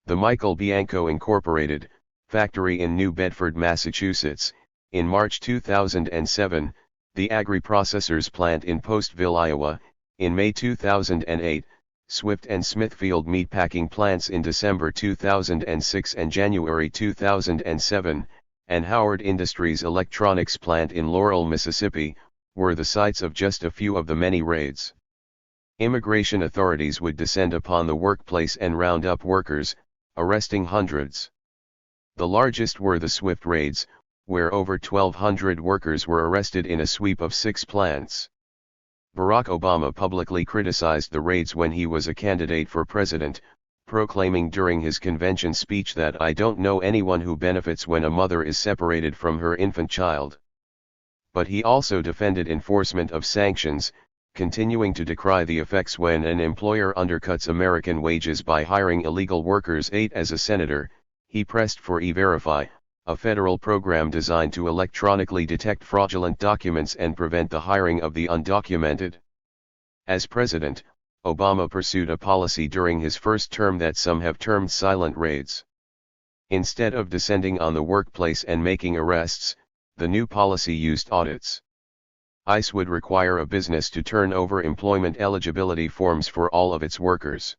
The Michael Bianco Incorporated factory in New Bedford, Massachusetts, in March 2007, the Agri-Processors plant in Postville, Iowa, in May 2008, Swift and Smithfield meatpacking plants in December 2006 and January 2007, and Howard Industries electronics plant in Laurel, Mississippi, were the sites of just a few of the many raids. Immigration authorities would descend upon the workplace and round up workers, arresting hundreds. The largest were the Swift raids, where over 1,200 workers were arrested in a sweep of 6 plants. Barack Obama publicly criticized the raids when he was a candidate for president, proclaiming during his convention speech that "I don't know anyone who benefits when a mother is separated from her infant child." But he also defended enforcement of sanctions, continuing to decry the effects when an employer undercuts American wages by hiring illegal workers. 8. As a senator, he pressed for E-Verify, a federal program designed to electronically detect fraudulent documents and prevent the hiring of the undocumented. As president, Obama pursued a policy during his first term that some have termed silent raids. Instead of descending on the workplace and making arrests, the new policy used audits. ICE would require a business to turn over employment eligibility forms for all of its workers.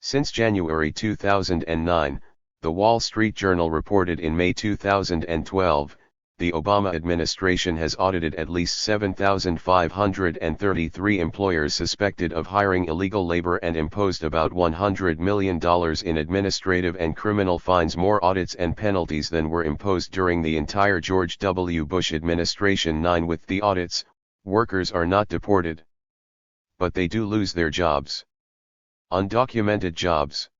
Since January 2009, the Wall Street Journal reported in May 2012, the Obama administration has audited at least 7,533 employers suspected of hiring illegal labor and imposed about $100 million in administrative and criminal fines, more audits and penalties than were imposed during the entire George W. Bush administration. 9. With the audits, workers are not deported. But they do lose their jobs. Undocumented jobs.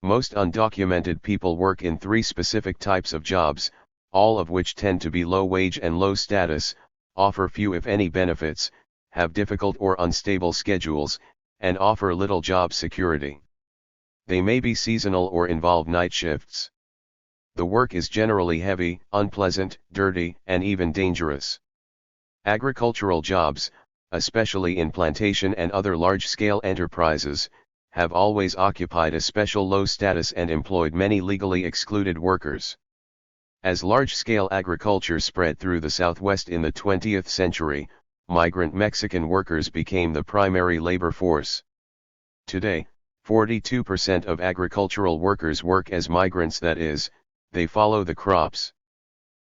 Most undocumented people work in 3 specific types of jobs, all of which tend to be low wage and low status, offer few if any benefits, have difficult or unstable schedules, and offer little job security. They may be seasonal or involve night shifts. The work is generally heavy, unpleasant, dirty, and even dangerous. Agricultural jobs, especially in plantation and other large-scale enterprises, have always occupied a special low status and employed many legally excluded workers. As large-scale agriculture spread through the Southwest in the 20th century, migrant Mexican workers became the primary labor force. Today, 42% of agricultural workers work as migrants, that is, they follow the crops.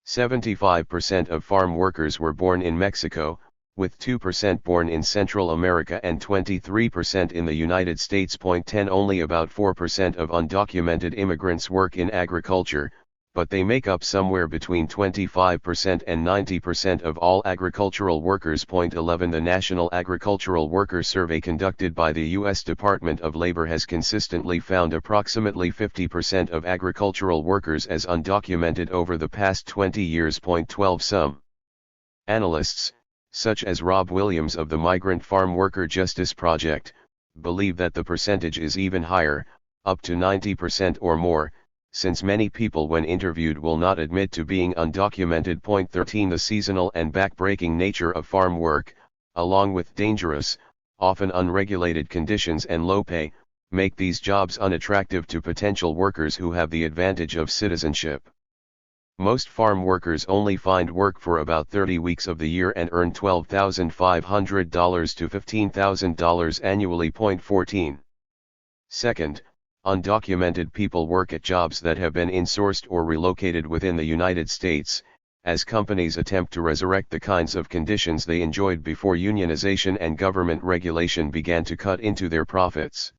75% of farm workers were born in Mexico, with 2% born in Central America and 23% in the United States. 10 Only about 4% of undocumented immigrants work in agriculture, but they make up somewhere between 25% and 90% of all agricultural workers. 11 The National Agricultural Worker Survey conducted by the U.S. Department of Labor has consistently found approximately 50% of agricultural workers as undocumented over the past 20 years. 12 Some analysts, such as Rob Williams of the Migrant Farm Worker Justice Project, believe that the percentage is even higher, up to 90% or more, since many people when interviewed will not admit to being undocumented. 13 The seasonal and back-breaking nature of farm work, along with dangerous, often unregulated conditions and low pay, make these jobs unattractive to potential workers who have the advantage of citizenship. Most farm workers only find work for about 30 weeks of the year and earn $12,500 to $15,000 annually. 14. Second, undocumented people work at jobs that have been insourced or relocated within the United States, as companies attempt to resurrect the kinds of conditions they enjoyed before unionization and government regulation began to cut into their profits.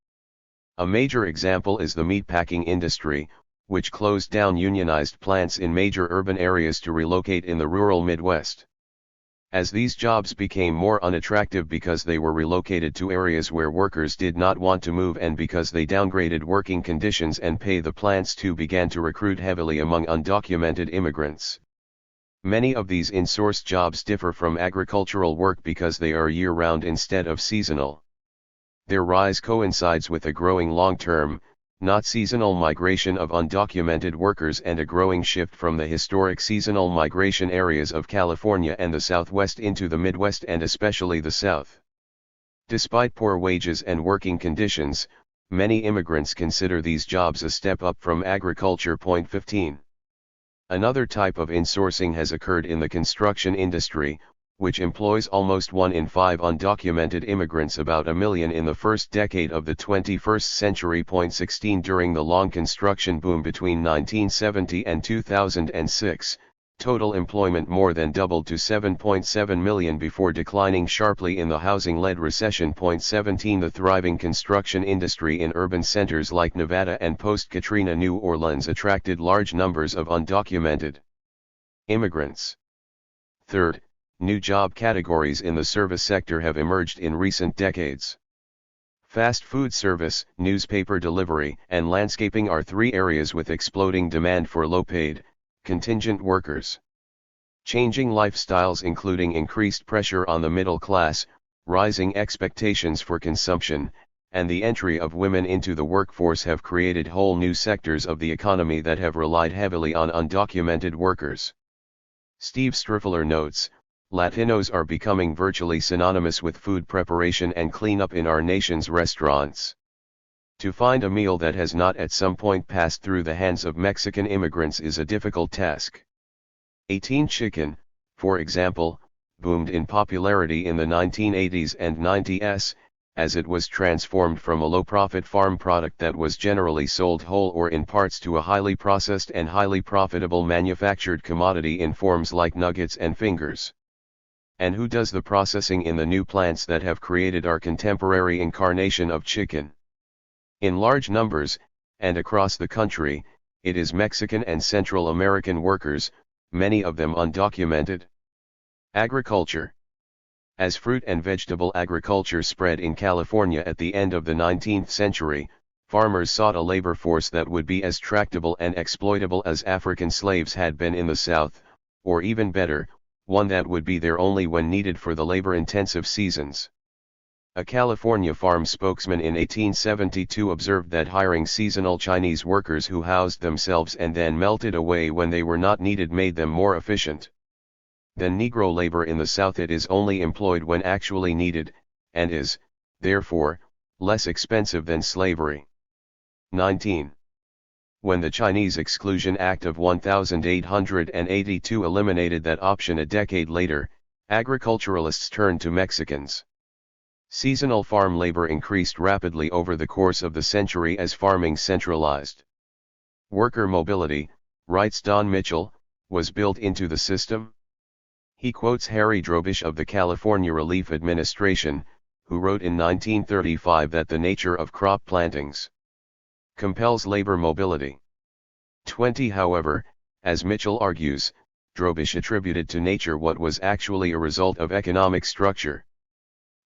A major example is the meatpacking industry, which closed down unionized plants in major urban areas to relocate in the rural Midwest. As these jobs became more unattractive because they were relocated to areas where workers did not want to move and because they downgraded working conditions and pay, the plants too began to recruit heavily among undocumented immigrants. Many of these insourced jobs differ from agricultural work because they are year-round instead of seasonal. Their rise coincides with a growing long-term, not seasonal migration of undocumented workers and a growing shift from the historic seasonal migration areas of California and the Southwest into the Midwest and especially the South. Despite poor wages and working conditions, many immigrants consider these jobs a step up from agriculture. 15. Another type of insourcing has occurred in the construction industry, which employs almost 1 in 5 undocumented immigrants, about 1 million in the first decade of the 21st century. 16 During the long construction boom between 1970 and 2006, total employment more than doubled to 7.7 million before declining sharply in the housing-led recession. 17 The thriving construction industry in urban centers like Nevada and post-Katrina New Orleans attracted large numbers of undocumented immigrants. Third, new job categories in the service sector have emerged in recent decades. Fast food service, newspaper delivery, and landscaping are 3 areas with exploding demand for low-paid, contingent workers. Changing lifestyles, including increased pressure on the middle class, rising expectations for consumption, and the entry of women into the workforce have created whole new sectors of the economy that have relied heavily on undocumented workers. Steve Striffeler notes, Latinos are becoming virtually synonymous with food preparation and cleanup in our nation's restaurants. To find a meal that has not at some point passed through the hands of Mexican immigrants is a difficult task. 18 Chicken, for example, boomed in popularity in the 1980s and 90s, as it was transformed from a low-profit farm product that was generally sold whole or in parts to a highly processed and highly profitable manufactured commodity in forms like nuggets and fingers. And who does the processing in the new plants that have created our contemporary incarnation of chicken? In large numbers, and across the country, it is Mexican and Central American workers, many of them undocumented. Agriculture. As fruit and vegetable agriculture spread in California at the end of the 19th century, farmers sought a labor force that would be as tractable and exploitable as African slaves had been in the South, or even better, one that would be there only when needed for the labor-intensive seasons. A California farm spokesman in 1872 observed that hiring seasonal Chinese workers who housed themselves and then melted away when they were not needed made them more efficient than Negro labor in the South. It is only employed when actually needed, and is, therefore, less expensive than slavery. 19. When the Chinese Exclusion Act of 1882 eliminated that option a decade later, agriculturalists turned to Mexicans. Seasonal farm labor increased rapidly over the course of the century as farming centralized. Worker mobility, writes Don Mitchell, was built into the system. He quotes Harry Drobish of the California Relief Administration, who wrote in 1935 that the nature of crop plantings compels labor mobility. 20. However, as Mitchell argues, Drobish attributed to nature what was actually a result of economic structure.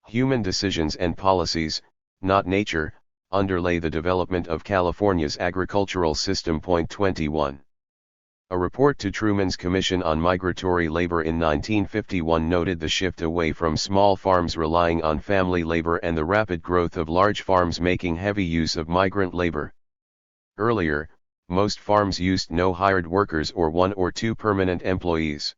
Human decisions and policies, not nature, underlay the development of California's agricultural system. 21. A report to Truman's Commission on Migratory Labor in 1951 noted the shift away from small farms relying on family labor and the rapid growth of large farms making heavy use of migrant labor. Earlier, most farms used no hired workers or 1 or 2 permanent employees.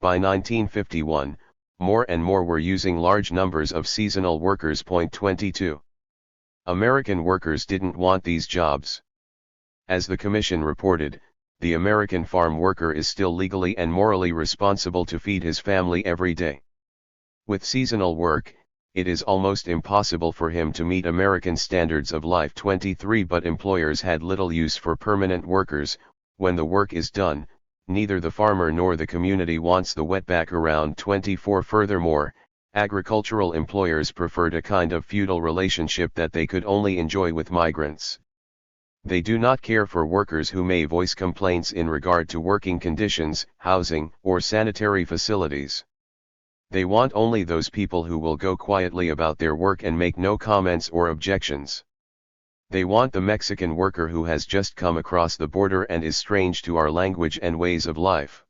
By 1951, more and more were using large numbers of seasonal workers. 22. American workers didn't want these jobs. As the Commission reported, the American farm worker is still legally and morally responsible to feed his family every day. With seasonal work, it is almost impossible for him to meet American standards of life. 23. But employers had little use for permanent workers. When the work is done, neither the farmer nor the community wants the wetback around. 24. Furthermore, agricultural employers preferred a kind of feudal relationship that they could only enjoy with migrants. They do not care for workers who may voice complaints in regard to working conditions, housing, or sanitary facilities. They want only those people who will go quietly about their work and make no comments or objections. They want the Mexican worker who has just come across the border and is strange to our language and ways of life.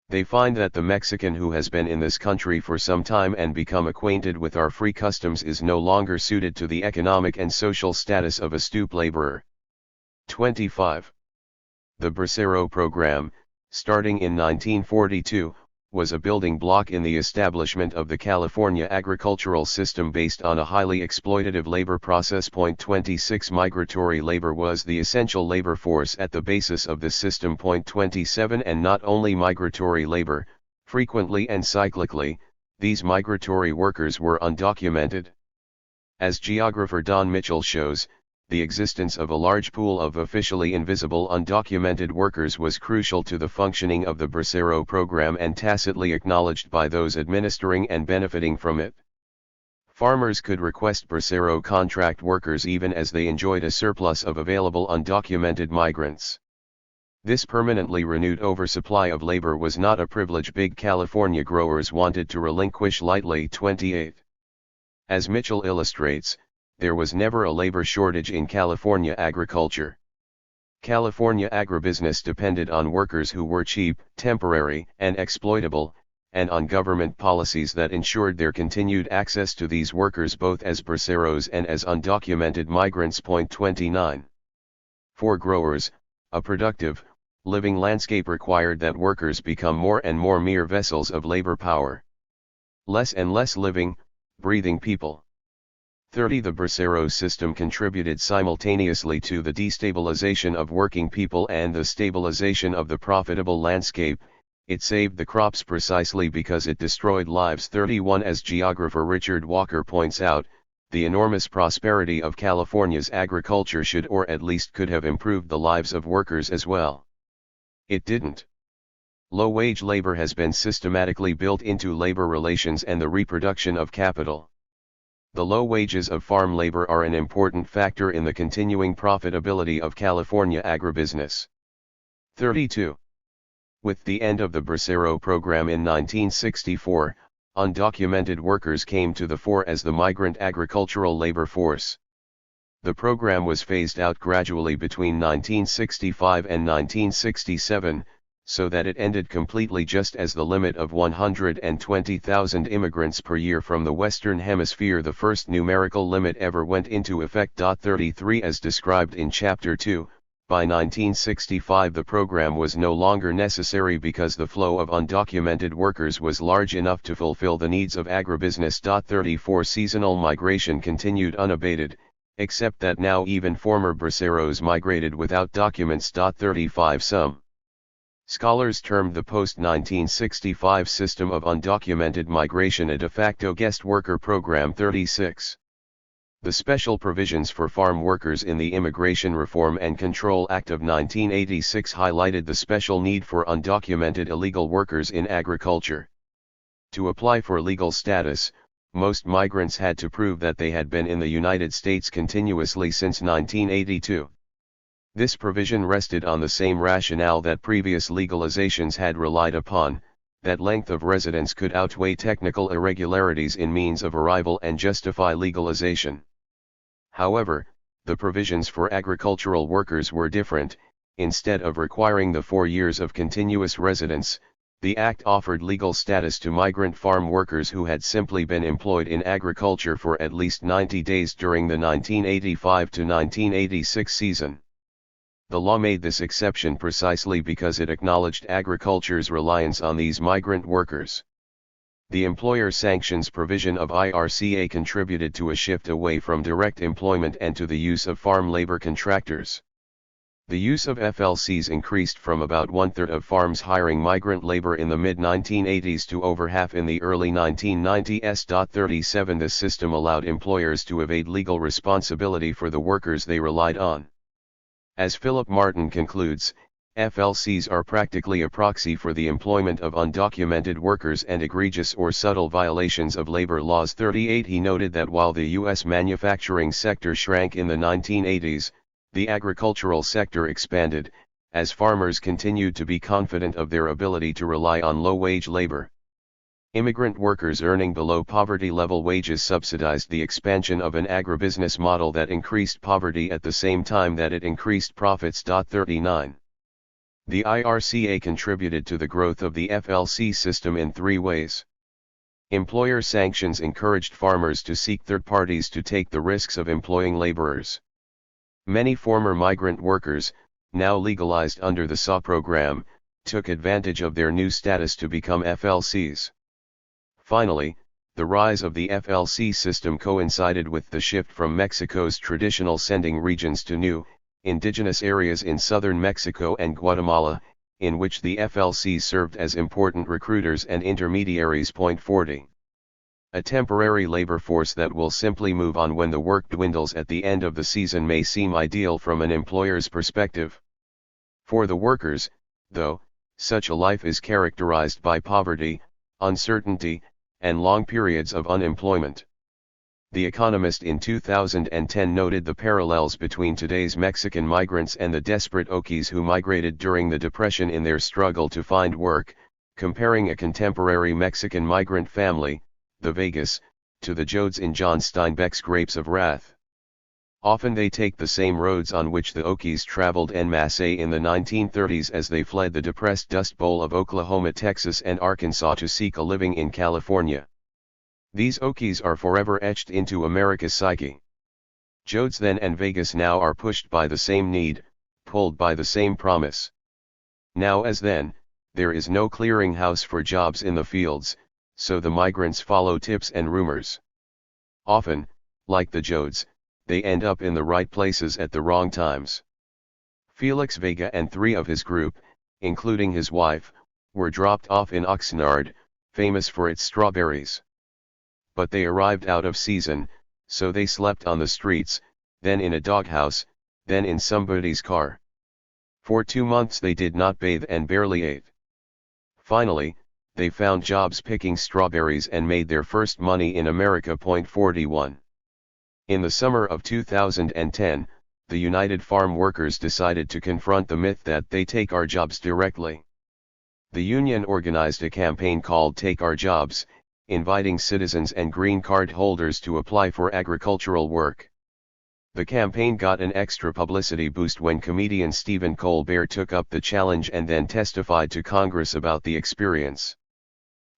They find that the Mexican who has been in this country for some time and become acquainted with our free customs is no longer suited to the economic and social status of a stoop laborer. 25. The Bracero program, starting in 1942, was a building block in the establishment of the California agricultural system based on a highly exploitative labor process. 26. Migratory labor was the essential labor force at the basis of the system. 27. And not only migratory labor, frequently and cyclically, these migratory workers were undocumented. As geographer Don Mitchell shows, the existence of a large pool of officially invisible undocumented workers was crucial to the functioning of the Bracero program and tacitly acknowledged by those administering and benefiting from it. Farmers could request Bracero contract workers even as they enjoyed a surplus of available undocumented migrants. This permanently renewed oversupply of labor was not a privilege big California growers wanted to relinquish lightly. 28. As Mitchell illustrates, there was never a labor shortage in California agriculture. California agribusiness depended on workers who were cheap, temporary, and exploitable, and on government policies that ensured their continued access to these workers both as braceros and as undocumented migrants. 29. For growers, a productive, living landscape required that workers become more and more mere vessels of labor power. Less and less living, breathing people. 30. The Bracero system contributed simultaneously to the destabilization of working people and the stabilization of the profitable landscape. It saved the crops precisely because it destroyed lives. 31. As geographer Richard Walker points out, the enormous prosperity of California's agriculture should or at least could have improved the lives of workers as well. It didn't. Low-wage labor has been systematically built into labor relations and the reproduction of capital. The low wages of farm labor are an important factor in the continuing profitability of California agribusiness. 32. With the end of the Bracero program in 1964, undocumented workers came to the fore as the migrant agricultural labor force. The program was phased out gradually between 1965 and 1967, so that it ended completely just as the limit of 120,000 immigrants per year from the Western Hemisphere, the first numerical limit ever, went into effect. 33 As described in Chapter 2, by 1965 the program was no longer necessary because the flow of undocumented workers was large enough to fulfill the needs of agribusiness. 34 Seasonal migration continued unabated, except that now even former braceros migrated without documents. 35 Some scholars termed the post-1965 system of undocumented migration a de facto guest worker program. 36 The special provisions for farm workers in the Immigration Reform and Control Act of 1986 highlighted the special need for undocumented illegal workers in agriculture. To apply for legal status, most migrants had to prove that they had been in the United States continuously since 1982. This provision rested on the same rationale that previous legalizations had relied upon, that length of residence could outweigh technical irregularities in means of arrival and justify legalization. However, the provisions for agricultural workers were different. Instead of requiring the 4 years of continuous residence, the Act offered legal status to migrant farm workers who had simply been employed in agriculture for at least 90 days during the 1985 to 1986 season. The law made this exception precisely because it acknowledged agriculture's reliance on these migrant workers. The employer sanctions provision of IRCA contributed to a shift away from direct employment and to the use of farm labor contractors. The use of FLCs increased from about one-third of farms hiring migrant labor in the mid-1980s to over half in the early 1990s. 37 This system allowed employers to evade legal responsibility for the workers they relied on. As Philip Martin concludes, FLCs are practically a proxy for the employment of undocumented workers and egregious or subtle violations of labor laws. 38 He noted that while the U.S. manufacturing sector shrank in the 1980s, the agricultural sector expanded, as farmers continued to be confident of their ability to rely on low-wage labor. Immigrant workers earning below poverty-level wages subsidized the expansion of an agribusiness model that increased poverty at the same time that it increased profits. 39 The IRCA contributed to the growth of the FLC system in 3 ways. Employer sanctions encouraged farmers to seek third parties to take the risks of employing laborers. Many former migrant workers, now legalized under the SAW program, took advantage of their new status to become FLCs. Finally, the rise of the FLC system coincided with the shift from Mexico's traditional sending regions to new, indigenous areas in southern Mexico and Guatemala, in which the FLCs served as important recruiters and intermediaries. 40 A temporary labor force that will simply move on when the work dwindles at the end of the season may seem ideal from an employer's perspective. For the workers, though, such a life is characterized by poverty, uncertainty, and long periods of unemployment. The Economist in 2010 noted the parallels between today's Mexican migrants and the desperate Okies who migrated during the Depression in their struggle to find work, comparing a contemporary Mexican migrant family, the Vegas, to the Jodes in John Steinbeck's Grapes of Wrath. Often they take the same roads on which the Okies traveled en masse in the 1930s as they fled the depressed Dust Bowl of Oklahoma, Texas, and Arkansas to seek a living in California. These Okies are forever etched into America's psyche. Jodes then and Vegas now are pushed by the same need, pulled by the same promise. Now as then, there is no clearinghouse for jobs in the fields, so the migrants follow tips and rumors. Often, like the Jodes, they end up in the right places at the wrong times. Felix Vega and 3 of his group, including his wife, were dropped off in Oxnard, famous for its strawberries. But they arrived out of season, so they slept on the streets, then in a doghouse, then in somebody's car. For 2 months they did not bathe and barely ate. Finally, they found jobs picking strawberries and made their first money in America. 41 In the summer of 2010, the United Farm Workers decided to confront the myth that they take our jobs directly. The union organized a campaign called Take Our Jobs, inviting citizens and green card holders to apply for agricultural work. The campaign got an extra publicity boost when comedian Stephen Colbert took up the challenge and then testified to Congress about the experience.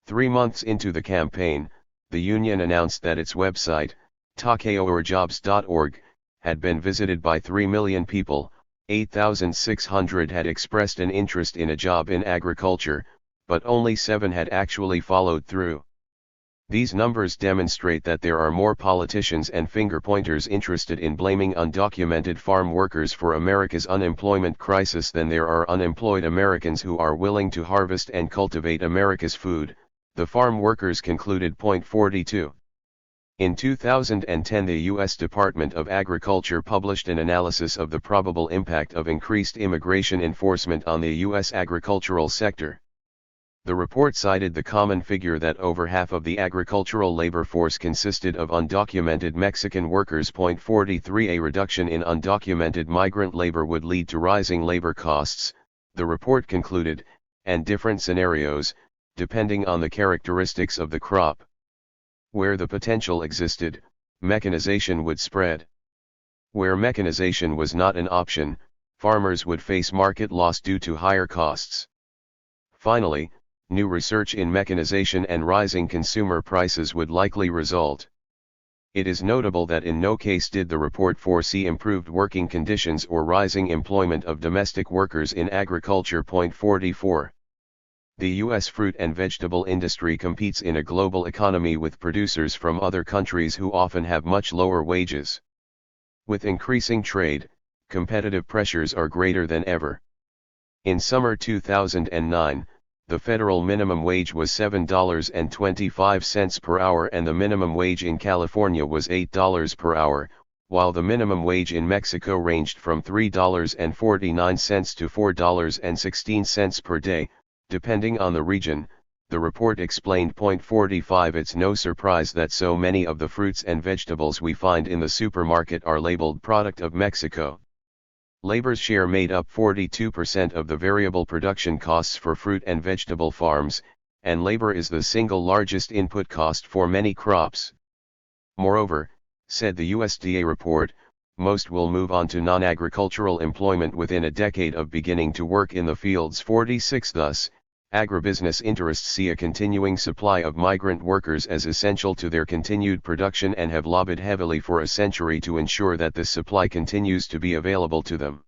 3 months into the campaign, the union announced that its website, takeoverjobs.org, had been visited by 3 million people. 8,600 had expressed an interest in a job in agriculture, but only 7 had actually followed through. These numbers demonstrate that there are more politicians and finger-pointers interested in blaming undocumented farm workers for America's unemployment crisis than there are unemployed Americans who are willing to harvest and cultivate America's food, the farm workers concluded. 42. In 2010, the U.S. Department of Agriculture published an analysis of the probable impact of increased immigration enforcement on the U.S. agricultural sector. The report cited the common figure that over half of the agricultural labor force consisted of undocumented Mexican workers. 43. A reduction in undocumented migrant labor would lead to rising labor costs, the report concluded, and different scenarios, depending on the characteristics of the crop. Where the potential existed, mechanization would spread. Where mechanization was not an option, farmers would face market loss due to higher costs. Finally, new research in mechanization and rising consumer prices would likely result. It is notable that in no case did the report foresee improved working conditions or rising employment of domestic workers in agriculture. 44. The U.S. fruit and vegetable industry competes in a global economy with producers from other countries who often have much lower wages. With increasing trade, competitive pressures are greater than ever. In summer 2009, the federal minimum wage was $7.25 per hour and the minimum wage in California was $8 per hour, while the minimum wage in Mexico ranged from $3.49 to $4.16 per day, depending on the region, the report explained. 45. It's no surprise that so many of the fruits and vegetables we find in the supermarket are labeled product of Mexico. Labor's share made up 42% of the variable production costs for fruit and vegetable farms, and labor is the single largest input cost for many crops. Moreover, said the USDA report, most will move on to non-agricultural employment within a decade of beginning to work in the fields. 46. Thus, agribusiness interests see a continuing supply of migrant workers as essential to their continued production and have lobbied heavily for a century to ensure that this supply continues to be available to them.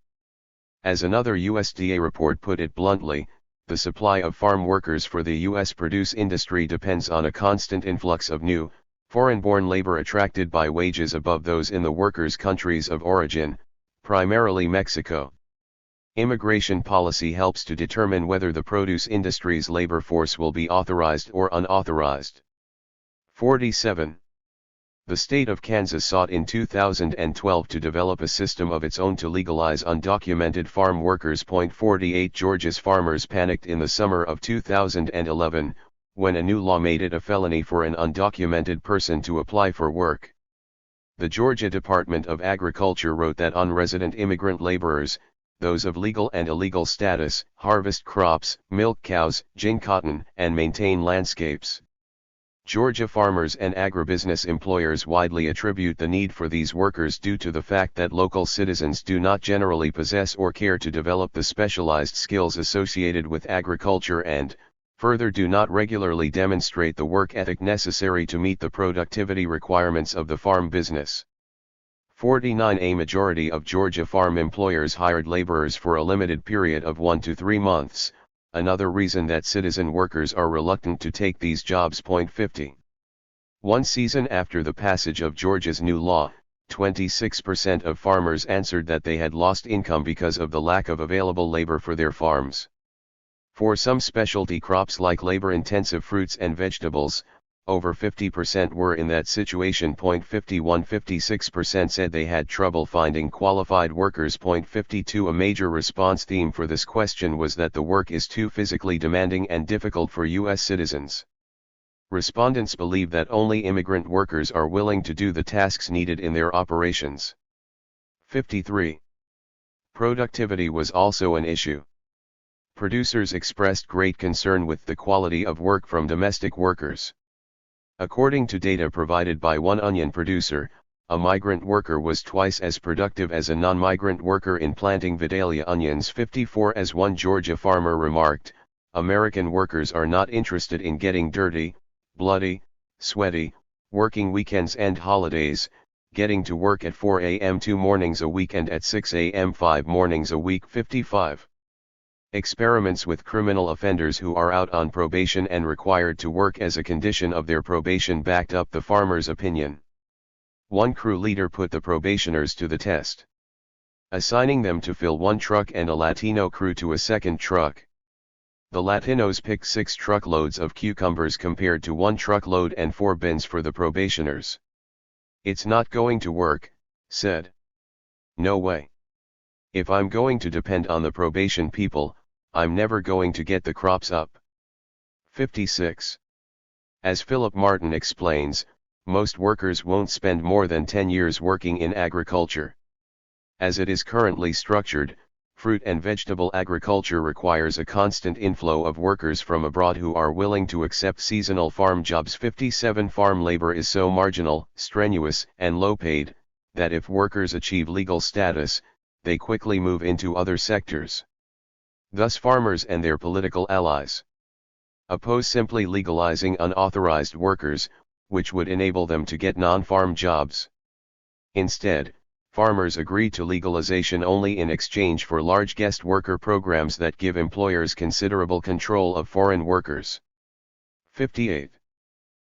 As another USDA report put it bluntly, the supply of farm workers for the U.S. produce industry depends on a constant influx of new, foreign-born labor attracted by wages above those in the workers' countries of origin, primarily Mexico. Immigration policy helps to determine whether the produce industry's labor force will be authorized or unauthorized. 47. The state of Kansas sought in 2012 to develop a system of its own to legalize undocumented farm workers. 48. Georgia's farmers panicked in the summer of 2011, when a new law made it a felony for an undocumented person to apply for work. The Georgia Department of Agriculture wrote that unresident immigrant laborers, those of legal and illegal status, harvest crops, milk cows, gin cotton, and maintain landscapes. Georgia farmers and agribusiness employers widely attribute the need for these workers due to the fact that local citizens do not generally possess or care to develop the specialized skills associated with agriculture and, further, do not regularly demonstrate the work ethic necessary to meet the productivity requirements of the farm business. 49. A majority of Georgia farm employers hired laborers for a limited period of 1 to 3 months, another reason that citizen workers are reluctant to take these jobs. 50. One season after the passage of Georgia's new law, 26% of farmers answered that they had lost income because of the lack of available labor for their farms. For some specialty crops like labor-intensive fruits and vegetables, over 50% were in that situation. 51. 56% said they had trouble finding qualified workers. 52. A major response theme for this question was that the work is too physically demanding and difficult for U.S. citizens. Respondents believe that only immigrant workers are willing to do the tasks needed in their operations. 53. Productivity was also an issue. Producers expressed great concern with the quality of work from domestic workers. According to data provided by one onion producer, a migrant worker was twice as productive as a non-migrant worker in planting Vidalia onions. 54. As one Georgia farmer remarked, American workers are not interested in getting dirty, bloody, sweaty, working weekends and holidays, getting to work at 4 a.m. 2 mornings a week and at 6 a.m. 5 mornings a week. 55. Experiments with criminal offenders who are out on probation and required to work as a condition of their probation backed up the farmer's opinion. One crew leader put the probationers to the test, assigning them to fill one truck and a Latino crew to a second truck. The Latinos picked 6 truckloads of cucumbers compared to 1 truckload and 4 bins for the probationers. "It's not going to work," said. "No way. If I'm going to depend on the probation people, I'm never going to get the crops up." 56. As Philip Martin explains, most workers won't spend more than 10 years working in agriculture. As it is currently structured, fruit and vegetable agriculture requires a constant inflow of workers from abroad who are willing to accept seasonal farm jobs. 57. Farm labor is so marginal, strenuous, and low-paid, that if workers achieve legal status, they quickly move into other sectors. Thus farmers and their political allies oppose simply legalizing unauthorized workers, which would enable them to get non-farm jobs. Instead, farmers agree to legalization only in exchange for large guest worker programs that give employers considerable control of foreign workers. 58.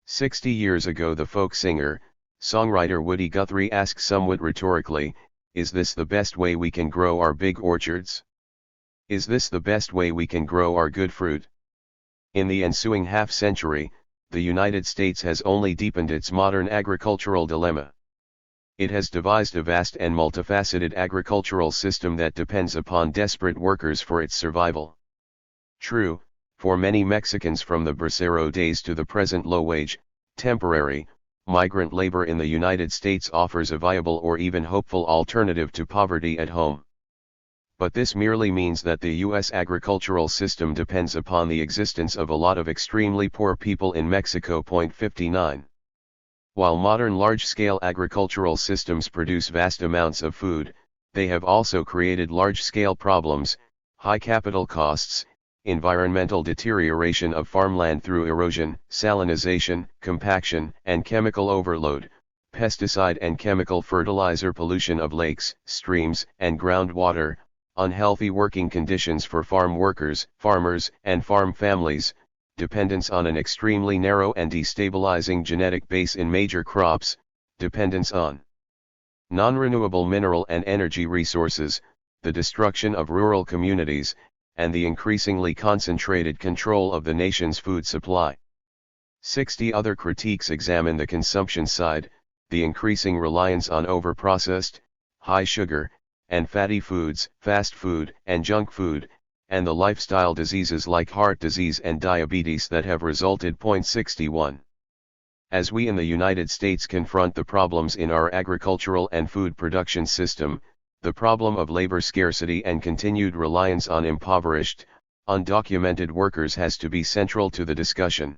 60 years ago the folk singer, songwriter Woody Guthrie asked somewhat rhetorically, "Is this the best way we can grow our big orchards? Is this the best way we can grow our good fruit?" In the ensuing half-century, the United States has only deepened its modern agricultural dilemma. It has devised a vast and multifaceted agricultural system that depends upon desperate workers for its survival. True, for many Mexicans from the bracero days to the present low-wage, temporary, migrant labor in the United States offers a viable or even hopeful alternative to poverty at home. But this merely means that the U.S. agricultural system depends upon the existence of a lot of extremely poor people in Mexico. 59. While modern large-scale agricultural systems produce vast amounts of food, they have also created large-scale problems, high capital costs, environmental deterioration of farmland through erosion, salinization, compaction, and chemical overload, pesticide and chemical fertilizer pollution of lakes, streams, and groundwater, unhealthy working conditions for farm workers, farmers, and farm families, dependence on an extremely narrow and destabilizing genetic base in major crops, dependence on non-renewable mineral and energy resources, the destruction of rural communities, and the increasingly concentrated control of the nation's food supply. 60 other critiques examine the consumption side, the increasing reliance on over-processed, high-sugar, and fatty foods, fast food, and junk food, and the lifestyle diseases like heart disease and diabetes that have resulted. 61. As we in the United States confront the problems in our agricultural and food production system, the problem of labor scarcity and continued reliance on impoverished, undocumented workers has to be central to the discussion.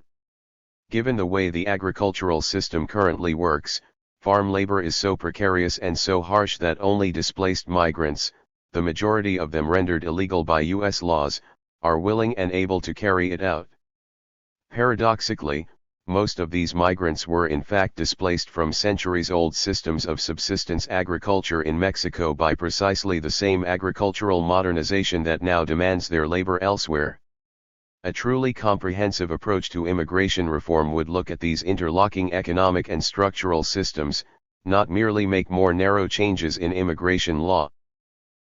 Given the way the agricultural system currently works, farm labor is so precarious and so harsh that only displaced migrants, the majority of them rendered illegal by U.S. laws, are willing and able to carry it out. Paradoxically, most of these migrants were in fact displaced from centuries-old systems of subsistence agriculture in Mexico by precisely the same agricultural modernization that now demands their labor elsewhere. A truly comprehensive approach to immigration reform would look at these interlocking economic and structural systems, not merely make more narrow changes in immigration law.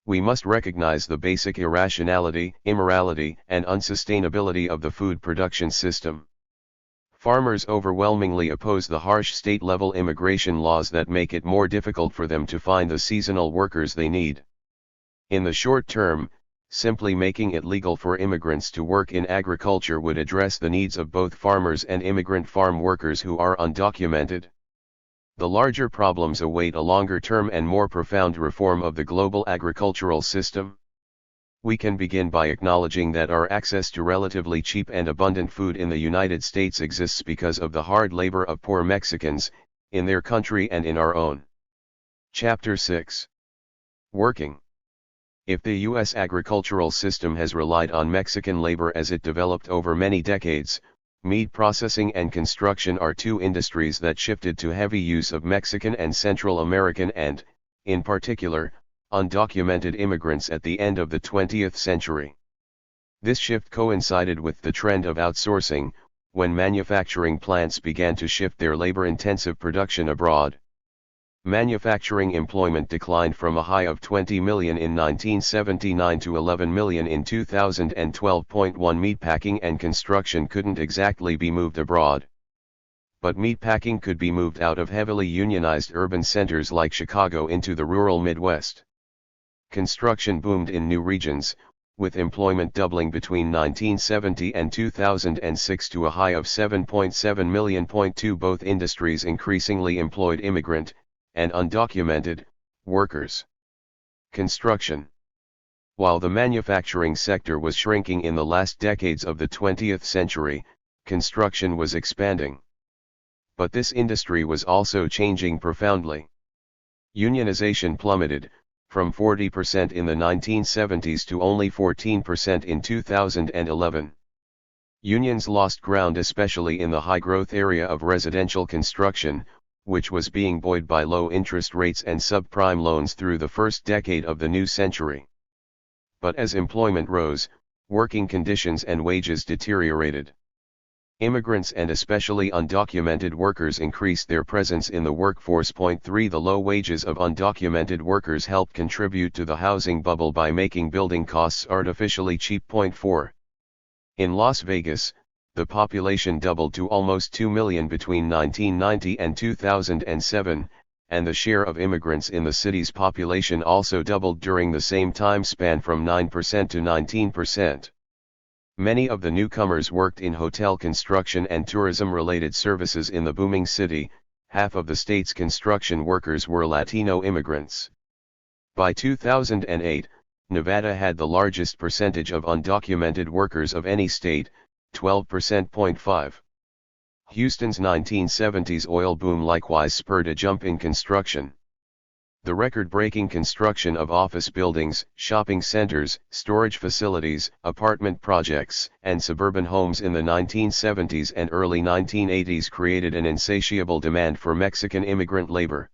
We must recognize the basic irrationality, immorality, and unsustainability of the food production system. Farmers overwhelmingly oppose the harsh state-level immigration laws that make it more difficult for them to find the seasonal workers they need. In the short term, simply making it legal for immigrants to work in agriculture would address the needs of both farmers and immigrant farm workers who are undocumented. The larger problems await a longer-term and more profound reform of the global agricultural system. We can begin by acknowledging that our access to relatively cheap and abundant food in the United States exists because of the hard labor of poor Mexicans, in their country and in our own. Chapter 6. Working. If the U.S. agricultural system has relied on Mexican labor as it developed over many decades, meat processing and construction are two industries that shifted to heavy use of Mexican and Central American and, in particular, undocumented immigrants at the end of the 20th century. This shift coincided with the trend of outsourcing, when manufacturing plants began to shift their labor-intensive production abroad. Manufacturing employment declined from a high of 20 million in 1979 to 11 million in 2012. Meatpacking and construction couldn't exactly be moved abroad. But meatpacking could be moved out of heavily unionized urban centers like Chicago into the rural Midwest. Construction boomed in new regions, with employment doubling between 1970 and 2006 to a high of 7.7 million. Both industries increasingly employed immigrant and undocumented workers. Construction. While the manufacturing sector was shrinking in the last decades of the 20th century, construction was expanding. But this industry was also changing profoundly. Unionization plummeted, from 40% in the 1970s to only 14% in 2011. Unions lost ground especially in the high-growth area of residential construction, which was being buoyed by low interest rates and subprime loans through the first decade of the new century. But as employment rose, working conditions and wages deteriorated. Immigrants and especially undocumented workers increased their presence in the workforce. 3 The low wages of undocumented workers helped contribute to the housing bubble by making building costs artificially cheap. 4 In Las Vegas, the population doubled to almost 2 million between 1990 and 2007, and the share of immigrants in the city's population also doubled during the same time span from 9% to 19%. Many of the newcomers worked in hotel construction and tourism-related services in the booming city. Half of the state's construction workers were Latino immigrants. By 2008, Nevada had the largest percentage of undocumented workers of any state, 12%. Houston's 1970s oil boom likewise spurred a jump in construction. The record-breaking construction of office buildings, shopping centers, storage facilities, apartment projects, and suburban homes in the 1970s and early 1980s created an insatiable demand for Mexican immigrant labor.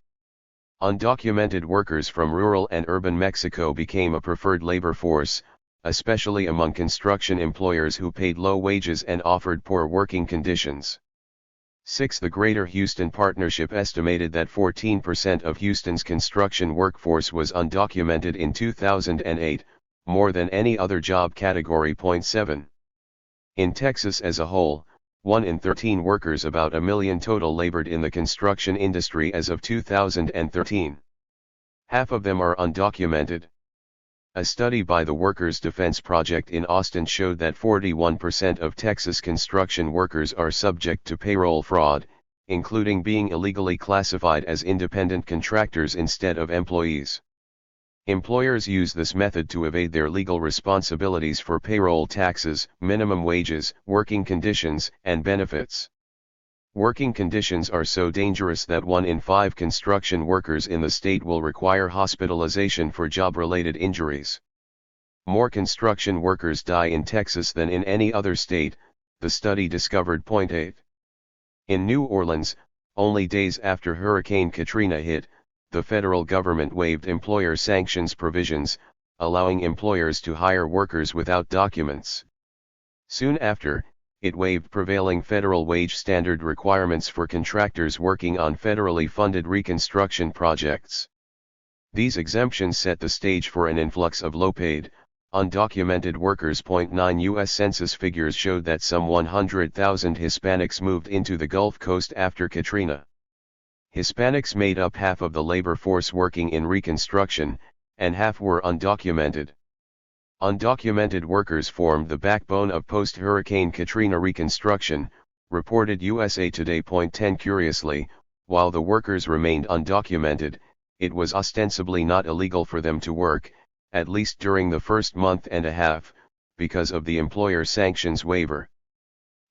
Undocumented workers from rural and urban Mexico became a preferred labor force, especially among construction employers who paid low wages and offered poor working conditions. 6 The Greater Houston Partnership estimated that 14% of Houston's construction workforce was undocumented in 2008, more than any other job category. 7 In Texas as a whole, 1 in 13 workers, about a million total, labored in the construction industry as of 2013. Half of them are undocumented. A study by the Workers' Defense Project in Austin showed that 41% of Texas construction workers are subject to payroll fraud, including being illegally classified as independent contractors instead of employees. Employers use this method to evade their legal responsibilities for payroll taxes, minimum wages, working conditions, and benefits. Working conditions are so dangerous that 1 in 5 construction workers in the state will require hospitalization for job-related injuries. More construction workers die in Texas than in any other state, the study discovered. 8 In New Orleans, only days after Hurricane Katrina hit, the federal government waived employer sanctions provisions, allowing employers to hire workers without documents. Soon after, it waived prevailing federal wage standard requirements for contractors working on federally funded reconstruction projects. These exemptions set the stage for an influx of low-paid, undocumented workers. 9 U.S. Census figures showed that some 100,000 Hispanics moved into the Gulf Coast after Katrina. Hispanics made up half of the labor force working in reconstruction, and half were undocumented. Undocumented workers formed the backbone of post-Hurricane Katrina reconstruction, reported USA Today. 10 Curiously, while the workers remained undocumented, it was ostensibly not illegal for them to work, at least during the first month and a half, because of the employer sanctions waiver.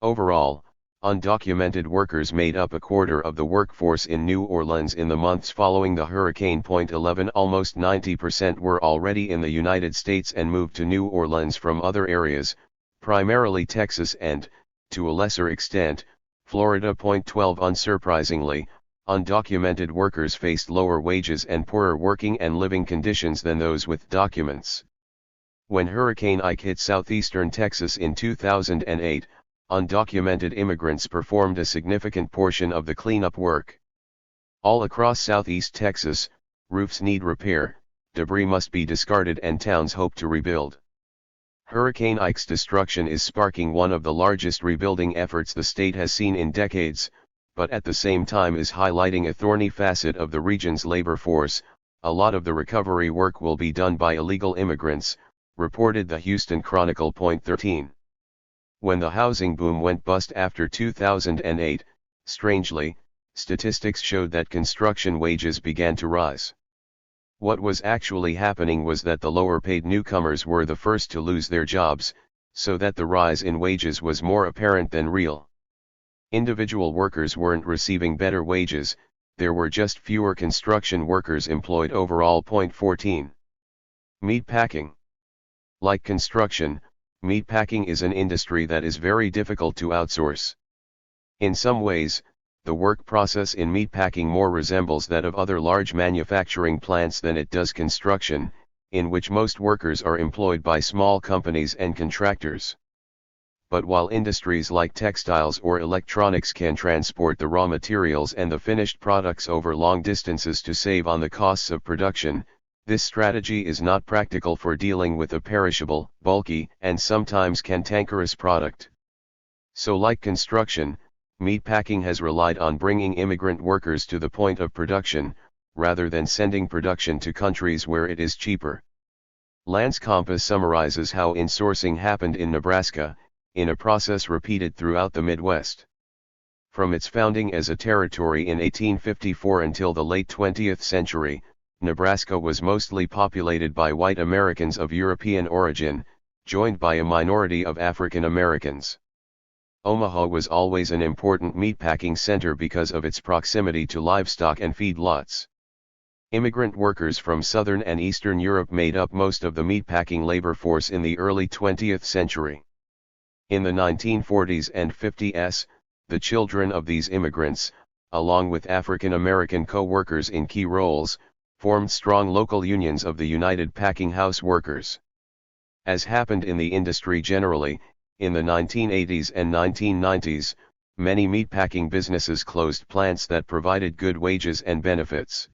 Overall, Undocumented workers made up a quarter of the workforce in New Orleans in the months following the hurricane. 11 Almost 90% were already in the United States and moved to New Orleans from other areas, primarily Texas and, to a lesser extent, Florida. 12 Unsurprisingly, undocumented workers faced lower wages and poorer working and living conditions than those with documents. When Hurricane Ike hit southeastern Texas in 2008, undocumented immigrants performed a significant portion of the cleanup work. All across southeast Texas, roofs need repair, debris must be discarded, and towns hope to rebuild. Hurricane Ike's destruction is sparking one of the largest rebuilding efforts the state has seen in decades, but at the same time is highlighting a thorny facet of the region's labor force. A lot of the recovery work will be done by illegal immigrants, reported the Houston Chronicle. 13. When the housing boom went bust after 2008, strangely, statistics showed that construction wages began to rise. What was actually happening was that the lower-paid newcomers were the first to lose their jobs, so that the rise in wages was more apparent than real. Individual workers weren't receiving better wages, there were just fewer construction workers employed overall. 14. Meatpacking. Like construction, meatpacking is an industry that is very difficult to outsource. In some ways, the work process in meatpacking more resembles that of other large manufacturing plants than it does construction, in which most workers are employed by small companies and contractors. But while industries like textiles or electronics can transport the raw materials and the finished products over long distances to save on the costs of production, this strategy is not practical for dealing with a perishable, bulky, and sometimes cantankerous product. So like construction, meatpacking has relied on bringing immigrant workers to the point of production, rather than sending production to countries where it is cheaper. Lance Compass summarizes how insourcing happened in Nebraska, in a process repeated throughout the Midwest. From its founding as a territory in 1854 until the late 20th century, Nebraska was mostly populated by white Americans of European origin, joined by a minority of African Americans. Omaha was always an important meatpacking center because of its proximity to livestock and feedlots. Immigrant workers from Southern and Eastern Europe made up most of the meatpacking labor force in the early 20th century. In the 1940s and 50s, the children of these immigrants, along with African American co-workers in key roles, formed strong local unions of the United Packing House Workers. As happened in the industry generally, in the 1980s and 1990s, many meatpacking businesses closed plants that provided good wages and benefits.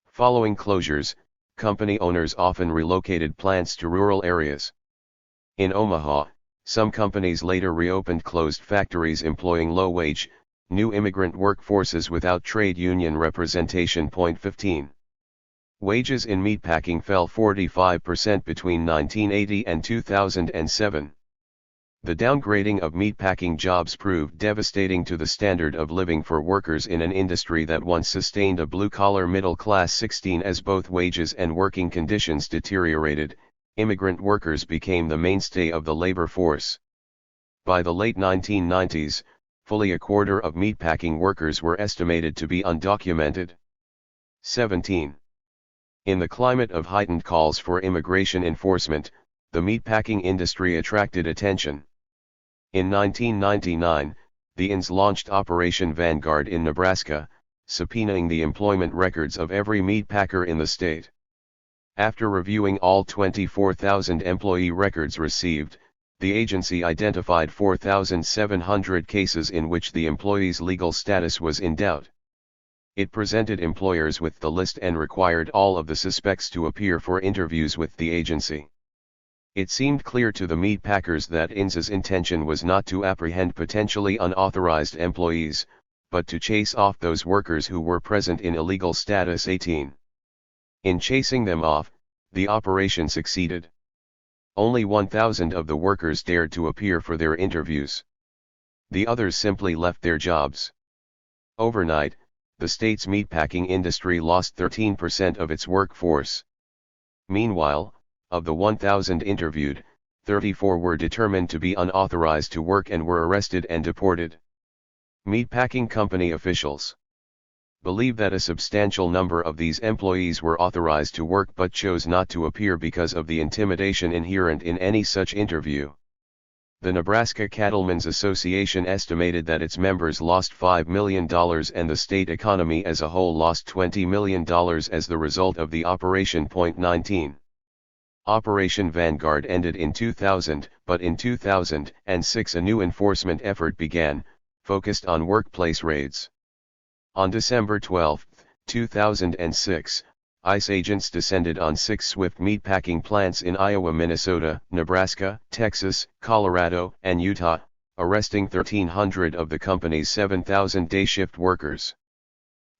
Following closures, company owners often relocated plants to rural areas. In Omaha, some companies later reopened closed factories employing low-wage, new immigrant workforces without trade union representation. 15. Wages in meatpacking fell 45% between 1980 and 2007. The downgrading of meatpacking jobs proved devastating to the standard of living for workers in an industry that once sustained a blue-collar middle class. 16 As both wages and working conditions deteriorated, immigrant workers became the mainstay of the labor force. By the late 1990s, fully a quarter of meatpacking workers were estimated to be undocumented. 17. In the climate of heightened calls for immigration enforcement, the meatpacking industry attracted attention. In 1999, the INS launched Operation Vanguard in Nebraska, subpoenaing the employment records of every meatpacker in the state. After reviewing all 24,000 employee records received, the agency identified 4,700 cases in which the employee's legal status was in doubt. It presented employers with the list and required all of the suspects to appear for interviews with the agency. It seemed clear to the meatpackers that INS's intention was not to apprehend potentially unauthorized employees, but to chase off those workers who were present in illegal status. 18. In chasing them off, the operation succeeded. Only 1,000 of the workers dared to appear for their interviews. The others simply left their jobs. Overnight, the state's meatpacking industry lost 13% of its workforce. Meanwhile, of the 1,000 interviewed, 34 were determined to be unauthorized to work and were arrested and deported. Meatpacking company officials believe that a substantial number of these employees were authorized to work but chose not to appear because of the intimidation inherent in any such interview. The Nebraska Cattlemen's Association estimated that its members lost $5 million and the state economy as a whole lost $20 million as the result of the Operation .19. Operation Vanguard ended in 2000, but in 2006 a new enforcement effort began, focused on workplace raids. On December 12, 2006, ICE agents descended on 6 Swift meatpacking plants in Iowa, Minnesota, Nebraska, Texas, Colorado, and Utah, arresting 1,300 of the company's 7,000 day-shift workers.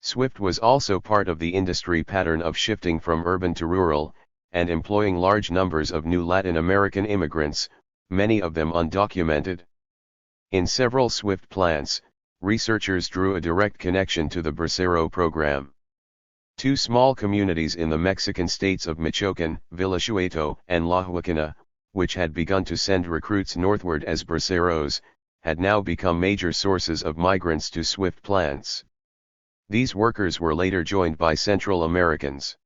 Swift was also part of the industry pattern of shifting from urban to rural, and employing large numbers of new Latin American immigrants, many of them undocumented. In several Swift plants, researchers drew a direct connection to the Bracero program. 2 small communities in the Mexican states of Michoacán, Villachueto, and La Huacana, which had begun to send recruits northward as braceros, had now become major sources of migrants to Swift plants. These workers were later joined by Central Americans.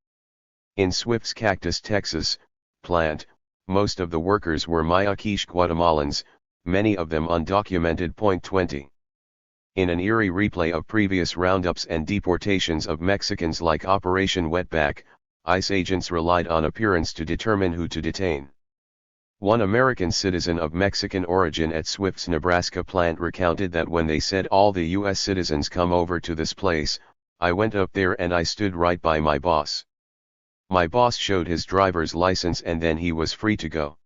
In Swift's Cactus, Texas, plant, most of the workers were Mayaquiche Guatemalans, many of them undocumented. 20. In an eerie replay of previous roundups and deportations of Mexicans like Operation Wetback, ICE agents relied on appearance to determine who to detain. One American citizen of Mexican origin at Swift's Nebraska plant recounted that when they said all the U.S. citizens come over to this place, I went up there and I stood right by my boss. My boss showed his driver's license and then he was free to go.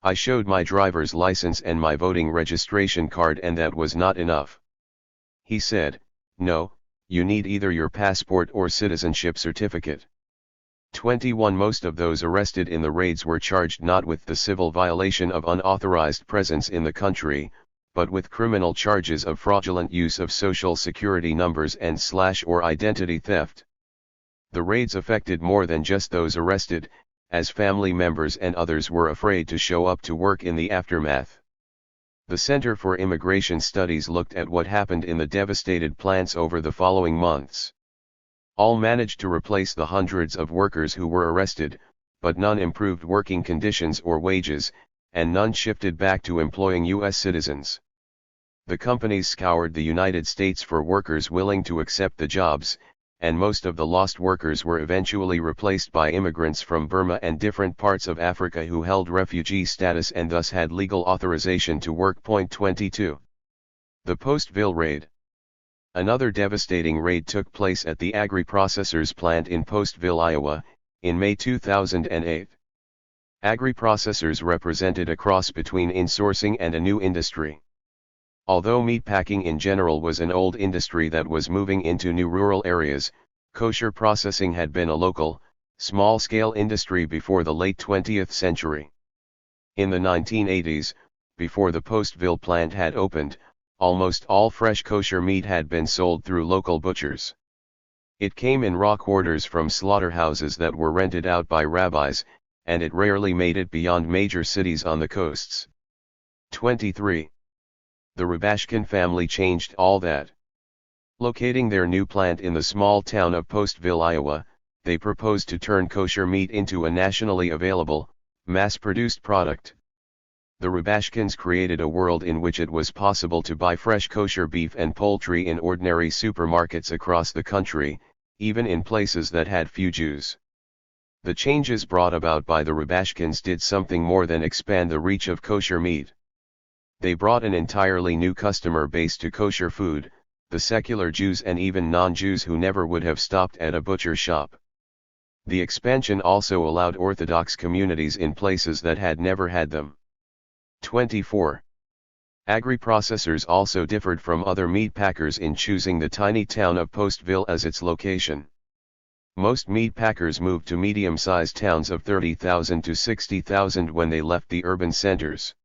I showed my driver's license and my voting registration card and that was not enough. He said, no, you need either your passport or citizenship certificate. 21 Most of those arrested in the raids were charged not with the civil violation of unauthorized presence in the country, but with criminal charges of fraudulent use of social security numbers and or identity theft. The raids affected more than just those arrested, as family members and others were afraid to show up to work in the aftermath. The Center for Immigration Studies looked at what happened in the devastated plants over the following months. All managed to replace the hundreds of workers who were arrested, but none improved working conditions or wages, and none shifted back to employing U.S. citizens. The companies scoured the United States for workers willing to accept the jobs, and most of the lost workers were eventually replaced by immigrants from Burma and different parts of Africa who held refugee status and thus had legal authorization to work. 22. The Postville Raid. Another devastating raid took place at the agri-processors plant in Postville, Iowa, in May 2008. Agri-processors represented a cross between insourcing and a new industry. Although meatpacking in general was an old industry that was moving into new rural areas, kosher processing had been a local, small-scale industry before the late 20th century. In the 1980s, before the Postville plant had opened, almost all fresh kosher meat had been sold through local butchers. It came in raw quarters from slaughterhouses that were rented out by rabbis, and it rarely made it beyond major cities on the coasts. 23. The Rubashkin family changed all that. Locating their new plant in the small town of Postville, Iowa, they proposed to turn kosher meat into a nationally available, mass-produced product. The Rubashkins created a world in which it was possible to buy fresh kosher beef and poultry in ordinary supermarkets across the country, even in places that had few Jews. The changes brought about by the Rubashkins did something more than expand the reach of kosher meat. They brought an entirely new customer base to kosher food, the secular Jews and even non-Jews who never would have stopped at a butcher shop. The expansion also allowed Orthodox communities in places that had never had them. 24. Agri-processors also differed from other meat packers in choosing the tiny town of Postville as its location. Most meat packers moved to medium-sized towns of 30,000 to 60,000 when they left the urban centers.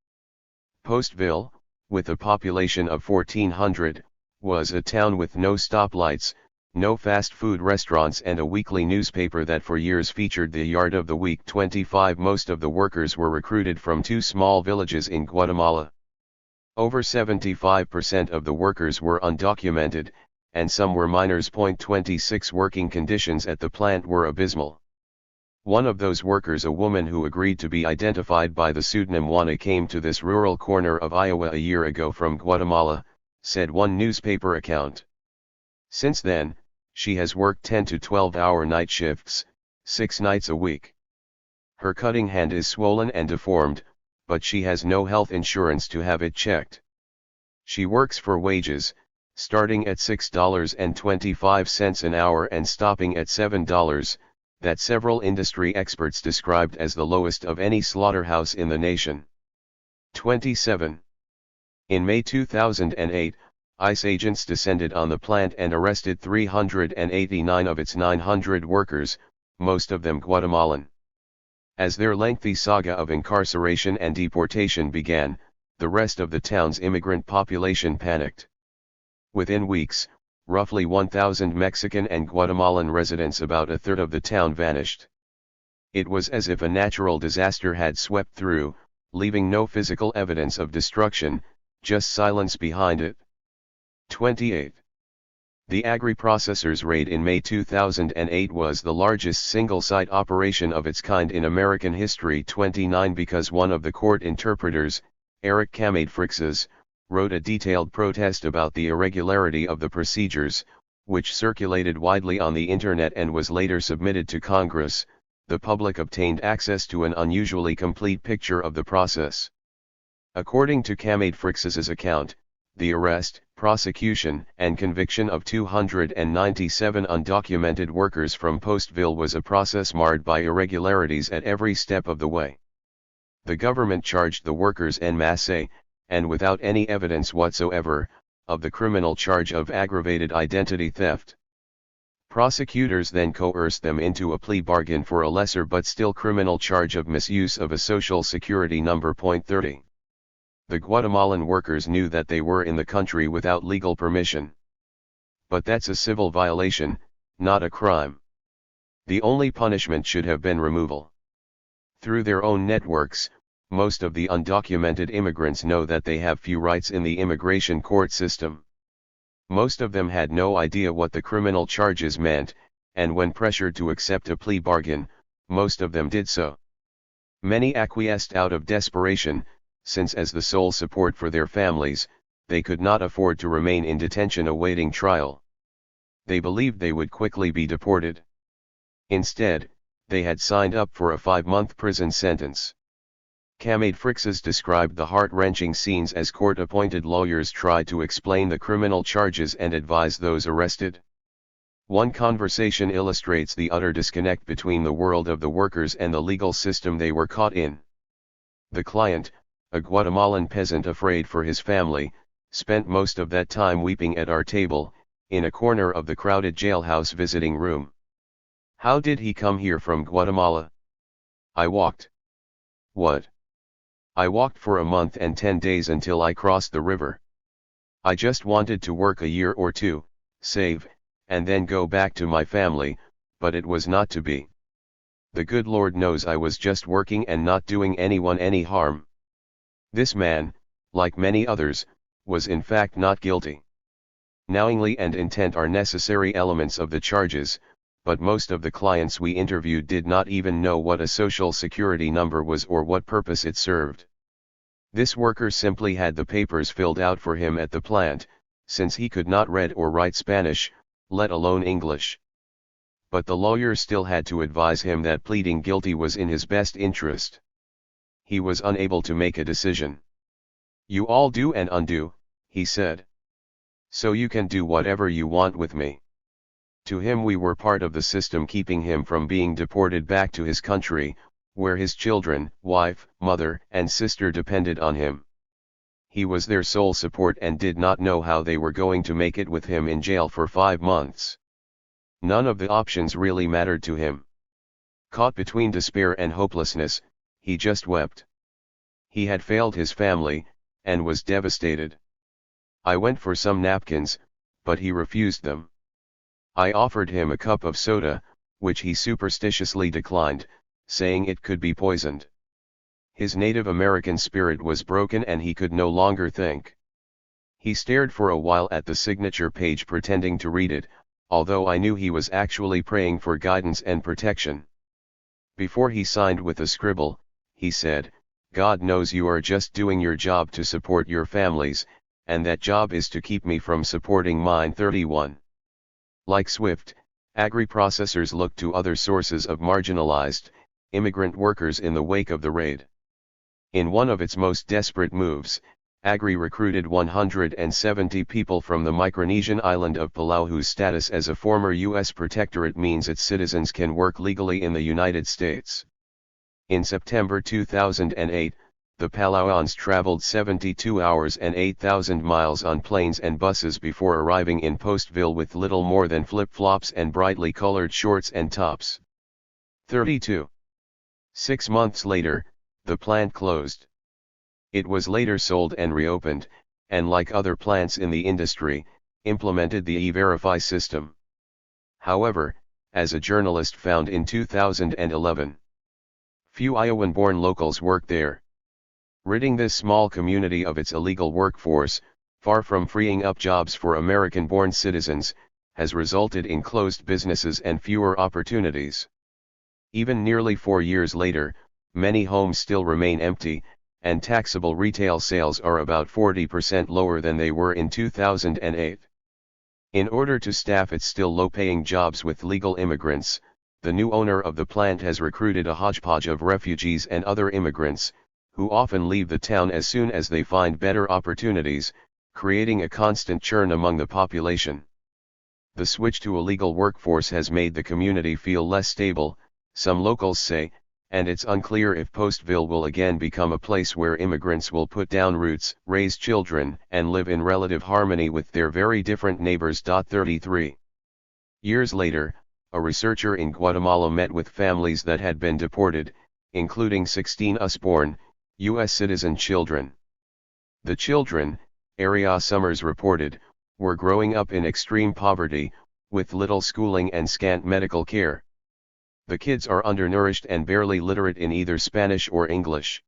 Postville, with a population of 1,400, was a town with no stoplights, no fast food restaurants and a weekly newspaper that for years featured the yard of the week. 25. Most of the workers were recruited from two small villages in Guatemala. Over 75% of the workers were undocumented, and some were minors. 26 Working conditions at the plant were abysmal. One of those workers, a woman who agreed to be identified by the pseudonym Juana, came to this rural corner of Iowa a year ago from Guatemala, said one newspaper account. Since then, she has worked 10 to 12-hour night shifts, 6 nights a week. Her cutting hand is swollen and deformed, but she has no health insurance to have it checked. She works for wages, starting at $6.25 an hour and stopping at $7, that several industry experts described as the lowest of any slaughterhouse in the nation. 27. In May 2008, ICE agents descended on the plant and arrested 389 of its 900 workers, most of them Guatemalan. As their lengthy saga of incarceration and deportation began, the rest of the town's immigrant population panicked. Within weeks, roughly 1,000 Mexican and Guatemalan residents, about a third of the town, vanished. It was as if a natural disaster had swept through, leaving no physical evidence of destruction, just silence behind it. 28. The agri-processors raid in May 2008 was the largest single-site operation of its kind in American history. 29 Because one of the court interpreters, Eric Frixas, wrote a detailed protest about the irregularity of the procedures, which circulated widely on the internet and was later submitted to Congress, the public obtained access to an unusually complete picture of the process. According to Frixas's account, the arrest, prosecution, and conviction of 297 undocumented workers from Postville was a process marred by irregularities at every step of the way. The government charged the workers en masse, and without any evidence whatsoever, of the criminal charge of aggravated identity theft. Prosecutors then coerced them into a plea bargain for a lesser but still criminal charge of misuse of a social security number. 30. The Guatemalan workers knew that they were in the country without legal permission. But that's a civil violation, not a crime. The only punishment should have been removal. Through their own networks, most of the undocumented immigrants know that they have few rights in the immigration court system. Most of them had no idea what the criminal charges meant, and when pressured to accept a plea bargain, most of them did so. Many acquiesced out of desperation, since as the sole support for their families, they could not afford to remain in detention awaiting trial. They believed they would quickly be deported. Instead, they had signed up for a 5-month prison sentence. Frixas described the heart-wrenching scenes as court-appointed lawyers tried to explain the criminal charges and advise those arrested. One conversation illustrates the utter disconnect between the world of the workers and the legal system they were caught in. The client, a Guatemalan peasant afraid for his family, spent most of that time weeping at our table, in a corner of the crowded jailhouse visiting room. How did he come here from Guatemala? I walked. What? I walked for a month and 10 days until I crossed the river. I just wanted to work a year or two, save, and then go back to my family, but it was not to be. The good Lord knows I was just working and not doing anyone any harm. This man, like many others, was in fact not guilty. Knowingly and intent are necessary elements of the charges, but most of the clients we interviewed did not even know what a social security number was or what purpose it served. This worker simply had the papers filled out for him at the plant, since he could not read or write Spanish, let alone English. But the lawyer still had to advise him that pleading guilty was in his best interest. He was unable to make a decision. "You all do and undo," he said. "So you can do whatever you want with me." To him we were part of the system keeping him from being deported back to his country, where his children, wife, mother, and sister depended on him. He was their sole support and did not know how they were going to make it with him in jail for 5 months. None of the options really mattered to him. Caught between despair and hopelessness, he just wept. He had failed his family, and was devastated. I went for some napkins, but he refused them. I offered him a cup of soda, which he superstitiously declined, saying it could be poisoned. His Native American spirit was broken and he could no longer think. He stared for a while at the signature page pretending to read it, although I knew he was actually praying for guidance and protection. Before he signed with a scribble, he said, "God knows you are just doing your job to support your families, and that job is to keep me from supporting mine." 31. Like Swift, agri-processors looked to other sources of marginalized, immigrant workers in the wake of the raid. In one of its most desperate moves, Agri recruited 170 people from the Micronesian island of Palau, whose status as a former U.S. protectorate means its citizens can work legally in the United States. In September 2008, the Palauans traveled 72 hours and 8,000 miles on planes and buses before arriving in Postville with little more than flip-flops and brightly colored shorts and tops. 32. 6 months later, the plant closed. It was later sold and reopened, and like other plants in the industry, implemented the E-Verify system. However, as a journalist found in 2011, few Iowan-born locals work there. Ridding this small community of its illegal workforce, far from freeing up jobs for American-born citizens, has resulted in closed businesses and fewer opportunities. Even nearly 4 years later, many homes still remain empty, and taxable retail sales are about 40% lower than they were in 2008. In order to staff its still low-paying jobs with legal immigrants, the new owner of the plant has recruited a hodgepodge of refugees and other immigrants, who often leave the town as soon as they find better opportunities, creating a constant churn among the population. The switch to a legal workforce has made the community feel less stable, some locals say, and it's unclear if Postville will again become a place where immigrants will put down roots, raise children, and live in relative harmony with their very different neighbors. 33. Years later, a researcher in Guatemala met with families that had been deported, including 16 US-born, U.S. citizen children. The children, Aria Summers reported, were growing up in extreme poverty, with little schooling and scant medical care. The kids are undernourished and barely literate in either Spanish or English.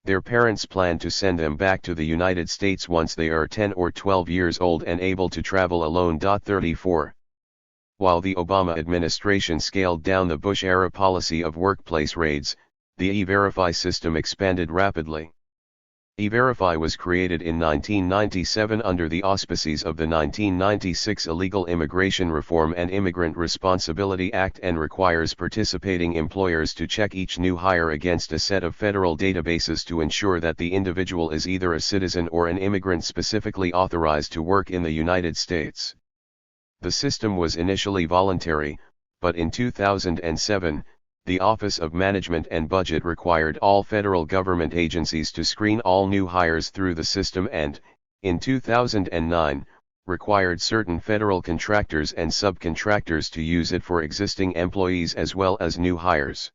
Their parents plan to send them back to the United States once they are 10 or 12 years old and able to travel alone. 34. While the Obama administration scaled down the Bush-era policy of workplace raids, the E-Verify system expanded rapidly. E-Verify was created in 1997 under the auspices of the 1996 Illegal Immigration Reform and Immigrant Responsibility Act and requires participating employers to check each new hire against a set of federal databases to ensure that the individual is either a citizen or an immigrant specifically authorized to work in the United States. The system was initially voluntary, but in 2007, the Office of Management and Budget required all federal government agencies to screen all new hires through the system and, in 2009, required certain federal contractors and subcontractors to use it for existing employees as well as new hires.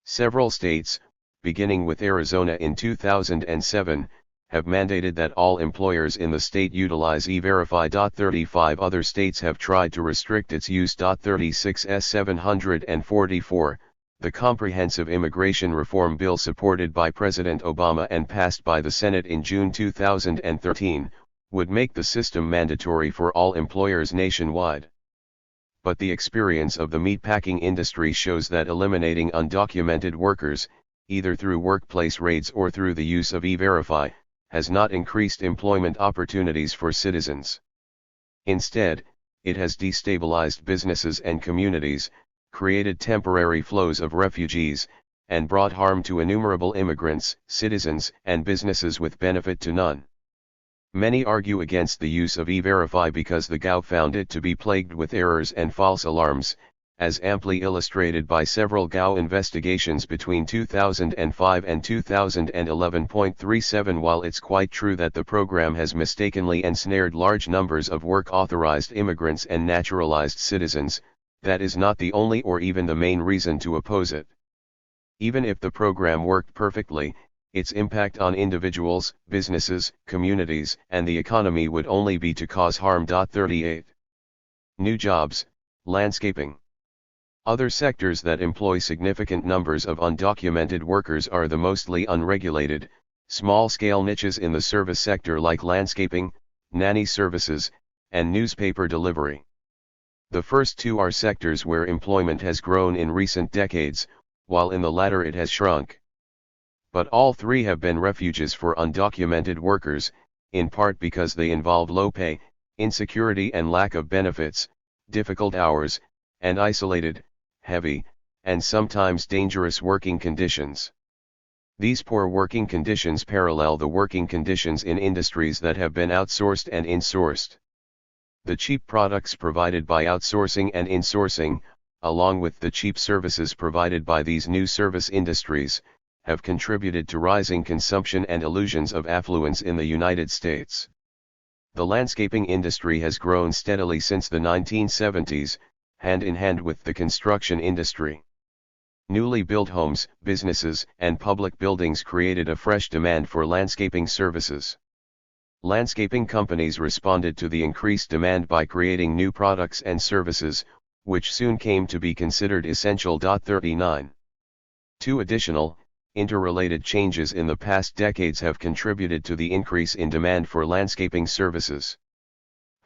Several states, beginning with Arizona in 2007, have mandated that all employers in the state utilize E-Verify. 35 other states have tried to restrict its use. 36 S-744, the comprehensive immigration reform bill supported by President Obama and passed by the Senate in June 2013, would make the system mandatory for all employers nationwide. But the experience of the meatpacking industry shows that eliminating undocumented workers, either through workplace raids or through the use of E-Verify, has not increased employment opportunities for citizens. Instead, it has destabilized businesses and communities, created temporary flows of refugees, and brought harm to innumerable immigrants, citizens, and businesses with benefit to none. Many argue against the use of E-Verify because the GAO found it to be plagued with errors and false alarms, as amply illustrated by several GAO investigations between 2005 and 2011.37. While it's quite true that the program has mistakenly ensnared large numbers of work-authorized immigrants and naturalized citizens, that is not the only or even the main reason to oppose it. Even if the program worked perfectly, its impact on individuals, businesses, communities, and the economy would only be to cause harm. 38. New jobs, landscaping. Other sectors that employ significant numbers of undocumented workers are the mostly unregulated, small-scale niches in the service sector like landscaping, nanny services, and newspaper delivery. The first two are sectors where employment has grown in recent decades, while in the latter it has shrunk. But all three have been refuges for undocumented workers, in part because they involve low pay, insecurity and lack of benefits, difficult hours, and isolated, heavy, and sometimes dangerous working conditions. These poor working conditions parallel the working conditions in industries that have been outsourced and insourced. The cheap products provided by outsourcing and insourcing, along with the cheap services provided by these new service industries, have contributed to rising consumption and illusions of affluence in the United States. The landscaping industry has grown steadily since the 1970s, hand in hand with the construction industry. Newly built homes, businesses, and public buildings created a fresh demand for landscaping services. Landscaping companies responded to the increased demand by creating new products and services, which soon came to be considered essential. 39. Two additional, interrelated changes in the past decades have contributed to the increase in demand for landscaping services.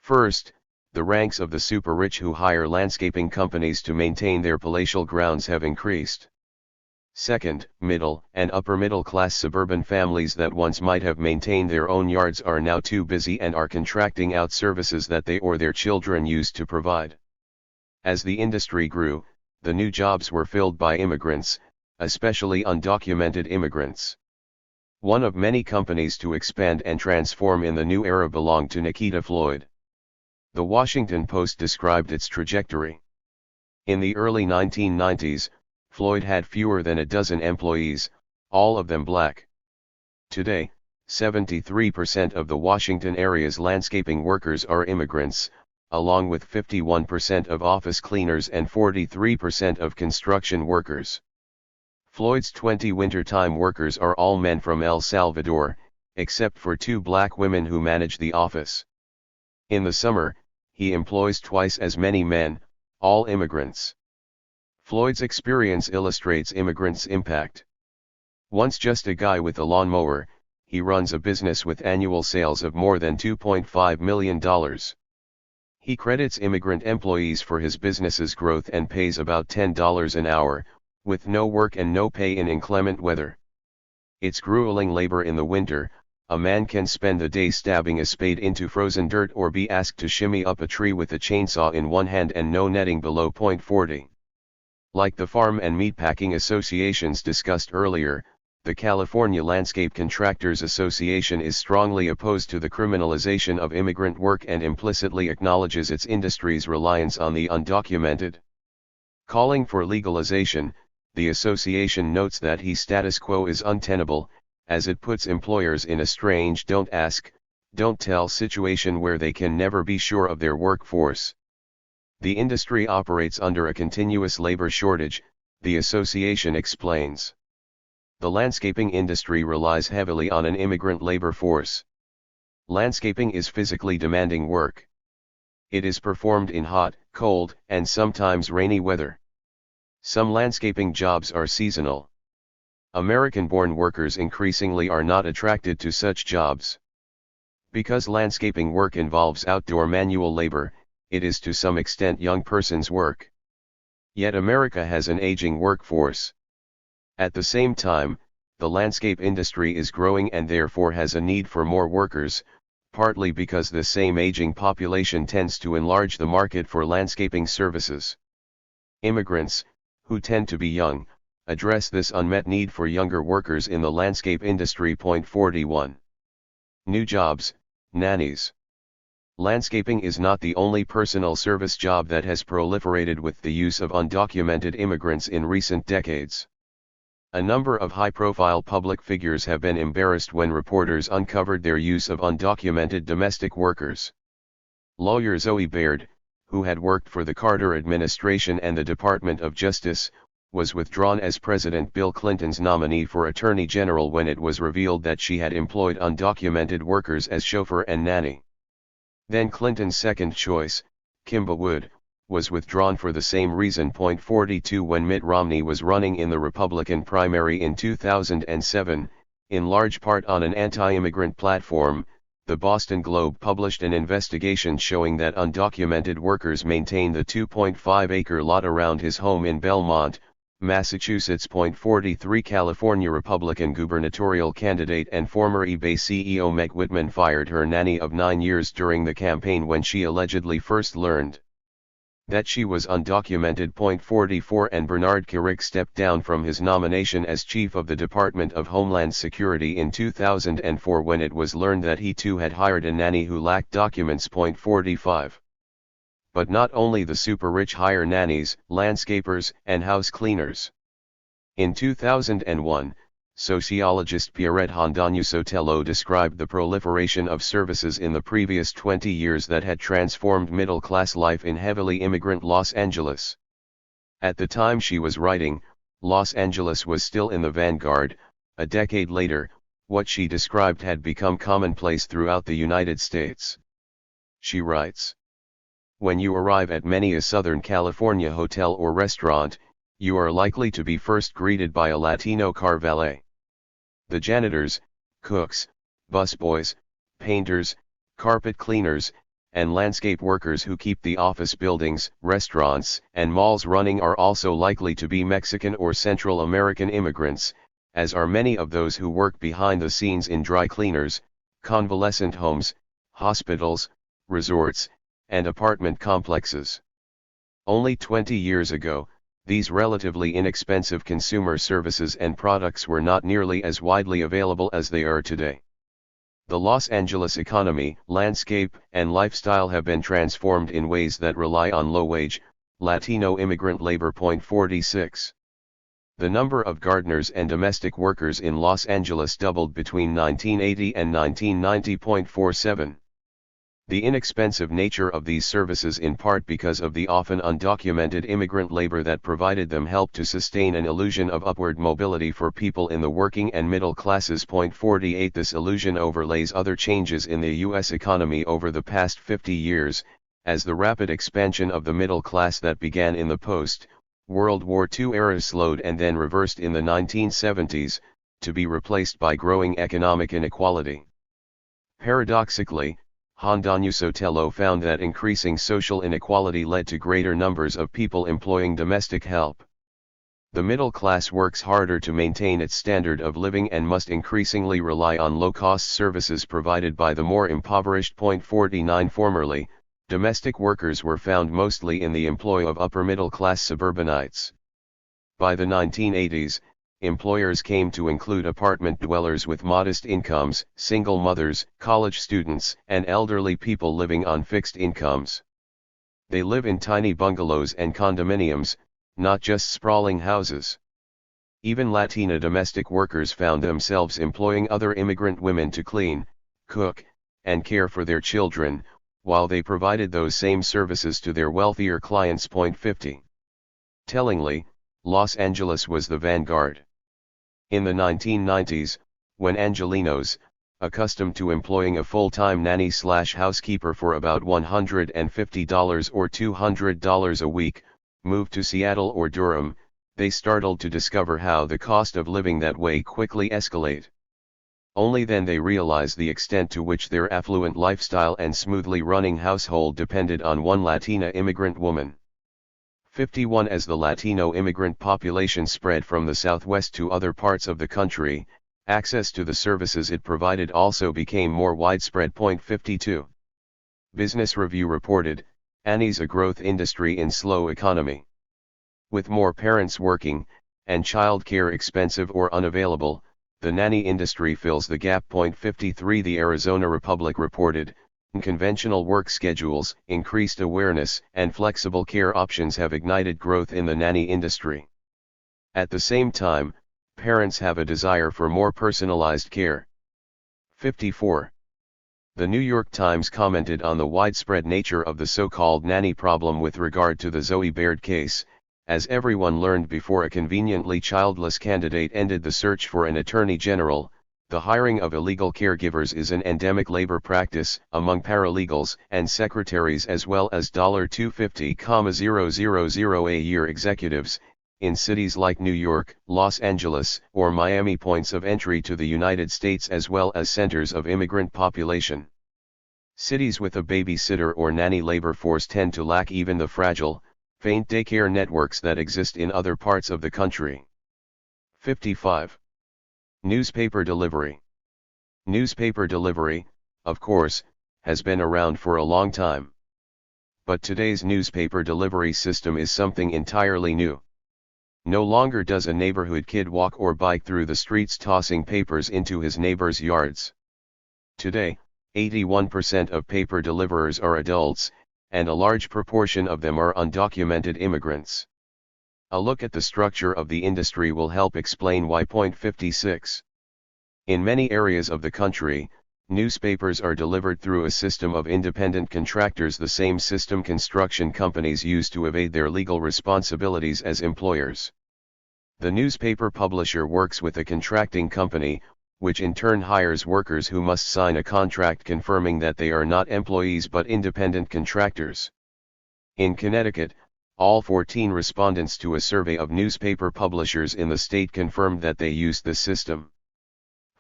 First, the ranks of the super-rich who hire landscaping companies to maintain their palatial grounds have increased. Second, middle and upper-middle-class suburban families that once might have maintained their own yards are now too busy and are contracting out services that they or their children used to provide. As the industry grew, the new jobs were filled by immigrants, especially undocumented immigrants. One of many companies to expand and transform in the new era belonged to Nikita Floyd. The Washington Post described its trajectory. In the early 1990s, Floyd had fewer than a dozen employees, all of them black. Today, 73% of the Washington area's landscaping workers are immigrants, along with 51% of office cleaners and 43% of construction workers. Floyd's 20 wintertime workers are all men from El Salvador, except for 2 black women who manage the office. In the summer, he employs twice as many men, all immigrants. Floyd's experience illustrates immigrants' impact. Once just a guy with a lawnmower, he runs a business with annual sales of more than $2.5 million. He credits immigrant employees for his business's growth and pays about $10 an hour, with no work and no pay in inclement weather. It's grueling labor in the winter. A man can spend the day stabbing a spade into frozen dirt or be asked to shimmy up a tree with a chainsaw in one hand and no netting below .40. Like the farm and meatpacking associations discussed earlier, the California Landscape Contractors Association is strongly opposed to the criminalization of immigrant work and implicitly acknowledges its industry's reliance on the undocumented. Calling for legalization, the association notes that the status quo is untenable, as it puts employers in a strange don't ask, don't tell situation where they can never be sure of their workforce. The industry operates under a continuous labor shortage, the association explains. The landscaping industry relies heavily on an immigrant labor force. Landscaping is physically demanding work. It is performed in hot, cold, and sometimes rainy weather. Some landscaping jobs are seasonal. American-born workers increasingly are not attracted to such jobs. Because landscaping work involves outdoor manual labor, it is to some extent young person's work. Yet America has an aging workforce. At the same time, the landscape industry is growing and therefore has a need for more workers, partly because the same aging population tends to enlarge the market for landscaping services. Immigrants, who tend to be young, address this unmet need for younger workers in the landscape industry. 41. New jobs, nannies. Landscaping is not the only personal service job that has proliferated with the use of undocumented immigrants in recent decades. A number of high-profile public figures have been embarrassed when reporters uncovered their use of undocumented domestic workers. Lawyer Zoe Baird, who had worked for the Carter administration and the Department of Justice, was withdrawn as President Bill Clinton's nominee for Attorney General when it was revealed that she had employed undocumented workers as chauffeur and nanny. Then Clinton's second choice, Kimba Wood, was withdrawn for the same reason. 42 When Mitt Romney was running in the Republican primary in 2007, in large part on an anti-immigrant platform, the Boston Globe published an investigation showing that undocumented workers maintained the 2.5-acre lot around his home in Belmont, Massachusetts. 43 California Republican gubernatorial candidate and former eBay CEO Meg Whitman fired her nanny of 9 years during the campaign when she allegedly first learned that she was undocumented. 44 And Bernard Kerik stepped down from his nomination as chief of the Department of Homeland Security in 2004 when it was learned that he too had hired a nanny who lacked documents. 45 But not only the super-rich hire nannies, landscapers, and house cleaners. In 2001, sociologist Pierrette Hondanyu-Sotelo described the proliferation of services in the previous 20 years that had transformed middle-class life in heavily immigrant Los Angeles. At the time she was writing, Los Angeles was still in the vanguard. A decade later, what she described had become commonplace throughout the United States. She writes, "When you arrive at many a Southern California hotel or restaurant, you are likely to be first greeted by a Latino car valet. The janitors, cooks, busboys, painters, carpet cleaners, and landscape workers who keep the office buildings, restaurants, and malls running are also likely to be Mexican or Central American immigrants, as are many of those who work behind the scenes in dry cleaners, convalescent homes, hospitals, resorts, and apartment complexes. Only 20 years ago, these relatively inexpensive consumer services and products were not nearly as widely available as they are today. The Los Angeles economy, landscape, and lifestyle have been transformed in ways that rely on low-wage, Latino immigrant labor. 46 The number of gardeners and domestic workers in Los Angeles doubled between 1980 and 1990. 47 The inexpensive nature of these services, in part because of the often undocumented immigrant labor that provided them, helped to sustain an illusion of upward mobility for people in the working and middle classes. 48 This illusion overlays other changes in the U.S. economy over the past 50 years, as the rapid expansion of the middle class that began in the post-World War II era slowed and then reversed in the 1970s, to be replaced by growing economic inequality. Paradoxically, Hondanyu-Sotelo found that increasing social inequality led to greater numbers of people employing domestic help. The middle class works harder to maintain its standard of living and must increasingly rely on low-cost services provided by the more impoverished. 49 Formerly, domestic workers were found mostly in the employ of upper-middle-class suburbanites. By the 1980s, employers came to include apartment dwellers with modest incomes, single mothers, college students, and elderly people living on fixed incomes. They live in tiny bungalows and condominiums, not just sprawling houses. Even Latina domestic workers found themselves employing other immigrant women to clean, cook, and care for their children, while they provided those same services to their wealthier clients. 50 Tellingly, Los Angeles was the vanguard. In the 1990s, when Angelenos, accustomed to employing a full-time nanny/housekeeper for about $150 or $200 a week, moved to Seattle or Durham, they startled to discover how the cost of living that way quickly escalate. Only then they realized the extent to which their affluent lifestyle and smoothly running household depended on one Latina immigrant woman. 51 As the Latino immigrant population spread from the Southwest to other parts of the country, access to the services it provided also became more widespread. 52 Business Review reported, "Nannies a growth industry in slow economy. With more parents working, and child care expensive or unavailable, the nanny industry fills the gap." 53 The Arizona Republic reported, "Conventional work schedules, increased awareness, and flexible care options have ignited growth in the nanny industry. At the same time, parents have a desire for more personalized care." 54 The New York Times commented on the widespread nature of the so-called nanny problem with regard to the Zoe Baird case. As everyone learned before a conveniently childless candidate ended the search for an attorney general, The hiring of illegal caregivers is an endemic labor practice among paralegals and secretaries as well as $250,000 a year executives in cities like New York, Los Angeles, or Miami, points of entry to the United States as well as centers of immigrant population. Cities with a babysitter or nanny labor force tend to lack even the fragile, faint daycare networks that exist in other parts of the country. 55. Newspaper delivery. Newspaper delivery, of course, has been around for a long time. But today's newspaper delivery system is something entirely new. No longer does a neighborhood kid walk or bike through the streets tossing papers into his neighbors' yards. Today, 81% of paper deliverers are adults, and a large proportion of them are undocumented immigrants. A look at the structure of the industry will help explain why. 56. In many areas of the country, newspapers are delivered through a system of independent contractors, the same system construction companies use to evade their legal responsibilities as employers. The newspaper publisher works with a contracting company, which in turn hires workers who must sign a contract confirming that they are not employees but independent contractors. In Connecticut, all 14 respondents to a survey of newspaper publishers in the state confirmed that they use this system.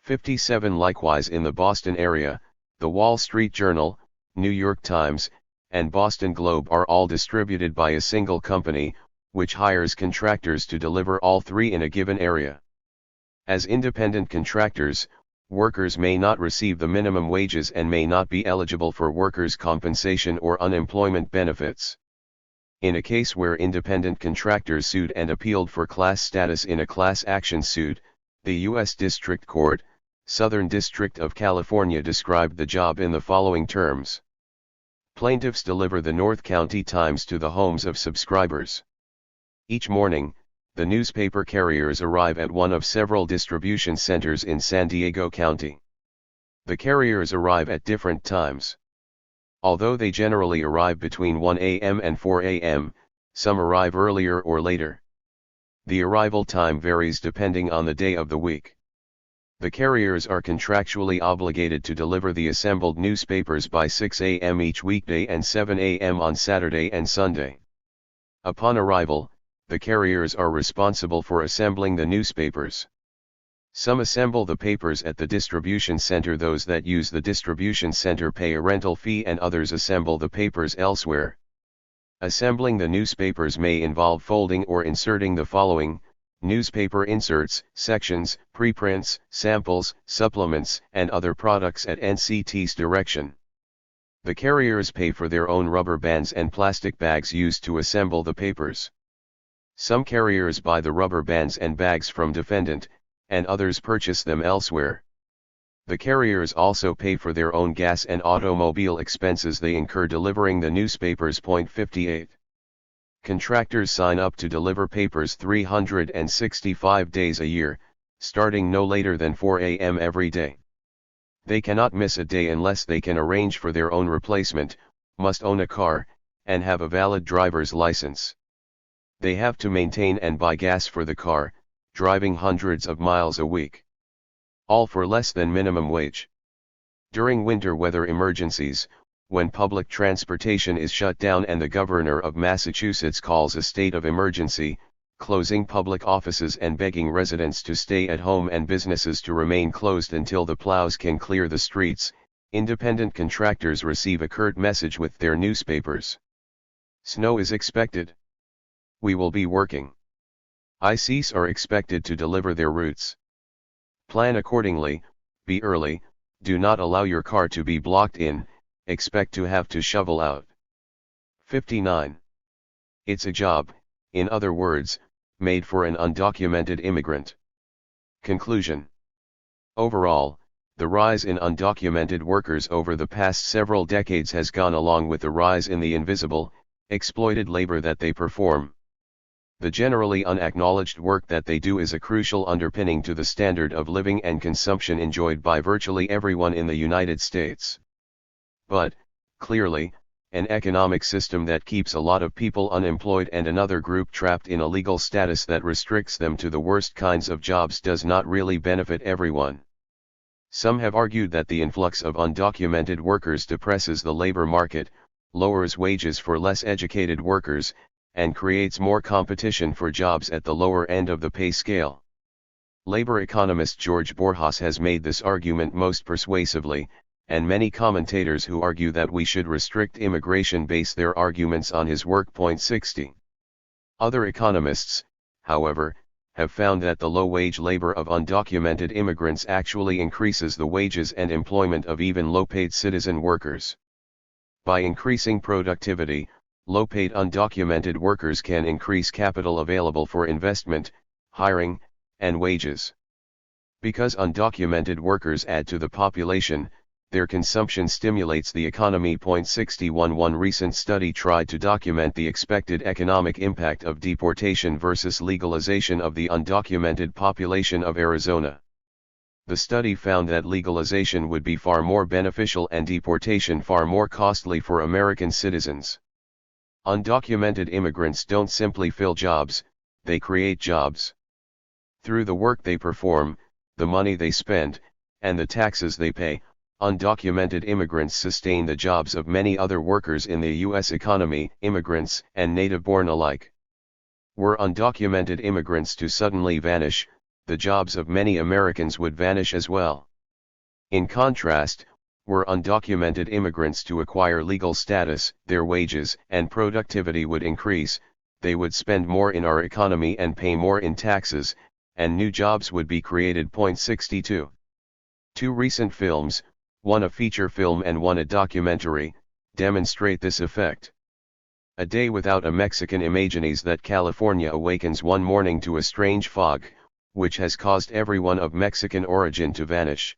57. Likewise in the Boston area, the Wall Street Journal, New York Times, and Boston Globe are all distributed by a single company, which hires contractors to deliver all three in a given area. As independent contractors, workers may not receive the minimum wages and may not be eligible for workers' compensation or unemployment benefits. In a case where independent contractors sued and appealed for class status in a class action suit, the U.S. District Court, Southern District of California described the job in the following terms. Plaintiffs deliver the North County Times to the homes of subscribers. Each morning, the newspaper carriers arrive at one of several distribution centers in San Diego County. The carriers arrive at different times. Although they generally arrive between 1 a.m. and 4 a.m., some arrive earlier or later. The arrival time varies depending on the day of the week. The carriers are contractually obligated to deliver the assembled newspapers by 6 a.m. each weekday and 7 a.m. on Saturday and Sunday. Upon arrival, the carriers are responsible for assembling the newspapers. Some assemble the papers at the distribution center. Those that use the distribution center pay a rental fee and others assemble the papers elsewhere. Assembling the newspapers may involve folding or inserting the following: newspaper inserts, sections, preprints, samples, supplements, and other products at NCT's direction. The carriers pay for their own rubber bands and plastic bags used to assemble the papers. Some carriers buy the rubber bands and bags from defendant, and others purchase them elsewhere. The carriers also pay for their own gas and automobile expenses they incur delivering the newspapers. 58. Contractors sign up to deliver papers 365 days a year, starting no later than 4 a.m. every day. They cannot miss a day unless they can arrange for their own replacement, must own a car, and have a valid driver's license. They have to maintain and buy gas for the car, driving hundreds of miles a week. All for less than minimum wage. During winter weather emergencies, when public transportation is shut down and the governor of Massachusetts calls a state of emergency, closing public offices and begging residents to stay at home and businesses to remain closed until the plows can clear the streets, independent contractors receive a curt message with their newspapers. Snow is expected. We will be working. ICs are expected to deliver their routes. Plan accordingly, be early, do not allow your car to be blocked in, expect to have to shovel out. 59. It's a job, in other words, made for an undocumented immigrant. Conclusion. Overall, the rise in undocumented workers over the past several decades has gone along with the rise in the invisible, exploited labor that they perform. The generally unacknowledged work that they do is a crucial underpinning to the standard of living and consumption enjoyed by virtually everyone in the United States. But, clearly, an economic system that keeps a lot of people unemployed and another group trapped in a legal status that restricts them to the worst kinds of jobs does not really benefit everyone. Some have argued that the influx of undocumented workers depresses the labor market, lowers wages for less educated workers, and creates more competition for jobs at the lower end of the pay scale. Labor economist George Borjas has made this argument most persuasively, and many commentators who argue that we should restrict immigration base their arguments on his work. 60. Other economists, however, have found that the low-wage labor of undocumented immigrants actually increases the wages and employment of even low-paid citizen workers. By increasing productivity, low-paid undocumented workers can increase capital available for investment, hiring, and wages. Because undocumented workers add to the population, their consumption stimulates the economy. 61. One recent study tried to document the expected economic impact of deportation versus legalization of the undocumented population of Arizona. The study found that legalization would be far more beneficial and deportation far more costly for American citizens. Undocumented immigrants don't simply fill jobs, they create jobs. Through the work they perform, the money they spend, and the taxes they pay, undocumented immigrants sustain the jobs of many other workers in the U.S. economy, immigrants and native-born alike. Were undocumented immigrants to suddenly vanish, the jobs of many Americans would vanish as well. In contrast, were undocumented immigrants to acquire legal status, their wages and productivity would increase, they would spend more in our economy and pay more in taxes, and new jobs would be created. 62. Two recent films, one a feature film and one a documentary, demonstrate this effect. A Day Without a Mexican imagines that California awakens one morning to a strange fog, which has caused everyone of Mexican origin to vanish.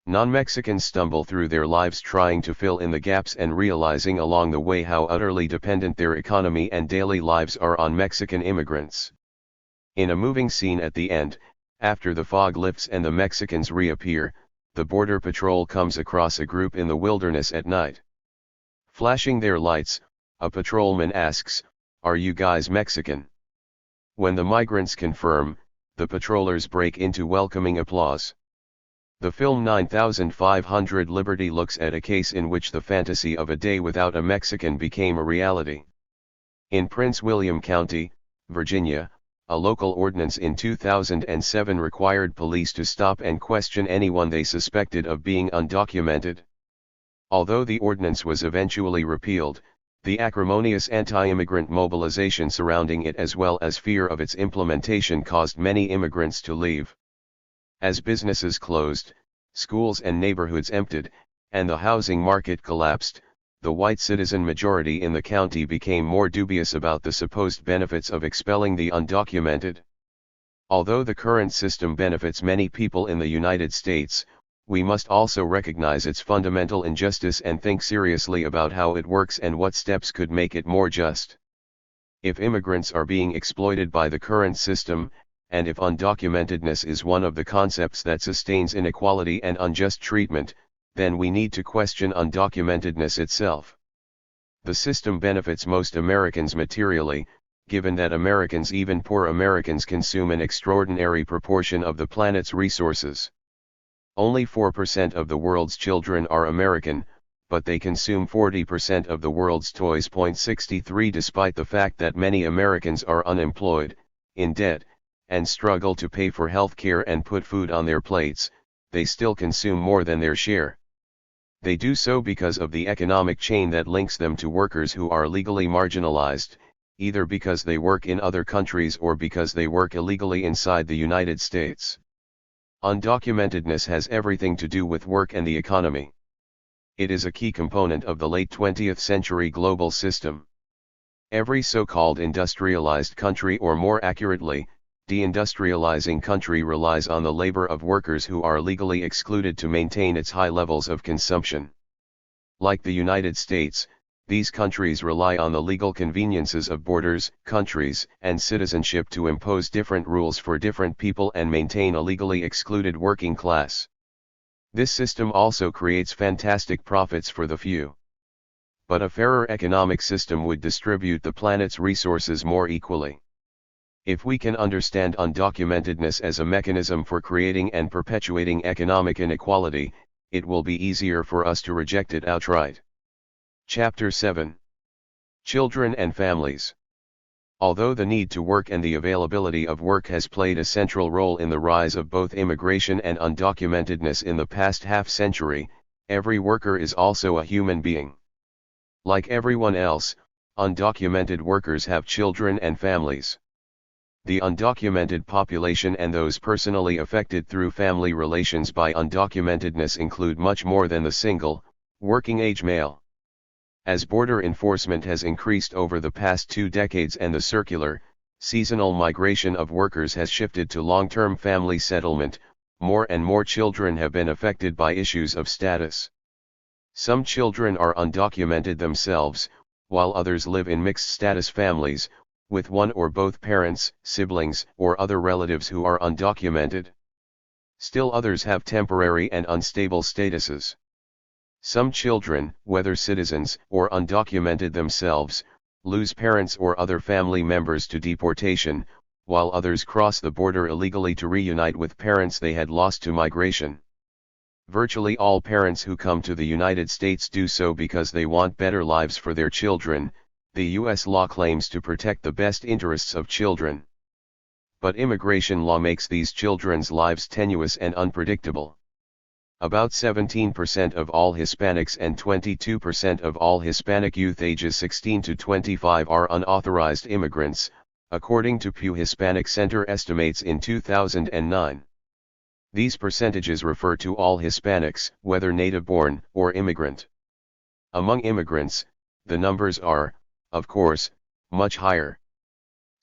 Non-Mexicans stumble through their lives trying to fill in the gaps and realizing along the way how utterly dependent their economy and daily lives are on Mexican immigrants. In a moving scene at the end, after the fog lifts and the Mexicans reappear, the Border Patrol comes across a group in the wilderness at night. Flashing their lights, a patrolman asks, "Are you guys Mexican?" When the migrants confirm, the patrollers break into welcoming applause. The film 9500 Liberty looks at a case in which the fantasy of a day without a Mexican became a reality. In Prince William County, Virginia, a local ordinance in 2007 required police to stop and question anyone they suspected of being undocumented. Although the ordinance was eventually repealed, the acrimonious anti-immigrant mobilization surrounding it as well as fear of its implementation caused many immigrants to leave. As businesses closed, schools and neighborhoods emptied, and the housing market collapsed, the white citizen majority in the county became more dubious about the supposed benefits of expelling the undocumented. Although the current system benefits many people in the United States, we must also recognize its fundamental injustice and think seriously about how it works and what steps could make it more just. If immigrants are being exploited by the current system, and if undocumentedness is one of the concepts that sustains inequality and unjust treatment, then we need to question undocumentedness itself. The system benefits most Americans materially, given that Americans, even poor Americans, consume an extraordinary proportion of the planet's resources. Only 4% of the world's children are American, but they consume 40% of the world's toys. 63 Despite the fact that many Americans are unemployed, in debt, and struggle to pay for health care and put food on their plates, they still consume more than their share. They do so because of the economic chain that links them to workers who are legally marginalized, either because they work in other countries or because they work illegally inside the United States. Undocumentedness has everything to do with work and the economy. It is a key component of the late 20th century global system. Every so-called industrialized country, or more accurately, deindustrializing country, relies on the labor of workers who are legally excluded to maintain its high levels of consumption. Like the United States, these countries rely on the legal conveniences of borders, countries, and citizenship to impose different rules for different people and maintain a legally excluded working class. This system also creates fantastic profits for the few. But a fairer economic system would distribute the planet's resources more equally. If we can understand undocumentedness as a mechanism for creating and perpetuating economic inequality, it will be easier for us to reject it outright. Chapter 7. Children and Families. Although the need to work and the availability of work has played a central role in the rise of both immigration and undocumentedness in the past half-century, every worker is also a human being. Like everyone else, undocumented workers have children and families. The undocumented population and those personally affected through family relations by undocumentedness include much more than the single, working-age male. As border enforcement has increased over the past 2 decades and the circular, seasonal migration of workers has shifted to long-term family settlement, more and more children have been affected by issues of status. Some children are undocumented themselves, while others live in mixed-status families, with one or both parents, siblings, or other relatives who are undocumented. Still others have temporary and unstable statuses. Some children, whether citizens or undocumented themselves, lose parents or other family members to deportation, while others cross the border illegally to reunite with parents they had lost to migration. Virtually all parents who come to the United States do so because they want better lives for their children. The U.S. law claims to protect the best interests of children. But immigration law makes these children's lives tenuous and unpredictable. About 17% of all Hispanics and 22% of all Hispanic youth ages 16 to 25 are unauthorized immigrants, according to Pew Hispanic Center estimates in 2009. These percentages refer to all Hispanics, whether native-born or immigrant. Among immigrants, the numbers are, of course, much higher.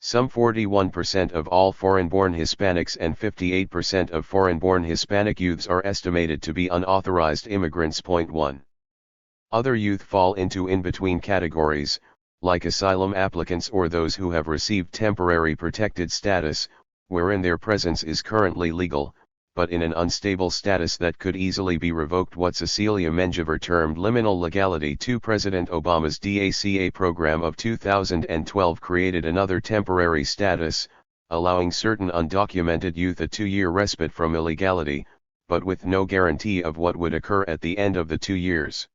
Some 41% of all foreign-born Hispanics and 58% of foreign-born Hispanic youths are estimated to be unauthorized immigrants. 1. Other youth fall into in-between categories, like asylum applicants or those who have received temporary protected status, wherein their presence is currently legal, but in an unstable status that could easily be revoked. What Cecilia Menjivar termed liminal legality. 2. President Obama's DACA program of 2012 created another temporary status, allowing certain undocumented youth a 2-year respite from illegality, but with no guarantee of what would occur at the end of the 2 years.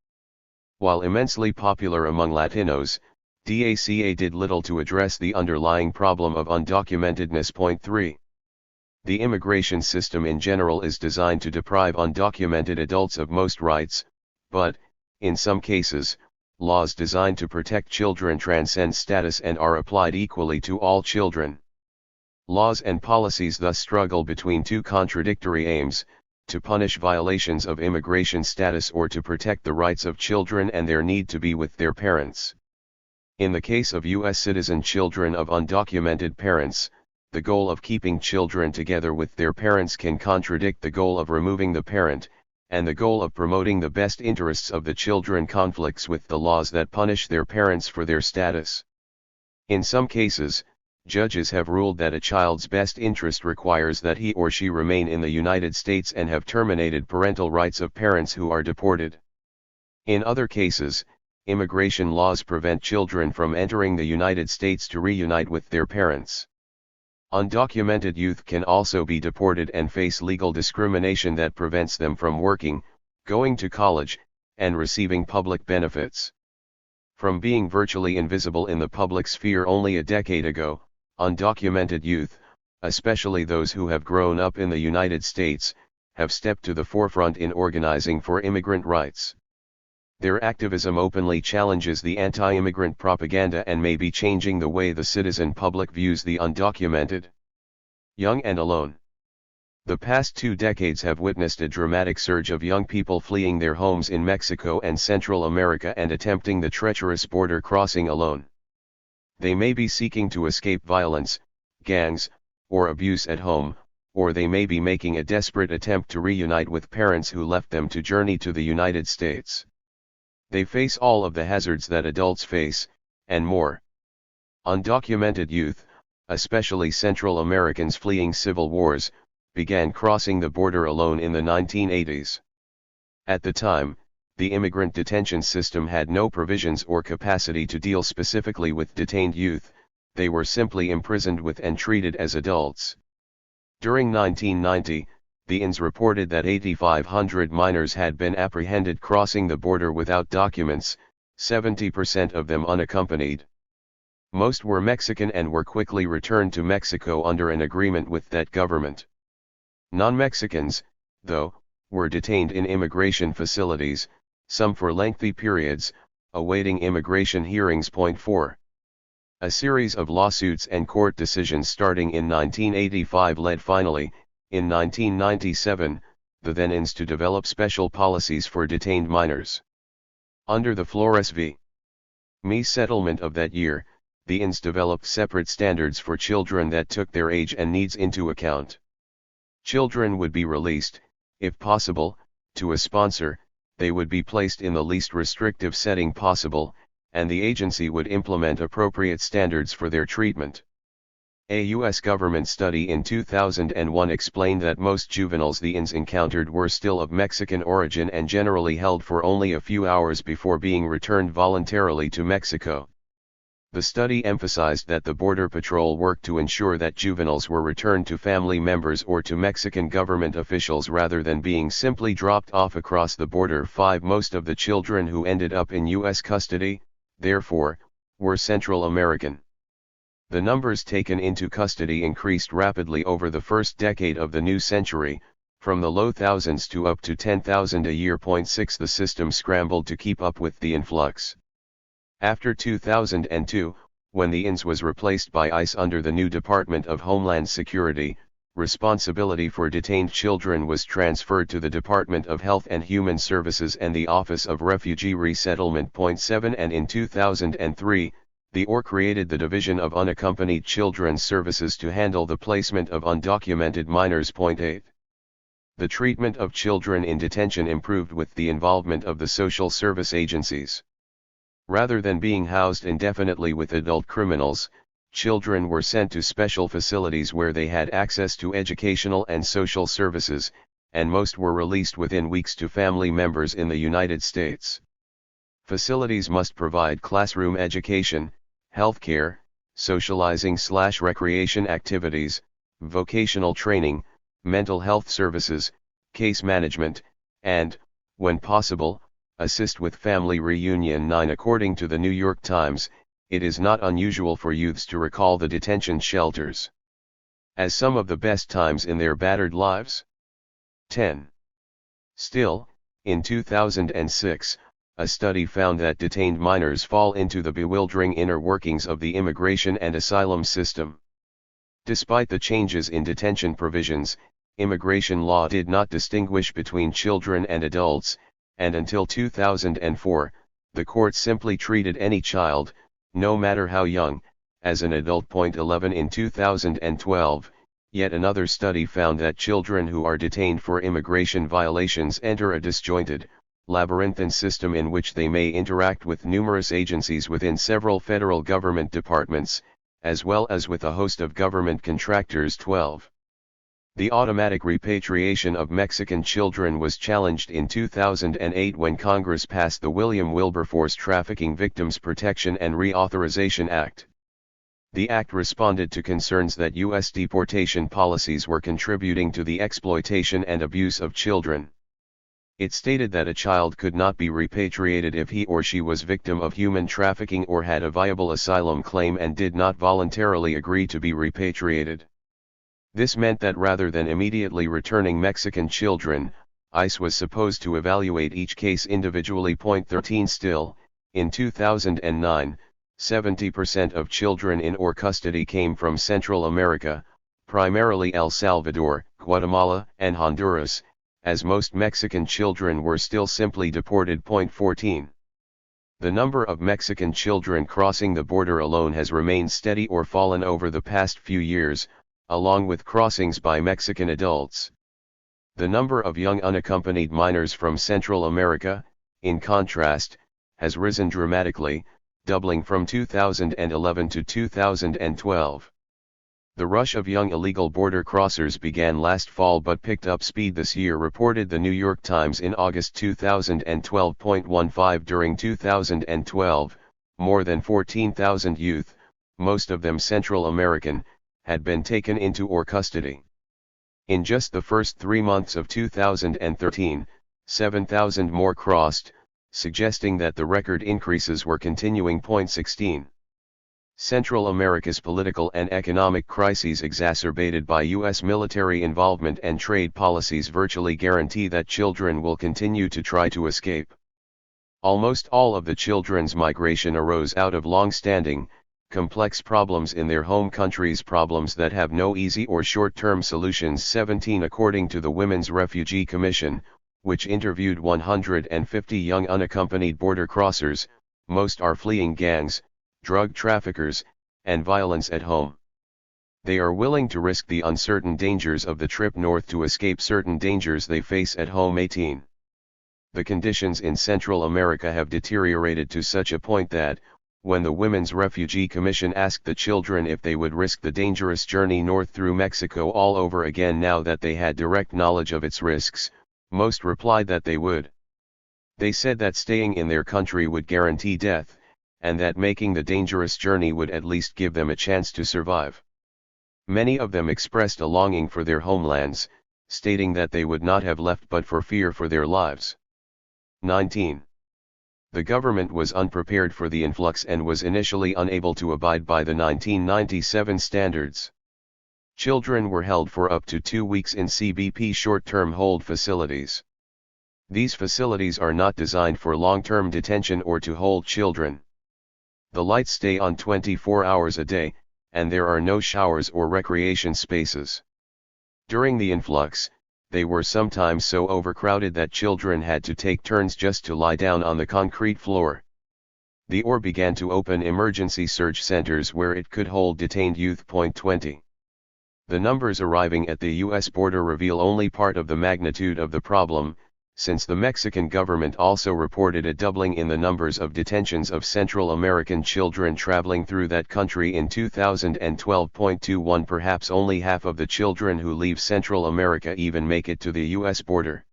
While immensely popular among Latinos, DACA did little to address the underlying problem of undocumentedness. 3. The immigration system in general is designed to deprive undocumented adults of most rights, but, in some cases, laws designed to protect children transcend status and are applied equally to all children. Laws and policies thus struggle between two contradictory aims: to punish violations of immigration status or to protect the rights of children and their need to be with their parents. In the case of U.S. citizen children of undocumented parents, the goal of keeping children together with their parents can contradict the goal of removing the parent, and the goal of promoting the best interests of the children conflicts with the laws that punish their parents for their status. In some cases, judges have ruled that a child's best interest requires that he or she remain in the United States and have terminated parental rights of parents who are deported. In other cases, immigration laws prevent children from entering the United States to reunite with their parents. Undocumented youth can also be deported and face legal discrimination that prevents them from working, going to college, and receiving public benefits. From being virtually invisible in the public sphere only a decade ago, undocumented youth, especially those who have grown up in the United States, have stepped to the forefront in organizing for immigrant rights. Their activism openly challenges the anti-immigrant propaganda and may be changing the way the citizen public views the undocumented. Young and alone. The past 2 decades have witnessed a dramatic surge of young people fleeing their homes in Mexico and Central America and attempting the treacherous border crossing alone. They may be seeking to escape violence, gangs, or abuse at home, or they may be making a desperate attempt to reunite with parents who left them to journey to the United States. They face all of the hazards that adults face, and more. Undocumented youth, especially Central Americans fleeing civil wars, began crossing the border alone in the 1980s. At the time, the immigrant detention system had no provisions or capacity to deal specifically with detained youth, they were simply imprisoned with and treated as adults. During 1990, the INS reported that 8,500 minors had been apprehended crossing the border without documents, 70% of them unaccompanied. Most were Mexican and were quickly returned to Mexico under an agreement with that government. Non-Mexicans, though, were detained in immigration facilities, some for lengthy periods, awaiting immigration hearings. 4. A series of lawsuits and court decisions starting in 1985 led finally, in 1997, the then INS to develop special policies for detained minors. Under the Flores v. Me settlement of that year, the INS developed separate standards for children that took their age and needs into account. Children would be released, if possible, to a sponsor, they would be placed in the least restrictive setting possible, and the agency would implement appropriate standards for their treatment. A U.S. government study in 2001 explained that most juveniles the INS encountered were still of Mexican origin and generally held for only a few hours before being returned voluntarily to Mexico. The study emphasized that the Border Patrol worked to ensure that juveniles were returned to family members or to Mexican government officials rather than being simply dropped off across the border. 5. Most of the children who ended up in U.S. custody, therefore, were Central American. The numbers taken into custody increased rapidly over the first decade of the new century, from the low thousands to up to 10,000 a year. 6. The system scrambled to keep up with the influx. After 2002, when the INS was replaced by ICE under the new Department of Homeland Security, responsibility for detained children was transferred to the Department of Health and Human Services and the Office of Refugee Resettlement. 7. And in 2003, the OR created the Division of Unaccompanied Children's Services to handle the placement of undocumented minors. 8. The treatment of children in detention improved with the involvement of the social service agencies. Rather than being housed indefinitely with adult criminals, children were sent to special facilities where they had access to educational and social services, and most were released within weeks to family members in the United States. Facilities must provide classroom education, healthcare, socializing/recreation activities, vocational training, mental health services, case management, and, when possible, assist with family reunion. 9. According to the New York Times, it is not unusual for youths to recall the detention shelters as some of the best times in their battered lives. 10. Still, in 2006, a study found that detained minors fall into the bewildering inner workings of the immigration and asylum system. Despite the changes in detention provisions, immigration law did not distinguish between children and adults, and until 2004, the court simply treated any child, no matter how young, as an adult. 11. In 2012, yet another study found that children who are detained for immigration violations enter a disjointed, labyrinthine system in which they may interact with numerous agencies within several federal government departments, as well as with a host of government contractors. 12. The automatic repatriation of Mexican children was challenged in 2008 when Congress passed the William Wilberforce Trafficking Victims Protection and Reauthorization Act. The act responded to concerns that U.S. deportation policies were contributing to the exploitation and abuse of children. It stated that a child could not be repatriated if he or she was victim of human trafficking or had a viable asylum claim and did not voluntarily agree to be repatriated. This meant that rather than immediately returning Mexican children, ICE was supposed to evaluate each case individually. 13. Still, in 2009, 70% of children in OR custody came from Central America, primarily El Salvador, Guatemala, and Honduras, as most Mexican children were still simply deported. 14. The number of Mexican children crossing the border alone has remained steady or fallen over the past few years, along with crossings by Mexican adults. The number of young unaccompanied minors from Central America, in contrast, has risen dramatically, doubling from 2011 to 2012. The rush of young illegal border crossers began last fall but picked up speed this year, reported the New York Times in August 2012. 15. During 2012, more than 14,000 youth, most of them Central American, had been taken into or custody. In just the first 3 months of 2013, 7,000 more crossed, suggesting that the record increases were continuing. 16. Central America's political and economic crises exacerbated by U.S. military involvement and trade policies virtually guarantee that children will continue to try to escape. Almost all of the children's migration arose out of long-standing, complex problems in their home countries, problems that have no easy or short-term solutions. 17. According to the Women's Refugee Commission, which interviewed 150 young unaccompanied border crossers, most are fleeing gangs, drug traffickers, and violence at home. They are willing to risk the uncertain dangers of the trip north to escape certain dangers they face at home. 18. The conditions in Central America have deteriorated to such a point that, when the Women's Refugee Commission asked the children if they would risk the dangerous journey north through Mexico all over again now that they had direct knowledge of its risks, most replied that they would. They said that staying in their country would guarantee death, and that making the dangerous journey would at least give them a chance to survive. Many of them expressed a longing for their homelands, stating that they would not have left but for fear for their lives. 19. The government was unprepared for the influx and was initially unable to abide by the 1997 standards. Children were held for up to 2 weeks in CBP short-term hold facilities. These facilities are not designed for long-term detention or to hold children. The lights stay on 24 hours a day, and there are no showers or recreation spaces. During the influx, they were sometimes so overcrowded that children had to take turns just to lie down on the concrete floor. The OR began to open emergency surge centers where it could hold detained youth. 20. The numbers arriving at the U.S. border reveal only part of the magnitude of the problem, since the Mexican government also reported a doubling in the numbers of detentions of Central American children traveling through that country in 2012. 21. Perhaps only half of the children who leave Central America even make it to the U.S. border.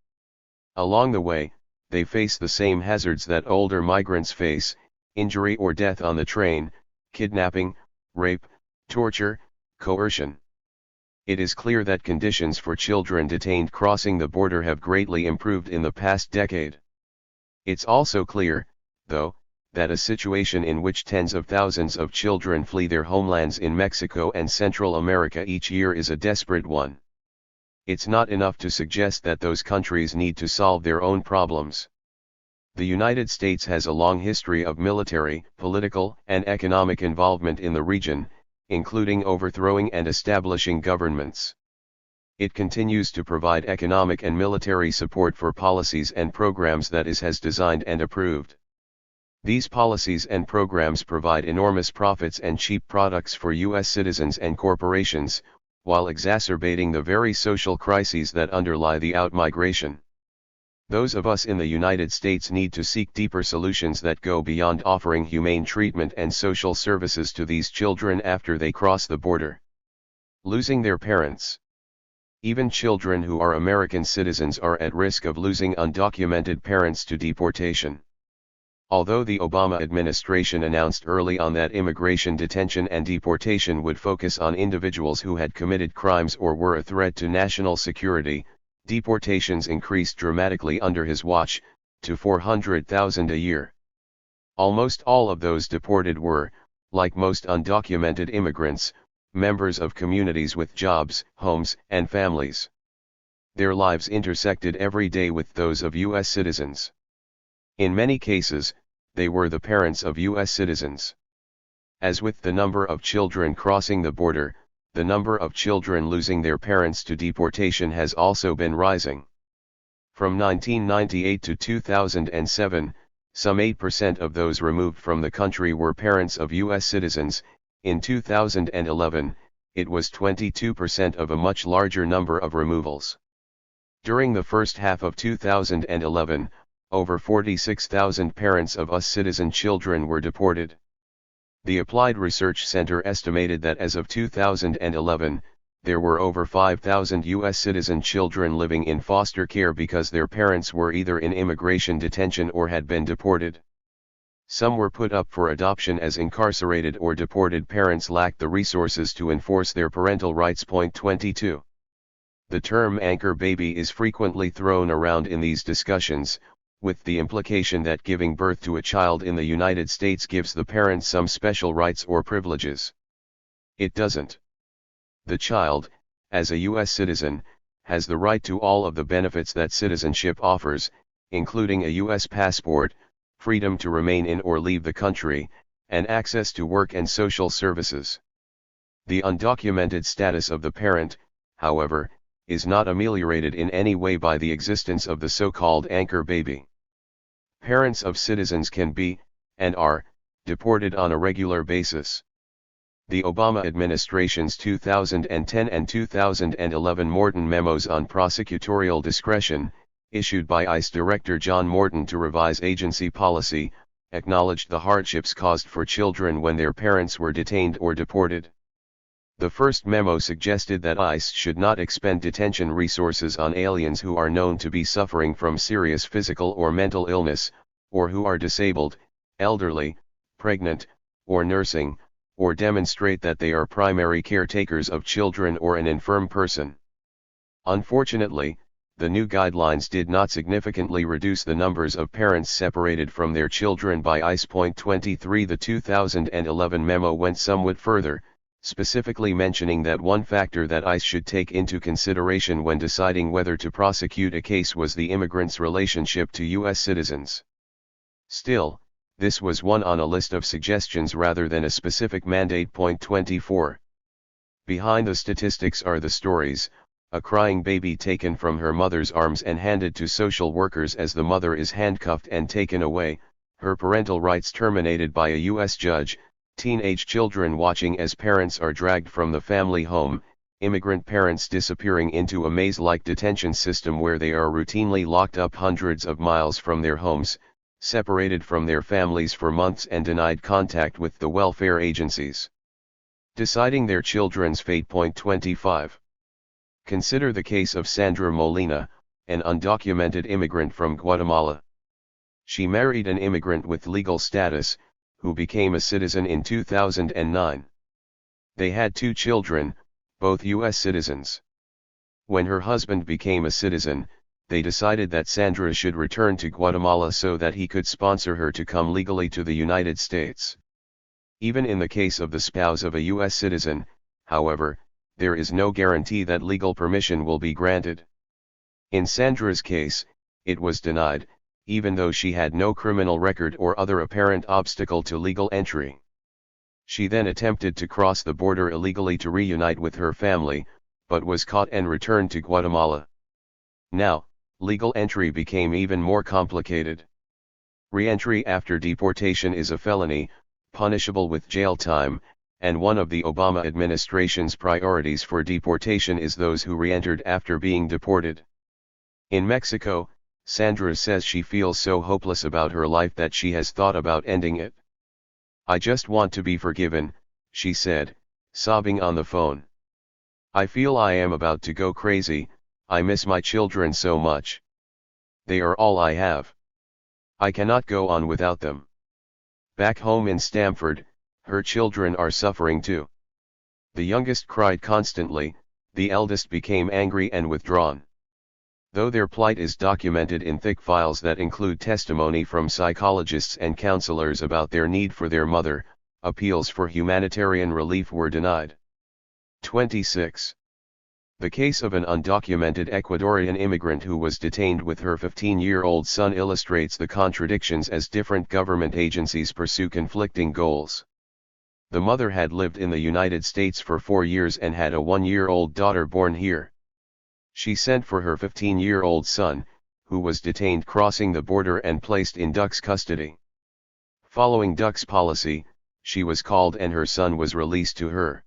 Along the way, they face the same hazards that older migrants face: injury or death on the train, kidnapping, rape, torture, coercion. It is clear that conditions for children detained crossing the border have greatly improved in the past decade. It's also clear, though, that a situation in which tens of thousands of children flee their homelands in Mexico and Central America each year is a desperate one. It's not enough to suggest that those countries need to solve their own problems. The United States has a long history of military, political, and economic involvement in the region, including overthrowing and establishing governments. It continues to provide economic and military support for policies and programs that it has designed and approved. These policies and programs provide enormous profits and cheap products for U.S. citizens and corporations, while exacerbating the very social crises that underlie the outmigration. Those of us in the United States need to seek deeper solutions that go beyond offering humane treatment and social services to these children after they cross the border. Losing their parents. Even children who are American citizens are at risk of losing undocumented parents to deportation. Although the Obama administration announced early on that immigration detention and deportation would focus on individuals who had committed crimes or were a threat to national security, deportations increased dramatically under his watch, to 400,000 a year. Almost all of those deported were, like most undocumented immigrants, members of communities with jobs, homes, and families. Their lives intersected every day with those of U.S. citizens. In many cases, they were the parents of U.S. citizens. As with the number of children crossing the border, the number of children losing their parents to deportation has also been rising. From 1998 to 2007, some 8% of those removed from the country were parents of U.S. citizens. In 2011, it was 22% of a much larger number of removals. During the first half of 2011, over 46,000 parents of U.S. citizen children were deported. The Applied Research Center estimated that as of 2011, there were over 5,000 U.S. citizen children living in foster care because their parents were either in immigration detention or had been deported. Some were put up for adoption as incarcerated or deported parents lacked the resources to enforce their parental rights. Point 22. The term anchor baby is frequently thrown around in these discussions, with the implication that giving birth to a child in the United States gives the parent some special rights or privileges. It doesn't. The child, as a U.S. citizen, has the right to all of the benefits that citizenship offers, including a U.S. passport, freedom to remain in or leave the country, and access to work and social services. The undocumented status of the parent, however, is not ameliorated in any way by the existence of the so-called anchor baby. Parents of citizens can be, and are, deported on a regular basis. The Obama administration's 2010 and 2011 Morton memos on prosecutorial discretion, issued by ICE Director John Morton to revise agency policy, acknowledged the hardships caused for children when their parents were detained or deported. The first memo suggested that ICE should not expend detention resources on aliens who are known to be suffering from serious physical or mental illness, or who are disabled, elderly, pregnant, or nursing, or demonstrate that they are primary caretakers of children or an infirm person. Unfortunately, the new guidelines did not significantly reduce the numbers of parents separated from their children by ICE. Point 23. The 2011 memo went somewhat further, specifically mentioning that one factor that ICE should take into consideration when deciding whether to prosecute a case was the immigrant's relationship to U.S. citizens. Still, this was one on a list of suggestions rather than a specific mandate. Point 24. Behind the statistics are the stories: a crying baby taken from her mother's arms and handed to social workers as the mother is handcuffed and taken away, her parental rights terminated by a U.S. judge, teenage children watching as parents are dragged from the family home, immigrant parents disappearing into a maze-like detention system where they are routinely locked up hundreds of miles from their homes, separated from their families for months and denied contact with the welfare agencies. Deciding their children's fate. Point 25. Consider the case of Sandra Molina, an undocumented immigrant from Guatemala. She married an immigrant with legal status, who became a citizen in 2009. They had 2 children, both U.S. citizens. When her husband became a citizen, they decided that Sandra should return to Guatemala so that he could sponsor her to come legally to the United States. Even in the case of the spouse of a U.S. citizen, however, there is no guarantee that legal permission will be granted. In Sandra's case, it was denied, even though she had no criminal record or other apparent obstacle to legal entry. She then attempted to cross the border illegally to reunite with her family, but was caught and returned to Guatemala. Now, legal entry became even more complicated. Re-entry after deportation is a felony, punishable with jail time, and one of the Obama administration's priorities for deportation is those who re-entered after being deported. In Mexico, Sandra says she feels so hopeless about her life that she has thought about ending it. "I just want to be forgiven," she said, sobbing on the phone. "I feel I am about to go crazy. I miss my children so much. They are all I have. I cannot go on without them." Back home in Stamford, her children are suffering too. The youngest cried constantly, the eldest became angry and withdrawn. Though their plight is documented in thick files that include testimony from psychologists and counselors about their need for their mother, appeals for humanitarian relief were denied. 26. The case of an undocumented Ecuadorian immigrant who was detained with her 15-year-old son illustrates the contradictions as different government agencies pursue conflicting goals. The mother had lived in the United States for 4 years and had a 1-year-old daughter born here. She sent for her 15-year-old son, who was detained crossing the border and placed in DUC's custody. Following DUC's policy, she was called and her son was released to her.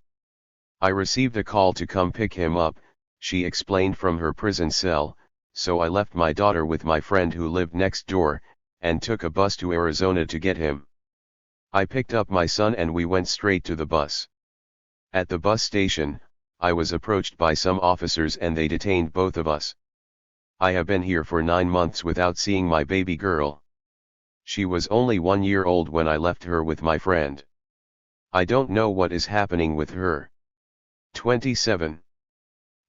"I received a call to come pick him up," she explained from her prison cell, "so I left my daughter with my friend who lived next door, and took a bus to Arizona to get him. I picked up my son and we went straight to the bus. At the bus station, I was approached by some officers and they detained both of us. I have been here for 9 months without seeing my baby girl. She was only 1 year old when I left her with my friend. I don't know what is happening with her. 27.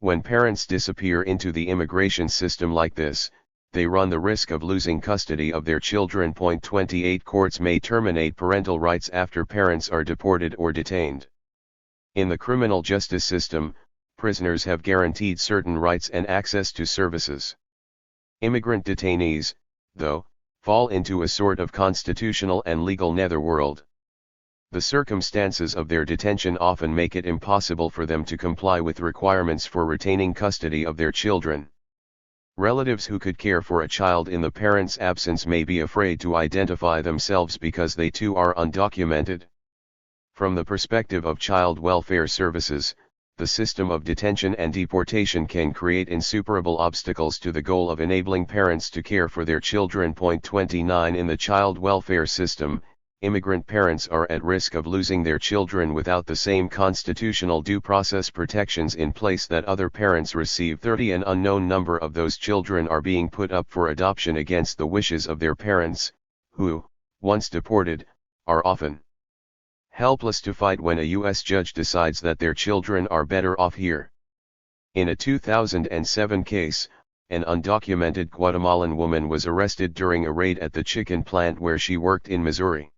When parents disappear into the immigration system like this, they run the risk of losing custody of their children. 28 Courts may terminate parental rights after parents are deported or detained. In the criminal justice system, prisoners have guaranteed certain rights and access to services. Immigrant detainees, though, fall into a sort of constitutional and legal netherworld. The circumstances of their detention often make it impossible for them to comply with requirements for retaining custody of their children. Relatives who could care for a child in the parent's absence may be afraid to identify themselves because they too are undocumented. From the perspective of child welfare services, the system of detention and deportation can create insuperable obstacles to the goal of enabling parents to care for their children. 29 In the child welfare system, immigrant parents are at risk of losing their children without the same constitutional due process protections in place that other parents receive. 30 An unknown number of those children are being put up for adoption against the wishes of their parents, who, once deported, are often helpless to fight when a U.S. judge decides that their children are better off here. In a 2007 case, an undocumented Guatemalan woman was arrested during a raid at the chicken plant where she worked in Missouri.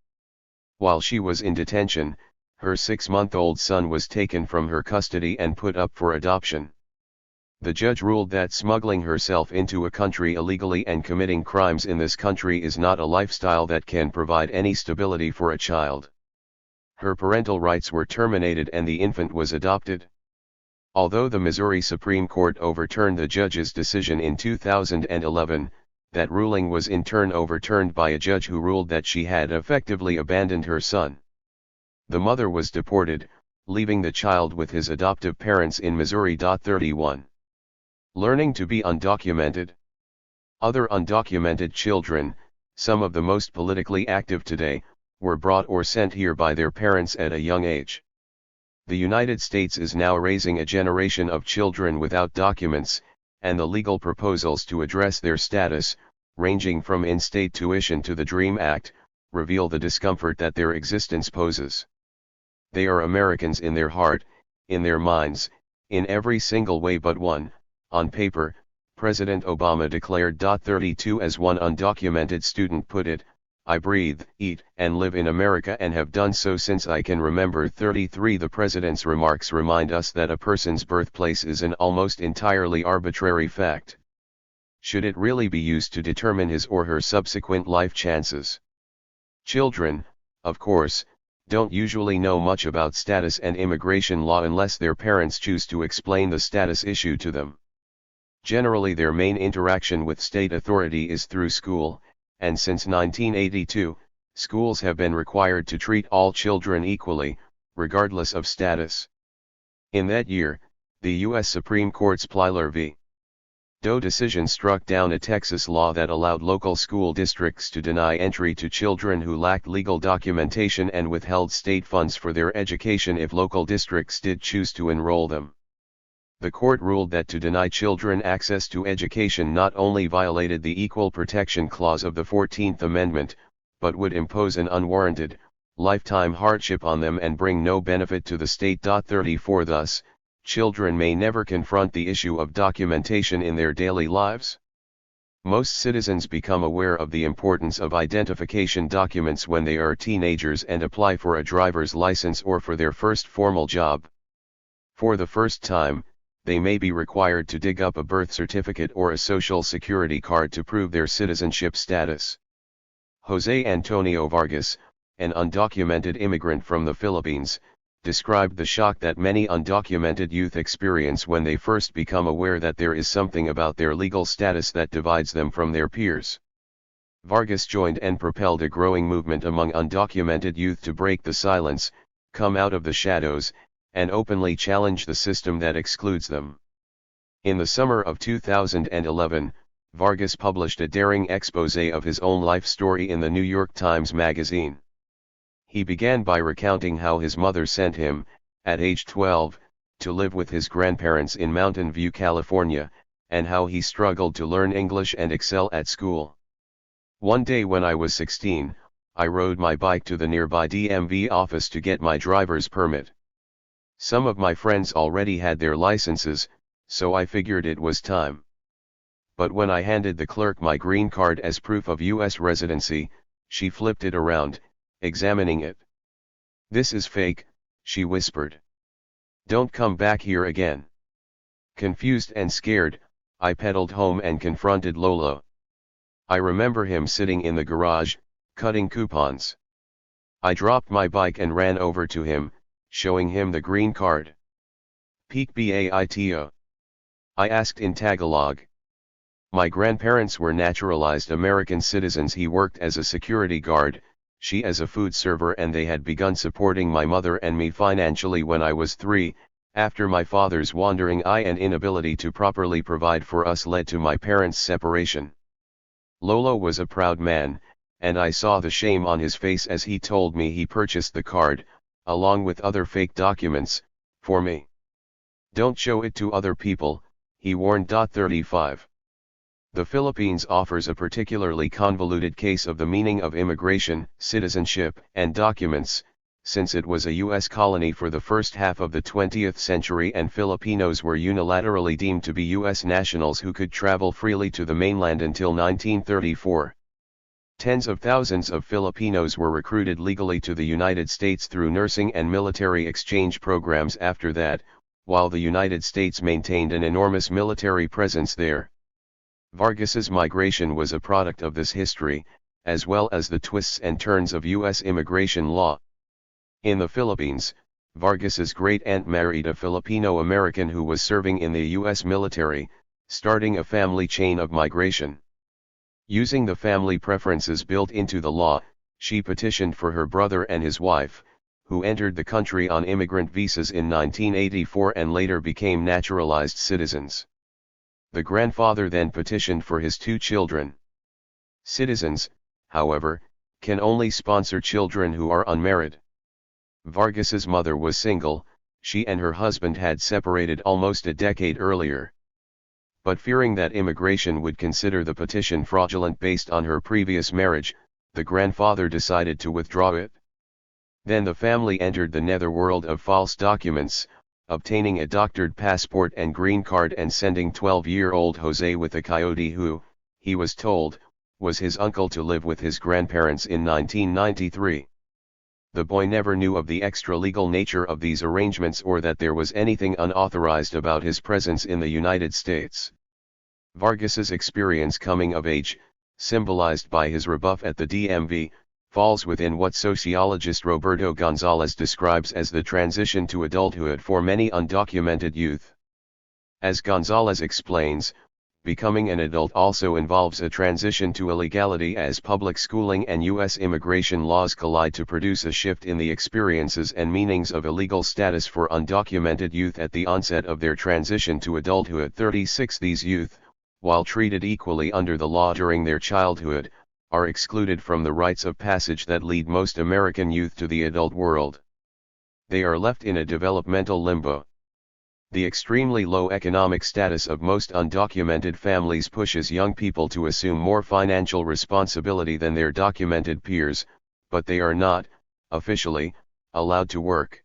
While she was in detention, her 6-month-old son was taken from her custody and put up for adoption. The judge ruled that smuggling herself into a country illegally and committing crimes in this country is not a lifestyle that can provide any stability for a child. Her parental rights were terminated and the infant was adopted. Although the Missouri Supreme Court overturned the judge's decision in 2011, that ruling was in turn overturned by a judge who ruled that she had effectively abandoned her son. The mother was deported, leaving the child with his adoptive parents in Missouri. 31. Learning to be undocumented. Other undocumented children, some of the most politically active today, were brought or sent here by their parents at a young age. The United States is now raising a generation of children without documents, and the legal proposals to address their status, ranging from in-state tuition to the DREAM Act, reveal the discomfort that their existence poses. They are Americans in their heart, in their minds, in every single way but one. On paper, President Obama declared. 32 As one undocumented student put it, I breathe, eat, and live in America and have done so since I can remember. 33 The president's remarks remind us that a person's birthplace is an almost entirely arbitrary fact. Should it really be used to determine his or her subsequent life chances? Children, of course, don't usually know much about status and immigration law unless their parents choose to explain the status issue to them. Generally, their main interaction with state authority is through school, and since 1982, schools have been required to treat all children equally, regardless of status. In that year, the U.S. Supreme Court's Plyler v. Doe decision struck down a Texas law that allowed local school districts to deny entry to children who lacked legal documentation and withheld state funds for their education if local districts did choose to enroll them. The court ruled that to deny children access to education not only violated the Equal Protection Clause of the 14th Amendment, but would impose an unwarranted, lifetime hardship on them and bring no benefit to the state. 34 Thus, children may never confront the issue of documentation in their daily lives. Most citizens become aware of the importance of identification documents when they are teenagers and apply for a driver's license or for their first formal job. For the first time, they may be required to dig up a birth certificate or a social security card to prove their citizenship status. José Antonio Vargas, an undocumented immigrant from the Philippines, described the shock that many undocumented youth experience when they first become aware that there is something about their legal status that divides them from their peers. Vargas joined and propelled a growing movement among undocumented youth to break the silence, come out of the shadows, and openly challenge the system that excludes them. In the summer of 2011, Vargas published a daring exposé of his own life story in the New York Times Magazine. He began by recounting how his mother sent him, at age 12, to live with his grandparents in Mountain View, California, and how he struggled to learn English and excel at school. One day when I was 16, I rode my bike to the nearby DMV office to get my driver's permit. Some of my friends already had their licenses, so I figured it was time. But when I handed the clerk my green card as proof of US residency, she flipped it around, examining it. "This is fake," she whispered. "Don't come back here again." Confused and scared, I pedaled home and confronted Lolo. I remember him sitting in the garage, cutting coupons. I dropped my bike and ran over to him, showing him the green card. "Peak Baito?" I asked in Tagalog. My grandparents were naturalized American citizens. He worked as a security guard, she as a food server, and they had begun supporting my mother and me financially when I was 3, after my father's wandering eye and inability to properly provide for us led to my parents' separation. Lolo was a proud man, and I saw the shame on his face as he told me he purchased the card, along with other fake documents, for me. "Don't show it to other people," he warned. 35. The Philippines offers a particularly convoluted case of the meaning of immigration, citizenship, and documents, since it was a U.S. colony for the first half of the 20th century and Filipinos were unilaterally deemed to be U.S. nationals who could travel freely to the mainland until 1934. Tens of thousands of Filipinos were recruited legally to the United States through nursing and military exchange programs after that, while the United States maintained an enormous military presence there. Vargas's migration was a product of this history, as well as the twists and turns of U.S. immigration law. In the Philippines, Vargas's great-aunt married a Filipino-American who was serving in the U.S. military, starting a family chain of migration. Using the family preferences built into the law, she petitioned for her brother and his wife, who entered the country on immigrant visas in 1984 and later became naturalized citizens. The grandfather then petitioned for his 2 children. Citizens, however, can only sponsor children who are unmarried. Vargas's mother was single, she and her husband had separated almost a decade earlier. But fearing that immigration would consider the petition fraudulent based on her previous marriage, the grandfather decided to withdraw it. Then the family entered the netherworld of false documents, obtaining a doctored passport and green card and sending 12-year-old Jose with a coyote who, he was told, was his uncle to live with his grandparents in 1993. The boy never knew of the extra-legal nature of these arrangements or that there was anything unauthorized about his presence in the United States. Vargas's experience coming of age, symbolized by his rebuff at the DMV, falls within what sociologist Roberto Gonzalez describes as the transition to adulthood for many undocumented youth. As Gonzalez explains, becoming an adult also involves a transition to illegality as public schooling and U.S. immigration laws collide to produce a shift in the experiences and meanings of illegal status for undocumented youth at the onset of their transition to adulthood. 36 These youth, while treated equally under the law during their childhood, are excluded from the rites of passage that lead most American youth to the adult world. They are left in a developmental limbo. The extremely low economic status of most undocumented families pushes young people to assume more financial responsibility than their documented peers, but they are not, officially, allowed to work.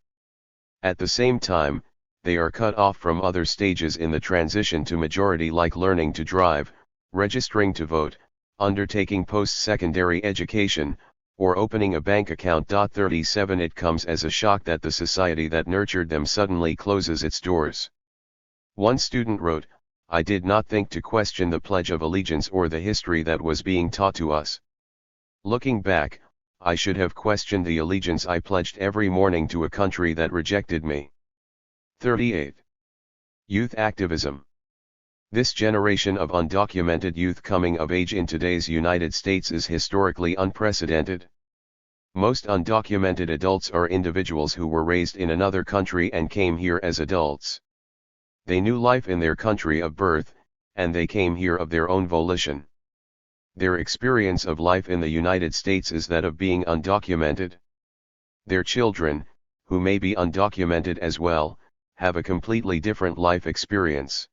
At the same time, they are cut off from other stages in the transition to majority like learning to drive, registering to vote, undertaking post-secondary education, or opening a bank account. 37 It comes as a shock that the society that nurtured them suddenly closes its doors. One student wrote, "I did not think to question the Pledge of Allegiance or the history that was being taught to us. Looking back, I should have questioned the allegiance I pledged every morning to a country that rejected me." 38. Youth activism. This generation of undocumented youth coming of age in today's United States is historically unprecedented. Most undocumented adults are individuals who were raised in another country and came here as adults. They knew life in their country of birth, and they came here of their own volition. Their experience of life in the United States is that of being undocumented. Their children, who may be undocumented as well, have a completely different life experience.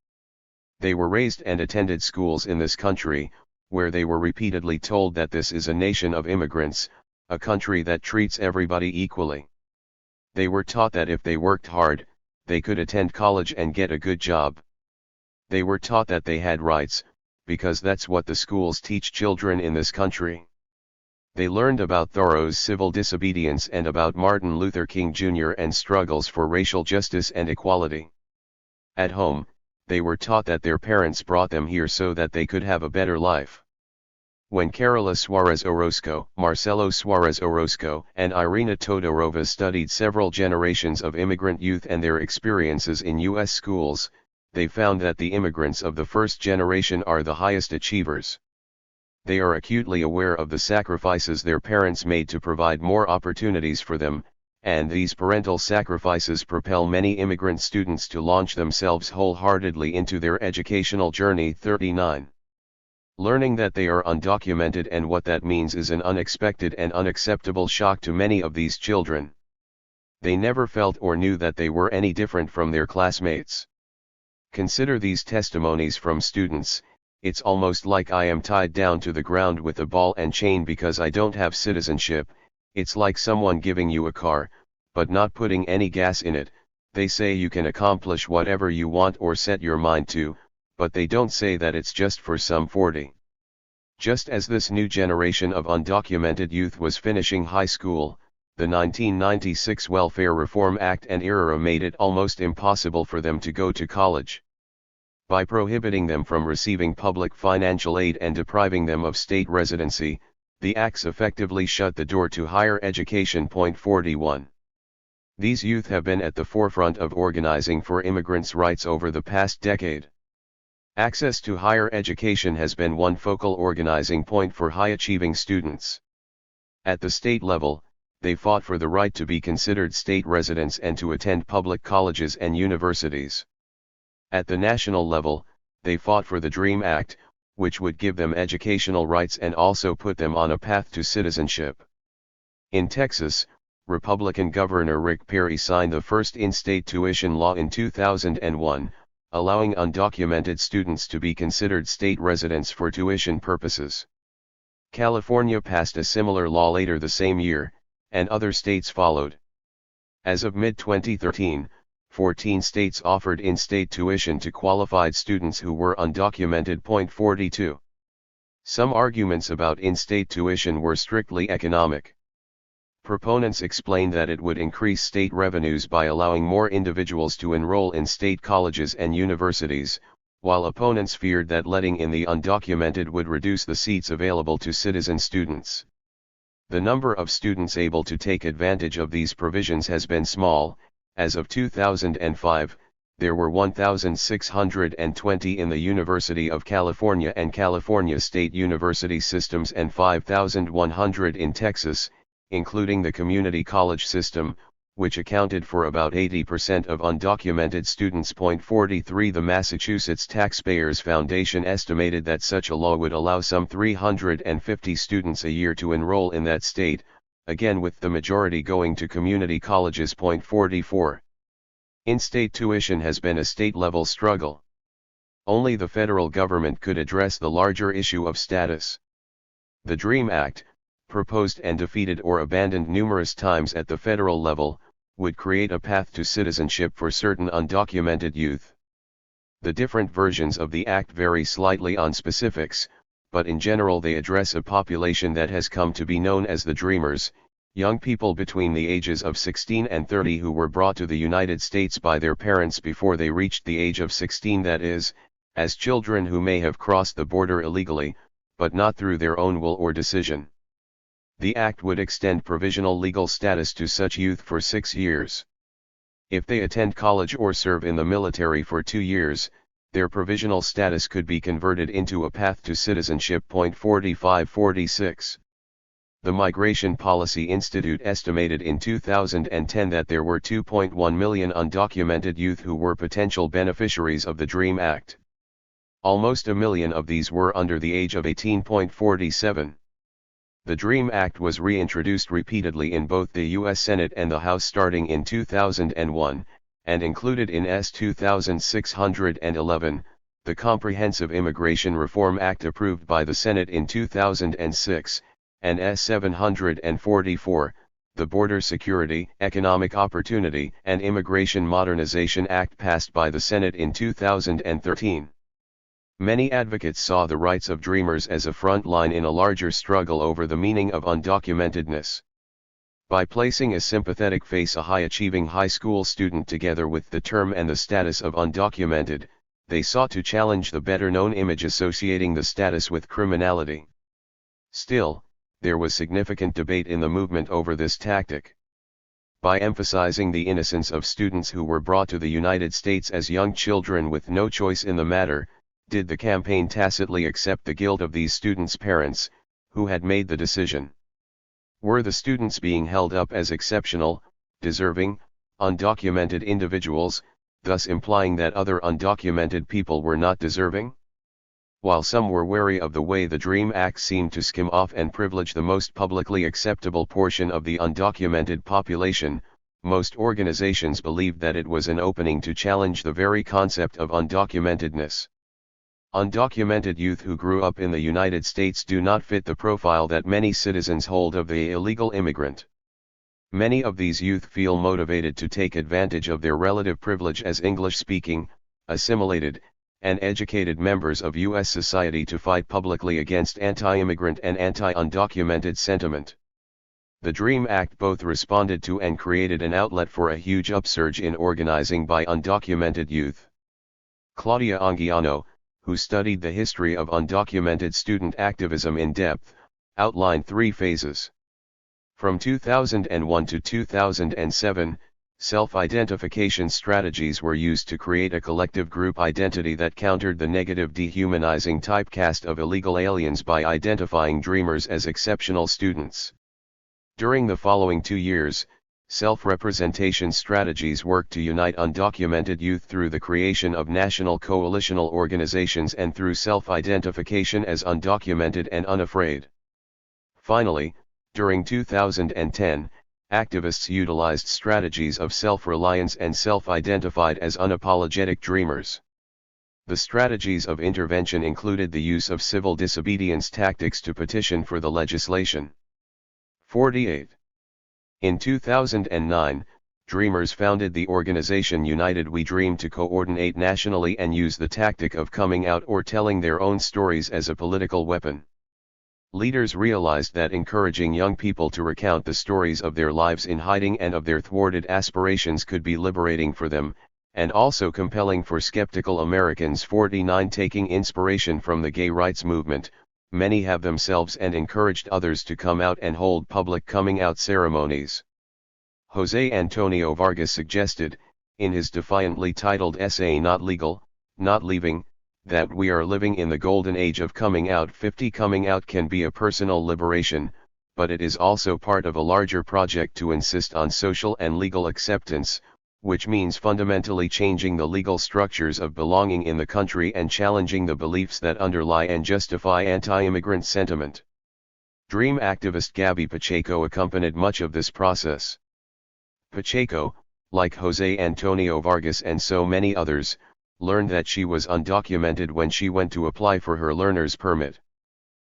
They were raised and attended schools in this country, where they were repeatedly told that this is a nation of immigrants, a country that treats everybody equally. They were taught that if they worked hard, they could attend college and get a good job. They were taught that they had rights, because that's what the schools teach children in this country. They learned about Thoreau's civil disobedience and about Martin Luther King Jr. and struggles for racial justice and equality. At home, they were taught that their parents brought them here so that they could have a better life. When Carola Suarez Orozco, Marcelo Suarez Orozco, and Irina Todorova studied several generations of immigrant youth and their experiences in U.S. schools, they found that the immigrants of the first generation are the highest achievers. They are acutely aware of the sacrifices their parents made to provide more opportunities for them, and these parental sacrifices propel many immigrant students to launch themselves wholeheartedly into their educational journey. 39. Learning that they are undocumented and what that means is an unexpected and unacceptable shock to many of these children. They never felt or knew that they were any different from their classmates. Consider these testimonies from students. It's almost like I am tied down to the ground with a ball and chain because I don't have citizenship. It's like someone giving you a car, but not putting any gas in it. They say you can accomplish whatever you want or set your mind to, but they don't say that it's just for some 40. Just as this new generation of undocumented youth was finishing high school, the 1996 Welfare Reform Act and IRA made it almost impossible for them to go to college. By prohibiting them from receiving public financial aid and depriving them of state residency, the acts effectively shut the door to higher education. 41. These youth have been at the forefront of organizing for immigrants' rights over the past decade. Access to higher education has been one focal organizing point for high-achieving students. At the state level, they fought for the right to be considered state residents and to attend public colleges and universities. At the national level, they fought for the DREAM Act, which would give them educational rights and also put them on a path to citizenship. In Texas, Republican Governor Rick Perry signed the first in-state tuition law in 2001, allowing undocumented students to be considered state residents for tuition purposes. California passed a similar law later the same year, and other states followed. As of mid-2013, 14 states offered in-state tuition to qualified students who were undocumented. 42. Some arguments about in-state tuition were strictly economic. Proponents explained that it would increase state revenues by allowing more individuals to enroll in state colleges and universities, while opponents feared that letting in the undocumented would reduce the seats available to citizen students. The number of students able to take advantage of these provisions has been small. As of 2005, there were 1,620 in the University of California and California State University systems and 5,100 in Texas, including the community college system, which accounted for about 80% of undocumented students. 43. The Massachusetts Taxpayers Foundation estimated that such a law would allow some 350 students a year to enroll in that state, again with the majority going to community colleges. 44. In-state tuition has been a state-level struggle. Only the federal government could address the larger issue of status. The DREAM Act, proposed and defeated or abandoned numerous times at the federal level, would create a path to citizenship for certain undocumented youth. The different versions of the act vary slightly on specifics, but in general they address a population that has come to be known as the Dreamers, young people between the ages of 16 and 30 who were brought to the United States by their parents before they reached the age of 16, that is, as children who may have crossed the border illegally, but not through their own will or decision. The act would extend provisional legal status to such youth for 6 years. If they attend college or serve in the military for 2 years, their provisional status could be converted into a path to citizenship. 45-46. The Migration Policy Institute estimated in 2010 that there were 2.1 million undocumented youth who were potential beneficiaries of the DREAM Act. Almost a million of these were under the age of 18. 47. The DREAM Act was reintroduced repeatedly in both the U.S. Senate and the House starting in 2001, and included in S. 2611, the Comprehensive Immigration Reform Act approved by the Senate in 2006, and S-744, the Border Security, Economic Opportunity and Immigration Modernization Act passed by the Senate in 2013. Many advocates saw the rights of Dreamers as a front line in a larger struggle over the meaning of undocumentedness. By placing a sympathetic face a high-achieving high school student together with the term and the status of undocumented, they sought to challenge the better-known image associating the status with criminality. Still, there was significant debate in the movement over this tactic. By emphasizing the innocence of students who were brought to the United States as young children with no choice in the matter, did the campaign tacitly accept the guilt of these students' parents, who had made the decision? Were the students being held up as exceptional, deserving, undocumented individuals, thus implying that other undocumented people were not deserving? While some were wary of the way the DREAM Act seemed to skim off and privilege the most publicly acceptable portion of the undocumented population, most organizations believed that it was an opening to challenge the very concept of undocumentedness. Undocumented youth who grew up in the United States do not fit the profile that many citizens hold of the illegal immigrant. Many of these youth feel motivated to take advantage of their relative privilege as English-speaking, assimilated, and educated members of U.S. society to fight publicly against anti-immigrant and anti-undocumented sentiment. The DREAM Act both responded to and created an outlet for a huge upsurge in organizing by undocumented youth. Claudia Anguiano, who studied the history of undocumented student activism in depth, outlined 3 phases. From 2001 to 2007, self-identification strategies were used to create a collective group identity that countered the negative dehumanizing typecast of illegal aliens by identifying Dreamers as exceptional students. During the following 2 years, self-representation strategies worked to unite undocumented youth through the creation of national coalitional organizations and through self-identification as undocumented and unafraid. Finally, during 2010, activists utilized strategies of self-reliance and self-identified as unapologetic Dreamers. The strategies of intervention included the use of civil disobedience tactics to petition for the legislation. 48. In 2009, Dreamers founded the organization United We Dream to coordinate nationally and use the tactic of coming out or telling their own stories as a political weapon. Leaders realized that encouraging young people to recount the stories of their lives in hiding and of their thwarted aspirations could be liberating for them, and also compelling for skeptical Americans. 49. Taking inspiration from the gay rights movement, many have themselves and encouraged others to come out and hold public coming out ceremonies. Jose Antonio Vargas suggested, in his defiantly titled essay Not Legal, Not Leaving, that we are living in the golden age of coming out. 50. Coming out can be a personal liberation, but it is also part of a larger project to insist on social and legal acceptance, which means fundamentally changing the legal structures of belonging in the country and challenging the beliefs that underlie and justify anti-immigrant sentiment. DREAM activist Gabby Pacheco accompanied much of this process. Pacheco, like Jose Antonio Vargas and so many others, learned that she was undocumented when she went to apply for her learner's permit.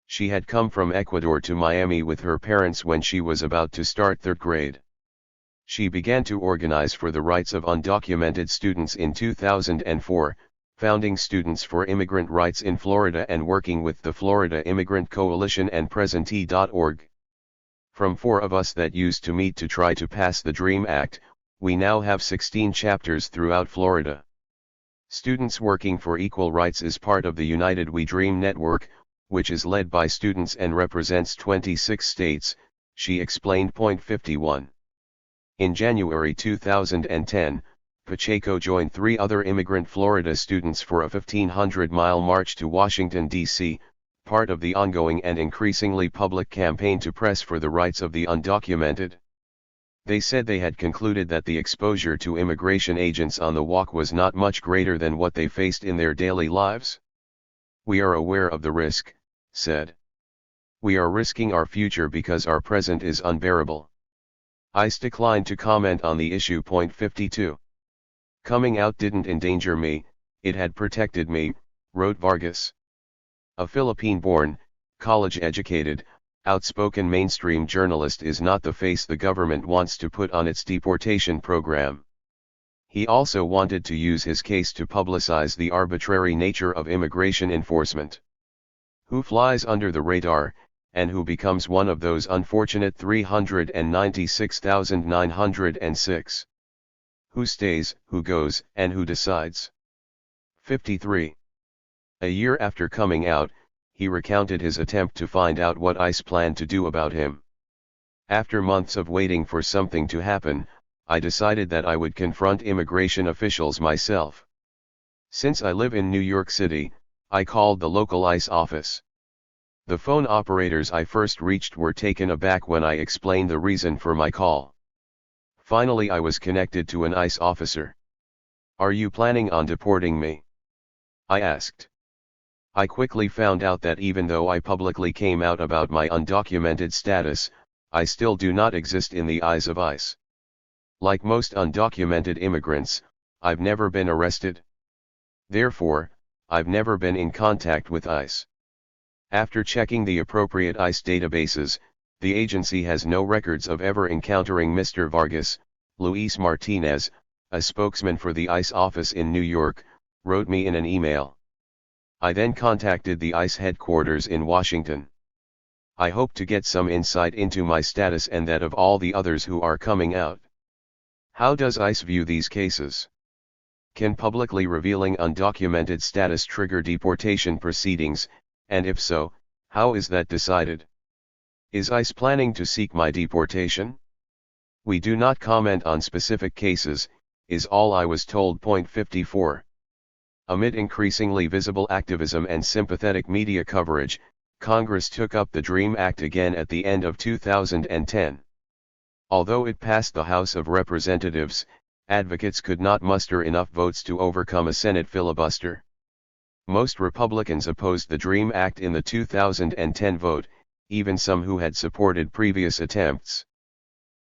She had come from Ecuador to Miami with her parents when she was about to start 3rd grade. She began to organize for the rights of undocumented students in 2004, founding Students for Immigrant Rights in Florida and working with the Florida Immigrant Coalition and Presentee.org. From 4 of us that used to meet to try to pass the DREAM Act, we now have 16 chapters throughout Florida. Students Working for Equal Rights is part of the United We Dream network, which is led by students and represents 26 states, she explained. 51. In January 2010, Pacheco joined 3 other immigrant Florida students for a 1,500-mile march to Washington, D.C., part of the ongoing and increasingly public campaign to press for the rights of the undocumented. They said they had concluded that the exposure to immigration agents on the walk was not much greater than what they faced in their daily lives. We are aware of the risk, said. We are risking our future because our present is unbearable. ICE declined to comment on the issue. 52. Coming out didn't endanger me, it had protected me, wrote Vargas. A Philippine-born, college-educated, outspoken mainstream journalist is not the face the government wants to put on its deportation program. He also wanted to use his case to publicize the arbitrary nature of immigration enforcement. Who flies under the radar, and who becomes one of those unfortunate 396,906? Who stays, who goes, and who decides? 53. A year after coming out, he recounted his attempt to find out what ICE planned to do about him. After months of waiting for something to happen, I decided that I would confront immigration officials myself. Since I live in New York City, I called the local ICE office. The phone operators I first reached were taken aback when I explained the reason for my call. Finally, I was connected to an ICE officer. "Are you planning on deporting me?" I asked. I quickly found out that even though I publicly came out about my undocumented status, I still do not exist in the eyes of ICE. Like most undocumented immigrants, I've never been arrested. Therefore, I've never been in contact with ICE. After checking the appropriate ICE databases, the agency has no records of ever encountering Mr. Vargas. Luis Martinez, a spokesman for the ICE office in New York, wrote me in an email. I then contacted the ICE headquarters in Washington. I hope to get some insight into my status and that of all the others who are coming out. How does ICE view these cases? Can publicly revealing undocumented status trigger deportation proceedings, and if so, how is that decided? Is ICE planning to seek my deportation? We do not comment on specific cases, is all I was told. 54. Amid increasingly visible activism and sympathetic media coverage, Congress took up the DREAM Act again at the end of 2010. Although it passed the House of Representatives, advocates could not muster enough votes to overcome a Senate filibuster. Most Republicans opposed the DREAM Act in the 2010 vote, even some who had supported previous attempts.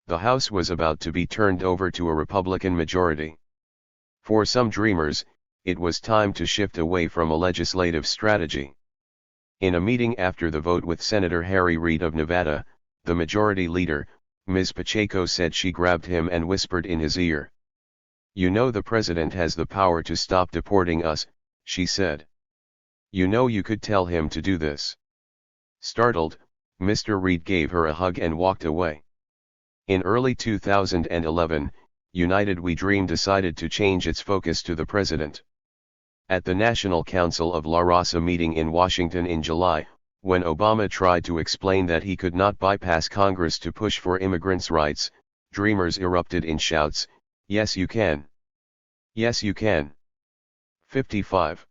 The House was about to be turned over to a Republican majority. For some dreamers, it was time to shift away from a legislative strategy. In a meeting after the vote with Senator Harry Reid of Nevada, the majority leader, Ms. Pacheco, said she grabbed him and whispered in his ear. "You know the president has the power to stop deporting us," she said. "You know you could tell him to do this." Startled, Mr. Reid gave her a hug and walked away. In early 2011, United We Dream decided to change its focus to the president. At the National Council of La Raza meeting in Washington in July, when Obama tried to explain that he could not bypass Congress to push for immigrants' rights, dreamers erupted in shouts, "Yes you can! Yes you can!" 55.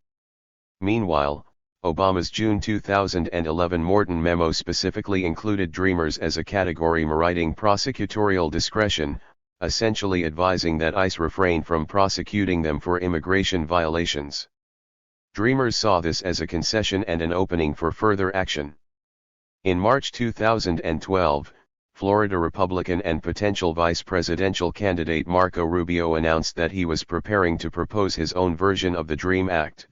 Meanwhile, Obama's June 2011 Morton memo specifically included dreamers as a category meriting prosecutorial discretion, essentially advising that ICE refrain from prosecuting them for immigration violations. Dreamers saw this as a concession and an opening for further action. In March 2012, Florida Republican and potential vice presidential candidate Marco Rubio announced that he was preparing to propose his own version of the DREAM Act.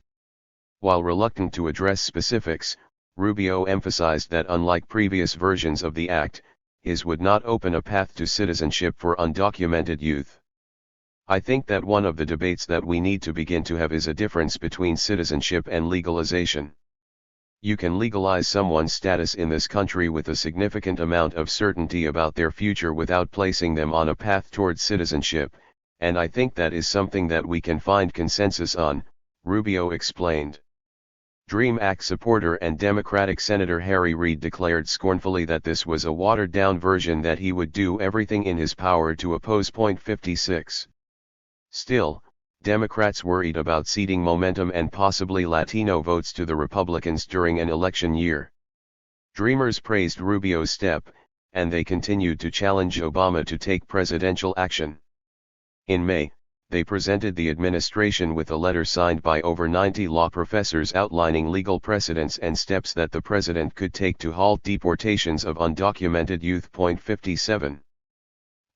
While reluctant to address specifics, Rubio emphasized that unlike previous versions of the act, his would not open a path to citizenship for undocumented youth. "I think that one of the debates that we need to begin to have is a difference between citizenship and legalization. You can legalize someone's status in this country with a significant amount of certainty about their future without placing them on a path towards citizenship, and I think that is something that we can find consensus on," Rubio explained. DREAM Act supporter and Democratic Senator Harry Reid declared scornfully that this was a watered-down version that he would do everything in his power to oppose. 56. Still, Democrats worried about ceding momentum and possibly Latino votes to the Republicans during an election year. Dreamers praised Rubio's step, and they continued to challenge Obama to take presidential action. In May, they presented the administration with a letter signed by over 90 law professors outlining legal precedents and steps that the president could take to halt deportations of undocumented youth. 57.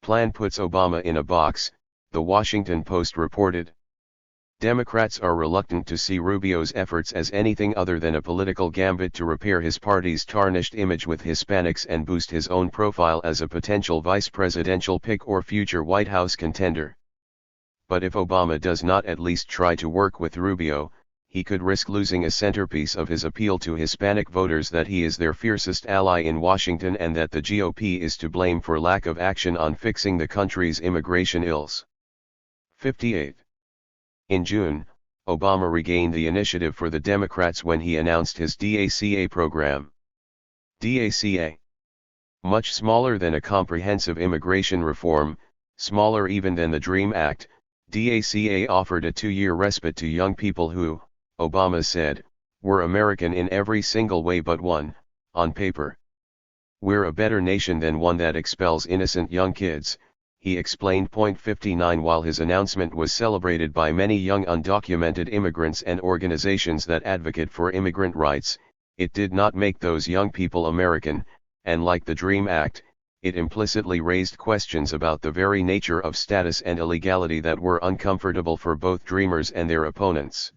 Plan puts Obama in a box, The Washington Post reported. Democrats are reluctant to see Rubio's efforts as anything other than a political gambit to repair his party's tarnished image with Hispanics and boost his own profile as a potential vice presidential pick or future White House contender. But if Obama does not at least try to work with Rubio, he could risk losing a centerpiece of his appeal to Hispanic voters that he is their fiercest ally in Washington and that the GOP is to blame for lack of action on fixing the country's immigration ills. 58. In June, Obama regained the initiative for the Democrats when he announced his DACA program. DACA. Much smaller than a comprehensive immigration reform, smaller even than the DREAM Act, DACA offered a 2-year respite to young people who, Obama said, were American in every single way but one, on paper. We're a better nation than one that expels innocent young kids, he explained. 59 While his announcement was celebrated by many young undocumented immigrants and organizations that advocate for immigrant rights, it did not make those young people American, and like the DREAM Act, it implicitly raised questions about the very nature of status and illegality that were uncomfortable for both dreamers and their opponents.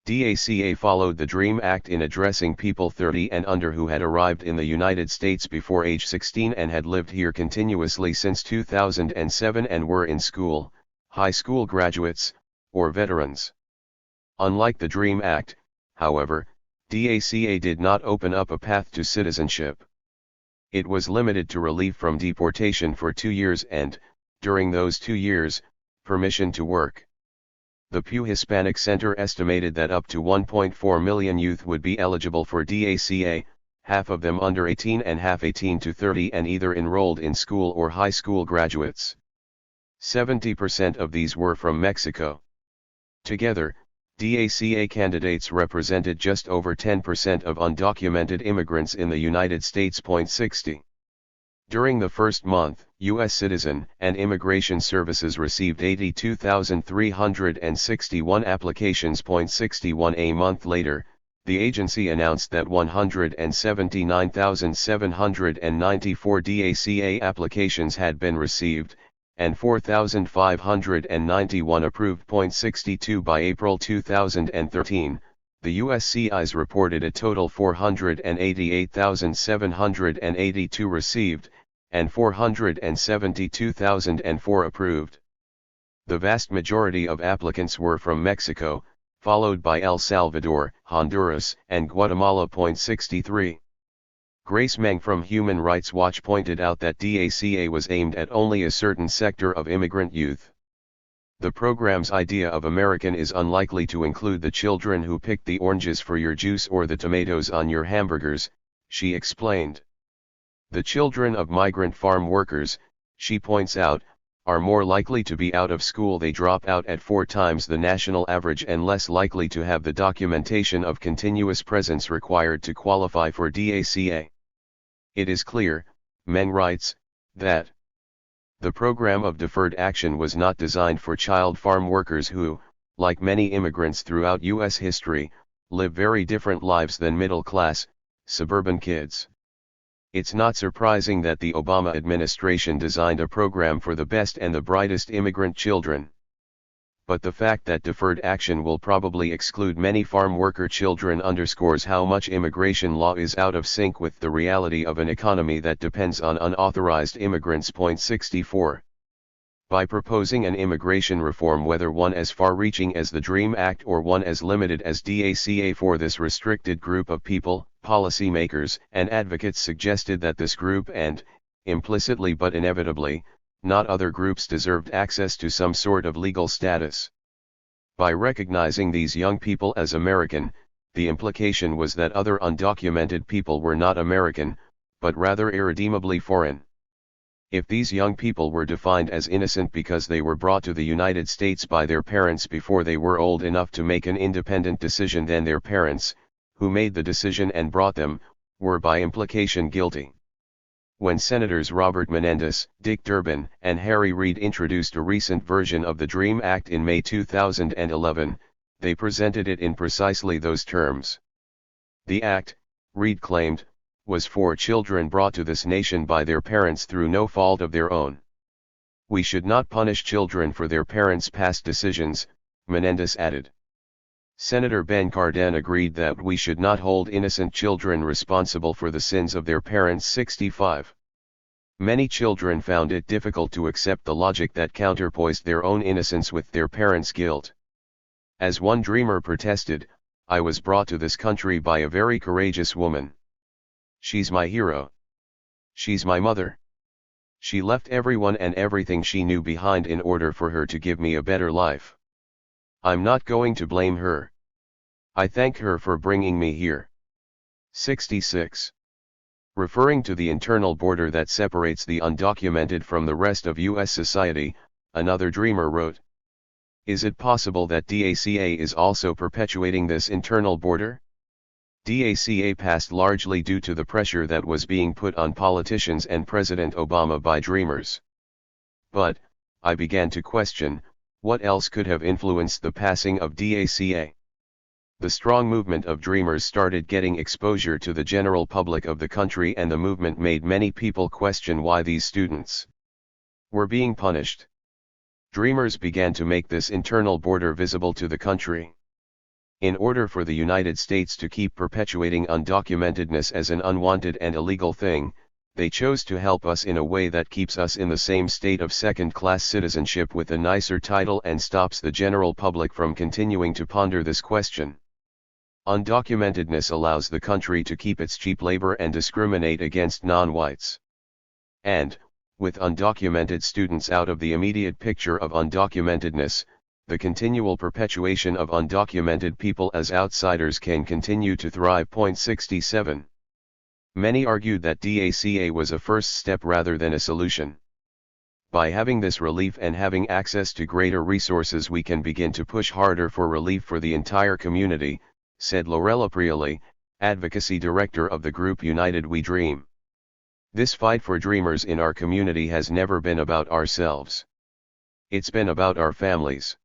DACA followed the DREAM Act in addressing people 30 and under who had arrived in the United States before age 16 and had lived here continuously since 2007 and were in school, high school graduates, or veterans. Unlike the DREAM Act, however, DACA did not open up a path to citizenship. It was limited to relief from deportation for 2 years and, during those 2 years, permission to work. The Pew Hispanic Center estimated that up to 1.4 million youth would be eligible for DACA, half of them under 18 and half 18 to 30 and either enrolled in school or high school graduates. 70% of these were from Mexico. Together, DACA candidates represented just over 10% of undocumented immigrants in the United States. 60. During the first month, U.S. Citizen and Immigration Services received 82,361 applications. 61 A month later, the agency announced that 179,794 DACA applications had been received, and 4,591 approved. 62 By April 2013, the USCIS reported a total 488,782 received, and 472,004 approved. The vast majority of applicants were from Mexico, followed by El Salvador, Honduras, and Guatemala. 63. Grace Meng from Human Rights Watch pointed out that DACA was aimed at only a certain sector of immigrant youth. The program's idea of American is unlikely to include the children who picked the oranges for your juice or the tomatoes on your hamburgers, she explained. The children of migrant farm workers, she points out, are more likely to be out of school. They drop out at 4 times the national average and less likely to have the documentation of continuous presence required to qualify for DACA. It is clear, Meng writes, that the program of deferred action was not designed for child farm workers who, like many immigrants throughout U.S. history, live very different lives than middle-class, suburban kids. It's not surprising that the Obama administration designed a program for the best and the brightest immigrant children. But the fact that deferred action will probably exclude many farm worker children underscores how much immigration law is out of sync with the reality of an economy that depends on unauthorized immigrants. 64. By proposing an immigration reform, whether one as far-reaching as the DREAM Act or one as limited as DACA for this restricted group of people, policymakers and advocates suggested that this group and, implicitly but inevitably, not other groups deserved access to some sort of legal status. By recognizing these young people as American, the implication was that other undocumented people were not American, but rather irredeemably foreign. If these young people were defined as innocent because they were brought to the United States by their parents before they were old enough to make an independent decision, then their parents, who made the decision and brought them, were by implication guilty. When Senators Robert Menendez, Dick Durbin, and Harry Reid introduced a recent version of the DREAM Act in May 2011, they presented it in precisely those terms. The act, Reid claimed, was for children brought to this nation by their parents through no fault of their own. We should not punish children for their parents' past decisions, Menendez added. Senator Ben Cardin agreed that we should not hold innocent children responsible for the sins of their parents. 65. Many children found it difficult to accept the logic that counterpoised their own innocence with their parents' guilt. As one dreamer protested, "I was brought to this country by a very courageous woman. She's my hero. She's my mother. She left everyone and everything she knew behind in order for her to give me a better life. I'm not going to blame her. I thank her for bringing me here." 66. Referring to the internal border that separates the undocumented from the rest of U.S. society, another dreamer wrote, "Is it possible that DACA is also perpetuating this internal border? DACA passed largely due to the pressure that was being put on politicians and President Obama by dreamers. But, I began to question, what else could have influenced the passing of DACA? The strong movement of dreamers started getting exposure to the general public of the country, and the movement made many people question why these students were being punished. Dreamers began to make this internal border visible to the country. In order for the United States to keep perpetuating undocumentedness as an unwanted and illegal thing, they chose to help us in a way that keeps us in the same state of second-class citizenship with a nicer title and stops the general public from continuing to ponder this question. Undocumentedness allows the country to keep its cheap labor and discriminate against non-whites. And, with undocumented students out of the immediate picture of undocumentedness, the continual perpetuation of undocumented people as outsiders can continue to thrive. 67. Many argued that DACA was a first step rather than a solution. By having this relief and having access to greater resources, we can begin to push harder for relief for the entire community, said Lorella Prioli, advocacy director of the group United We Dream. This fight for dreamers in our community has never been about ourselves. It's been about our families.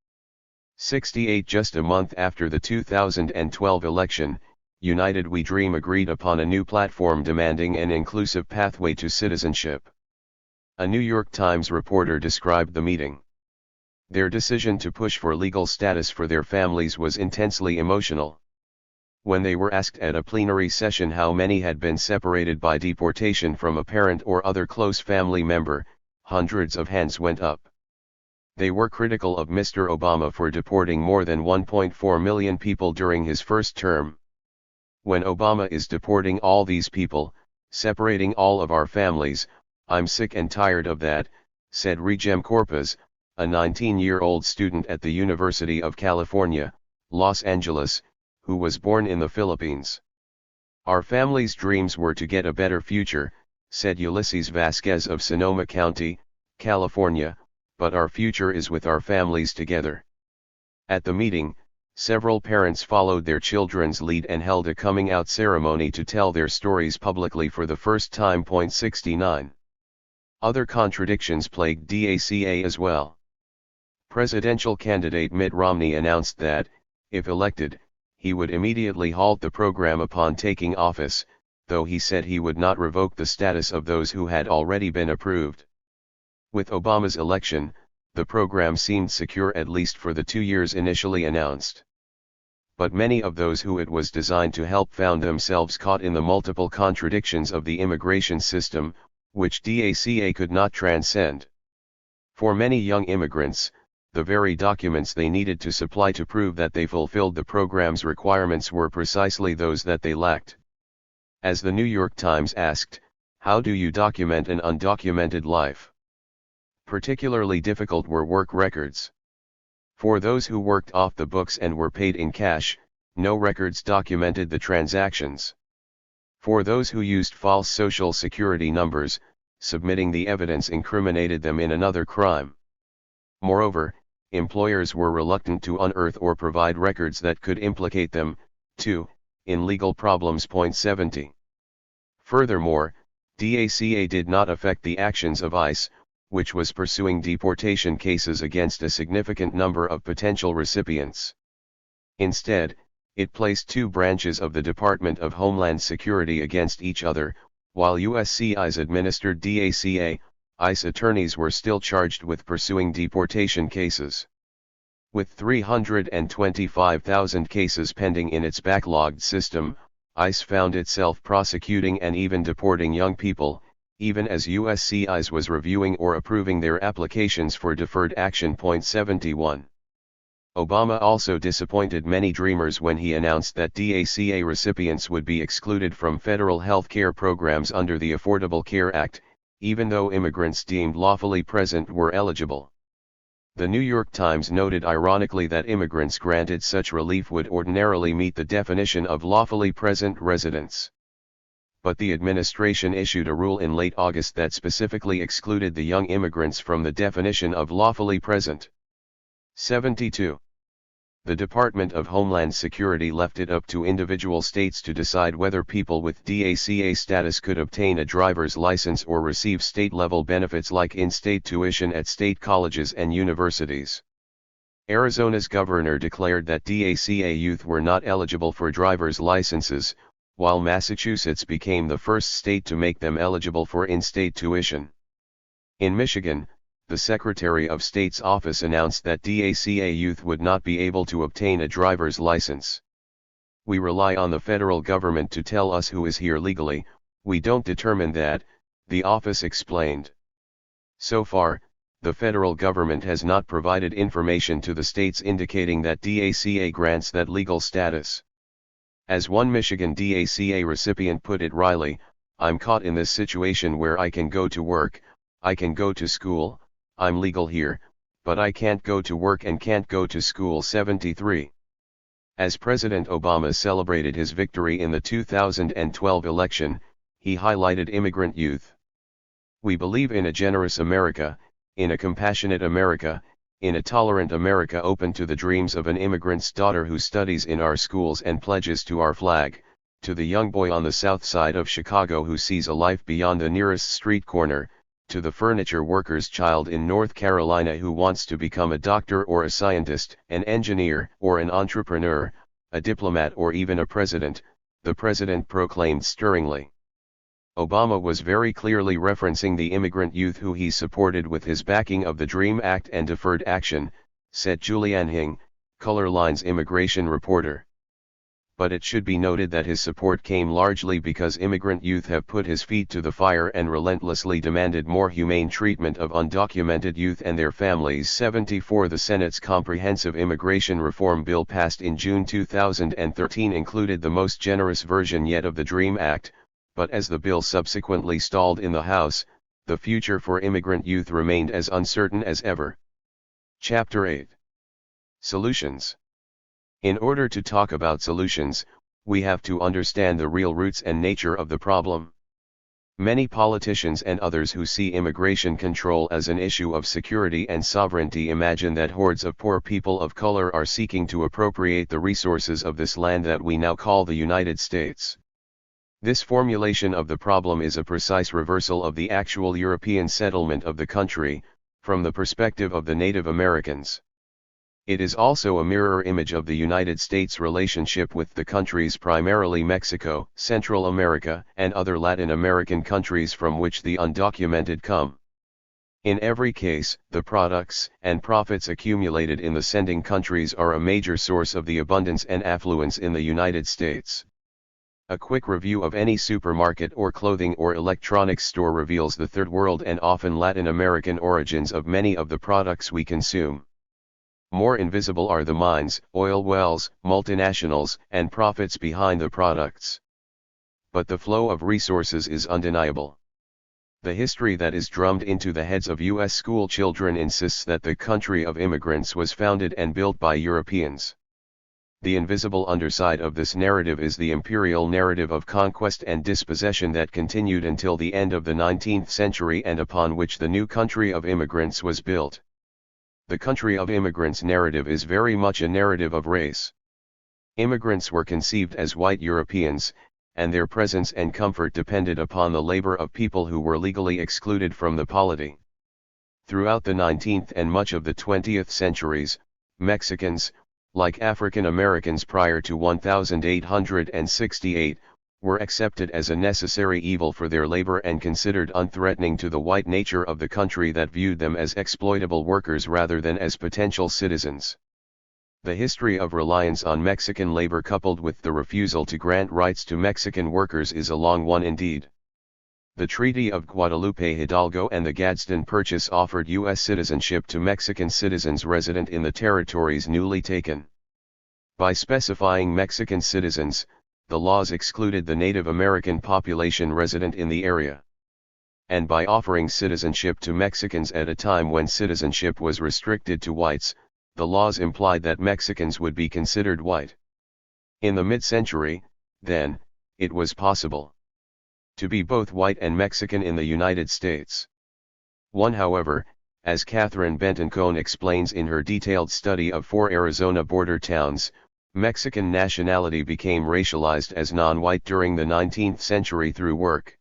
68. Just a month after the 2012 election, United We Dream agreed upon a new platform demanding an inclusive pathway to citizenship. A New York Times reporter described the meeting. Their decision to push for legal status for their families was intensely emotional. When they were asked at a plenary session how many had been separated by deportation from a parent or other close family member, hundreds of hands went up. They were critical of Mr. Obama for deporting more than 1.4 million people during his first term. When Obama is deporting all these people, separating all of our families, I'm sick and tired of that, said Regem Corpus, a 19-year-old student at the University of California, Los Angeles, who was born in the Philippines. Our family's dreams were to get a better future, said Ulysses Vasquez of Sonoma County, California, but our future is with our families together. At the meeting, several parents followed their children's lead and held a coming out ceremony to tell their stories publicly for the first time. 69. Other contradictions plagued DACA as well. Presidential candidate Mitt Romney announced that, if elected, he would immediately halt the program upon taking office, though he said he would not revoke the status of those who had already been approved. With Obama's election, the program seemed secure at least for the 2 years initially announced. But many of those who it was designed to help found themselves caught in the multiple contradictions of the immigration system, which DACA could not transcend. For many young immigrants, the very documents they needed to supply to prove that they fulfilled the program's requirements were precisely those that they lacked. As the New York Times asked, how do you document an undocumented life? Particularly difficult were work records. For those who worked off the books and were paid in cash, no records documented the transactions. For those who used false social security numbers, submitting the evidence incriminated them in another crime. Moreover, employers were reluctant to unearth or provide records that could implicate them, too, in legal problems. 70. Furthermore, DACA did not affect the actions of ICE, which was pursuing deportation cases against a significant number of potential recipients. Instead, it placed two branches of the Department of Homeland Security against each other. While USCIS administered DACA, ICE attorneys were still charged with pursuing deportation cases. With 325,000 cases pending in its backlogged system, ICE found itself prosecuting and even deporting young people, even as USCIS was reviewing or approving their applications for deferred action. 71. Obama also disappointed many dreamers when he announced that DACA recipients would be excluded from federal health care programs under the Affordable Care Act, even though immigrants deemed lawfully present were eligible. The New York Times noted ironically that immigrants granted such relief would ordinarily meet the definition of lawfully present residents. But the administration issued a rule in late August that specifically excluded the young immigrants from the definition of lawfully present. 72. The Department of Homeland Security left it up to individual states to decide whether people with DACA status could obtain a driver's license or receive state-level benefits like in-state tuition at state colleges and universities. Arizona's governor declared that DACA youth were not eligible for driver's licenses, while Massachusetts became the first state to make them eligible for in-state tuition. In Michigan, the Secretary of State's office announced that DACA youth would not be able to obtain a driver's license. "We rely on the federal government to tell us who is here legally, we don't determine that," the office explained. So far, the federal government has not provided information to the states indicating that DACA grants that legal status. As one Michigan DACA recipient put it wryly, "I'm caught in this situation where I can go to work, I can go to school, I'm legal here, but I can't go to work and can't go to school." 73. As President Obama celebrated his victory in the 2012 election, he highlighted immigrant youth. "We believe in a generous America, in a compassionate America, in a tolerant America open to the dreams of an immigrant's daughter who studies in our schools and pledges to our flag, to the young boy on the south side of Chicago who sees a life beyond the nearest street corner, to the furniture worker's child in North Carolina who wants to become a doctor or a scientist, an engineer or an entrepreneur, a diplomat or even a president," the president proclaimed stirringly. Obama was very clearly referencing the immigrant youth who he supported with his backing of the DREAM Act and deferred action, said Julianne Hing, Colorline's immigration reporter. But it should be noted that his support came largely because immigrant youth have put his feet to the fire and relentlessly demanded more humane treatment of undocumented youth and their families. 74. The Senate's comprehensive immigration reform bill passed in June 2013 included the most generous version yet of the DREAM Act, but as the bill subsequently stalled in the House, the future for immigrant youth remained as uncertain as ever. Chapter 8. Solutions. In order to talk about solutions, we have to understand the real roots and nature of the problem. Many politicians and others who see immigration control as an issue of security and sovereignty imagine that hordes of poor people of color are seeking to appropriate the resources of this land that we now call the United States. This formulation of the problem is a precise reversal of the actual European settlement of the country, from the perspective of the Native Americans. It is also a mirror image of the United States' relationship with the countries primarily Mexico, Central America, and other Latin American countries from which the undocumented come. In every case, the products and profits accumulated in the sending countries are a major source of the abundance and affluence in the United States. A quick review of any supermarket or clothing or electronics store reveals the third world and often Latin American origins of many of the products we consume. More invisible are the mines, oil wells, multinationals, and profits behind the products. But the flow of resources is undeniable. The history that is drummed into the heads of U.S. school children insists that the country of immigrants was founded and built by Europeans. The invisible underside of this narrative is the imperial narrative of conquest and dispossession that continued until the end of the 19th century and upon which the new country of immigrants was built. The country of immigrants narrative is very much a narrative of race. Immigrants were conceived as white Europeans, and their presence and comfort depended upon the labor of people who were legally excluded from the polity. Throughout the 19th and much of the 20th centuries, Mexicans, like African Americans prior to 1868, were accepted as a necessary evil for their labor and considered unthreatening to the white nature of the country that viewed them as exploitable workers rather than as potential citizens. The history of reliance on Mexican labor coupled with the refusal to grant rights to Mexican workers is a long one indeed. The Treaty of Guadalupe Hidalgo and the Gadsden Purchase offered U.S. citizenship to Mexican citizens resident in the territories newly taken. By specifying Mexican citizens, the laws excluded the Native American population resident in the area. And by offering citizenship to Mexicans at a time when citizenship was restricted to whites, the laws implied that Mexicans would be considered white. In the mid-century, then, it was possible to be both white and Mexican in the United States. However, as Catherine Benton Cohn explains in her detailed study of 4 Arizona border towns, Mexican nationality became racialized as non-white during the 19th century through work.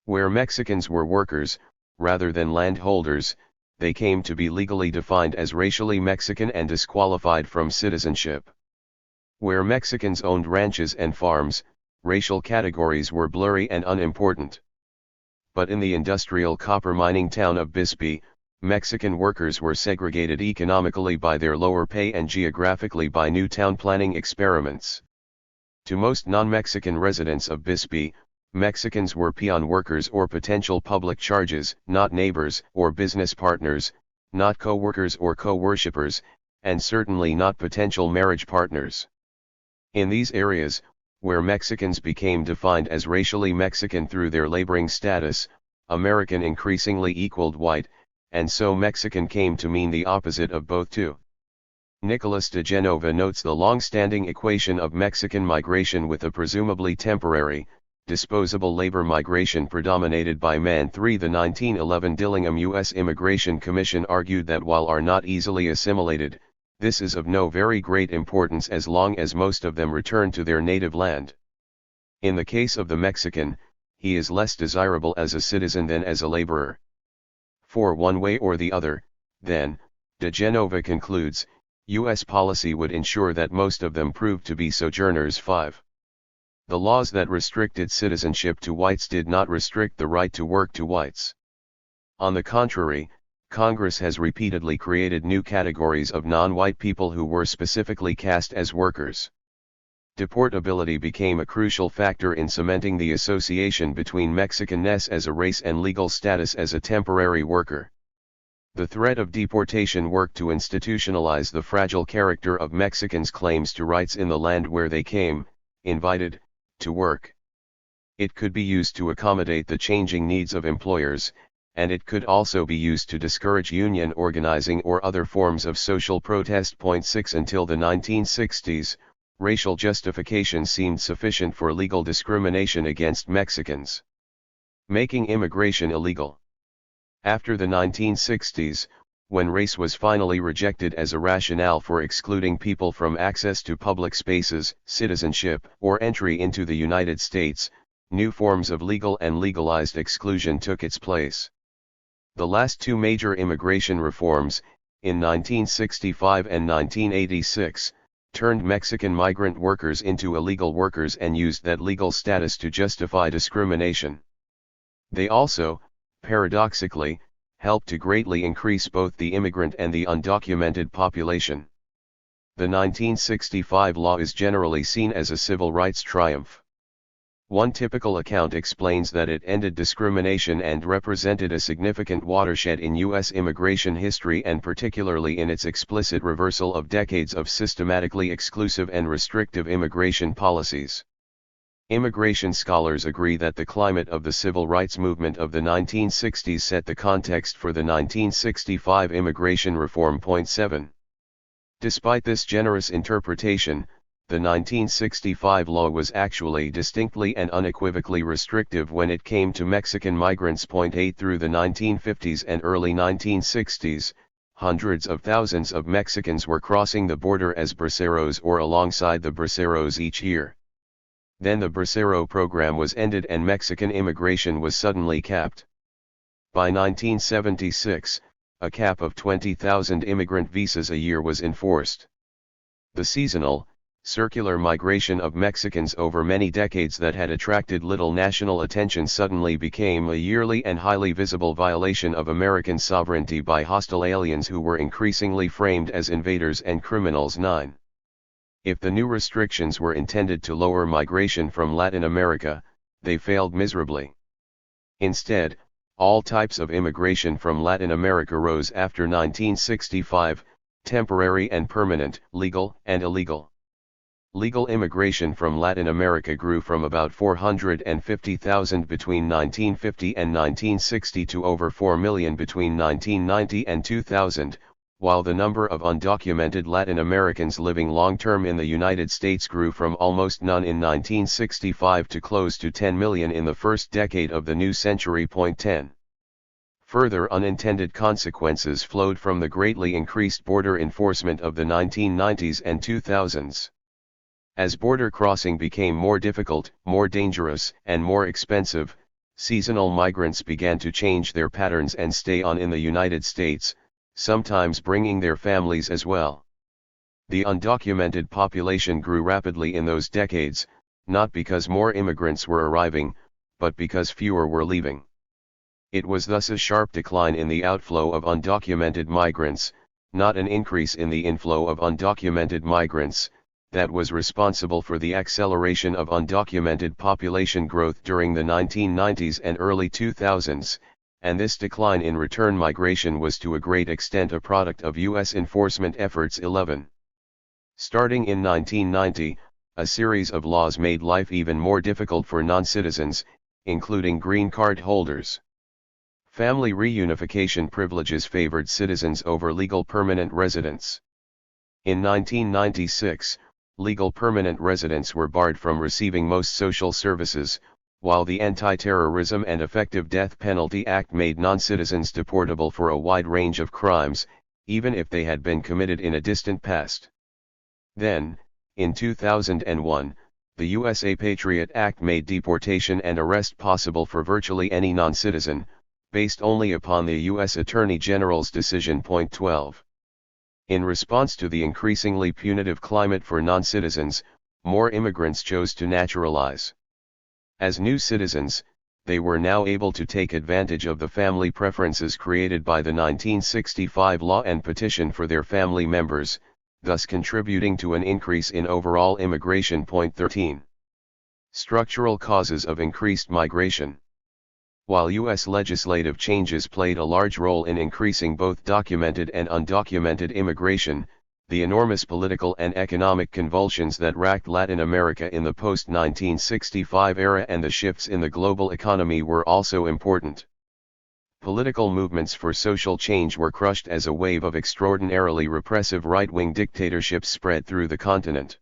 Where Mexicans were workers, rather than landholders, they came to be legally defined as racially Mexican and disqualified from citizenship. Where Mexicans owned ranches and farms, racial categories were blurry and unimportant. But in the industrial copper mining town of Bisbee, Mexican workers were segregated economically by their lower pay and geographically by new town planning experiments. To most non-Mexican residents of Bisbee, Mexicans were peon workers or potential public charges, not neighbors or business partners, not co-workers or co-worshippers, and certainly not potential marriage partners. In these areas, where Mexicans became defined as racially Mexican through their laboring status, American increasingly equaled white, and so Mexican came to mean the opposite of both too. Nicholas de Genova notes the long-standing equation of Mexican migration with a presumably temporary, disposable labor migration predominated by man. The 1911 Dillingham U.S. Immigration Commission argued that while are not easily assimilated, this is of no very great importance as long as most of them return to their native land. In the case of the Mexican, he is less desirable as a citizen than as a laborer. For one way or the other, then, de Genova concludes, U.S. policy would ensure that most of them proved to be sojourners. 5. The laws that restricted citizenship to whites did not restrict the right to work to whites. On the contrary, Congress has repeatedly created new categories of non-white people who were specifically cast as workers. Deportability became a crucial factor in cementing the association between Mexicanness as a race and legal status as a temporary worker. The threat of deportation worked to institutionalize the fragile character of Mexicans' claims to rights in the land where they came, invited, to work. It could be used to accommodate the changing needs of employers, and it could also be used to discourage union organizing or other forms of social protest. 6 Until the 1960s, racial justification seemed sufficient for legal discrimination against Mexicans, making immigration illegal. After the 1960s, when race was finally rejected as a rationale for excluding people from access to public spaces, citizenship, or entry into the United States, new forms of legal and legalized exclusion took its place. The last 2 major immigration reforms, in 1965 and 1986, turned Mexican migrant workers into illegal workers and used that legal status to justify discrimination. They also, paradoxically, helped to greatly increase both the immigrant and the undocumented population. The 1965 law is generally seen as a civil rights triumph. One typical account explains that it ended discrimination and represented a significant watershed in U.S. immigration history, and particularly in its explicit reversal of decades of systematically exclusive and restrictive immigration policies. Immigration scholars agree that the climate of the civil rights movement of the 1960s set the context for the 1965 immigration reform. 7. Despite this generous interpretation, the 1965 law was actually distinctly and unequivocally restrictive when it came to Mexican migrants. 8 Through the 1950s and early 1960s, hundreds of thousands of Mexicans were crossing the border as braceros or alongside the braceros each year. Then the bracero program was ended and Mexican immigration was suddenly capped. By 1976, a cap of 20,000 immigrant visas a year was enforced. The seasonal, Circular migration of Mexicans over many decades that had attracted little national attention suddenly became a yearly and highly visible violation of American sovereignty by hostile aliens who were increasingly framed as invaders and criminals. 9. If the new restrictions were intended to lower migration from Latin America, they failed miserably. Instead, all types of immigration from Latin America rose after 1965, temporary and permanent, legal and illegal. Legal immigration from Latin America grew from about 450,000 between 1950 and 1960 to over 4 million between 1990 and 2000, while the number of undocumented Latin Americans living long-term in the United States grew from almost none in 1965 to close to 10 million in the first decade of the new century. 10. Further unintended consequences flowed from the greatly increased border enforcement of the 1990s and 2000s. As border crossing became more difficult, more dangerous, and more expensive, seasonal migrants began to change their patterns and stay on in the United States, sometimes bringing their families as well. The undocumented population grew rapidly in those decades, not because more immigrants were arriving, but because fewer were leaving. It was thus a sharp decline in the outflow of undocumented migrants, not an increase in the inflow of undocumented migrants, that was responsible for the acceleration of undocumented population growth during the 1990s and early 2000s, and this decline in return migration was to a great extent a product of U.S. enforcement efforts. 11. Starting in 1990, a series of laws made life even more difficult for non-citizens, including green card holders. Family reunification privileges favored citizens over legal permanent residents. In 1996, legal permanent residents were barred from receiving most social services, while the Anti-Terrorism and Effective Death Penalty Act made non-citizens deportable for a wide range of crimes, even if they had been committed in a distant past. Then, in 2001, the USA Patriot Act made deportation and arrest possible for virtually any non-citizen, based only upon the U.S. Attorney General's decision. 12. In response to the increasingly punitive climate for non-citizens, more immigrants chose to naturalize. As new citizens, they were now able to take advantage of the family preferences created by the 1965 law and petition for their family members, thus contributing to an increase in overall immigration. 13. Structural causes of increased migration. While U.S. legislative changes played a large role in increasing both documented and undocumented immigration, the enormous political and economic convulsions that racked Latin America in the post-1965 era and the shifts in the global economy were also important. Political movements for social change were crushed as a wave of extraordinarily repressive right-wing dictatorships spread through the continent.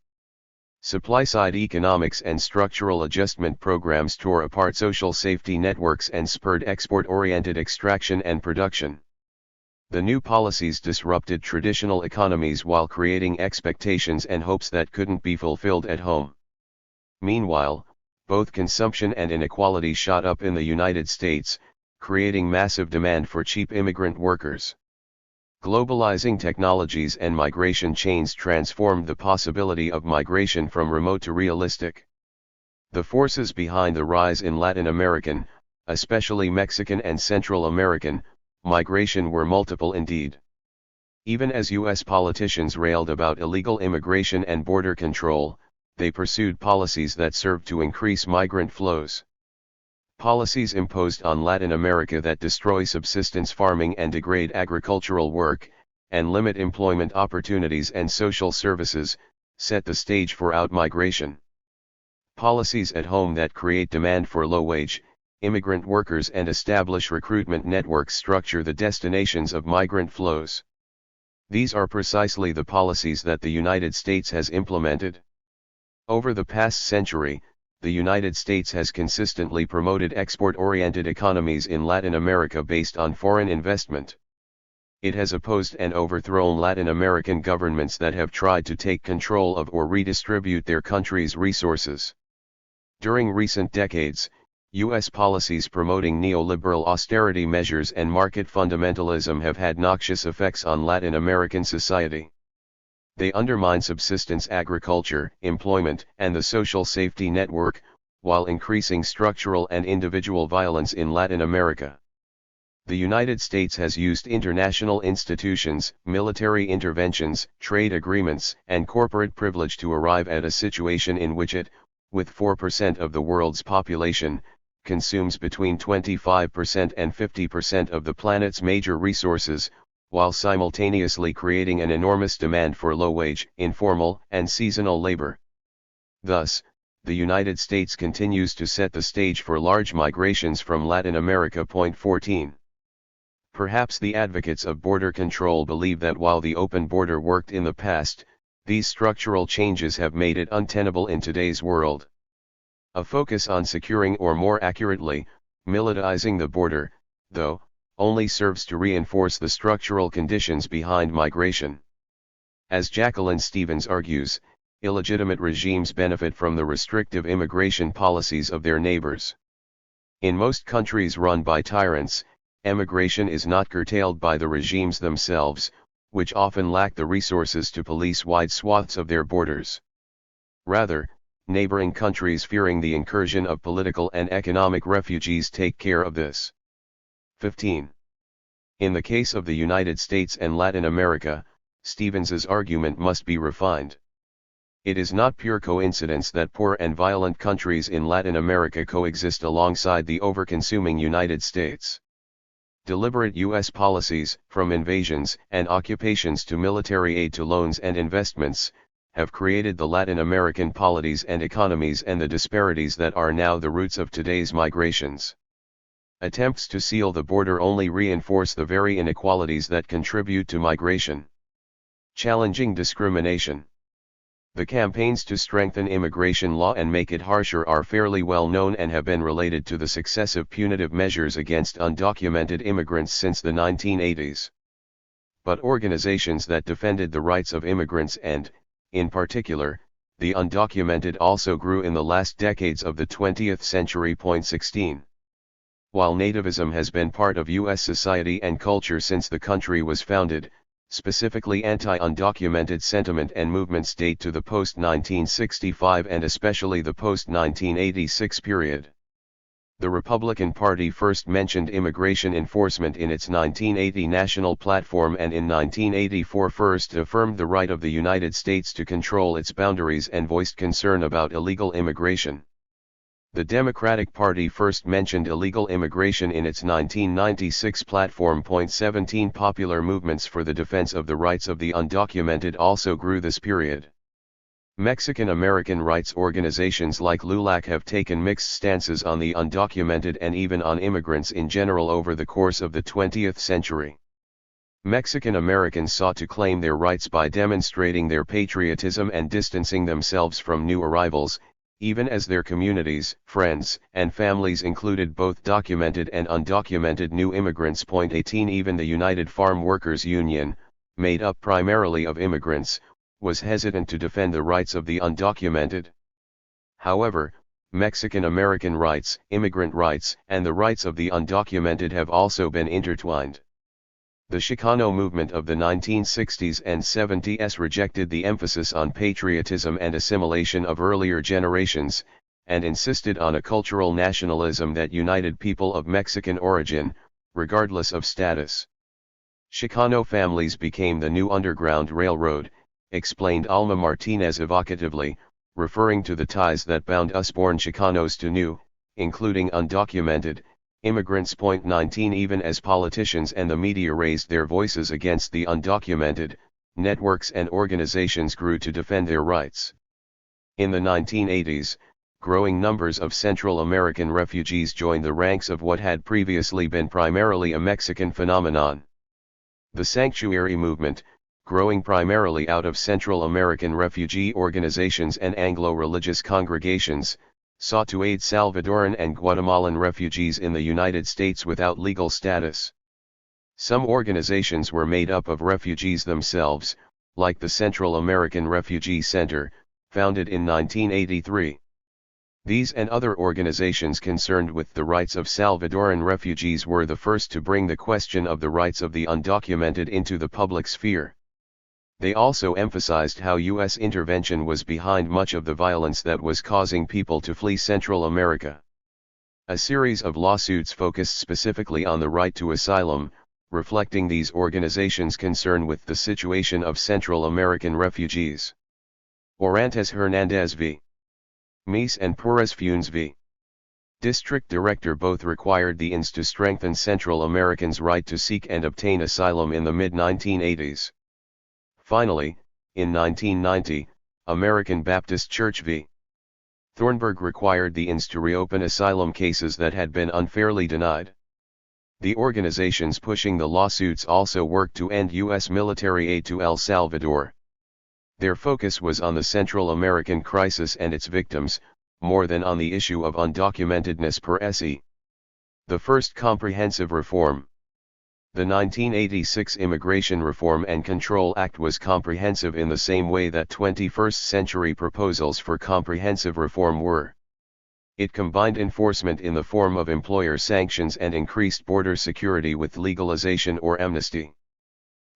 Supply-side economics and structural adjustment programs tore apart social safety networks and spurred export-oriented extraction and production. The new policies disrupted traditional economies while creating expectations and hopes that couldn't be fulfilled at home. Meanwhile, both consumption and inequality shot up in the United States, creating massive demand for cheap immigrant workers. Globalizing technologies and migration chains transformed the possibility of migration from remote to realistic. The forces behind the rise in Latin American, especially Mexican and Central American, migration were multiple indeed. Even as U.S. politicians railed about illegal immigration and border control, they pursued policies that served to increase migrant flows. Policies imposed on Latin America that destroy subsistence farming and degrade agricultural work, and limit employment opportunities and social services, set the stage for outmigration. Policies at home that create demand for low-wage, immigrant workers and establish recruitment networks structure the destinations of migrant flows. These are precisely the policies that the United States has implemented. Over the past century, the United States has consistently promoted export-oriented economies in Latin America based on foreign investment. It has opposed and overthrown Latin American governments that have tried to take control of or redistribute their country's resources. During recent decades, U.S. policies promoting neoliberal austerity measures and market fundamentalism have had noxious effects on Latin American society. They undermine subsistence agriculture, employment, and the social safety network, while increasing structural and individual violence in Latin America. The United States has used international institutions, military interventions, trade agreements, and corporate privilege to arrive at a situation in which it, with 4% of the world's population, consumes between 25% and 50% of the planet's major resources, while simultaneously creating an enormous demand for low-wage, informal, and seasonal labor. Thus, the United States continues to set the stage for large migrations from Latin America. 14. Perhaps the advocates of border control believe that while the open border worked in the past, these structural changes have made it untenable in today's world. A focus on securing, or more accurately, militarizing the border, though, only serves to reinforce the structural conditions behind migration. As Jacqueline Stevens argues, illegitimate regimes benefit from the restrictive immigration policies of their neighbors. In most countries run by tyrants, emigration is not curtailed by the regimes themselves, which often lack the resources to police wide swaths of their borders. Rather, neighboring countries fearing the incursion of political and economic refugees take care of this. 15. In the case of the United States and Latin America, Stevens's argument must be refined. It is not pure coincidence that poor and violent countries in Latin America coexist alongside the overconsuming United States. Deliberate U.S. policies, from invasions and occupations to military aid to loans and investments, have created the Latin American polities and economies and the disparities that are now the roots of today's migrations. Attempts to seal the border only reinforce the very inequalities that contribute to migration. Challenging discrimination. The campaigns to strengthen immigration law and make it harsher are fairly well known and have been related to the successive punitive measures against undocumented immigrants since the 1980s. But organizations that defended the rights of immigrants and, in particular, the undocumented also grew in the last decades of the 20th century. 16. While nativism has been part of U.S. society and culture since the country was founded, specifically anti-undocumented sentiment and movements date to the post-1965 and especially the post-1986 period. The Republican Party first mentioned immigration enforcement in its 1980 national platform and in 1984 first affirmed the right of the United States to control its boundaries and voiced concern about illegal immigration. The Democratic Party first mentioned illegal immigration in its 1996 platform. 17 Popular movements for the defense of the rights of the undocumented also grew this period. Mexican-American rights organizations like LULAC have taken mixed stances on the undocumented and even on immigrants in general over the course of the 20th century. Mexican Americans sought to claim their rights by demonstrating their patriotism and distancing themselves from new arrivals, even as their communities, friends, and families included both documented and undocumented new immigrants. 18 Even the United Farm Workers Union, made up primarily of immigrants, was hesitant to defend the rights of the undocumented. However, Mexican-American rights, immigrant rights, and the rights of the undocumented have also been intertwined. The Chicano movement of the 1960s and 70s rejected the emphasis on patriotism and assimilation of earlier generations, and insisted on a cultural nationalism that united people of Mexican origin, regardless of status. Chicano families became the new Underground Railroad, explained Alma Martinez evocatively, referring to the ties that bound us born Chicanos to new, including undocumented, immigrants. 19 Even as politicians and the media raised their voices against the undocumented, networks and organizations grew to defend their rights. In the 1980s, growing numbers of Central American refugees joined the ranks of what had previously been primarily a Mexican phenomenon. The Sanctuary Movement, growing primarily out of Central American refugee organizations and Anglo-religious congregations, sought to aid Salvadoran and Guatemalan refugees in the United States without legal status. Some organizations were made up of refugees themselves, like the Central American Refugee Center, founded in 1983. These and other organizations concerned with the rights of Salvadoran refugees were the first to bring the question of the rights of the undocumented into the public sphere. They also emphasized how U.S. intervention was behind much of the violence that was causing people to flee Central America. A series of lawsuits focused specifically on the right to asylum, reflecting these organizations' concern with the situation of Central American refugees. Orantes Hernandez v. Mies and Perez Funes v. District Director both required the INS to strengthen Central Americans' right to seek and obtain asylum in the mid-1980s. Finally, in 1990, American Baptist Church v. Thornburg required the INS to reopen asylum cases that had been unfairly denied. The organizations pushing the lawsuits also worked to end U.S. military aid to El Salvador. Their focus was on the Central American crisis and its victims, more than on the issue of undocumentedness per se. The first comprehensive reform. The 1986 Immigration Reform and Control Act was comprehensive in the same way that 21st-century proposals for comprehensive reform were. It combined enforcement in the form of employer sanctions and increased border security with legalization or amnesty.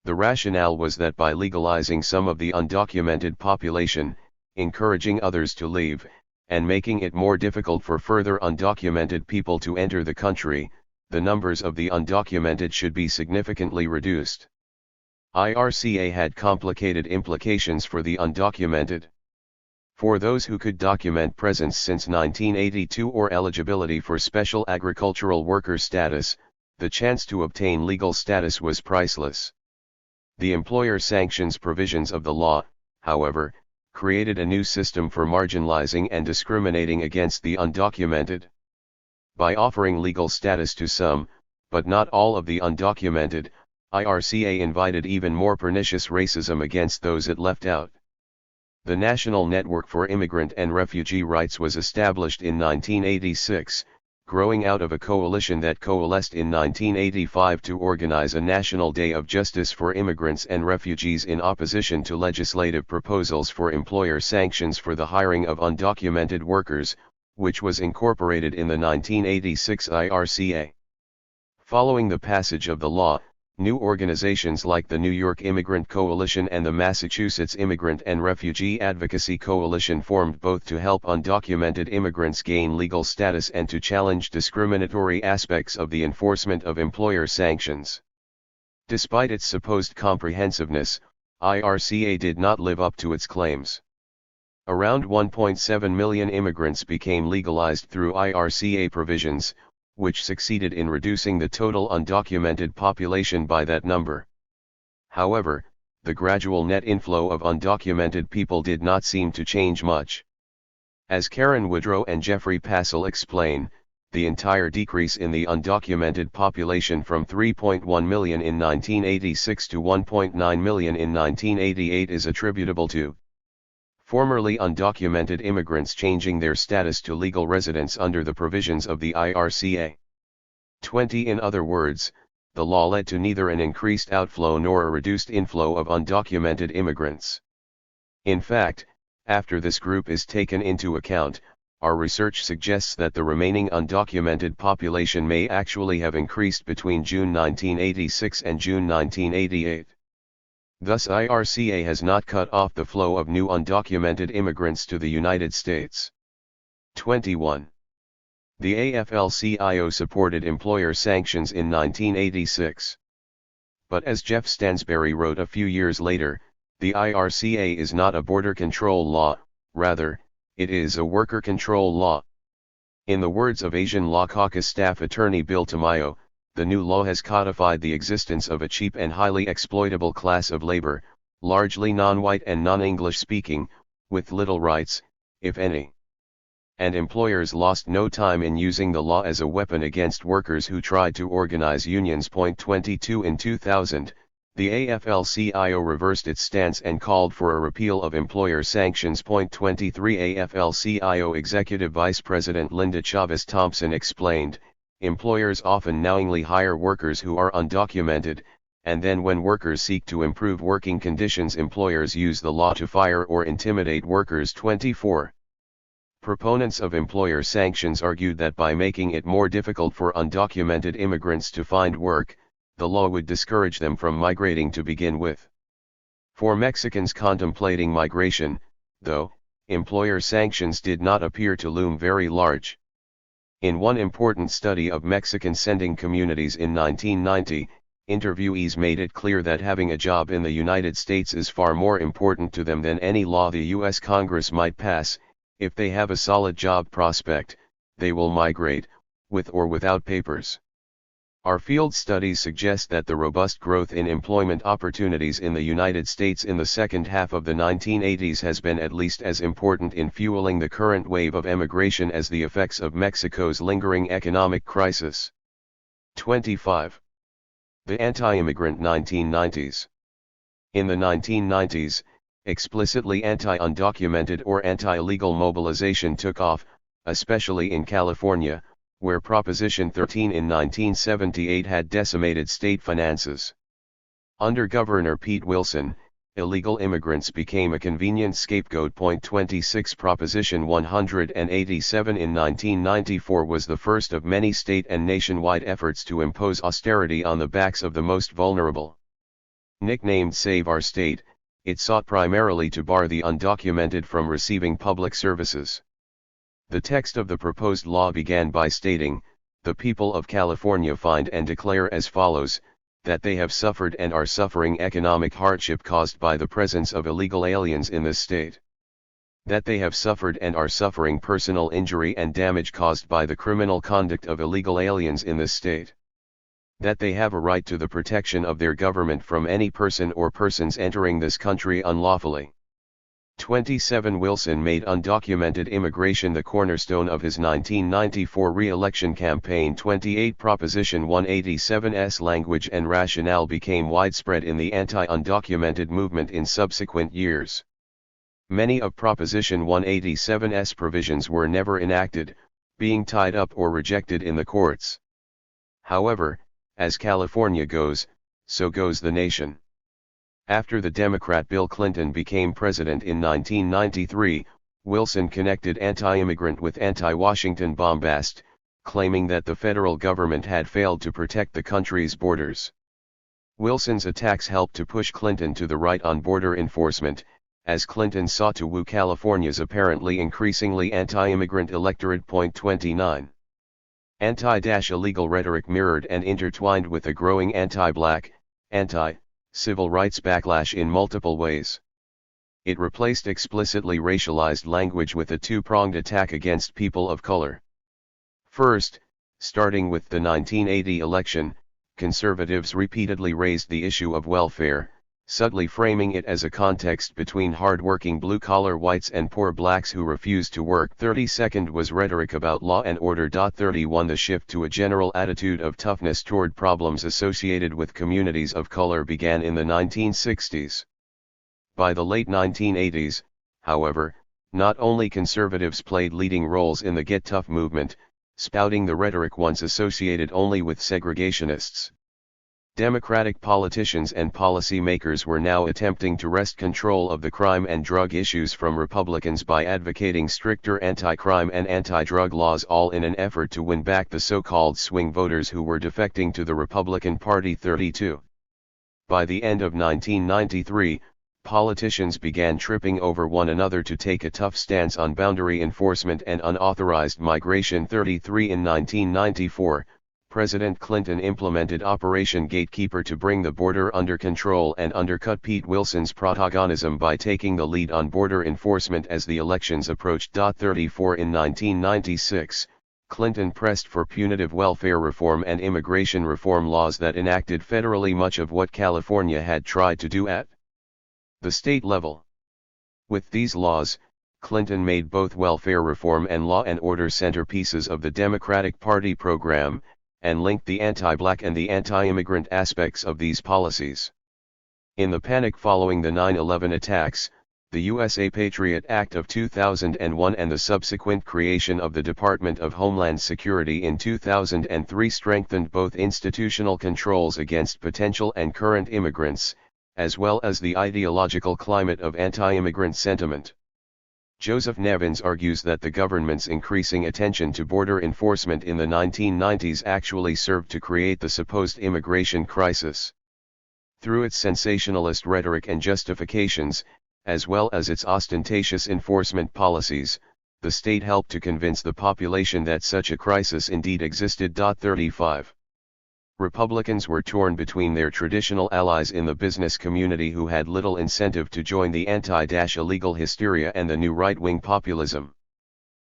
The rationale was that by legalizing some of the undocumented population, encouraging others to leave, and making it more difficult for further undocumented people to enter the country, the numbers of the undocumented should be significantly reduced. IRCA had complicated implications for the undocumented. For those who could document presence since 1982 or eligibility for special agricultural worker status, the chance to obtain legal status was priceless. The employer sanctions provisions of the law, however, created a new system for marginalizing and discriminating against the undocumented. By offering legal status to some, but not all of the undocumented, IRCA invited even more pernicious racism against those it left out. The National Network for Immigrant and Refugee Rights was established in 1986, growing out of a coalition that coalesced in 1985 to organize a National Day of Justice for Immigrants and Refugees in opposition to legislative proposals for employer sanctions for the hiring of undocumented workers, which was incorporated in the 1986 IRCA. Following the passage of the law, new organizations like the New York Immigrant Coalition and the Massachusetts Immigrant and Refugee Advocacy Coalition formed, both to help undocumented immigrants gain legal status and to challenge discriminatory aspects of the enforcement of employer sanctions. Despite its supposed comprehensiveness, IRCA did not live up to its claims. Around 1.7 million immigrants became legalized through IRCA provisions, which succeeded in reducing the total undocumented population by that number. However, the gradual net inflow of undocumented people did not seem to change much. As Karen Woodrow and Jeffrey Passel explain, the entire decrease in the undocumented population from 3.1 million in 1986 to 1.9 million in 1988 is attributable to formerly undocumented immigrants changing their status to legal residents under the provisions of the IRCA. 20 In other words, the law led to neither an increased outflow nor a reduced inflow of undocumented immigrants. In fact, after this group is taken into account, our research suggests that the remaining undocumented population may actually have increased between June 1986 and June 1988. Thus IRCA has not cut off the flow of new undocumented immigrants to the United States. 21. The AFL-CIO supported employer sanctions in 1986. But as Jeff Stansberry wrote a few years later, the IRCA is not a border control law, rather, it is a worker control law. In the words of Asian Law Caucus staff attorney Bill Tamayo, the new law has codified the existence of a cheap and highly exploitable class of labor, largely non-white and non-English speaking, with little rights, if any. And employers lost no time in using the law as a weapon against workers who tried to organize unions. 22 In 2000, the AFL-CIO reversed its stance and called for a repeal of employer sanctions. 23 AFL-CIO Executive Vice President Linda Chavez Thompson explained, employers often knowingly hire workers who are undocumented, and then when workers seek to improve working conditions, employers use the law to fire or intimidate workers. 24. Proponents of employer sanctions argued that by making it more difficult for undocumented immigrants to find work, the law would discourage them from migrating to begin with. For Mexicans contemplating migration, though, employer sanctions did not appear to loom very large. In one important study of Mexican sending communities in 1990, interviewees made it clear that having a job in the United States is far more important to them than any law the U.S. Congress might pass. If they have a solid job prospect, they will migrate, with or without papers. Our field studies suggest that the robust growth in employment opportunities in the United States in the second half of the 1980s has been at least as important in fueling the current wave of emigration as the effects of Mexico's lingering economic crisis. 25. The anti-immigrant 1990s. In the 1990s, explicitly anti-undocumented or anti-illegal mobilization took off, especially in California, where Proposition 13 in 1978 had decimated state finances. Under Governor Pete Wilson, illegal immigrants became a convenient scapegoat. 26 Proposition 187 in 1994 was the first of many state and nationwide efforts to impose austerity on the backs of the most vulnerable. Nicknamed Save Our State, it sought primarily to bar the undocumented from receiving public services. The text of the proposed law began by stating, "The people of California find and declare as follows, that they have suffered and are suffering economic hardship caused by the presence of illegal aliens in this state. That they have suffered and are suffering personal injury and damage caused by the criminal conduct of illegal aliens in this state. That they have a right to the protection of their government from any person or persons entering this country unlawfully." 27 Wilson made undocumented immigration the cornerstone of his 1994 re-election campaign. 28 Proposition 187's language and rationale became widespread in the anti-undocumented movement in subsequent years. Many of Proposition 187's provisions were never enacted, being tied up or rejected in the courts. However, as California goes, so goes the nation. After the Democrat Bill Clinton became president in 1993, Wilson connected anti-immigrant with anti-Washington bombast, claiming that the federal government had failed to protect the country's borders. Wilson's attacks helped to push Clinton to the right on border enforcement, as Clinton sought to woo California's apparently increasingly anti-immigrant electorate. 29. Anti-illegal rhetoric mirrored and intertwined with a growing anti-black, anti-civil rights backlash in multiple ways. It replaced explicitly racialized language with a two-pronged attack against people of color. First, starting with the 1980 election, conservatives repeatedly raised the issue of welfare, subtly framing it as a context between hard-working blue-collar whites and poor blacks who refused to work. 32nd was rhetoric about law and order. 31 The shift to a general attitude of toughness toward problems associated with communities of color began in the 1960s. By the late 1980s, however, not only conservatives played leading roles in the Get Tough movement, spouting the rhetoric once associated only with segregationists. Democratic politicians and policymakers were now attempting to wrest control of the crime and drug issues from Republicans by advocating stricter anti-crime and anti-drug laws, all in an effort to win back the so-called swing voters who were defecting to the Republican Party. 32. By the end of 1993, politicians began tripping over one another to take a tough stance on boundary enforcement and unauthorized migration. 33 In 1994, President Clinton implemented Operation Gatekeeper to bring the border under control and undercut Pete Wilson's protagonism by taking the lead on border enforcement as the elections approached. 34 In 1996, Clinton pressed for punitive welfare reform and immigration reform laws that enacted federally much of what California had tried to do at the state level. With these laws, Clinton made both welfare reform and law and order centerpieces of the Democratic Party program, and linked the anti-black and the anti-immigrant aspects of these policies. In the panic following the 9/11 attacks, the USA Patriot Act of 2001 and the subsequent creation of the Department of Homeland Security in 2003 strengthened both institutional controls against potential and current immigrants, as well as the ideological climate of anti-immigrant sentiment. Joseph Nevins argues that the government's increasing attention to border enforcement in the 1990s actually served to create the supposed immigration crisis. Through its sensationalist rhetoric and justifications, as well as its ostentatious enforcement policies, the state helped to convince the population that such a crisis indeed existed. 35. Republicans were torn between their traditional allies in the business community who had little incentive to join the anti-illegal hysteria and the new right-wing populism.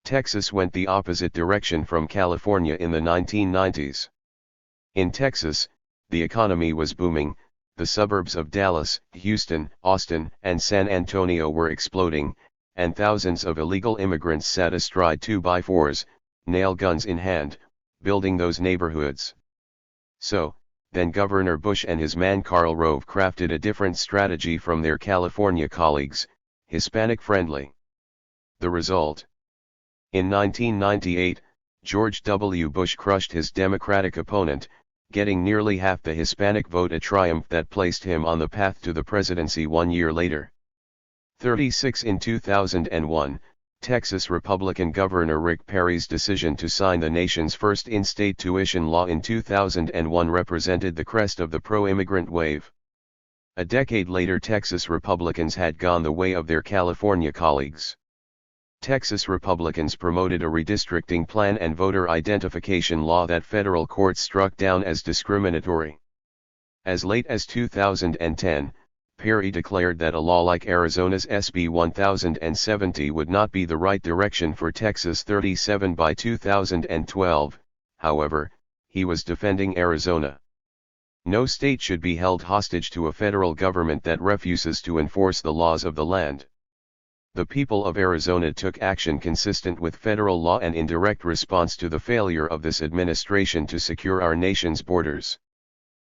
Texas went the opposite direction from California in the 1990s. In Texas, the economy was booming, the suburbs of Dallas, Houston, Austin, and San Antonio were exploding, and thousands of illegal immigrants sat astride 2x4s, nail guns in hand, building those neighborhoods. So, then Governor Bush and his man Karl Rove crafted a different strategy from their California colleagues, Hispanic-friendly. The result? In 1998, George W. Bush crushed his Democratic opponent, getting nearly half the Hispanic vote, a triumph that placed him on the path to the presidency 1 year later. 36. In 2001, Texas Republican Governor Rick Perry's decision to sign the nation's first in-state tuition law in 2001 represented the crest of the pro-immigrant wave. A decade later, Texas Republicans had gone the way of their California colleagues. Texas Republicans promoted a redistricting plan and voter identification law that federal courts struck down as discriminatory. As late as 2010, Perry declared that a law like Arizona's SB 1070 would not be the right direction for Texas. 37. By 2012, however, he was defending Arizona. No state should be held hostage to a federal government that refuses to enforce the laws of the land. The people of Arizona took action consistent with federal law and in direct response to the failure of this administration to secure our nation's borders.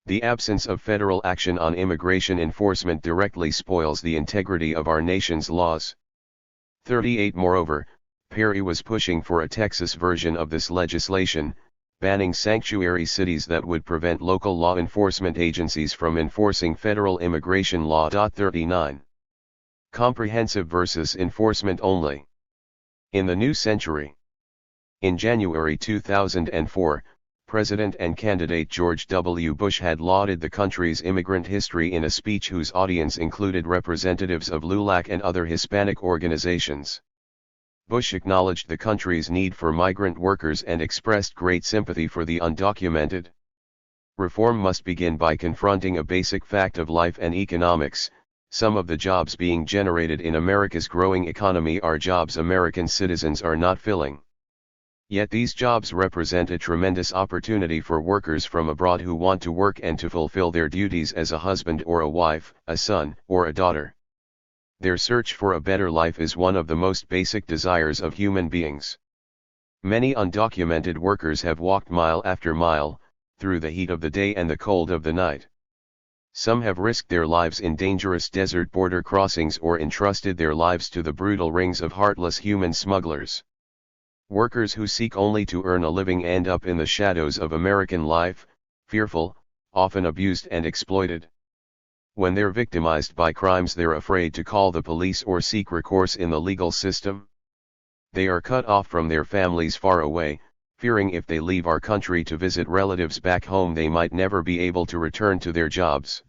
The absence of federal action on immigration enforcement directly spoils the integrity of our nation's laws. 38. Moreover, Perry was pushing for a Texas version of this legislation, banning sanctuary cities that would prevent local law enforcement agencies from enforcing federal immigration law. 39. Comprehensive versus enforcement only. In the new century. In January 2004, President and candidate George W. Bush had lauded the country's immigrant history in a speech whose audience included representatives of LULAC and other Hispanic organizations. Bush acknowledged the country's need for migrant workers and expressed great sympathy for the undocumented. Reform must begin by confronting a basic fact of life and economics. Some of the jobs being generated in America's growing economy are jobs American citizens are not filling. Yet these jobs represent a tremendous opportunity for workers from abroad who want to work and to fulfill their duties as a husband or a wife, a son or a daughter. Their search for a better life is one of the most basic desires of human beings. Many undocumented workers have walked mile after mile, through the heat of the day and the cold of the night. Some have risked their lives in dangerous desert border crossings or entrusted their lives to the brutal rings of heartless human smugglers. Workers who seek only to earn a living end up in the shadows of American life, fearful, often abused and exploited. When they're victimized by crimes, they're afraid to call the police or seek recourse in the legal system. They are cut off from their families far away, fearing if they leave our country to visit relatives back home they might never be able to return to their jobs.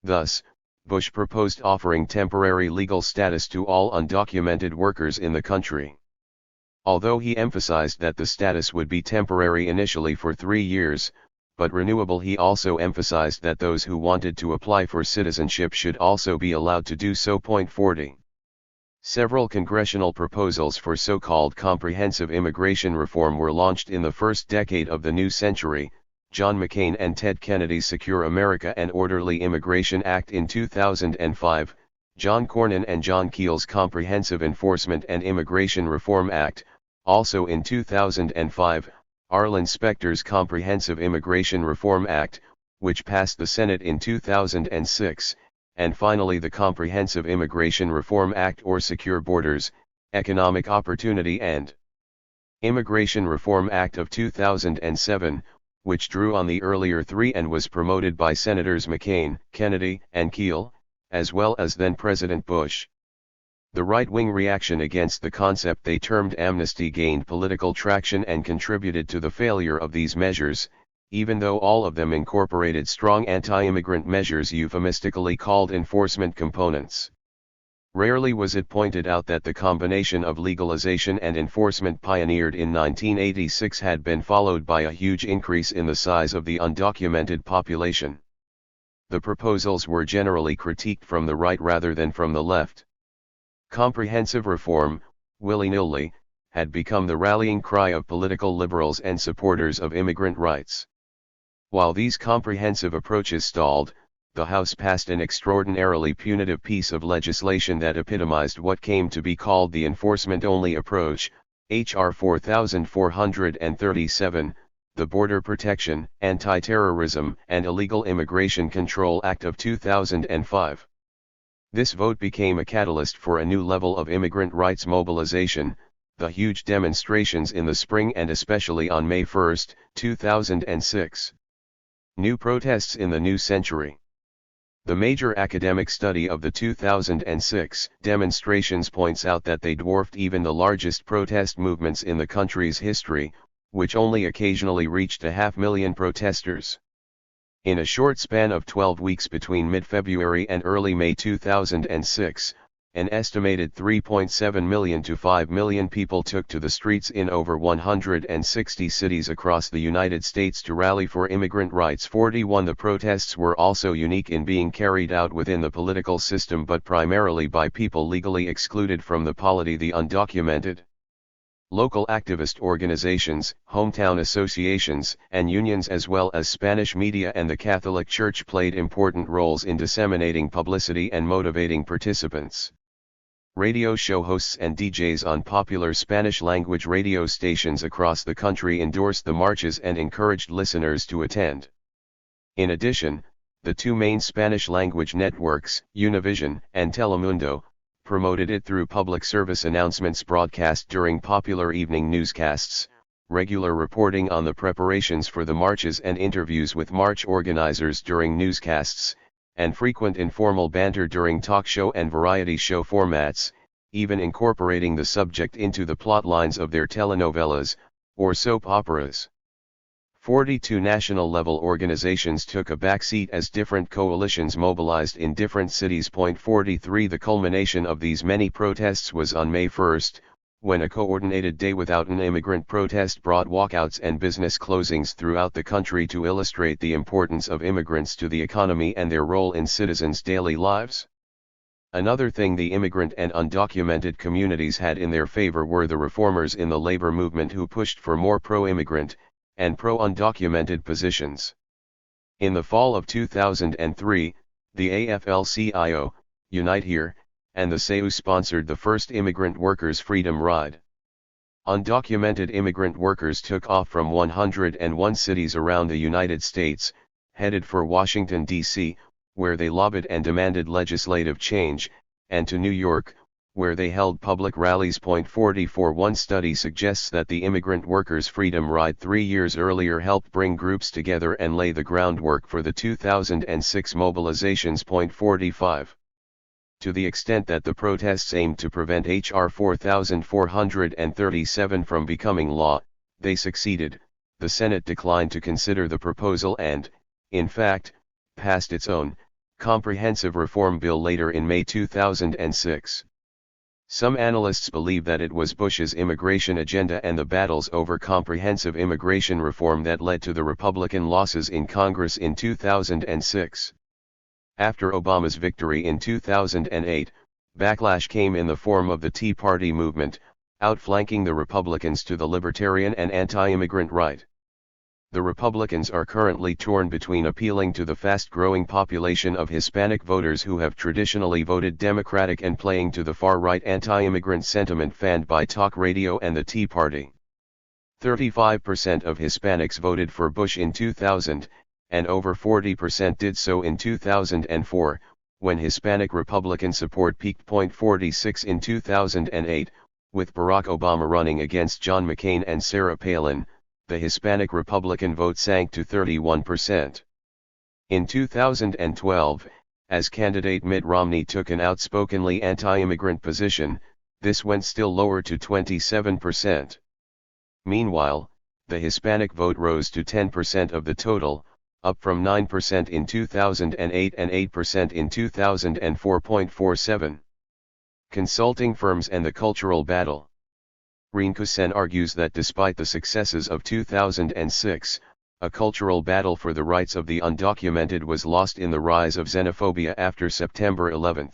Thus, Bush proposed offering temporary legal status to all undocumented workers in the country. Although he emphasized that the status would be temporary initially for 3 years, but renewable, he also emphasized that those who wanted to apply for citizenship should also be allowed to do so. 40. Several congressional proposals for so-called comprehensive immigration reform were launched in the first decade of the new century. John McCain and Ted Kennedy's Secure America and Orderly Immigration Act in 2005, John Cornyn and John Keel's Comprehensive Enforcement and Immigration Reform Act, also in 2005, Arlen Specter's Comprehensive Immigration Reform Act, which passed the Senate in 2006, and finally the Comprehensive Immigration Reform Act or Secure Borders, Economic Opportunity and Immigration Reform Act of 2007, which drew on the earlier three and was promoted by Senators McCain, Kennedy, and Keel, as well as then-President Bush. The right-wing reaction against the concept they termed amnesty gained political traction and contributed to the failure of these measures, even though all of them incorporated strong anti-immigrant measures euphemistically called enforcement components. Rarely was it pointed out that the combination of legalization and enforcement pioneered in 1986 had been followed by a huge increase in the size of the undocumented population. The proposals were generally critiqued from the right rather than from the left. Comprehensive reform, willy-nilly, had become the rallying cry of political liberals and supporters of immigrant rights. While these comprehensive approaches stalled, the House passed an extraordinarily punitive piece of legislation that epitomized what came to be called the enforcement-only approach, H.R. 4437, the Border Protection, Anti-Terrorism, and Illegal Immigration Control Act of 2005. This vote became a catalyst for a new level of immigrant rights mobilization, the huge demonstrations in the spring and especially on May 1, 2006. New protests in the new century. The major academic study of the 2006 demonstrations points out that they dwarfed even the largest protest movements in the country's history, which only occasionally reached 500,000 protesters. In a short span of 12 weeks between mid-February and early May 2006, an estimated 3.7 million to 5 million people took to the streets in over 160 cities across the United States to rally for immigrant rights. 41 The protests were also unique in being carried out within the political system but primarily by people legally excluded from the polity, the undocumented. Local activist organizations, hometown associations, and unions as well as Spanish media and the Catholic Church played important roles in disseminating publicity and motivating participants. Radio show hosts and DJs on popular Spanish-language radio stations across the country endorsed the marches and encouraged listeners to attend. In addition, the two main Spanish-language networks, Univision and Telemundo, promoted it through public service announcements broadcast during popular evening newscasts, regular reporting on the preparations for the marches and interviews with march organizers during newscasts, and frequent informal banter during talk show and variety show formats, even incorporating the subject into the plot lines of their telenovelas, or soap operas. 42 national-level organizations took a backseat as different coalitions mobilized in different cities. 43 The culmination of these many protests was on May 1, when a coordinated day without an immigrant protest brought walkouts and business closings throughout the country to illustrate the importance of immigrants to the economy and their role in citizens' daily lives. Another thing the immigrant and undocumented communities had in their favor were the reformers in the labor movement who pushed for more pro-immigrant and pro-undocumented positions. In the fall of 2003, the AFL-CIO, Unite Here, and the SEU sponsored the first Immigrant Workers' Freedom Ride. Undocumented immigrant workers took off from 101 cities around the United States, headed for Washington, D.C., where they lobbied and demanded legislative change, and to New York, where they held public rallies. 44 One study suggests that the Immigrant Workers' Freedom Ride 3 years earlier helped bring groups together and lay the groundwork for the 2006 mobilizations. 45 To the extent that the protests aimed to prevent H.R. 4437 from becoming law, they succeeded. The Senate declined to consider the proposal and, in fact, passed its own, comprehensive reform bill later in May 2006. Some analysts believe that it was Bush's immigration agenda and the battles over comprehensive immigration reform that led to the Republican losses in Congress in 2006. After Obama's victory in 2008, backlash came in the form of the Tea Party movement, outflanking the Republicans to the libertarian and anti-immigrant right. The Republicans are currently torn between appealing to the fast-growing population of Hispanic voters who have traditionally voted Democratic and playing to the far-right anti-immigrant sentiment fanned by talk radio and the Tea Party. 35% of Hispanics voted for Bush in 2000, and over 40% did so in 2004, when Hispanic Republican support peaked. 46 In 2008, with Barack Obama running against John McCain and Sarah Palin, the Hispanic Republican vote sank to 31%. In 2012, as candidate Mitt Romney took an outspokenly anti-immigrant position, this went still lower to 27%. Meanwhile, the Hispanic vote rose to 10% of the total, up from 9% in 2008 and 8% in 2004.47. Consulting firms and the cultural battle. Rinkusen argues that despite the successes of 2006, a cultural battle for the rights of the undocumented was lost in the rise of xenophobia after September 11.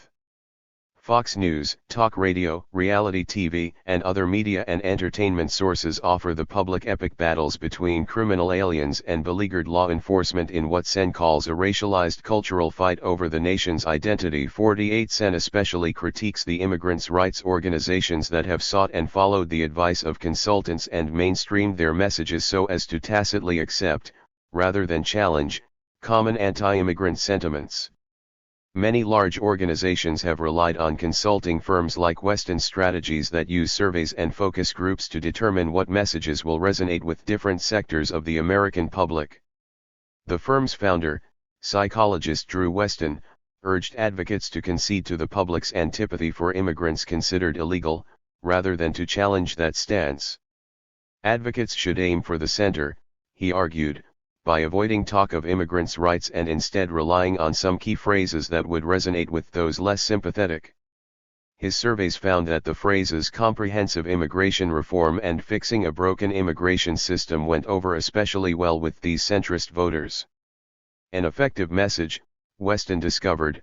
Fox News, talk radio, reality TV, and other media and entertainment sources offer the public epic battles between criminal aliens and beleaguered law enforcement in what Sen calls a racialized cultural fight over the nation's identity. 48 Sen especially critiques the immigrants' rights organizations that have sought and followed the advice of consultants and mainstreamed their messages so as to tacitly accept, rather than challenge, common anti-immigrant sentiments. Many large organizations have relied on consulting firms like Weston Strategies that use surveys and focus groups to determine what messages will resonate with different sectors of the American public. The firm's founder, psychologist Drew Weston, urged advocates to concede to the public's antipathy for immigrants considered illegal, rather than to challenge that stance. Advocates should aim for the center, he argued, by avoiding talk of immigrants' rights and instead relying on some key phrases that would resonate with those less sympathetic. His surveys found that the phrases comprehensive immigration reform and fixing a broken immigration system went over especially well with these centrist voters. An effective message, Weston discovered,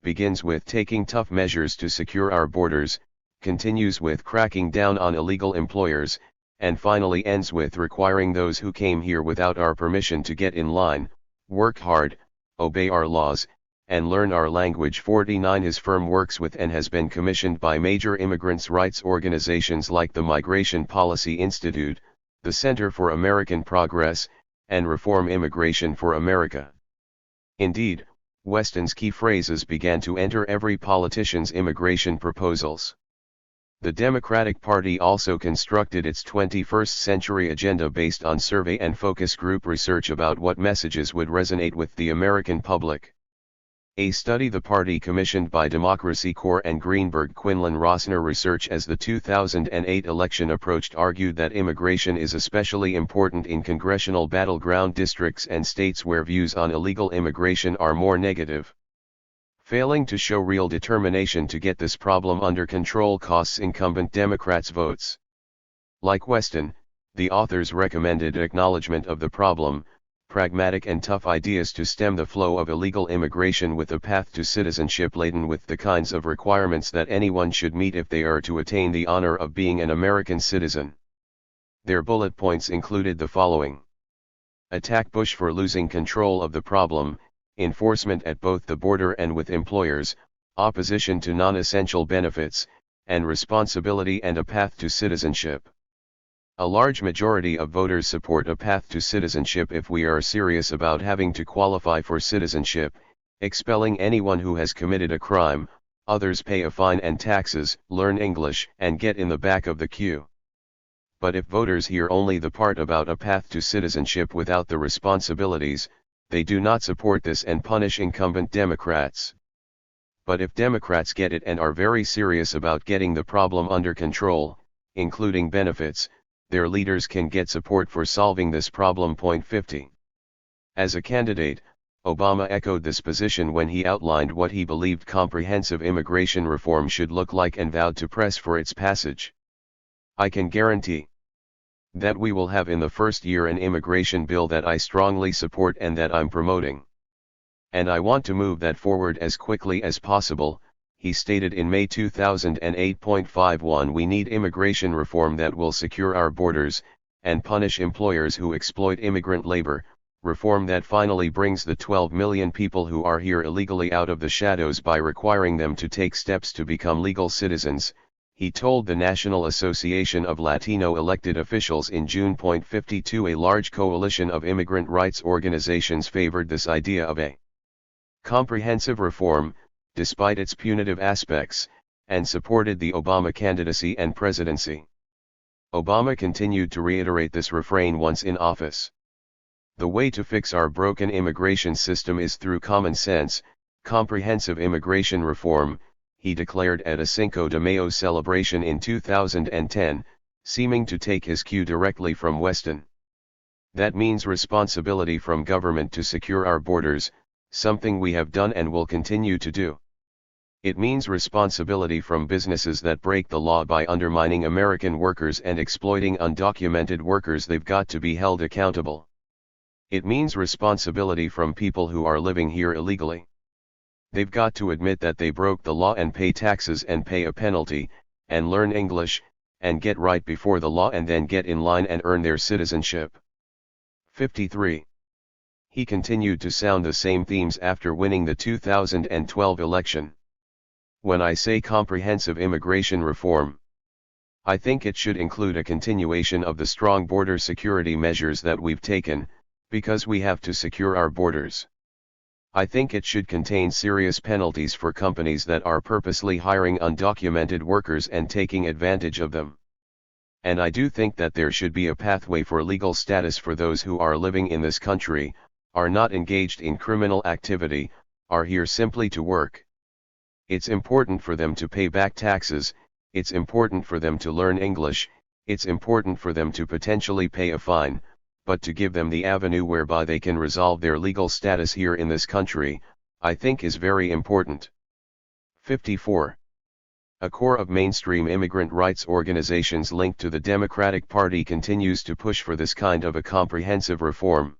begins with taking tough measures to secure our borders, continues with cracking down on illegal employers, and finally ends with requiring those who came here without our permission to get in line, work hard, obey our laws, and learn our language. 49 His firm works with and has been commissioned by major immigrants' rights organizations like the Migration Policy Institute, the Center for American Progress, and Reform Immigration for America. Indeed, Weston's key phrases began to enter every politician's immigration proposals. The Democratic Party also constructed its 21st century agenda based on survey and focus group research about what messages would resonate with the American public. A study the party commissioned by Democracy Corps and Greenberg-Quinlan-Rossner Research as the 2008 election approached argued that immigration is especially important in congressional battleground districts and states where views on illegal immigration are more negative. Failing to show real determination to get this problem under control costs incumbent Democrats votes. Like Weston, the authors recommended acknowledgement of the problem, pragmatic and tough ideas to stem the flow of illegal immigration with a path to citizenship laden with the kinds of requirements that anyone should meet if they are to attain the honor of being an American citizen. Their bullet points included the following: attack Bush for losing control of the problem, enforcement at both the border and with employers, opposition to non-essential benefits, and responsibility and a path to citizenship. A large majority of voters support a path to citizenship if we are serious about having to qualify for citizenship, expelling anyone who has committed a crime, others pay a fine and taxes, learn English, and get in the back of the queue. But if voters hear only the part about a path to citizenship without the responsibilities, they do not support this and punish incumbent Democrats. But if Democrats get it and are very serious about getting the problem under control, including benefits, their leaders can get support for solving this problem. 50. As a candidate, Obama echoed this position when he outlined what he believed comprehensive immigration reform should look like and vowed to press for its passage. I can guarantee that we will have in the first year an immigration bill that I strongly support and that I'm promoting. And I want to move that forward as quickly as possible, he stated in May 2008.51. We need immigration reform that will secure our borders, and punish employers who exploit immigrant labor, reform that finally brings the 12 million people who are here illegally out of the shadows by requiring them to take steps to become legal citizens, he told the National Association of Latino Elected Officials in June. 52. A large coalition of immigrant rights organizations favored this idea of a comprehensive reform, despite its punitive aspects, and supported the Obama candidacy and presidency. Obama continued to reiterate this refrain once in office. The way to fix our broken immigration system is through common sense, comprehensive immigration reform, he declared at a Cinco de Mayo celebration in 2010, seeming to take his cue directly from Weston. That means responsibility from government to secure our borders, something we have done and will continue to do. It means responsibility from businesses that break the law by undermining American workers and exploiting undocumented workers. They've got to be held accountable. It means responsibility from people who are living here illegally. They've got to admit that they broke the law and pay taxes and pay a penalty, and learn English, and get right before the law and then get in line and earn their citizenship. 53. He continued to sound the same themes after winning the 2012 election. When I say comprehensive immigration reform, I think it should include a continuation of the strong border security measures that we've taken, because we have to secure our borders. I think it should contain serious penalties for companies that are purposely hiring undocumented workers and taking advantage of them. And I do think that there should be a pathway for legal status for those who are living in this country, are not engaged in criminal activity, are here simply to work. It's important for them to pay back taxes, it's important for them to learn English, it's important for them to potentially pay a fine, but to give them the avenue whereby they can resolve their legal status here in this country, I think is very important. 54. A core of mainstream immigrant rights organizations linked to the Democratic Party continues to push for this kind of a comprehensive reform.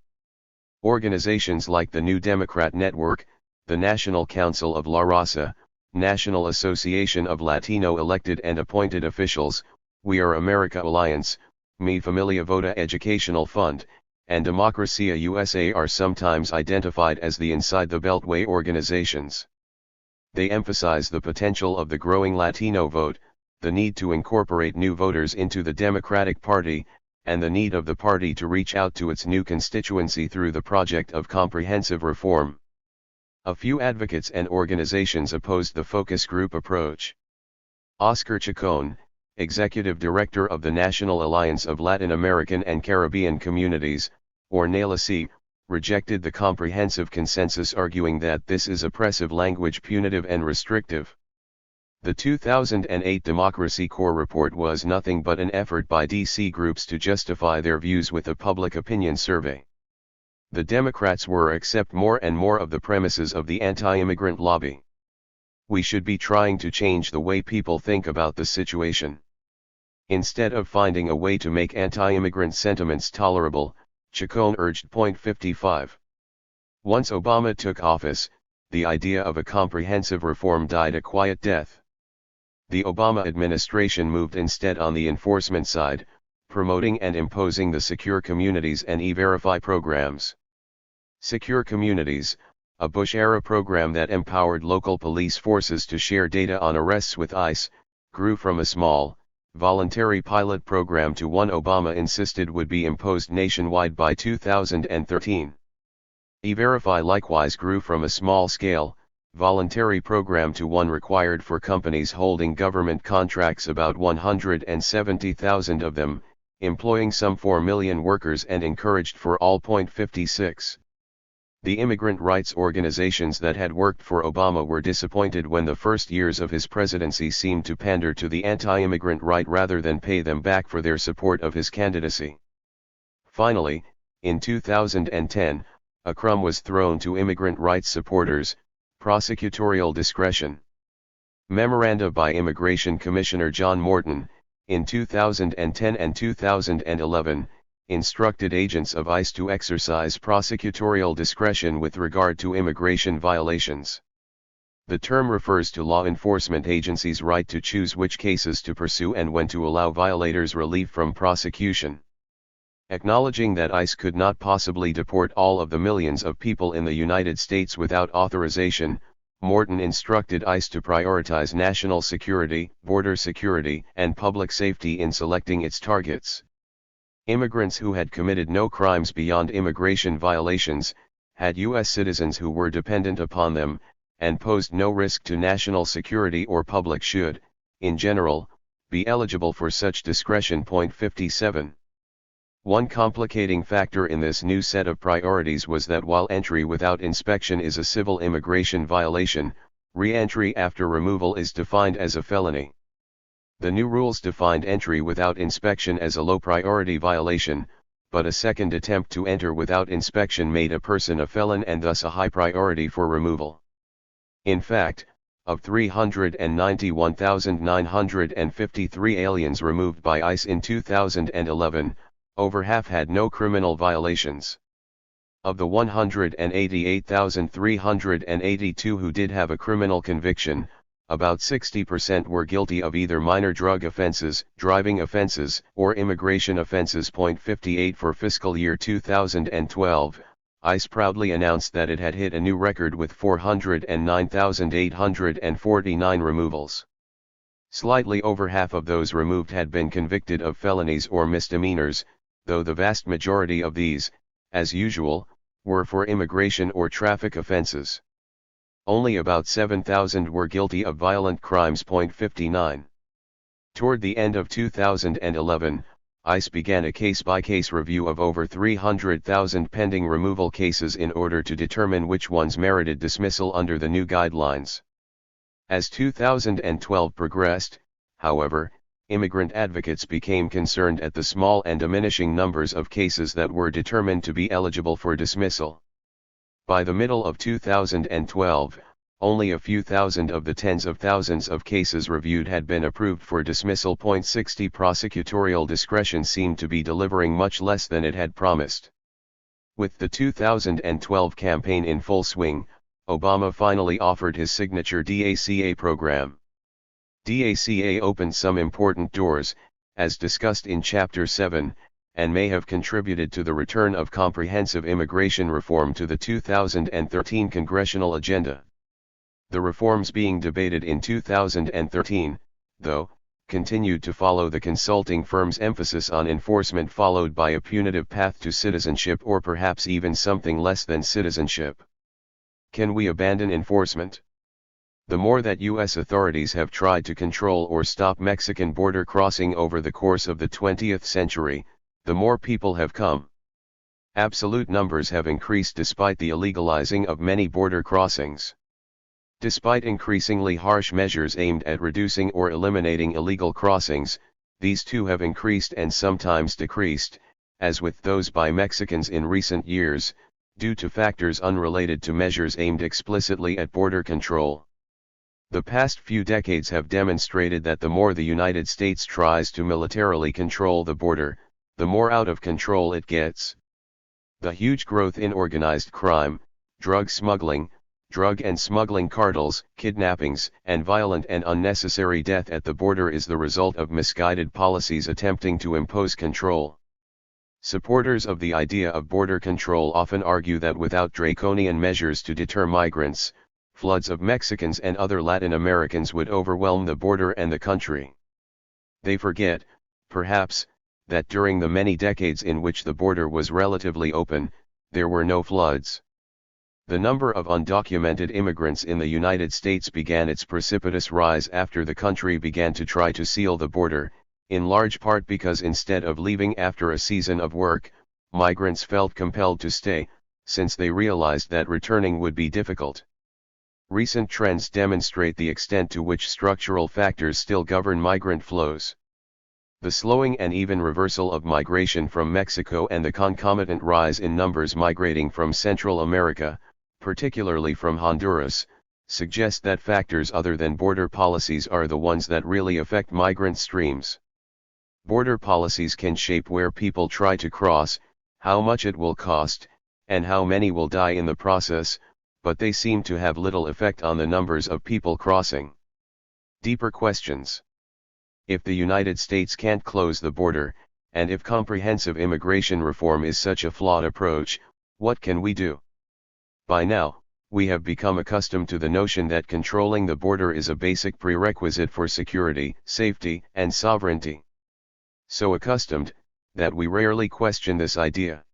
Organizations like the New Democrat Network, the National Council of La Raza, National Association of Latino Elected and Appointed Officials, We Are America Alliance, Mi Familia Vota Educational Fund, and Democracia USA are sometimes identified as the Inside the Beltway organizations. They emphasize the potential of the growing Latino vote, the need to incorporate new voters into the Democratic Party, and the need of the party to reach out to its new constituency through the project of comprehensive reform. A few advocates and organizations opposed the focus group approach. Oscar Chacon, Executive Director of the National Alliance of Latin American and Caribbean Communities, or NALAC, rejected the comprehensive consensus, arguing that this is oppressive language, punitive and restrictive. The 2008 Democracy Corps report was nothing but an effort by DC groups to justify their views with a public opinion survey. The Democrats were accept more and more of the premises of the anti-immigrant lobby. We should be trying to change the way people think about the situation. Instead of finding a way to make anti-immigrant sentiments tolerable, Chacon urged. 55. Once Obama took office, the idea of a comprehensive reform died a quiet death. The Obama administration moved instead on the enforcement side, promoting and imposing the Secure Communities and E-Verify programs. Secure Communities, a Bush-era program that empowered local police forces to share data on arrests with ICE, grew from a small, voluntary pilot program to one Obama insisted would be imposed nationwide by 2013. E-Verify likewise grew from a small-scale, voluntary program to one required for companies holding government contracts, about 170,000 of them, employing some 4 million workers and encouraged for all. 56. The immigrant rights organizations that had worked for Obama were disappointed when the first years of his presidency seemed to pander to the anti-immigrant right rather than pay them back for their support of his candidacy. Finally, in 2010, a crumb was thrown to immigrant rights supporters: prosecutorial discretion. Memoranda by Immigration Commissioner John Morton, in 2010 and 2011, instructed agents of ICE to exercise prosecutorial discretion with regard to immigration violations. The term refers to law enforcement agencies' right to choose which cases to pursue and when to allow violators relief from prosecution. Acknowledging that ICE could not possibly deport all of the millions of people in the United States without authorization, Morton instructed ICE to prioritize national security, border security, and public safety in selecting its targets. Immigrants who had committed no crimes beyond immigration violations, had U.S. citizens who were dependent upon them, and posed no risk to national security or public should, in general, be eligible for such discretion. 57. One complicating factor in this new set of priorities was that while entry without inspection is a civil immigration violation, re-entry after removal is defined as a felony. The new rules defined entry without inspection as a low-priority violation, but a second attempt to enter without inspection made a person a felon and thus a high priority for removal. In fact, of 391,953 aliens removed by ICE in 2011, over half had no criminal violations. Of the 188,382 who did have a criminal conviction, about 60% were guilty of either minor drug offenses, driving offenses, or immigration offenses. 58 For fiscal year 2012, ICE proudly announced that it had hit a new record with 409,849 removals. Slightly over half of those removed had been convicted of felonies or misdemeanors, though the vast majority of these, as usual, were for immigration or traffic offenses. Only about 7,000 were guilty of violent crimes. 59. Toward the end of 2011, ICE began a case-by-case review of over 300,000 pending removal cases in order to determine which ones merited dismissal under the new guidelines. As 2012 progressed, however, immigrant advocates became concerned at the small and diminishing numbers of cases that were determined to be eligible for dismissal. By the middle of 2012, only a few thousand of the tens of thousands of cases reviewed had been approved for dismissal. 60 Prosecutorial discretion seemed to be delivering much less than it had promised. With the 2012 campaign in full swing, Obama finally offered his signature DACA program. DACA opened some important doors, as discussed in Chapter 7, and may have contributed to the return of comprehensive immigration reform to the 2013 congressional agenda. The reforms being debated in 2013, though, continued to follow the consulting firm's emphasis on enforcement followed by a punitive path to citizenship or perhaps even something less than citizenship. Can we abandon enforcement? The more that U.S. authorities have tried to control or stop Mexican border crossing over the course of the 20th century, the more people have come. Absolute numbers have increased despite the illegalizing of many border crossings. Despite increasingly harsh measures aimed at reducing or eliminating illegal crossings, these too have increased and sometimes decreased, as with those by Mexicans in recent years, due to factors unrelated to measures aimed explicitly at border control. The past few decades have demonstrated that the more the United States tries to militarily control the border, the more out of control it gets. The huge growth in organized crime, drug smuggling, drug and smuggling cartels, kidnappings, and violent and unnecessary death at the border is the result of misguided policies attempting to impose control. Supporters of the idea of border control often argue that without draconian measures to deter migrants, floods of Mexicans and other Latin Americans would overwhelm the border and the country. They forget, perhaps, that during the many decades in which the border was relatively open, there were no floods. The number of undocumented immigrants in the United States began its precipitous rise after the country began to try to seal the border, in large part because instead of leaving after a season of work, migrants felt compelled to stay, since they realized that returning would be difficult. Recent trends demonstrate the extent to which structural factors still govern migrant flows. The slowing and even reversal of migration from Mexico and the concomitant rise in numbers migrating from Central America, particularly from Honduras, suggest that factors other than border policies are the ones that really affect migrant streams. Border policies can shape where people try to cross, how much it will cost, and how many will die in the process, but they seem to have little effect on the numbers of people crossing. Deeper questions. If the United States can't close the border, and if comprehensive immigration reform is such a flawed approach, what can we do? By now, we have become accustomed to the notion that controlling the border is a basic prerequisite for security, safety, and sovereignty. So accustomed, that we rarely question this idea.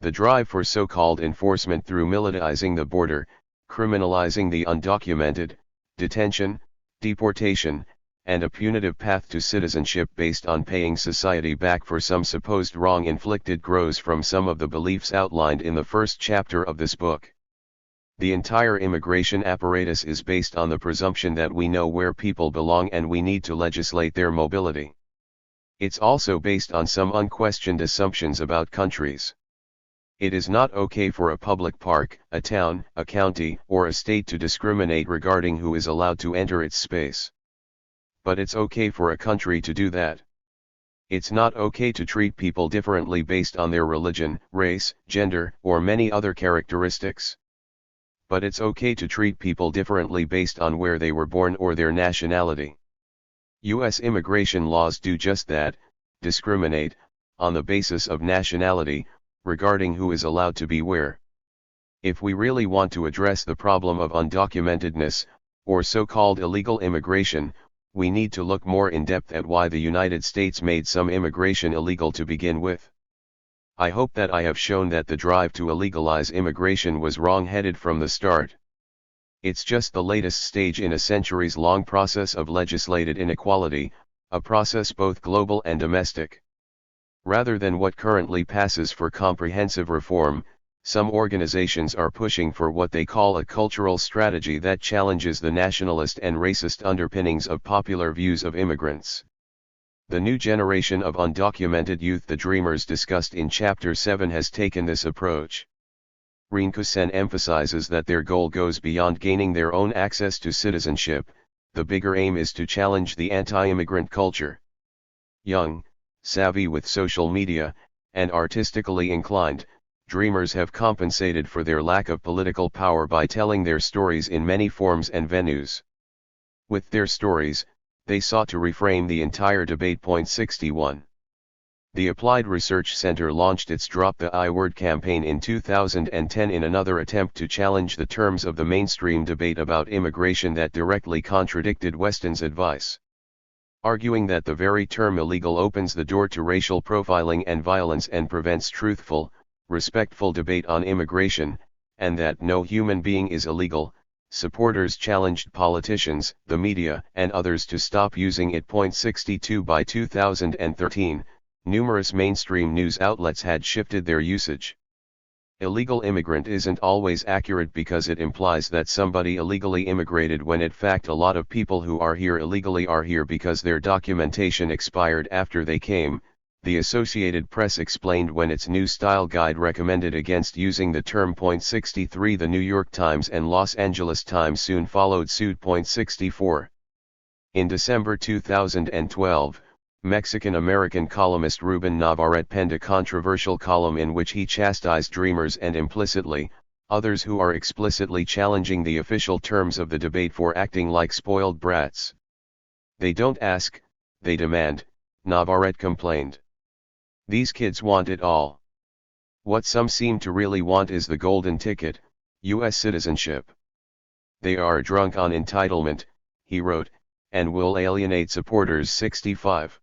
The drive for so-called enforcement through militarizing the border, criminalizing the undocumented, detention, deportation, and a punitive path to citizenship based on paying society back for some supposed wrong inflicted grows from some of the beliefs outlined in the first chapter of this book. The entire immigration apparatus is based on the presumption that we know where people belong and we need to legislate their mobility. It's also based on some unquestioned assumptions about countries. It is not okay for a public park, a town, a county, or a state to discriminate regarding who is allowed to enter its space. But it's okay for a country to do that. It's not okay to treat people differently based on their religion, race, gender, or many other characteristics. But it's okay to treat people differently based on where they were born or their nationality. U.S. immigration laws do just that, discriminate, on the basis of nationality, regarding who is allowed to be where. If we really want to address the problem of undocumentedness, or so-called illegal immigration, we need to look more in depth at why the United States made some immigration illegal to begin with. I hope that I have shown that the drive to illegalize immigration was wrong-headed from the start. It's just the latest stage in a centuries-long process of legislated inequality, a process both global and domestic. Rather than what currently passes for comprehensive reform, some organizations are pushing for what they call a cultural strategy that challenges the nationalist and racist underpinnings of popular views of immigrants. The new generation of undocumented youth, the Dreamers discussed in Chapter 7, has taken this approach. Rinkusen emphasizes that their goal goes beyond gaining their own access to citizenship. The bigger aim is to challenge the anti-immigrant culture. Young, savvy with social media, and artistically inclined, Dreamers have compensated for their lack of political power by telling their stories in many forms and venues. With their stories, they sought to reframe the entire debate. Point 61. The Applied Research Center launched its Drop the I Word campaign in 2010 in another attempt to challenge the terms of the mainstream debate about immigration that directly contradicted Weston's advice. Arguing that the very term illegal opens the door to racial profiling and violence and prevents truthful, respectful debate on immigration, and that no human being is illegal, supporters challenged politicians, the media, and others to stop using it. Point 62. By 2013, numerous mainstream news outlets had shifted their usage. Illegal immigrant isn't always accurate because it implies that somebody illegally immigrated, when in fact a lot of people who are here illegally are here because their documentation expired after they came, the Associated Press explained when its new style guide recommended against using the term. Point 63. The New York Times and Los Angeles Times soon followed suit. Point 64. In December 2012, Mexican-American columnist Ruben Navarrete penned a controversial column in which he chastised Dreamers and implicitly, others who are explicitly challenging the official terms of the debate for acting like spoiled brats. They don't ask, they demand, Navarrete complained. These kids want it all. What some seem to really want is the golden ticket, U.S. citizenship. They are drunk on entitlement, he wrote, and will alienate supporters. 65.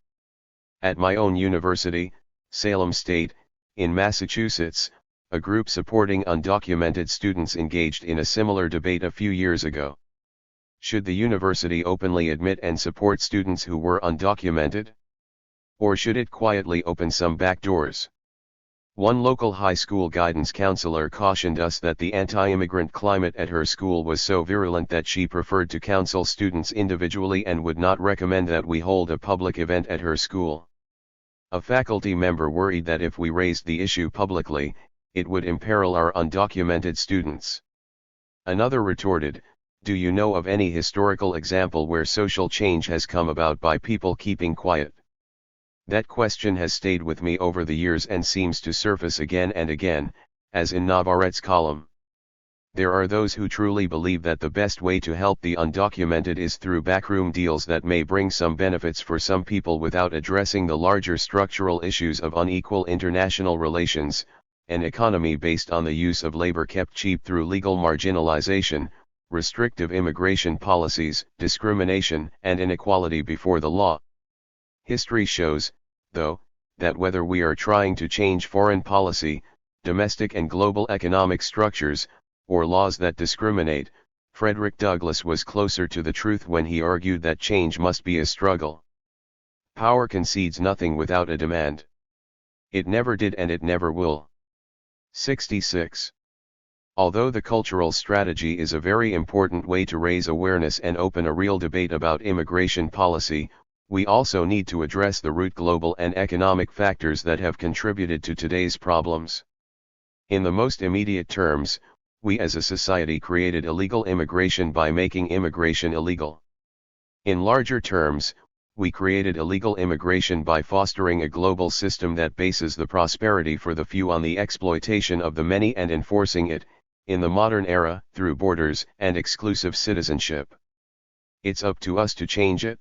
At my own university, Salem State, in Massachusetts, a group supporting undocumented students engaged in a similar debate a few years ago. Should the university openly admit and support students who were undocumented? Or should it quietly open some back doors? One local high school guidance counselor cautioned us that the anti-immigrant climate at her school was so virulent that she preferred to counsel students individually and would not recommend that we hold a public event at her school. A faculty member worried that if we raised the issue publicly, it would imperil our undocumented students. Another retorted, "Do you know of any historical example where social change has come about by people keeping quiet?" That question has stayed with me over the years and seems to surface again and again, as in Navarrete's column. There are those who truly believe that the best way to help the undocumented is through backroom deals that may bring some benefits for some people without addressing the larger structural issues of unequal international relations, an economy based on the use of labor kept cheap through legal marginalization, restrictive immigration policies, discrimination, and inequality before the law. History shows, though, that whether we are trying to change foreign policy, domestic and global economic structures, or laws that discriminate, Frederick Douglass was closer to the truth when he argued that change must be a struggle. Power concedes nothing without a demand. It never did and it never will. 66. Although the cultural strategy is a very important way to raise awareness and open a real debate about immigration policy, We also need to address the root global and economic factors that have contributed to today's problems. In the most immediate terms, we as a society created illegal immigration by making immigration illegal. In larger terms, we created illegal immigration by fostering a global system that bases the prosperity for the few on the exploitation of the many and enforcing it, in the modern era, through borders and exclusive citizenship. It's up to us to change it.